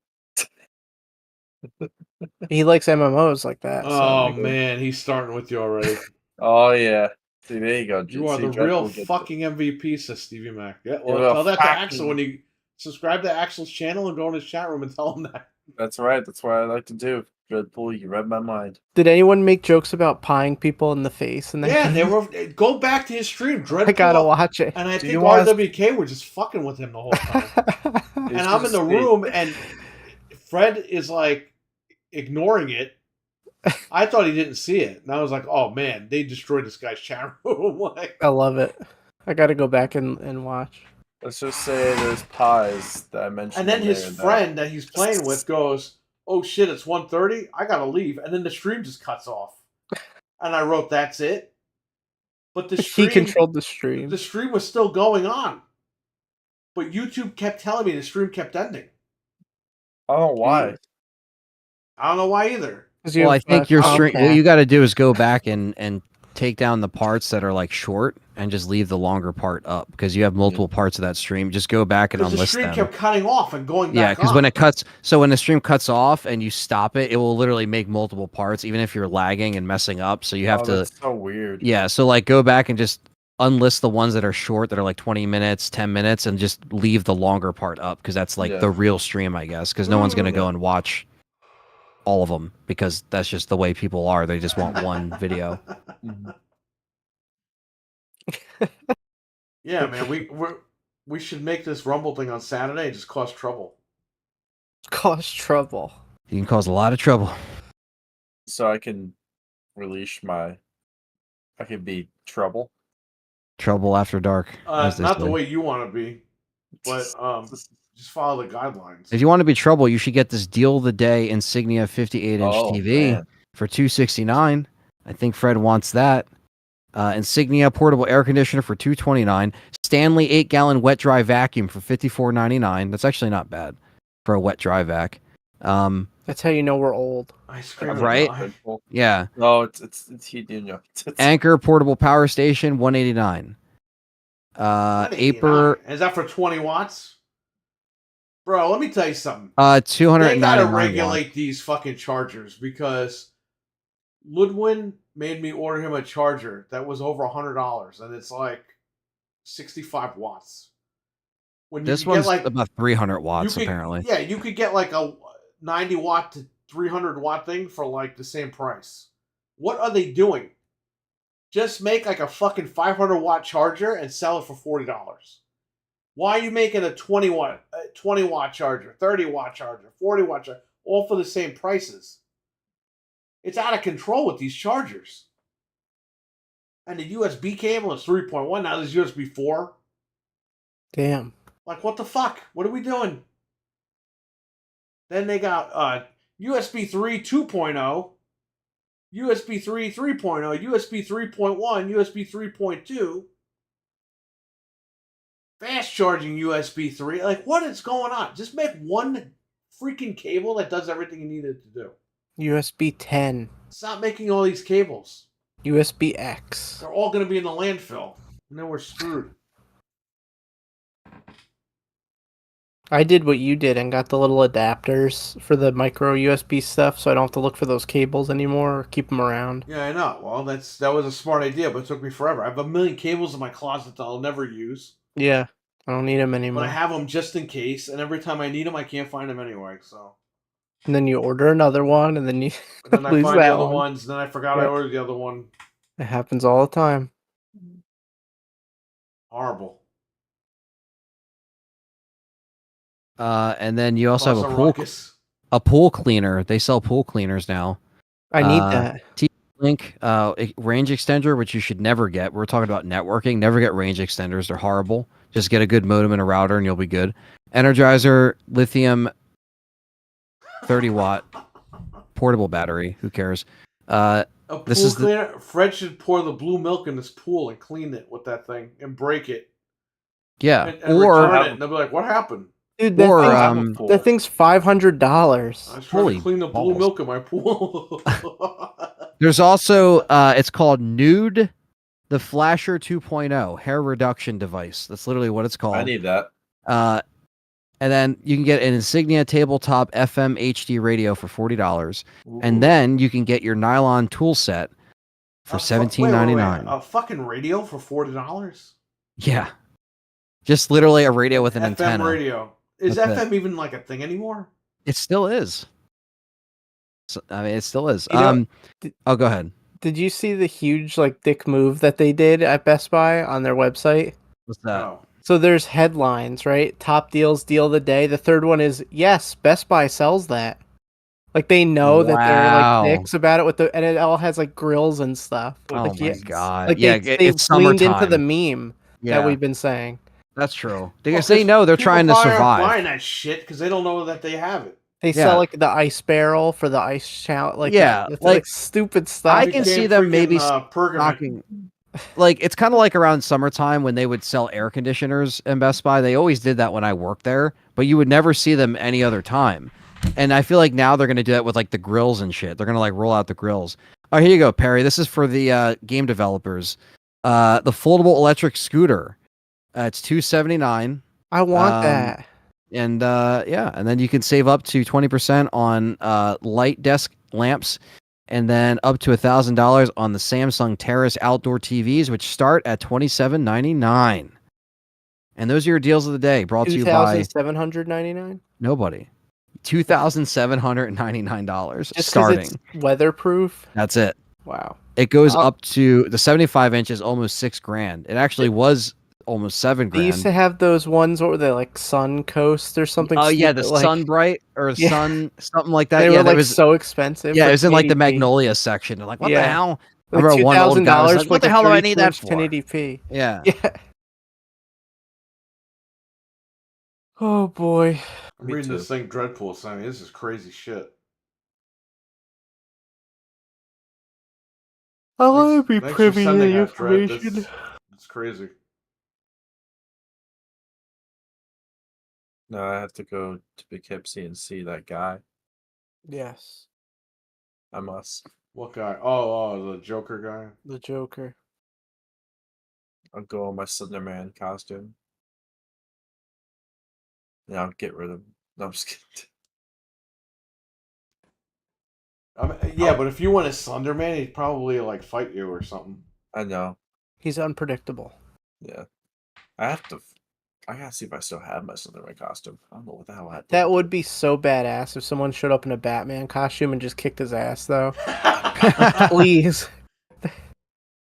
He likes MMOs like that. Oh man, he's starting with you already. Oh yeah. See, there you go. You are the real fucking MVP, says Stevie Mac. Yeah, well, tell that to Axel when you subscribe to Axel's channel and go in his chat room and tell him that. That's right. That's what I like to do. Dreadpool, you read my mind. Did anyone make jokes about pieing people in the face? They were. Go back to his stream, Dreadpool. I gotta watch it. And I think RWK were just fucking with him the whole time. And I'm in the room, and Fred is like ignoring it. I thought he didn't see it, and I was like, "Oh man, they destroyed this guy's chat room." I love it. I got to go back and watch. Let's just say there's pies that I mentioned. And then his friend that he's playing with goes, "Oh shit, it's 1:30. I gotta leave." And then the stream just cuts off. And I wrote, "That's it." But the stream, he controlled the stream. The stream was still going on, but YouTube kept telling me the stream kept ending. I don't know why. I don't know why either. Well, I think your stream. What you got to do is go back and take down the parts that are like short and just leave the longer part up because you have multiple parts of that stream. Just go back and unlist them. The stream kept cutting off and going back. Yeah, because when it cuts, so when the stream cuts off and you stop it, it will literally make multiple parts, even if you're lagging and messing up. So you have to. That's so weird. Yeah, so like go back and just unlist the ones that are short, that are like 20 minutes, 10 minutes, and just leave the longer part up because that's like the real stream, I guess. Because no one's gonna go and watch all of them because that's just the way people are. They just want one video. Yeah, man, we should make this Rumble thing on Saturday and just cause trouble. Cause trouble. You can cause a lot of trouble. So I can release my. I can be trouble. Trouble after dark. Not the way you want to be, but just follow the guidelines. If you want to be trouble, you should get this deal of the day Insignia 58-inch TV man. for $269. I think Fred wants that. Insignia portable air conditioner for $229. Stanley 8-gallon wet dry vacuum for $54.99. That's actually not bad for a wet dry vac. That's how you know we're old. Right? Yeah. No, it's heating. Anchor portable power station $189. Aper. Is that for 20 watts? Bro, let me tell you something. 299. They gotta regulate these fucking chargers because Ludwin made me order him a charger that was over $100 and it's like 65 watts. When this one's like about 300 watts apparently. Yeah, you could get like a 90 watt to 300 watt thing for like the same price. What are they doing? Just make like a fucking 500 watt charger and sell it for $40. Why are you making a 20 watt charger, 30 watt charger, 40 watt charger, all for the same prices? It's out of control with these chargers. And the USB cable is 3.1. Now there's USB 4. Damn. Like, what the fuck? What are we doing? Then they got USB 3 2.0, USB 3 3.0, USB 3.1, USB 3.2, fast charging USB 3. Like, what is going on? Just make one freaking cable that does everything you need it to do. USB 10. Stop making all these cables. USB X. They're all going to be in the landfill. And then we're screwed. I did what you did and got the little adapters for the micro USB stuff, so I don't have to look for those cables anymore or keep them around. Yeah, I know. Well, that was a smart idea, but it took me forever. I have a million cables in my closet that I'll never use. Yeah, I don't need them anymore. But I have them just in case, and every time I need them, I can't find them anyway. So. And then you order another one, and then you then lose I find that the other one. ones. Then I forgot I ordered the other one. It happens all the time. Horrible. And then you also have a pool cleaner. They sell pool cleaners now. I need that. T-Link range extender, which you should never get. We're talking about networking. Never get range extenders. They're horrible. Just get a good modem and a router, and you'll be good. Energizer lithium 30 watt portable battery. Who cares? A pool cleaner. Fred should pour the blue milk in this pool and clean it with that thing and break it. Yeah, and return it, and they'll be like, "What happened?" Dude, that thing's $500. I was trying to clean the blue milk in my pool. There's also it's called Nude, the Flasher 2.0 hair reduction device. That's literally what it's called. I need that. And then you can get an Insignia tabletop FM HD radio for $40, and then you can get your nylon tool set for $17.99. A fucking radio for $40? Yeah, just literally a radio with an antenna. FM radio. Is FM even like a thing anymore? It still is. So, I mean, it still is. Go ahead. Did you see the huge dick move that they did at Best Buy on their website? What's that? Oh. So there's headlines, right? Top deals, deal of the day. The third one is, yes, Best Buy sells that. Like, they know that they're dicks about it and it all has grills and stuff. Oh my god! They've it's leaned summertime. into the meme that we've been saying. That's true. Because they know they're trying to survive. Buying that shit because they don't know that they have it. They sell like the ice barrel for the ice shout, like like stupid stuff. I can see them maybe stocking. Like it's kind of like around summertime when they would sell air conditioners in Best Buy. They always did that when I worked there, but you would never see them any other time. And I feel like now they're going to do that with like the grills and shit. They're going to like roll out the grills. Oh, here you go, Perry. This is for the game developers. The foldable electric scooter. It's $279. I want that. And yeah, and then you can save up to 20% on light desk lamps, and then up to $1,000 on the Samsung Terrace outdoor TVs, which start at $27.99. And those are your deals of the day. Brought to you by $2,799. Nobody. $2,799 just starting. It's weatherproof. That's it. Wow. It goes up to the 75 inches, almost $6,000. It actually was almost $7,000. They used to have those ones, what were they, like Sun Coast or something? Oh yeah, the Sunbright or Sun something like that. They were like so expensive. Yeah, it was in like the Magnolia section. They're like, what the hell? Like $2,000 like, what the hell do I need that for? 1080p. Yeah. Oh boy. I'm reading this thing Dreadpool saying this is crazy shit. I want to be privy to the information. It's crazy. No, I have to go to Poughkeepsie and see that guy. Yes. I must. What guy? Oh, the Joker guy. The Joker. I'll go in my Slenderman costume. Yeah, I'll get rid of him. No, I'm just kidding. But if you went as Slender Man, he'd probably like fight you or something. I know. He's unpredictable. Yeah. I gotta see if I still have my Slenderman costume. I don't know what the hell I had. That would be so badass if someone showed up in a Batman costume and just kicked his ass, though. Please.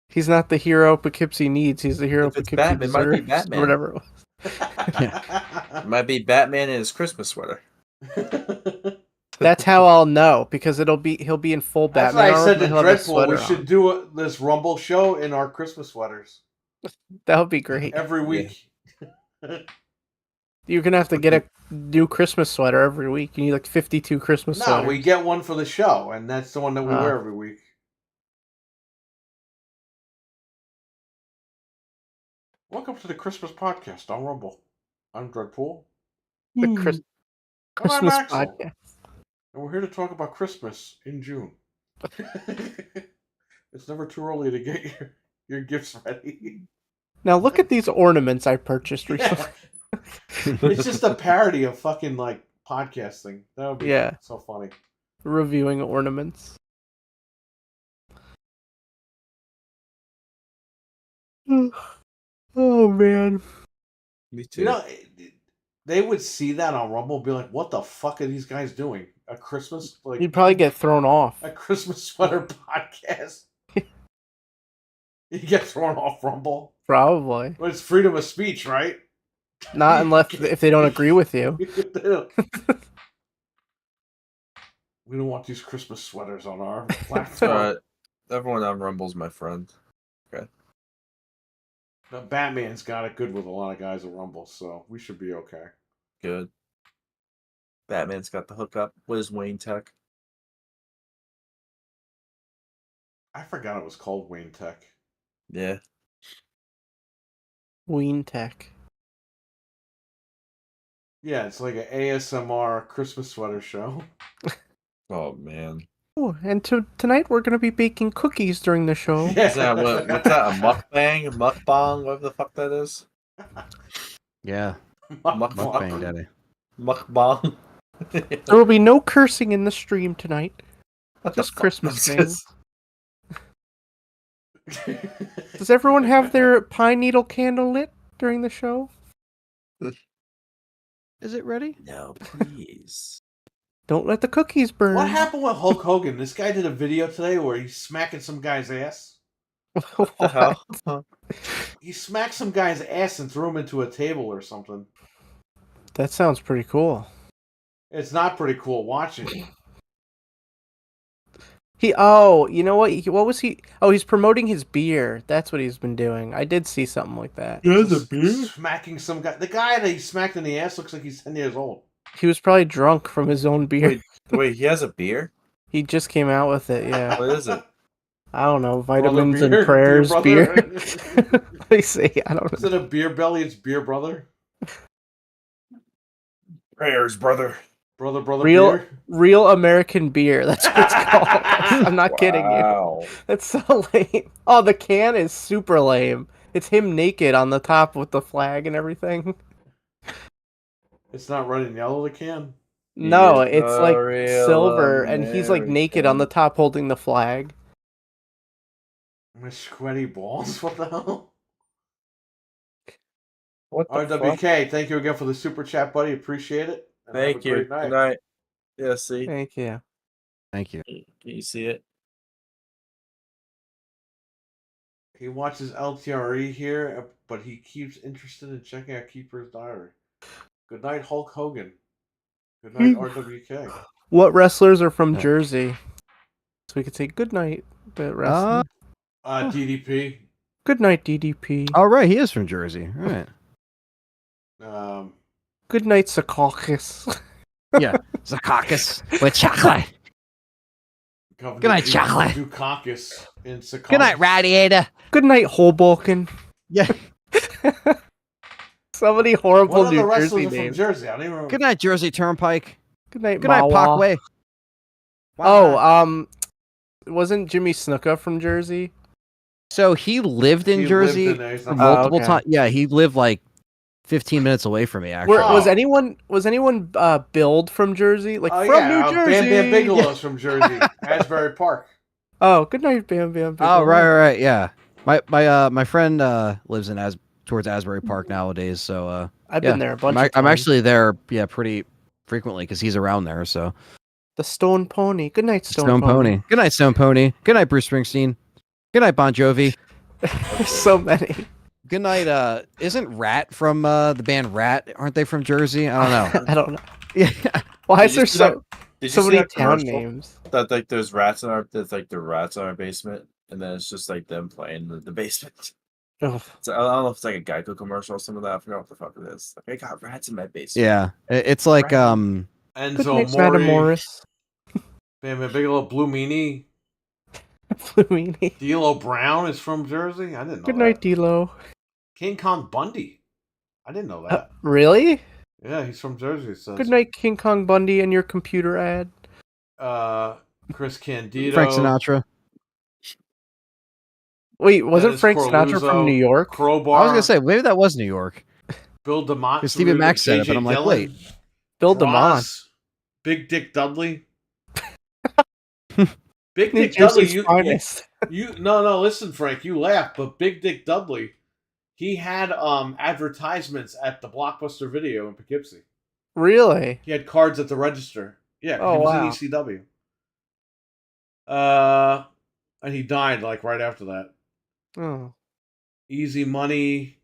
He's not the hero Poughkeepsie needs. He's the hero Poughkeepsie deserves. It might be Batman. Or whatever it was. It might be Batman in his Christmas sweater. That's how I'll know, because he'll be in full Batman. That's why I said to Dreadpool, we should do this Rumble show in our Christmas sweaters. That would be great. Every week. Yeah. You're going to have to get a new Christmas sweater every week. You need like 52 Christmas sweaters. No, we get one for the show, and that's the one that we wear every week. Welcome to the Christmas podcast on Rumble. I'm Dreadpool. The Christmas podcast. And we're here to talk about Christmas in June. It's never too early to get your gifts ready. Now look at these ornaments I purchased recently. Yeah. It's just a parody of fucking like podcasting. That would be so funny. Reviewing ornaments. Oh man. Me too. You know, they would see that on Rumble and be like, what the fuck are these guys doing? A Christmas? Like, you'd probably get thrown off. A Christmas sweater podcast? You get thrown off Rumble? Probably. But it's freedom of speech, right? Not unless if they don't agree with you. We don't want these Christmas sweaters on our platform. Everyone on Rumble's my friend. Okay. But Batman's got it good with a lot of guys at Rumble, so we should be okay. Good. Batman's got the hookup. What is Wayne Tech? I forgot it was called Wayne Tech. Yeah. Wayne Tech. Yeah, it's like an ASMR Christmas sweater show. Oh, man. Oh, and tonight we're going to be baking cookies during the show. Yeah. Is that what's that? A mukbang? Mukbang? Whatever the fuck that is? Yeah. Mukbang, daddy. Mukbang. There will be no cursing in the stream tonight. Just Christmas things. Does everyone have their pine needle candle lit during the show? Is it ready? No, please. Don't let the cookies burn. What happened with Hulk Hogan? This guy did a video today where he's smacking some guy's ass. What the hell? He smacked some guy's ass and threw him into a table or something. That sounds pretty cool. It's not pretty cool watching. You know what? What was he? Oh, he's promoting his beer. That's what he's been doing. I did see something like that. He has a beer? Smacking some guy. The guy that he smacked in the ass looks like he's 10 years old. He was probably drunk from his own beer. Wait, he has a beer? He just came out with it, yeah. What is it? I don't know, vitamins Brother and prayers beer. brother. They say, I don't know. Is it a beer belly? It's beer brother. Prayers, brother. Brother beer. Real American beer. That's what it's called. I'm not kidding you. That's so lame. Oh, the can is super lame. It's him naked on the top with the flag and everything. It's not red and yellow, the can? No, it's like silver, and he's like naked on the top holding the flag. My sweaty balls? What the hell? What the RWK, fuck? thank you again for the super chat, buddy. Appreciate it. And Thank you. Great night. Good night. Yeah, see? Thank you. Thank you. Can you see it? He watches LTRE here, but he keeps interested in checking out Keeper's Diary. Good night, Hulk Hogan. Good night, RWK. What wrestlers are from Jersey? So we could say good night, the wrestler. DDP. Good night, DDP. Oh, right. He is from Jersey. All right. Good night, Secaucus. Yeah. Secaucus with chocolate. Good night, chocolate. Dukakis in Secaucus. Good night, Radiator. Good night, Hoboken. Yeah. So many horrible What New other wrestlers Jersey are from names. Jersey? I don't even remember. Good night, Jersey Turnpike. Good night, Good night, Mawa. Parkway. Oh, wasn't Jimmy Snuka from Jersey? So he lived in Jersey for multiple times. Yeah, he lived like 15 minutes away from me. Actually, was anyone billed from Jersey? Like from New Jersey? Bam Bam Bigelow's from Jersey, Asbury Park. Oh, good night, Bam Bam Bigelow. Oh, right, yeah. My friend lives in towards Asbury Park nowadays. So I've been there a bunch of times. I'm actually there, pretty frequently because he's around there. So the Stone Pony. Good night, Stone Pony. Good night, Stone Pony. Good night, Bruce Springsteen. Good night, Bon Jovi. There's so many. Good night. Isn't Rat from the band Rat? Aren't they from Jersey? I don't know. I don't know. Yeah. Why is there so many town commercial? names? That like there's rats in our the rats in our basement, and then it's just like them playing in the basement. Oh. So I don't know if it's like a Geico commercial or something like that. I forgot what the fuck it is. Like, I got rats in my basement. Yeah, it's like Enzo Morris. Bam Bam Bigelow, Blue Meanie. Blue Meanie. D'Lo Brown is from Jersey. I didn't know. Good night, D'Lo. King Kong Bundy. I didn't know that. Really? Yeah, he's from Jersey. So good night, King Kong Bundy, and your computer ad. Chris Candido. Frank Sinatra. Wait, wasn't Frank Sinatra from New York? Crowbar. I was gonna say maybe that was New York. Bill DeMott. Because Stephen Max said it, but I'm like, wait. Bill DeMott. Big Dick Dudley. Big Dick Dudley. No, listen, Frank, you laugh, but Big Dick Dudley, he had advertisements at the Blockbuster Video in Poughkeepsie. Really? He had cards at the register. Yeah, he was in ECW. And he died like right after that. Oh. Easy Money.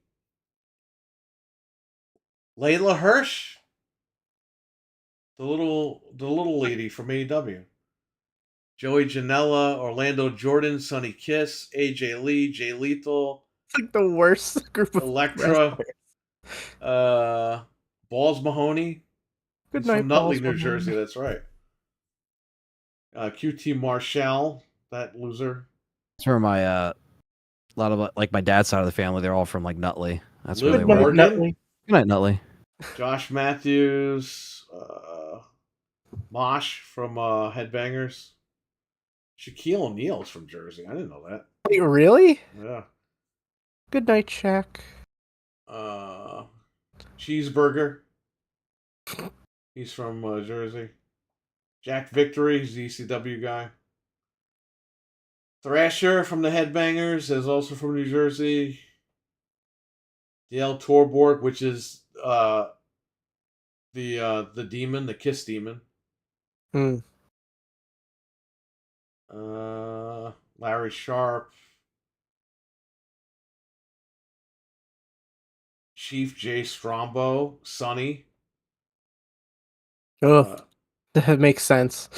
Layla Hirsch. The little lady from AEW. Joey Janela, Orlando Jordan, Sonny Kiss, AJ Lee, Jay Lethal. It's like the worst group of Electra. Balls Mahoney. Good night, from Nutley, New Jersey. That's right. QT Marshall, that loser. That's where my a lot of like my dad's side of the family. They're all from like Nutley. That's Liv where they were. Nutley. Good night, Nutley. Josh Matthews, Mosh from Headbangers. Shaquille O'Neal's from Jersey. I didn't know that. Wait, really? Yeah. Good night, Shaq. Cheeseburger. He's from Jersey. Jack Victory, he's the ECW guy. Thrasher from the Headbangers is also from New Jersey. Dale Torborg, which is the demon, the Kiss demon. Larry Sharp. Chief J. Strombo, Sonny. Oh, that makes sense.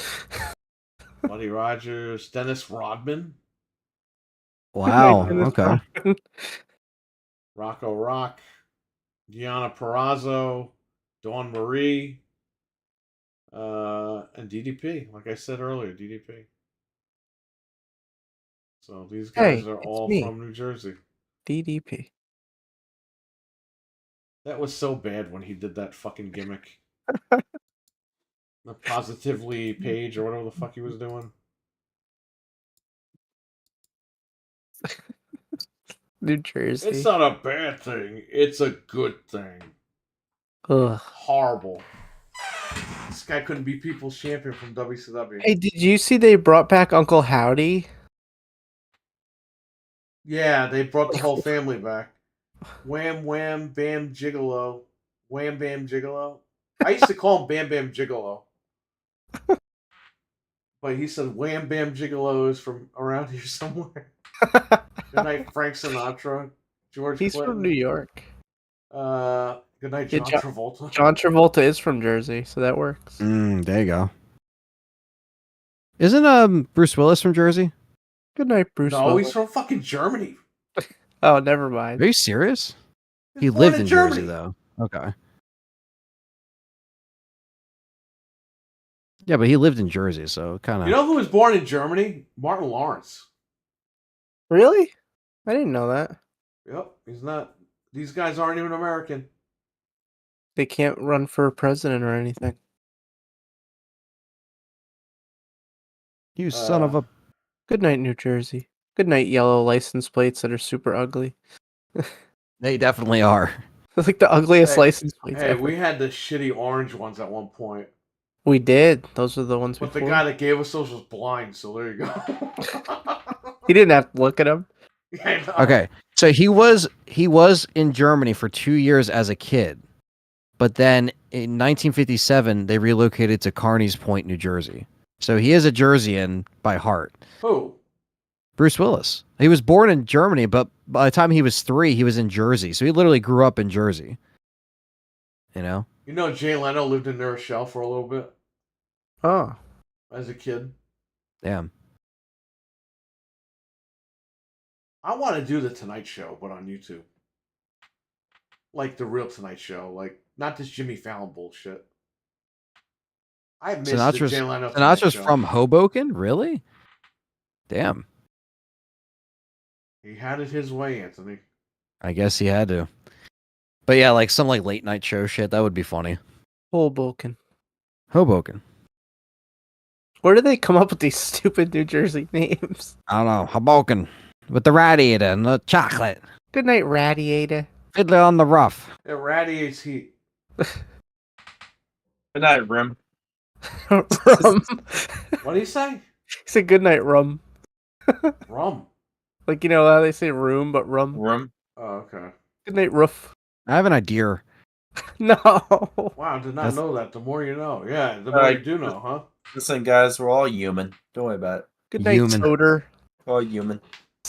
Buddy Rogers, Dennis Rodman, Wow. Okay. Rocco Rock, Gianna Perrazzo, Dawn Marie, and DDP. Like I said earlier, DDP. So these guys Hey, are it's all me. from New Jersey. DDP. That was so bad when he did that fucking gimmick. The positively page or whatever the fuck he was doing. New Jersey. It's not a bad thing. It's a good thing. Ugh. Horrible. This guy couldn't be People's Champion from WCW. Hey, did you see they brought back Uncle Howdy? Yeah, they brought the whole family back. Wham, wham, bam, gigolo. Wham, bam, gigolo. I used to call him Bam Bam Gigolo. But he said Wham Bam Gigolo is from around here somewhere. Good night, Frank Sinatra. George He's Clinton. from New York. Good night, John Travolta. John Travolta is from Jersey, so that works. There you go. Isn't Bruce Willis from Jersey? Good night, Bruce No, Willis. he's from fucking Germany. Oh, never mind. Are you serious? He's He born lived in Jersey, Germany. though. Okay. Yeah, but he lived in Jersey, so kind of. You know who was born in Germany? Martin Lawrence. Really? I didn't know that. Yep, he's not. These guys aren't even American. They can't run for president or anything. You son of a. Good night, New Jersey. Good night, yellow license plates that are super ugly. They definitely are. It's like the ugliest license plates Hey, ever. we had the shitty orange ones at one point. We did. Those are the ones But before. the guy that gave us those was blind, so there you go. He didn't have to look at them. Yeah, I know. Okay, so he was in Germany for 2 years as a kid, but then in 1957 they relocated to Carneys Point, New Jersey. So he is a Jerseyan by heart. Who? Bruce Willis. He was born in Germany, but by the time he was 3, he was in Jersey. So he literally grew up in Jersey. You know? You know Jay Leno lived in New Rochelle for a little bit Oh. as a kid. Damn. I want to do the Tonight Show, but on YouTube. Like the real Tonight Show. Like, not this Jimmy Fallon bullshit. I missed the Jay Leno Tonight Sinatra's Show. from Hoboken? Really? Damn. He had it his way, Anthony. I guess he had to. But yeah, like some like late night show shit, that would be funny. Hoboken. Hoboken. Where do they come up with these stupid New Jersey names? I don't know. Hoboken. With the radiator and the chocolate. Good night, Radiator. Fiddler on the Rough. It radiates heat. Good night, Rim. Rum. What do you say? He said good night, rum. Rum. Like, you know how they say room, but rum? Rim. Oh, okay. Good night, roof. I have an idea. No. Wow, did not know that. The more you know. Yeah, the more you do know, huh? Listen, guys, we're all human. Don't worry about it. Good night, Human. Soder. We're all human.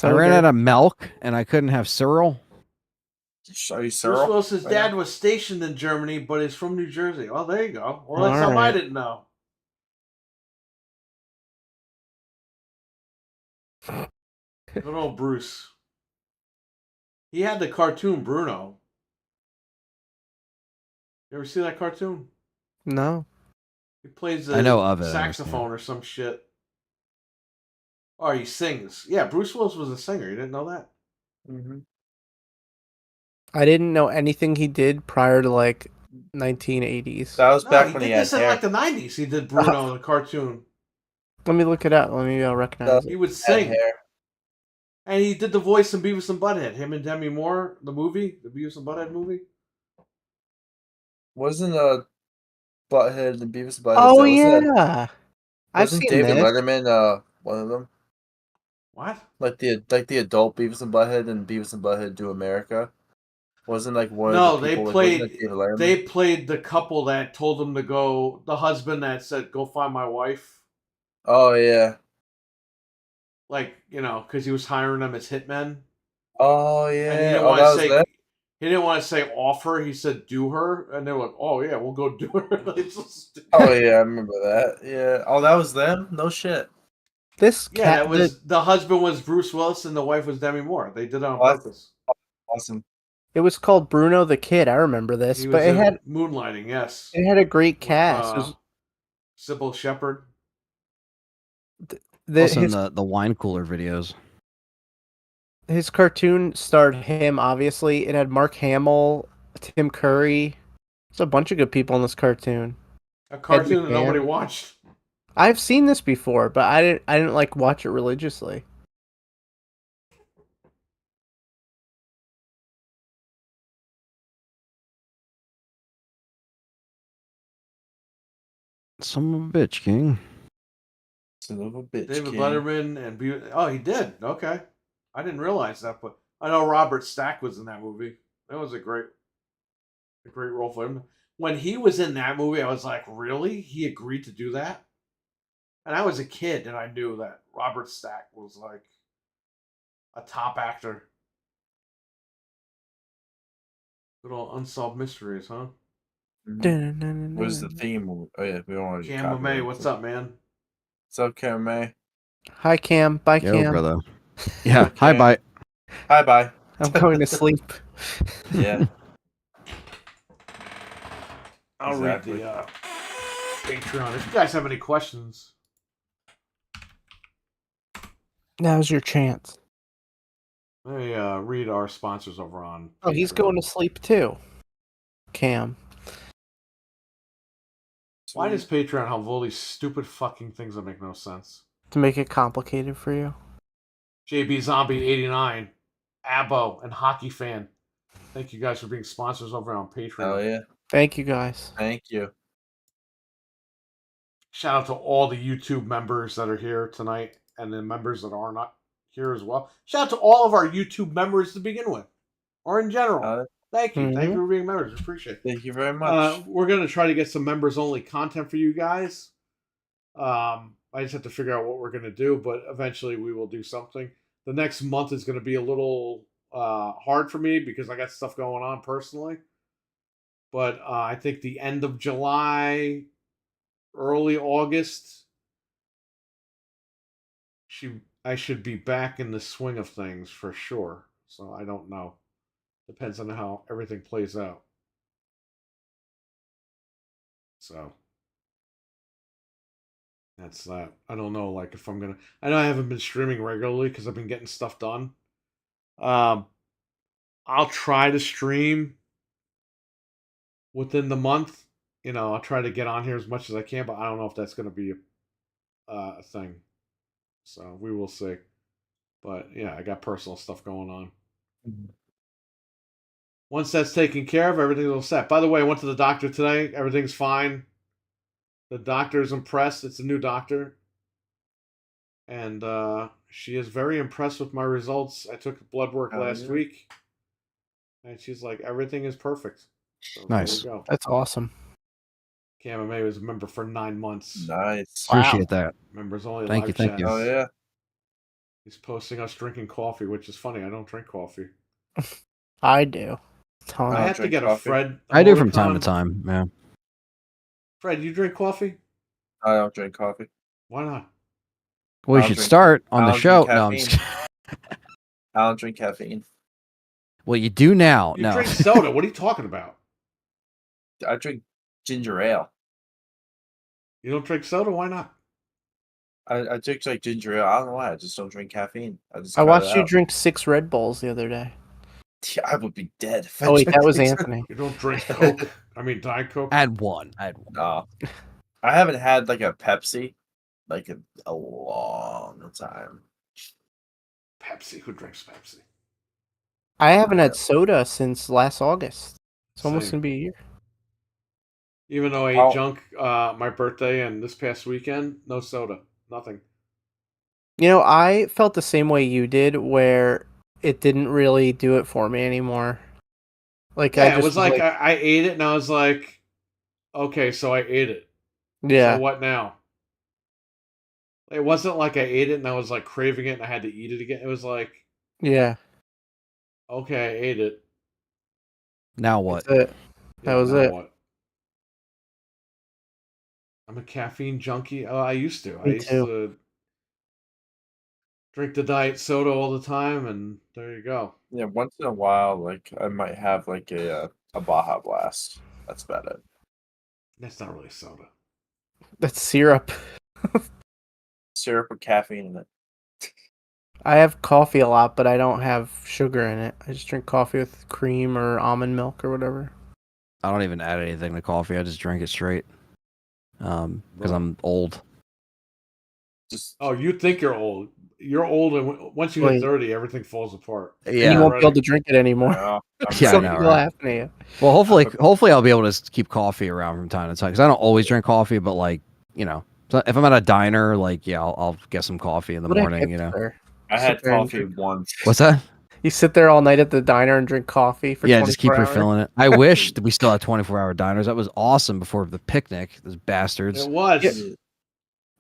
I ran out of milk and I couldn't have cereal. Are you Bruce Cyril? Willis's Right dad now? was stationed in Germany, but is from New Jersey. Oh, there you go. Well, that's All something I right. didn't know. Good old Bruce. He had the cartoon Bruno. You ever see that cartoon? No. He plays I know of it, I saxophone or some shit. Or he sings. Yeah, Bruce Willis was a singer. You didn't know that? Mm-hmm. I didn't know anything he did prior to like 1980s. That was No, back he when did he had this in hair. like the 90s. He did Bruno, the cartoon. Let me look it up. Maybe I'll recognize He it. would Had sing. hair. And he did the voice in Beavis and Butthead. Him and Demi Moore, the movie, the Beavis and Butthead movie. Wasn't Butthead and Beavis and Butthead? Oh, Wasn't yeah. I've Wasn't seen David this. Letterman one of them? What? Like the adult Beavis and Butthead and Beavis and Butthead Do America? Wasn't like one No, of the they people, played. Like, wasn't it David Letterman? They played the couple that told him to go. The husband that said, "Go find my wife." Oh yeah. Like, you know, because he was hiring them as hitmen. Oh And he yeah. didn't Oh, want that to was say. them? He didn't want to say offer. He said do her, and they were like, "Oh yeah, we'll go do her." It's just- Oh yeah, I remember that. Yeah. Oh, that was them. No shit. This Yeah, cat. that was the husband was Bruce Willis and the wife was Demi Moore. They did it on What? purpose. Awesome. It was called Bruno the Kid. I remember this, He but was it in had Moonlighting. Yes, a great with cast. Sybil Shepherd. Also in the wine cooler videos. His cartoon starred him. Obviously, it had Mark Hamill, Tim Curry. There's a bunch of good people in this cartoon. A cartoon that McMahon. nobody watched. I've seen this before, but I didn't like watch it religiously. Son of a bitch, King. Son of a bitch. David King. Letterman and oh, he did. Okay, I didn't realize that, but I know Robert Stack was in that movie. That was a great role for him. When he was in that movie, I was like, really? He agreed to do that? And I was a kid, and I knew that Robert Stack was like a top actor. Good old Unsolved Mysteries, huh? What was the theme? Oh yeah, we don't want to. Cam May, what's up, man? What's up, Cam May? Hi, Cam. Bye, Yo, Cam. brother. Yeah. Okay. Hi, bye. Hi, bye. I'm going to sleep. Yeah. I'll Exactly. read the Patreon. If you guys have any questions. Now's your chance. Let me read our sponsors over on Oh, he's Patreon. going to sleep too. Cam. Why does Patreon have all these stupid fucking things that make no sense? To make it complicated for you. JB Zombie 89, Abo, and Hockey Fan. Thank you guys for being sponsors over on Patreon. Oh yeah. Thank you, guys. Thank you. Shout out to all the YouTube members that are here tonight and the members that are not here as well. Shout out to all of our YouTube members to begin with, or in general. Thank you. Thank you for being members. We appreciate it. Thank you very much. We're going to try to get some members-only content for you guys. I just have to figure out what we're going to do, but eventually we will do something. The next month is going to be a little hard for me because I got stuff going on personally. But I think the end of July, early August, I should be back in the swing of things for sure. So I don't know. Depends on how everything plays out. So that's that. I don't know, like if I'm gonna. I know I haven't been streaming regularly because I've been getting stuff done. I'll try to stream within the month. You know, I'll try to get on here as much as I can, but I don't know if that's gonna be a thing. So we will see. But yeah, I got personal stuff going on. Once that's taken care of, everything's all set. By the way, I went to the doctor today. Everything's fine. The doctor is impressed. It's a new doctor. And she is very impressed with my results. I took blood work last week. And she's like, everything is perfect. So Nice. There we go. That's awesome. Cam May was a member for 9 months. Nice. Appreciate that. Members only Thank live you, thank chats. you. Oh yeah. He's posting us drinking coffee, which is funny. I don't drink coffee. I do. Ton. I don't have to drink get coffee. a Fred. I do from time to Emoticon. time. Yeah. Fred, you drink coffee? I don't drink coffee. Why not? We I'll should drink- start on I'll the drink show. No, I'm just caffeine. I don't drink caffeine. Well, you do now. You No. drink soda. What are you talking about? I drink ginger ale. You don't drink soda? Why not? I drink like ginger ale. I don't know why. I just don't drink caffeine. I I watched you out. drink 6 Red Bulls the other day. Yeah, I would be dead. If I Oh wait, drank that was six- Anthony. You don't drink Coke? I mean, Diet Coke? Add one. No, I haven't had like a Pepsi like in a long time. Pepsi? Who drinks Pepsi? I haven't had soda since last August. It's almost Same. gonna be a year. Even though I ate Oh. junk my birthday and this past weekend, no soda. Nothing. You know, I felt the same way you did, where it didn't really do it for me anymore. Like Yeah, I just it was like I ate it and I was like, okay, so I ate it. yeah, So what now? It wasn't like I ate it and I was like craving it and I had to eat it again. It was like, yeah. okay, I ate it. Now what? That's it. That was now it. What? I'm a caffeine junkie. Oh, I used to. I Me used too. to Drink the diet soda all the time, and there you go. Yeah, once in a while, like I might have like a Baja Blast. That's about it. That's not really soda. That's syrup. Syrup with caffeine in it. I have coffee a lot, but I don't have sugar in it. I just drink coffee with cream or almond milk or whatever. I don't even add anything to coffee. I just drink it straight. Because I'm old. Oh, you think you're old. You're old, and once you hit 30, everything falls apart. Yeah, and you won't be able to drink it anymore. Yeah, So I know, people right? laughing at you. Well, hopefully I'll be able to keep coffee around from time to time because I don't always drink coffee, but like so if I'm at a diner, like I'll get some coffee in the morning. I had coffee once. What's that? You sit there all night at the diner and drink coffee for 24 just keep hours? refilling it. I wish that we still had 24-hour diners. That was awesome before the picnic. Those bastards. It was.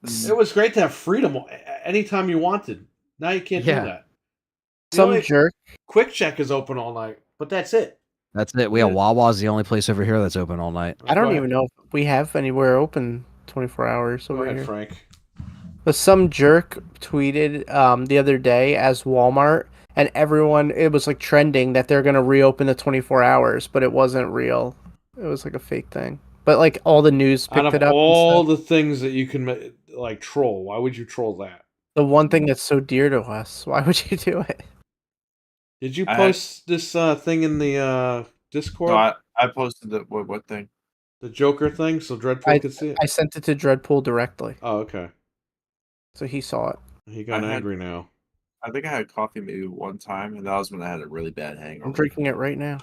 It was great to have freedom anytime you wanted. Now you can't do that. Some jerk. Quick Check is open all night, but that's it. That's it. Wawa's the only place over here that's open all night. I don't even know if we have anywhere open 24 hours over here. Frank. But some jerk tweeted the other day as Walmart, and everyone, it was like trending that they're going to reopen the 24 hours, but it wasn't real. It was like a fake thing. But like all the news picked it up. All the things that you can like troll, why would you troll that? The one thing that's so dear to us, why would you do it? Did you post this thing in the Discord? No, I posted the what thing? The Joker thing, so Dreadpool could see it? I sent it to Dreadpool directly. Oh, okay. So he saw it. He got angry now. I think I had coffee maybe one time, and that was when I had a really bad hangover. I'm drinking it right now.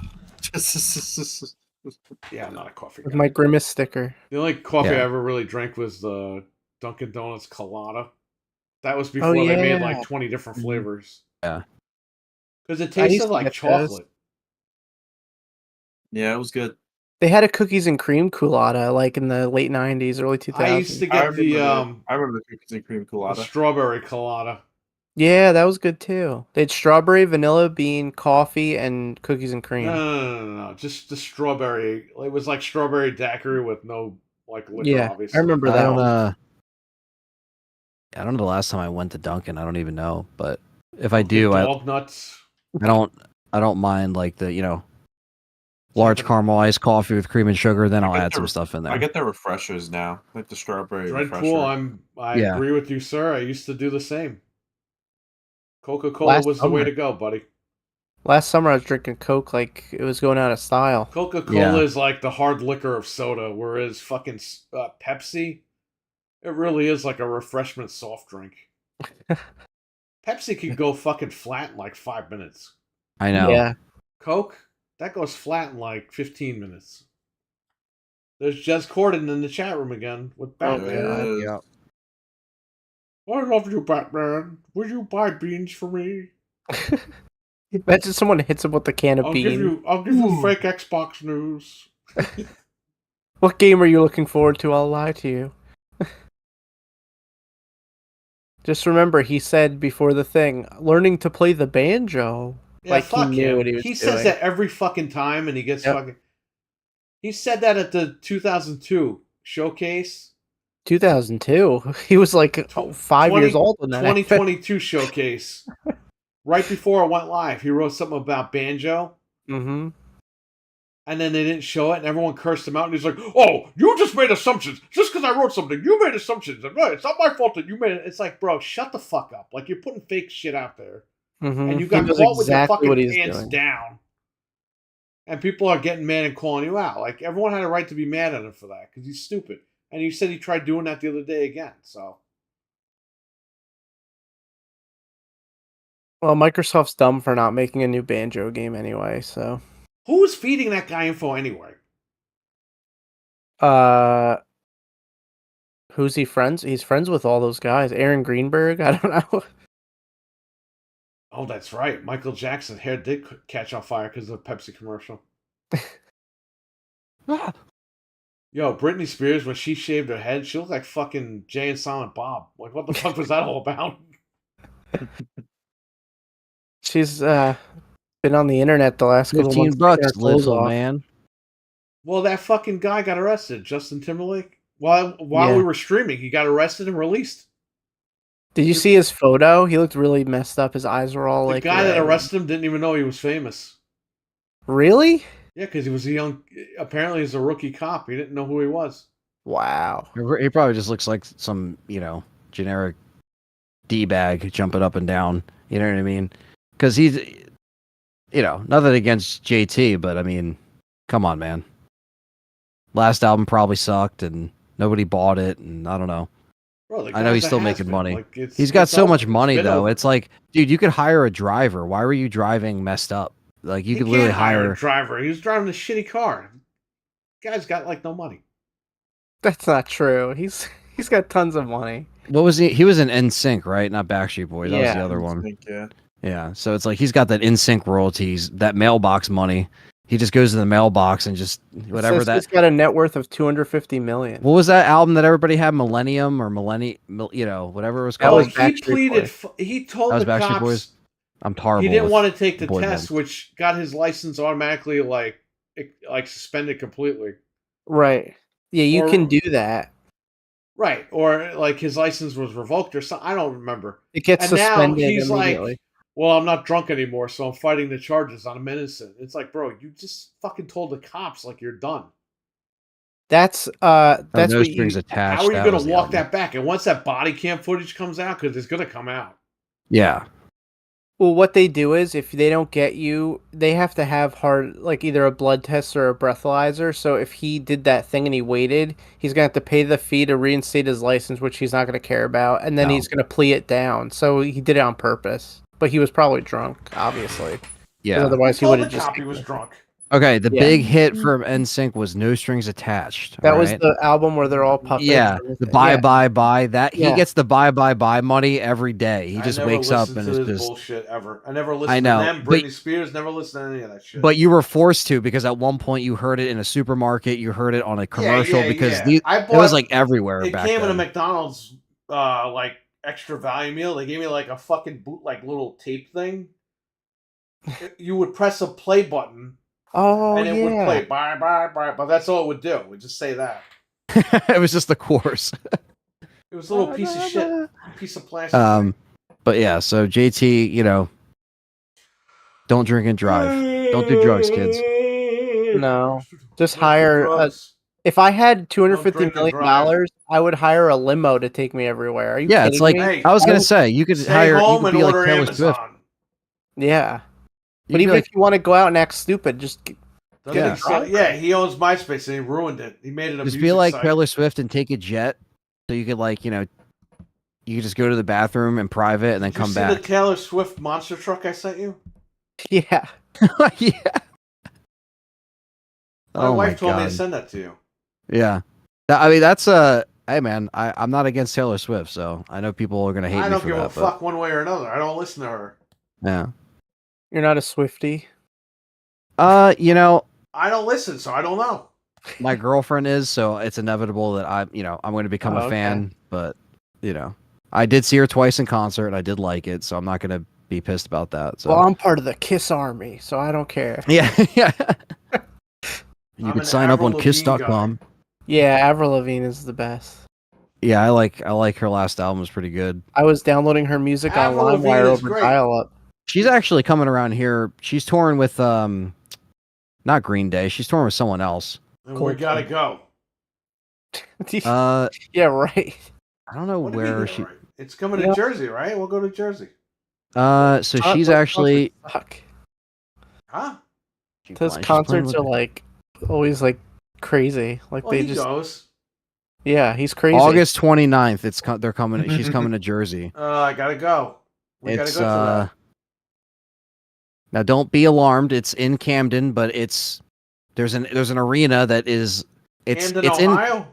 Yeah, I'm not a coffee guy. With my Grimace sticker. The only coffee I ever really drank was the Dunkin' Donuts Colada. That was before they made like 20 different flavors. Yeah. Because it tasted like chocolate. Yeah, it was good. They had a cookies and cream Colada like in the late 90s, early 2000s. I used to get I remember the cookies and cream Colada. The strawberry Colada. Yeah, that was good too. They had strawberry, vanilla bean, coffee, and cookies and cream. No. Just the strawberry. It was like strawberry daiquiri with no like liquor, obviously. I remember that. I don't know the last time I went to Dunkin'. I don't even know, but if I do, dog nuts. I don't mind like the large caramel iced coffee with cream and sugar. Then I'll add some stuff in there. I get the refreshers now, like the strawberry Dreadpool. I agree with you, sir. I used to do the same. Coca-Cola was the way to go, buddy. Last summer I was drinking Coke like it was going out of style. Coca-Cola is like the hard liquor of soda, whereas fucking Pepsi, it really is like a refreshment soft drink. Pepsi could go fucking flat in like 5 minutes. I know. Yeah. Coke, that goes flat in like 15 minutes. There's Jez Corden in the chat room again with Batman. Yeah. I love you, Batman. Would you buy beans for me? Imagine someone hits him with a can of beans. I'll give you fake Xbox news. What game are you looking forward to? I'll lie to you. Just remember, he said before the thing, learning to play the banjo. Yeah, like fuck he knew him. what he was doing. Says that every fucking time, and he gets fucking. He said that at the 2002 showcase. 2002. He was like 5 years old when that 2022 showcase. Right before it went live, he wrote something about banjo. Mm-hmm. And then they didn't show it, and everyone cursed him out. And he's like, "Oh, you just made assumptions. Just because I wrote something, you made assumptions. And it's not my fault that you made it." It's like, bro, shut the fuck up. Like, you're putting fake shit out there. Mm-hmm. And you got caught with your fucking pants down. And people are getting mad and calling you out. Like, everyone had a right to be mad at him for that, because he's stupid. And you said he tried doing that the other day again, so. Well, Microsoft's dumb for not making a new Banjo game anyway, so. Who's feeding that guy info anyway? Who's he friends? He's friends with all those guys. Aaron Greenberg? I don't know. Oh, that's right. Michael Jackson's hair did catch on fire because of the Pepsi commercial. Yo, Britney Spears, when she shaved her head, she looked like fucking Jay and Silent Bob. Like, what the fuck was that all about? She's been on the internet the last couple months. $15, little man. Well, that fucking guy got arrested, Justin Timberlake. While we were streaming, he got arrested and released. Did you see his photo? He looked really messed up. His eyes were all The like guy that red. arrested him didn't even know he was famous. Really? Yeah, because he was a young. Apparently, he's a rookie cop. He didn't know who he was. Wow. He probably just looks like some, generic D-bag jumping up and down. You know what I mean? Because he's, nothing against JT, but I mean, come on, man. Last album probably sucked, and nobody bought it, and I don't know. Bro, I know he's still making has-been. money. Like, He's got so much over. money, It's been though. over. It's like, dude, you could hire a driver. Why were you driving messed up? Like, you He could literally can't hire hire a driver. He was driving a shitty car. Guy's got like no money. That's not true. He's got tons of money. What was he? He was in NSYNC, right? Not Backstreet Boys. That was Yeah. the other one. Yeah. Yeah. So it's like he's got that NSYNC royalties, that mailbox money. He just goes to the mailbox and just whatever Says that. He's got a net worth of $250 million. What was that album that everybody had? Millennium or whatever it was That called. was He Backstreet pleaded. Boys. He told That was the Backstreet cops Boys? I'm horrible. he didn't with want to take the boy test, bands. which got his license automatically like suspended completely. Right. Yeah, you Or- can do that. Right, or like his license was revoked or something. I don't remember. It gets And now suspended he's immediately. like, "Well, I'm not drunk anymore, so I'm fighting the charges. I'm innocent." It's like, bro, you just fucking told the cops like you're done. That's No what strings you. attached. How are you that going was to the walk album. that back? And once that body cam footage comes out, because it's going to come out. Yeah. Well, what they do is if they don't get you, they have to have like either a blood test or a breathalyzer. So if he did that thing and he waited, he's gonna have to pay the fee to reinstate his license, which he's not gonna care about, and then No. he's gonna plea it down. So he did it on purpose, but he was probably drunk, obviously. 'Cause Yeah. Otherwise, he Told would the have just. cop he was drunk. Okay. The Yeah. big hit from NSYNC was No Strings Attached. That all was right? the album where they're all puppets. Yeah, and the everything. bye Yeah. bye bye. That Yeah. he gets the bye bye bye money every day. He just I never wakes up listened and to is this just. bullshit ever. I never listened I know, to them. but- Britney Spears, never listened to any of that shit. But you were forced to because at one point you heard it in a supermarket. You heard it on a commercial because it was like everywhere it back came in a then. McDonald's like extra value meal. They gave me like a fucking bootleg little tape thing. You would press a play button. Oh and it would yeah. play bye bye bye, but that's all it would do. It would just say that. It was just the course. It was a little piece of shit, piece of plastic. But yeah. So JT, don't drink and drive. Don't do drugs, kids. No. Just Don't do hire. drugs. If I had Don't $250 drink and million, drive. I would hire a limo to take me everywhere. Are you Yeah, kidding it's like me? Hey, I was I gonna would- say you could Stay hire. You home could and be like order Taylor Swift. Amazon. Yeah. You But could be even like, if you want to go out and act stupid, just Doesn't Yeah. he sell- yeah, he owns MySpace and he ruined it. He made it a just be music like site. Taylor Swift and take a jet, so you could you could just go to the bathroom in private and then Did you come see back. the Taylor Swift monster truck I sent you? yeah. Yeah. My Oh wife told me God. to send that to you. Yeah. I mean, that's a. Hey, man, I'm not against Taylor Swift, so I know people are gonna hate I me don't for give that. a fuck one way or another. I don't listen to her. But, yeah. You're not a Swiftie. I don't listen, so I don't know. My girlfriend is, so it's inevitable that I'm going to become Oh, a okay. fan. But I did see her twice in concert, and I did like it, so I'm not gonna be pissed about that. So Well, I'm part of the Kiss Army, so I don't care. yeah, yeah. You I'm could an sign up Avril on Lavigne Kiss.com. Yeah, Avril Lavigne is the best. Yeah, I like her last album was pretty good. I was downloading her music on Avril Lavigne LimeWire is over great. dial-up. She's actually coming around here. She's touring with not Green Day. She's touring with someone else. And we gotta go. Yeah, right. I don't know What do you mean, where yeah, she. right? It's coming to Yeah. Jersey, right? We'll go to Jersey. So she's actually. Fuck. Huh? Those concerts are like always like crazy. Like Well, they he just. goes. Yeah, he's crazy. August 29th. They're coming. She's coming to Jersey. I gotta go. We It's gotta go to that. now don't be alarmed. It's in Camden, but there's an arena that is Camden, it's Ohio?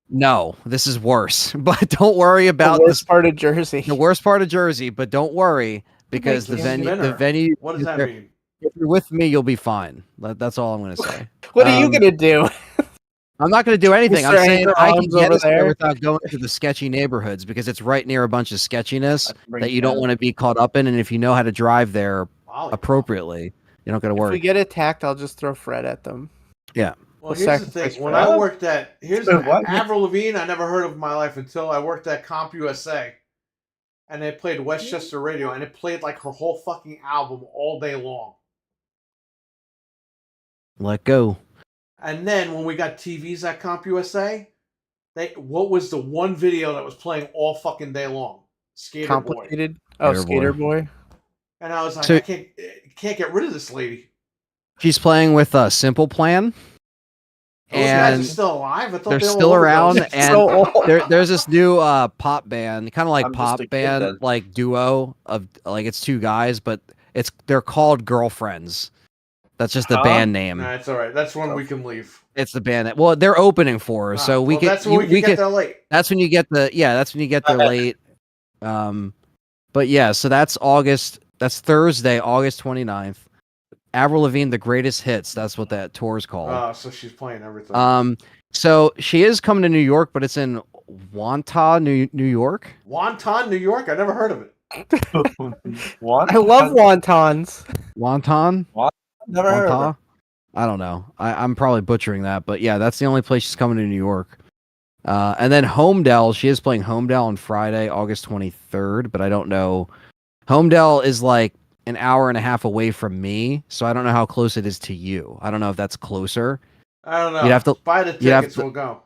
no, this is worse. But don't worry The about worst this. part of Jersey. The worst part of Jersey, but don't worry because the Camden venue Center. What does that mean? If you're with me, you'll be fine. That's all I'm going to say. What are you gonna do? I'm not going to do anything. I'm Mr. saying Anger I can Arms get over us there there. without going to the sketchy neighborhoods because it's right near a bunch of sketchiness Bring that you don't that. want to be caught up in. And if you know how to drive there Volleyball. appropriately, you don't got to If worry. we get attacked, I'll just throw Fred at them. Yeah. Well, We'll here's the sacrifice thing. When Fred. I worked at What? Avril Lavigne, I never heard of in my life until I worked at CompUSA. and they played Westchester Radio, and it played like her whole fucking album all day long. Let go. And then when we got TVs at CompUSA, what was the one video that was playing all fucking day long? Skater Complicated. Boy. Oh, Skater Boy. And I was like, So, I can't get rid of this lady. She's playing with a Simple Plan. Those guys are still alive. I thought they're they still around, and So there's this new pop band, kind of like I'm pop just a kid band, then. like duo of like it's two guys, but they're called Girlfriends. That's just the band name. Nah, it's all right. That's when we can leave. It's the band that, well, they're opening for her, so we can. That's when we can get there late. That's when you get that's when you get there late. But yeah, so that's August. That's Thursday, August 29th. Avril Lavigne, The Greatest Hits. That's what that tour is called. Oh, so she's playing everything. So she is coming to New York, but it's in Wonton, New York. Wonton, New York. I never heard of it. What? I love wontons. Wonton. Never heard of her. I don't know. I'm probably butchering that, but yeah, that's the only place she's coming to New York. And then Homedale, she is playing Homedale on Friday, August 23rd, but I don't know. Homedale is like an hour and a half away from me, so I don't know how close it is to you. I don't know if that's closer. I don't know. You'd have to buy the tickets. We'll go.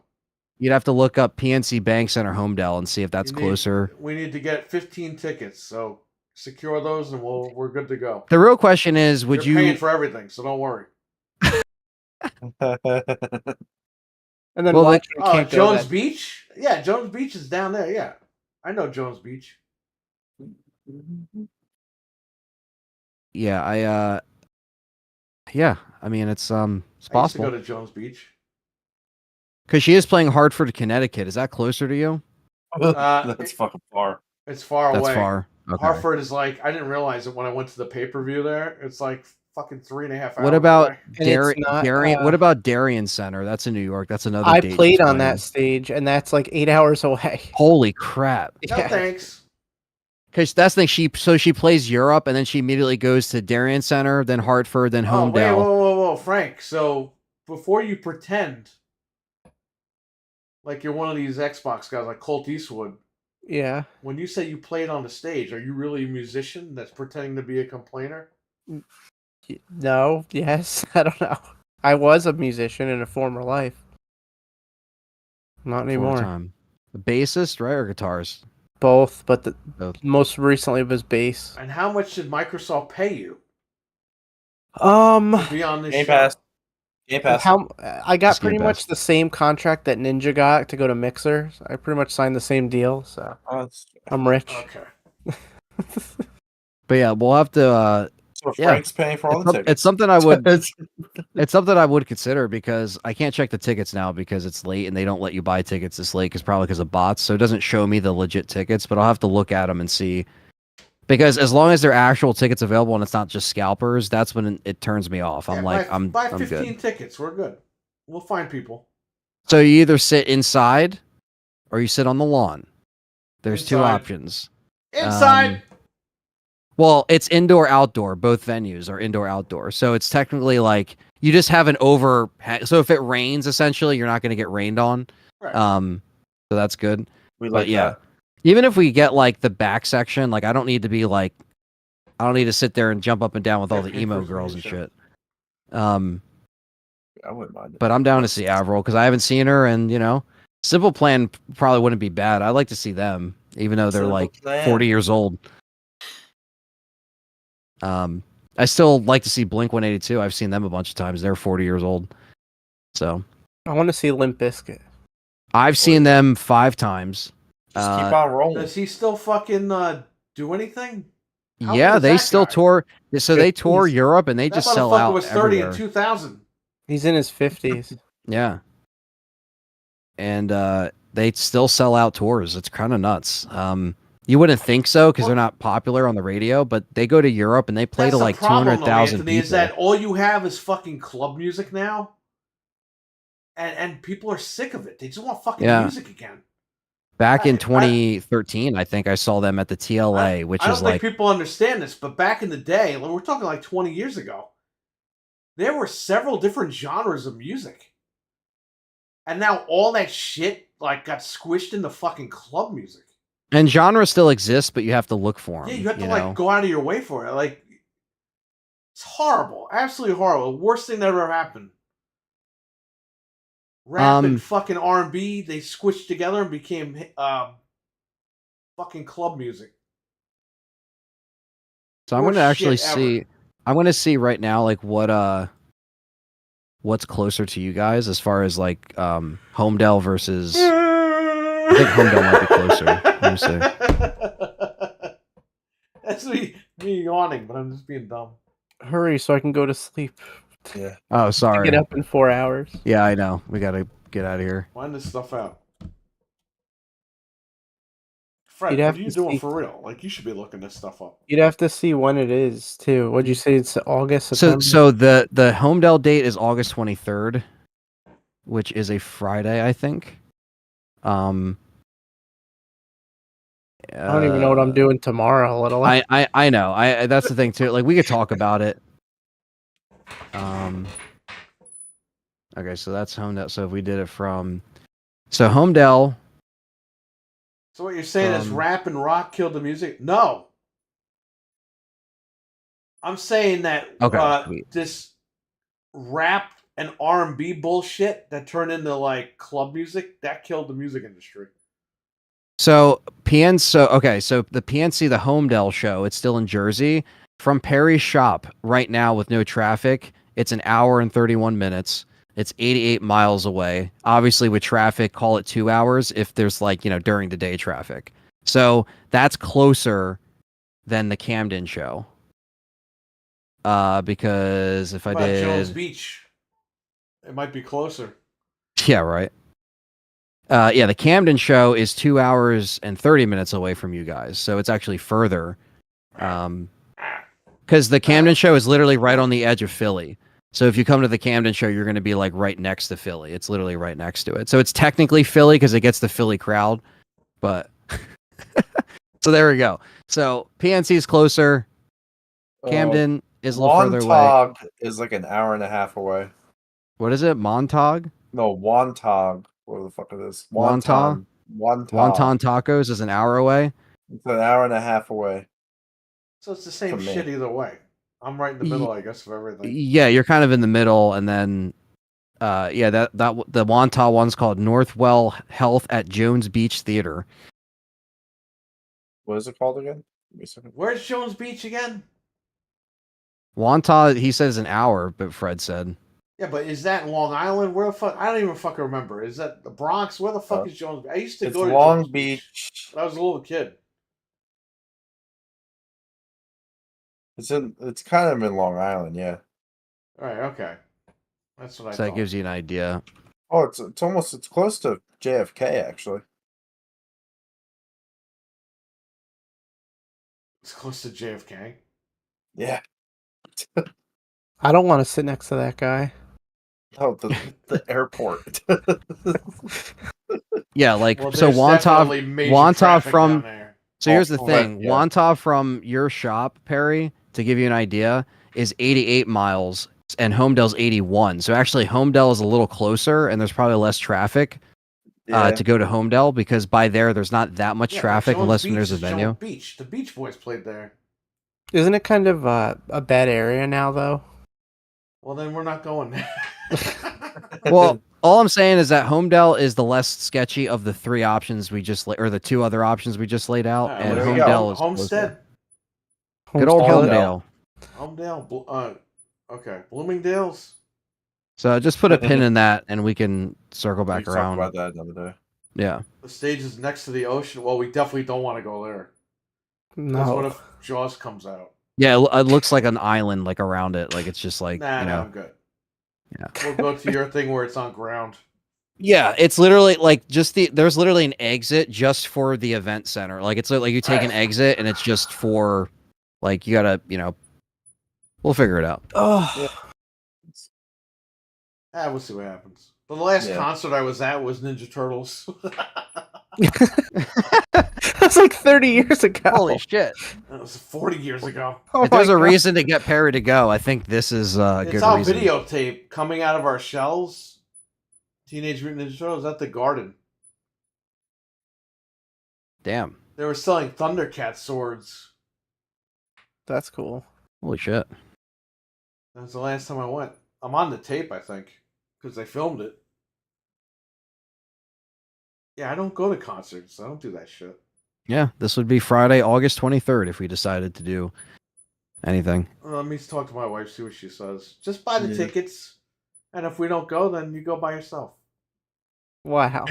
You'd have to look up PNC Bank Center Homedale and see if that's closer. We need to get 15 tickets, so secure those, and we're good to go. The real question is, would You're you paying for everything, so don't worry. And then Jones Beach? Yeah, Jones Beach is down there. Yeah, I know Jones Beach. Yeah, I mean, it's I used possible. to go to Jones Beach. Because she is playing Hartford, Connecticut. Is that closer to you? That's fucking far. It's far away. That's far. Okay. Hartford is like, I didn't realize it when I went to the pay-per-view there. It's like fucking 3.5 hours. What about away. Darien? What about Darien Center? That's in New York. That's another. I date played she's on playing. that stage, and that's like 8 hours away. Holy crap! No thanks. Because that's the thing. She plays Europe, and then she immediately goes to Darien Center, then Hartford, then Oh, wait, Homedale. whoa, Frank. So before you pretend like you're one of these Xbox guys like Colt Eastwood, Yeah. when you say you played on the stage, are you really a musician that's pretending to be a complainer? No. Yes. I don't know. I was a musician in a former life. Not anymore. Time. The bassist, right, or guitarist? Both, but Both. most recently was bass. And how much did Microsoft pay you Be on this Game show? Pass. Game Pass. I got Just Game pretty much the same contract that Ninja got to go to Mixer. I pretty much signed the same deal, so I'm rich. Okay. But yeah, we'll have to. So Frank's paying for all the tickets. It's something I would. It's something I would consider because I can't check the tickets now because it's late and they don't let you buy tickets this late because of bots. So it doesn't show me the legit tickets, but I'll have to look at them and see. Because as long as they're actual tickets available and it's not just scalpers, that's when it turns me off. I'm like, I'm buy I'm 15 good. tickets. We're good. We'll find people. So you either sit inside or you sit on the lawn. There's two Inside. options. Inside. Well, it's indoor outdoor. Both venues are indoor outdoor. So it's technically like you just have an over. So if it rains, essentially, you're not going to get rained on. Right. So that's good. We But like yeah, that. even if we get like the back section, like I don't need to sit there and jump up and down with all the emo girls and shit. I wouldn't mind it. But I'm down to see Avril because I haven't seen her, and Simple Plan probably wouldn't be bad. I'd like to see them, even though they're Simple like Plan. 40 years old. I still like to see Blink 182. I've seen them a bunch of times. They're 40 years old. So I want to see Limp Bizkit. I've seen them 5 times. Just keep on rolling. Does he still fucking do anything? How Yeah, old is they that still guy? tour. So they tour Europe and they That just sell motherfucker out was 30 everywhere. in 2000. He's in his 50s. Yeah. And they still sell out tours. It's kind of nuts. You wouldn't think so because they're not popular on the radio, but they go to Europe and they play to That's the like problem, 200,000 Anthony, people. is that all you have is fucking club music now? And people are sick of it. They just want fucking music again. Back in 2013, I think I saw them at the TLA, which I don't is think like people understand this, but back in the day, we're talking like 20 years ago, there were several different genres of music. And now all that shit like got squished into fucking club music. And genre still exists, but you have to look for them. Yeah, you have to go out of your way for it. Like, it's horrible, absolutely horrible. The worst thing that ever happened. Rap and fucking R&B, they squished together and became fucking club music. So I'm going to actually see. I'm going to see right now, like what's closer to you guys as far as like Homedale versus. I think Homedale might be closer. Let me see. That's me yawning, but I'm just being dumb. Hurry so I can go to sleep. Yeah. Oh, sorry. Get up in 4 hours. Yeah, I know. We gotta get out of here. Find this stuff out. Fred, what are you doing for real? Like, you should be looking this stuff up. You'd have to see when it is too. What'd you say? It's August, September? So the Homedale date is August 23rd, which is a Friday, I think. I don't even know what I'm doing tomorrow. Let alone... I know. That's the thing too. Like, we could talk about it. Okay, so that's Homedale. So if we did it from, so Homedale. So what you're saying is rap and rock killed the music? No. I'm saying that this rap and R&B bullshit that turned into like club music, that killed the music industry. So the PNC, the Homedale show, it's still in Jersey. From Perry's shop right now with no traffic, it's an hour and 31 minutes. It's 88 miles away. Obviously with traffic, call it 2 hours if there's during the day traffic. So that's closer than the Camden show. Because if I did Jones Beach, it might be closer. Yeah, right. The Camden show is 2 hours and 30 minutes away from you guys, so it's actually further. Because the Camden show is literally right on the edge of Philly. So if you come to the Camden show, you're going to be like right next to Philly. It's literally right next to it. So it's technically Philly because it gets the Philly crowd, but so there we go. So PNC is closer. Camden is a little further away. Montauk is like an hour and a half away. What is it? Montauk? No, Wantagh. What the fuck is this? Wonton Tacos is an hour away. It's an hour and a half away. So it's the same shit either way. I'm right in the middle, I guess, of everything. Yeah, you're kind of in the middle, and then, the Wantagh one's called Northwell Health at Jones Beach Theater. What is it called again? Where's Jones Beach again? Wantagh, he says an hour, but Fred said. Yeah, but is that Long Island? Where the fuck? I don't even fucking remember. Is that the Bronx? Where the fuck is Jones Beach? I used to go to Long Jones Beach when I was a little kid. It's kind of in Long Island, yeah. All right, okay. That's what I thought. So that gives you an idea. Oh, it's close to JFK actually. It's close to JFK. Yeah. I don't want to sit next to that guy. Oh, the airport. Yeah, like so Wantagh from. So here's the thing: Wantagh from your shop, Perry, to give you an idea, is 88 miles, and Homedale's 81. So actually, Homedale is a little closer, and there's probably less traffic to go to Homedale because by there's not that much traffic unless when there's a venue. The Beach Boys played there. Isn't it kind of a bad area now, though? Well, then we're not going there. Well, all I'm saying is that Homedale is the less sketchy of the three options we just or the two other options we just laid out, and Homedale is Homestead. Good old Homedale. Homedale. Okay, Bloomingdale's. So just put a pin in that, and we can circle back around. Talk about that another day. Yeah. The stage is next to the ocean. Well, we definitely don't want to go there. No. What if Jaws comes out? Yeah, it looks like an island, like around it, like it's just like Nah, I'm good. Yeah. We'll go to your thing where it's on ground. Yeah, it's literally like there's literally an exit just for the event center. Like it's like you take an exit and it's just for like you gotta, we'll figure it out. Oh. Yeah. We'll see what happens. But the last concert I was at was Ninja Turtles. That's like 30 years ago. Holy shit. That was 40 years ago. If there's a reason to get Perry to go, I think this is a good reason. It's all videotape coming out of our shells. Teenage Mutant Ninja Turtles at the Garden. Damn. They were selling Thundercat swords. That's cool. Holy shit. That was the last time I went. I'm on the tape, I think, because they filmed it. Yeah, I don't go to concerts. I don't do that shit. Yeah, this would be Friday, August 23rd if we decided to do anything. Let me talk to my wife, see what she says. Just buy the tickets, and if we don't go, then you go by yourself. Wow.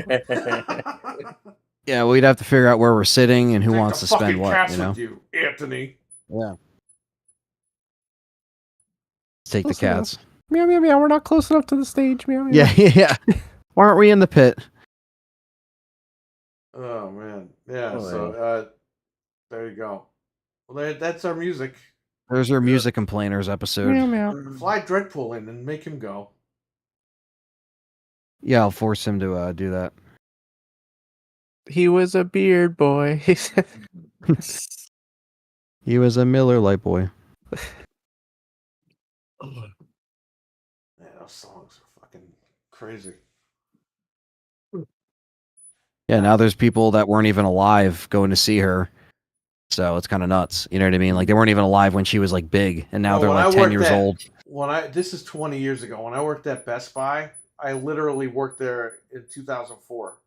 Yeah, we'd have to figure out where we're sitting and who Take wants the to spend fucking what, cats you know? with you, Anthony. Yeah. Take the Listen up. cats. Meow, meow, meow. We're not close enough to the stage. Meow, meow. Yeah, yeah. Why aren't we in the pit? Oh man, yeah. Oh, So there you go. Well, that's our music. There's our music complainers episode. Meow, meow. Fly Dreadpool in and make him go. Yeah, I'll force him to do that. He was a beard boy. He was a Miller Lite boy. Yeah, those songs are fucking crazy. Yeah, now there's people that weren't even alive going to see her. So it's kind of nuts. You know what I mean? Like they weren't even alive when she was like big, and now Well, they're when I like 10 worked years at- old. This is 20 years ago. When I worked at Best Buy, I literally worked there in 2004.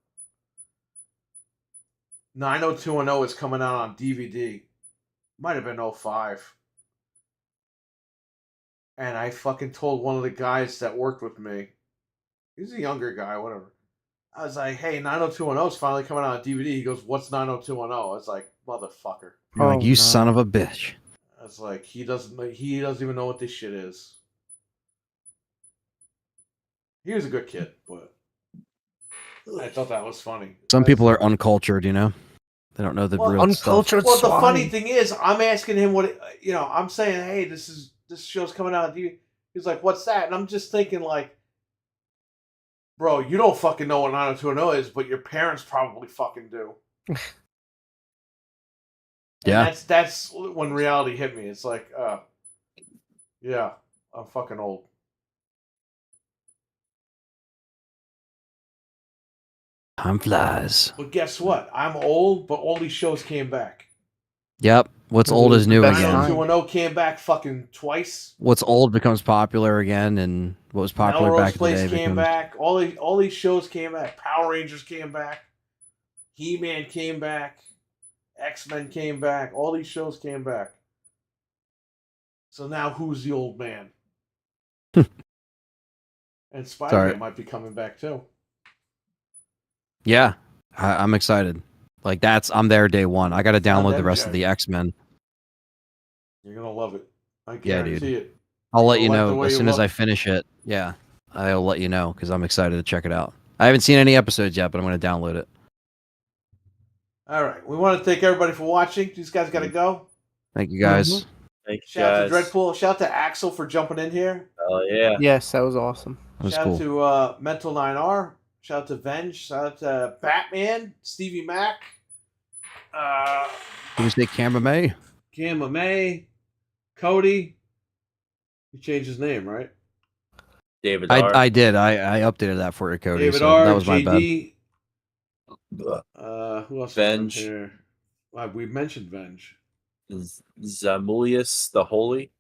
90210 is coming out on DVD. Might have been 05. And I fucking told one of the guys that worked with me, he's a younger guy, whatever. I was like, hey, 90210 is finally coming out on DVD. He goes, what's 90210? I was like, motherfucker. You're like, Oh, you no. son of a bitch. I was like, he doesn't even know what this shit is. He was a good kid, but I thought that was funny. Some people are uncultured, you know? They don't know the Well, real uncultured stuff. Well, the swine. funny thing is, I'm asking him I'm saying, hey, this show's coming out on DVD. He's like, what's that? And I'm just thinking, like, bro, you don't fucking know what 90210 is, but your parents probably fucking do. Yeah. And that's when reality hit me. It's like, yeah, I'm fucking old. Time flies. But guess what? I'm old, but all these shows came back. Yep. What's old is new Best again. time. 90210 came back fucking twice. What's old becomes popular again, and what was popular Melrose back in the Place day came becomes... back. All these shows came back. Power Rangers came back. He-Man came back. X-Men came back. All these shows came back. So now who's the old man? And Spider-Man Sorry. might be coming back too. Yeah, I'm excited. Like I'm there day one. I got to download the them, rest Jack. of the X-Men. You're gonna love it. I Yeah, guarantee dude. it. I'll let You'll you like the know way as you soon as look. I finish it. Yeah, I'll let you know because I'm excited to check it out. I haven't seen any episodes yet, but I'm going to download it. All right. We want to thank everybody for watching. These guys got to go. Thank you guys. Mhm. Thank you, Shout out guys. to Dreadpool. Shout out to Axel for jumping in here. Oh yeah. Yes, that was awesome. That was Shout cool. out to Mental 9R. Shout out to Venge. Shout out to Batman, Stevie Mac, Can we say Canberra May? Gamma May, Cody. He changed his name, right? David R. I did. I updated that for you, Cody. David so R. that was my bad. JD. Who else? Venge. Was in here? We mentioned Venge. Zamulius the Holy.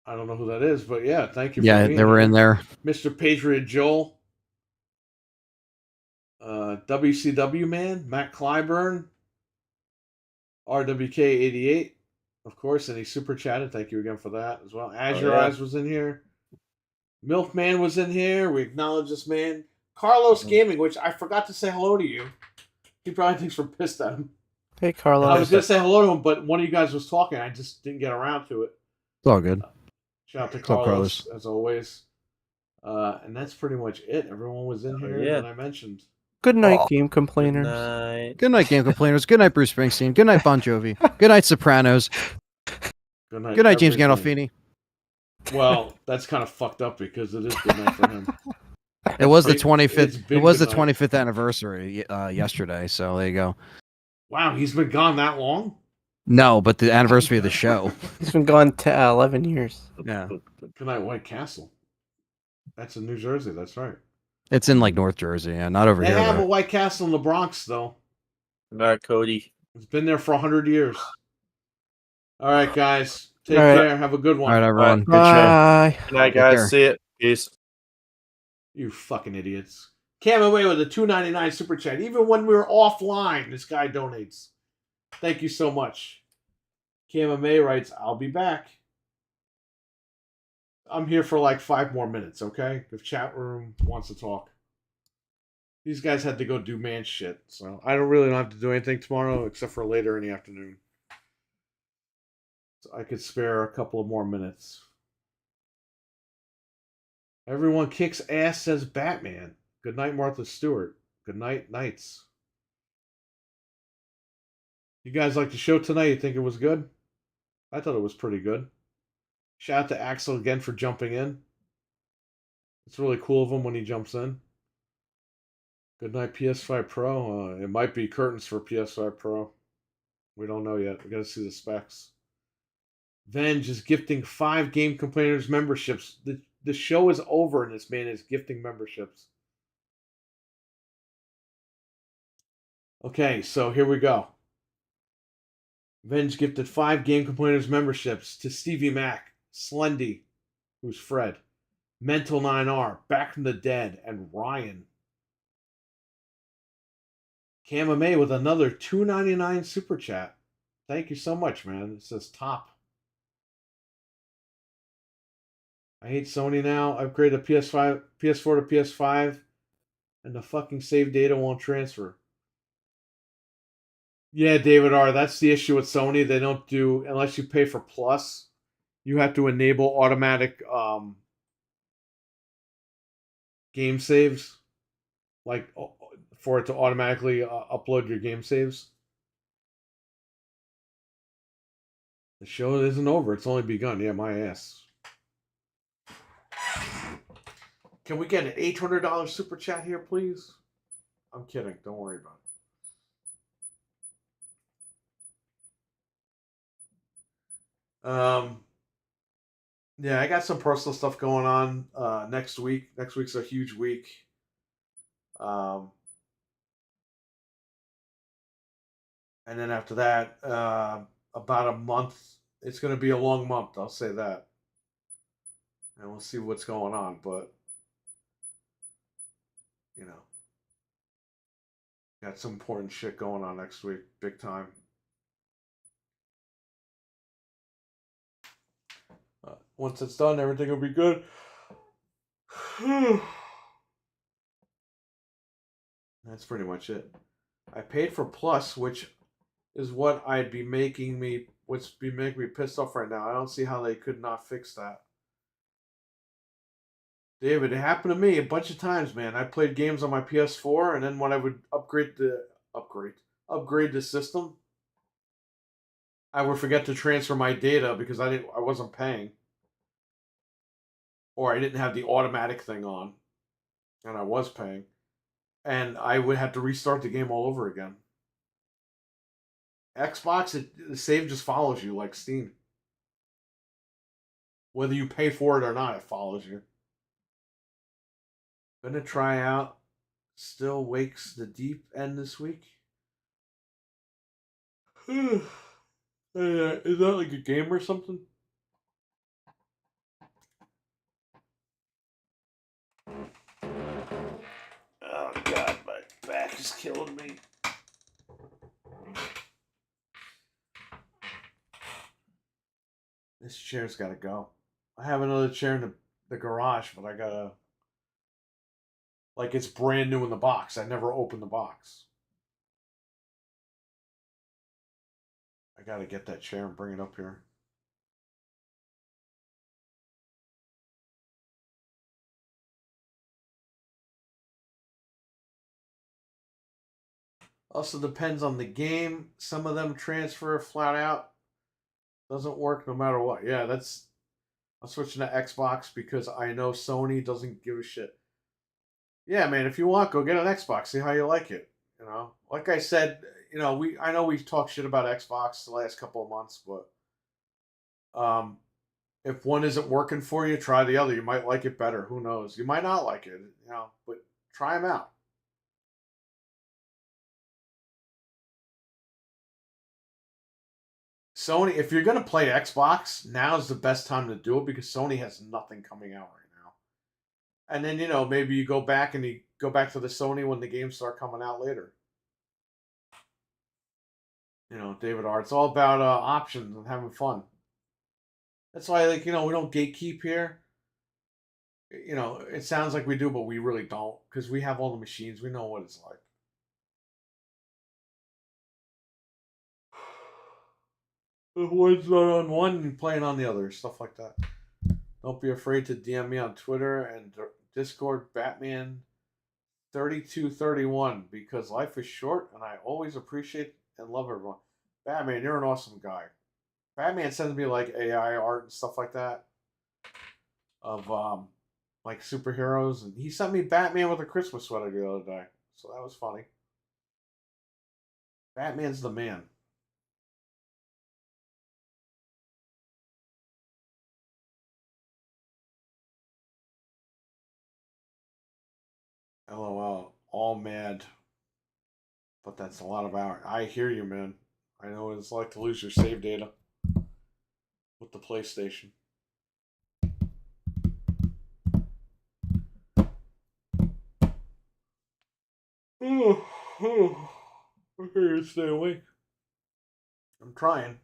I don't know who that is, but yeah, thank you. Yeah, for being they were here. in there. Mr. Patriot Joel. WCW Man, Matt Clyburn. RWK88, of course, and he super chatted. Thank you again for that as well. Azure yeah. Eyes was in here. Milkman was in here. We acknowledge this man. Carlos Gaming, which I forgot to say hello to you. He probably thinks we're pissed at him. Hey, I Carlos. was going to say hello to him, but one of you guys was talking. I just didn't get around to it. It's all good. Shout out to up, Carlos, Carlos? as always. And that's pretty much it. Everyone was in here yeah. that I mentioned. Good night, Oh. game complainers. Night. Good night, Game Complainers. Good night, Bruce Springsteen. Good night, Bon Jovi. Good night, Sopranos. Good night, Good night, James everything. Gandolfini. Well, that's kind of fucked up because it is good night for him. It was the It's 25th. been It was the good night. 25th anniversary yesterday. So there you go. Wow, he's been gone that long? No, but the anniversary of the show. He's been gone 11 years. Yeah, Good night, White Castle. That's in New Jersey, that's right. it's in like North Jersey. Yeah, not over They here. have a though. White Castle in the Bronx, though. Good night, Cody. It's been there for 100 years. All right, guys. Take care. Have a good one. All right, everyone. Good show. Bye. Good night, Take guys. care. See it. Peace. You fucking idiots. Cam away with a $2.99 super chat. Even when we were offline, this guy donates. Thank you so much. Cam May writes, I'll be back. I'm here for like 5 more minutes, okay? If chat room wants to talk. These guys had to go do man shit, so I don't have to do anything tomorrow except for later in the afternoon. So I could spare a couple of more minutes. Everyone kicks ass, says Batman. Good night, Martha Stewart. Good night, Knights. You guys like the show tonight? You think it was good? I thought it was pretty good. Shout out to Axel again for jumping in. It's really cool of him when he jumps in. Good night, PS5 Pro. It might be curtains for PS5 Pro. We don't know yet. We got to see the specs. Venge is gifting 5 Game Complainers memberships. The show is over and this man is gifting memberships. Okay, so here we go. Venge gifted 5 Game Complainers memberships to Stevie Mac, Slendy, who's Fred, Mental 9R, Back from the Dead, and Ryan. Camame with another $2.99 super chat. Thank you so much, man. It says top. I hate Sony now. Upgrade to PS4 to PS5, and the fucking save data won't transfer. Yeah, David R. That's the issue with Sony. They don't do, unless you pay for Plus, you have to enable automatic game saves, like for it to automatically upload your game saves. The show isn't over. It's only begun. Yeah, my ass. Can we get an $800 super chat here, please? I'm kidding. Don't worry about it. Yeah, I got some personal stuff going on next week. Next week's a huge week. And then after that, about a month. It's going to be a long month, I'll say that. And we'll see what's going on, but you know, got some important shit going on next week, big time. Once it's done, everything will be good. That's pretty much it. I paid for Plus, which is what I'd be making me, what's be making me pissed off right now. I don't see how they could not fix that. David, it happened to me a bunch of times, man. I played games on my PS4, and then when I would upgrade the system, I would forget to transfer my data because I wasn't paying, or I didn't have the automatic thing on, and I was paying, and I would have to restart the game all over again. Xbox, the save just follows you like Steam. Whether you pay for it or not, it follows you. Gonna try out Still Wakes the Deep End this week. Is that like a game or something? Oh god, my back is killing me. This chair's gotta go. I have another chair in the garage, but I gotta... Like, it's brand new in the box. I never opened the box. I gotta get that chair and bring it up here. Also depends on the game. Some of them transfer flat out. Doesn't work no matter what. Yeah, I'm switching to Xbox because I know Sony doesn't give a shit. Yeah, man, if you want, go get an Xbox. See how you like it. You know, like I said, you know, I know we've talked shit about Xbox the last couple of months, but if one isn't working for you, try the other. You might like it better. Who knows? You might not like it, you know, but try them out. Sony, if you're gonna play Xbox, now's the best time to do it because Sony has nothing coming out right now. And then maybe you go back to the Sony when the games start coming out later. David R. It's all about options and having fun. That's why, we don't gatekeep here. It sounds like we do, but we really don't because we have all the machines. We know what it's like. One's not on one and playing on the other, stuff like that. Don't be afraid to DM me on Twitter and Discord, Batman3231, because life is short and I always appreciate and love everyone. Batman, you're an awesome guy. Batman sends me like AI art and stuff like that of like superheroes, and he sent me Batman with a Christmas sweater the other day, so that was funny. Batman's the man. LOL, all mad. But that's a lot of hours. I hear you, man. I know what it's like to lose your save data with the PlayStation. I'm here to stay awake. I'm trying.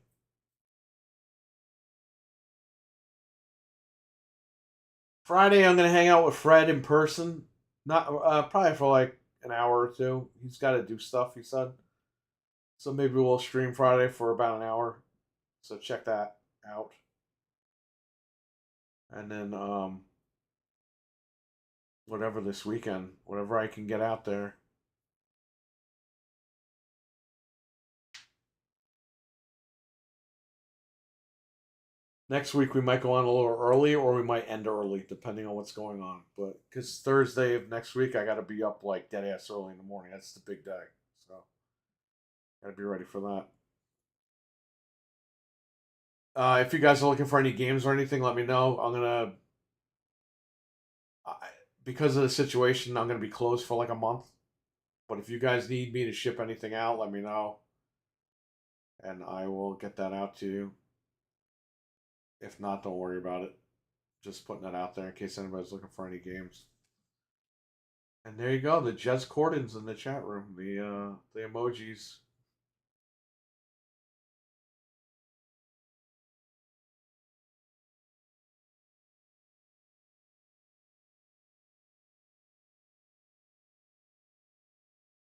Friday, I'm going to hang out with Fred in person. Not probably for like an hour or two. He's got to do stuff, he said. So maybe we'll stream Friday for about an hour. So check that out. And then whatever this weekend, whatever I can get out there. Next week we might go on a little early or we might end early, depending on what's going on. But because Thursday of next week, I got to be up like dead ass early in the morning. That's the big day. So got to be ready for that. If you guys are looking for any games or anything, let me know. I'm going to, because of the situation, I'm going to be closed for like a month. But if you guys need me to ship anything out, let me know. And I will get that out to you. If not, don't worry about it. Just putting that out there in case anybody's looking for any games. And there you go. The Jez Cordon's in the chat room. The emojis.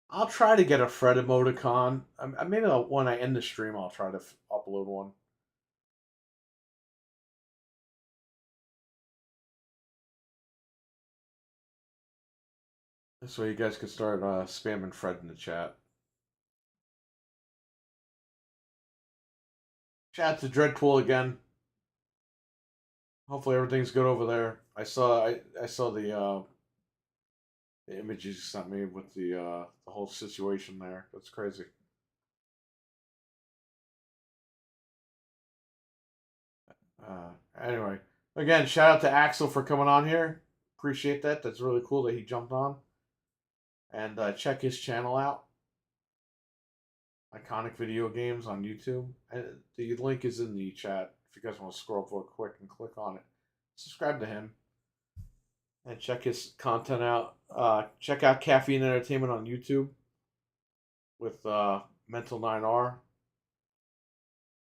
I'll try to get a Fred emoticon. Maybe when I end the stream, I'll try to upload one. This way you guys can start spamming Fred in the chat. Shout out to Dreadpool again. Hopefully everything's good over there. I saw the images you sent me with the whole situation there. That's crazy. Anyway, again, shout out to Axel for coming on here. Appreciate that. That's really cool that he jumped on. And check his channel out. Iconic Video Games on YouTube. And the link is in the chat if you guys want to scroll up real quick and click on it. Subscribe to him. And check his content out. Check out Caffeine Entertainment on YouTube with Mental 9R.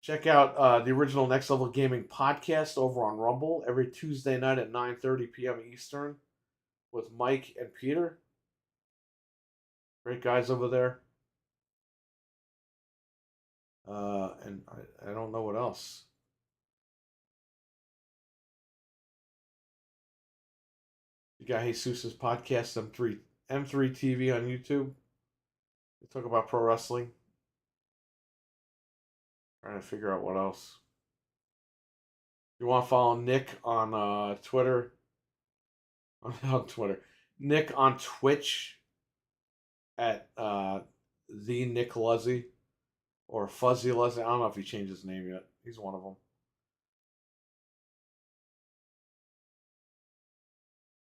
Check out the original Next Level Gaming podcast over on Rumble every Tuesday night at 9:30 p.m. Eastern with Mike and Peter. Great guys over there. And I don't know what else. You got Jesus' podcast, M3 TV on YouTube. They talk about pro wrestling. Trying to figure out what else. You want to follow Nick on Twitter? On Twitter. Nick on Twitch at the Nick Luzzy or Fuzzy Luzzy. I don't know if he changed his name yet. He's one of them.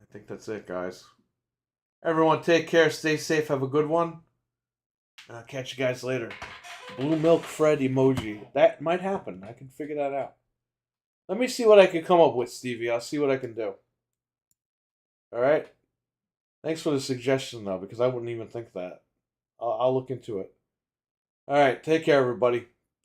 I think that's it, guys. Everyone take care, stay safe, have a good one. I'll catch you guys later. Blue Milk Fred emoji. That might happen. I can figure that out. Let me see what I can come up with, Stevie. I'll see what I can do. Alright? Thanks for the suggestion, though, because I wouldn't even think that. I'll look into it. Alright, take care, everybody.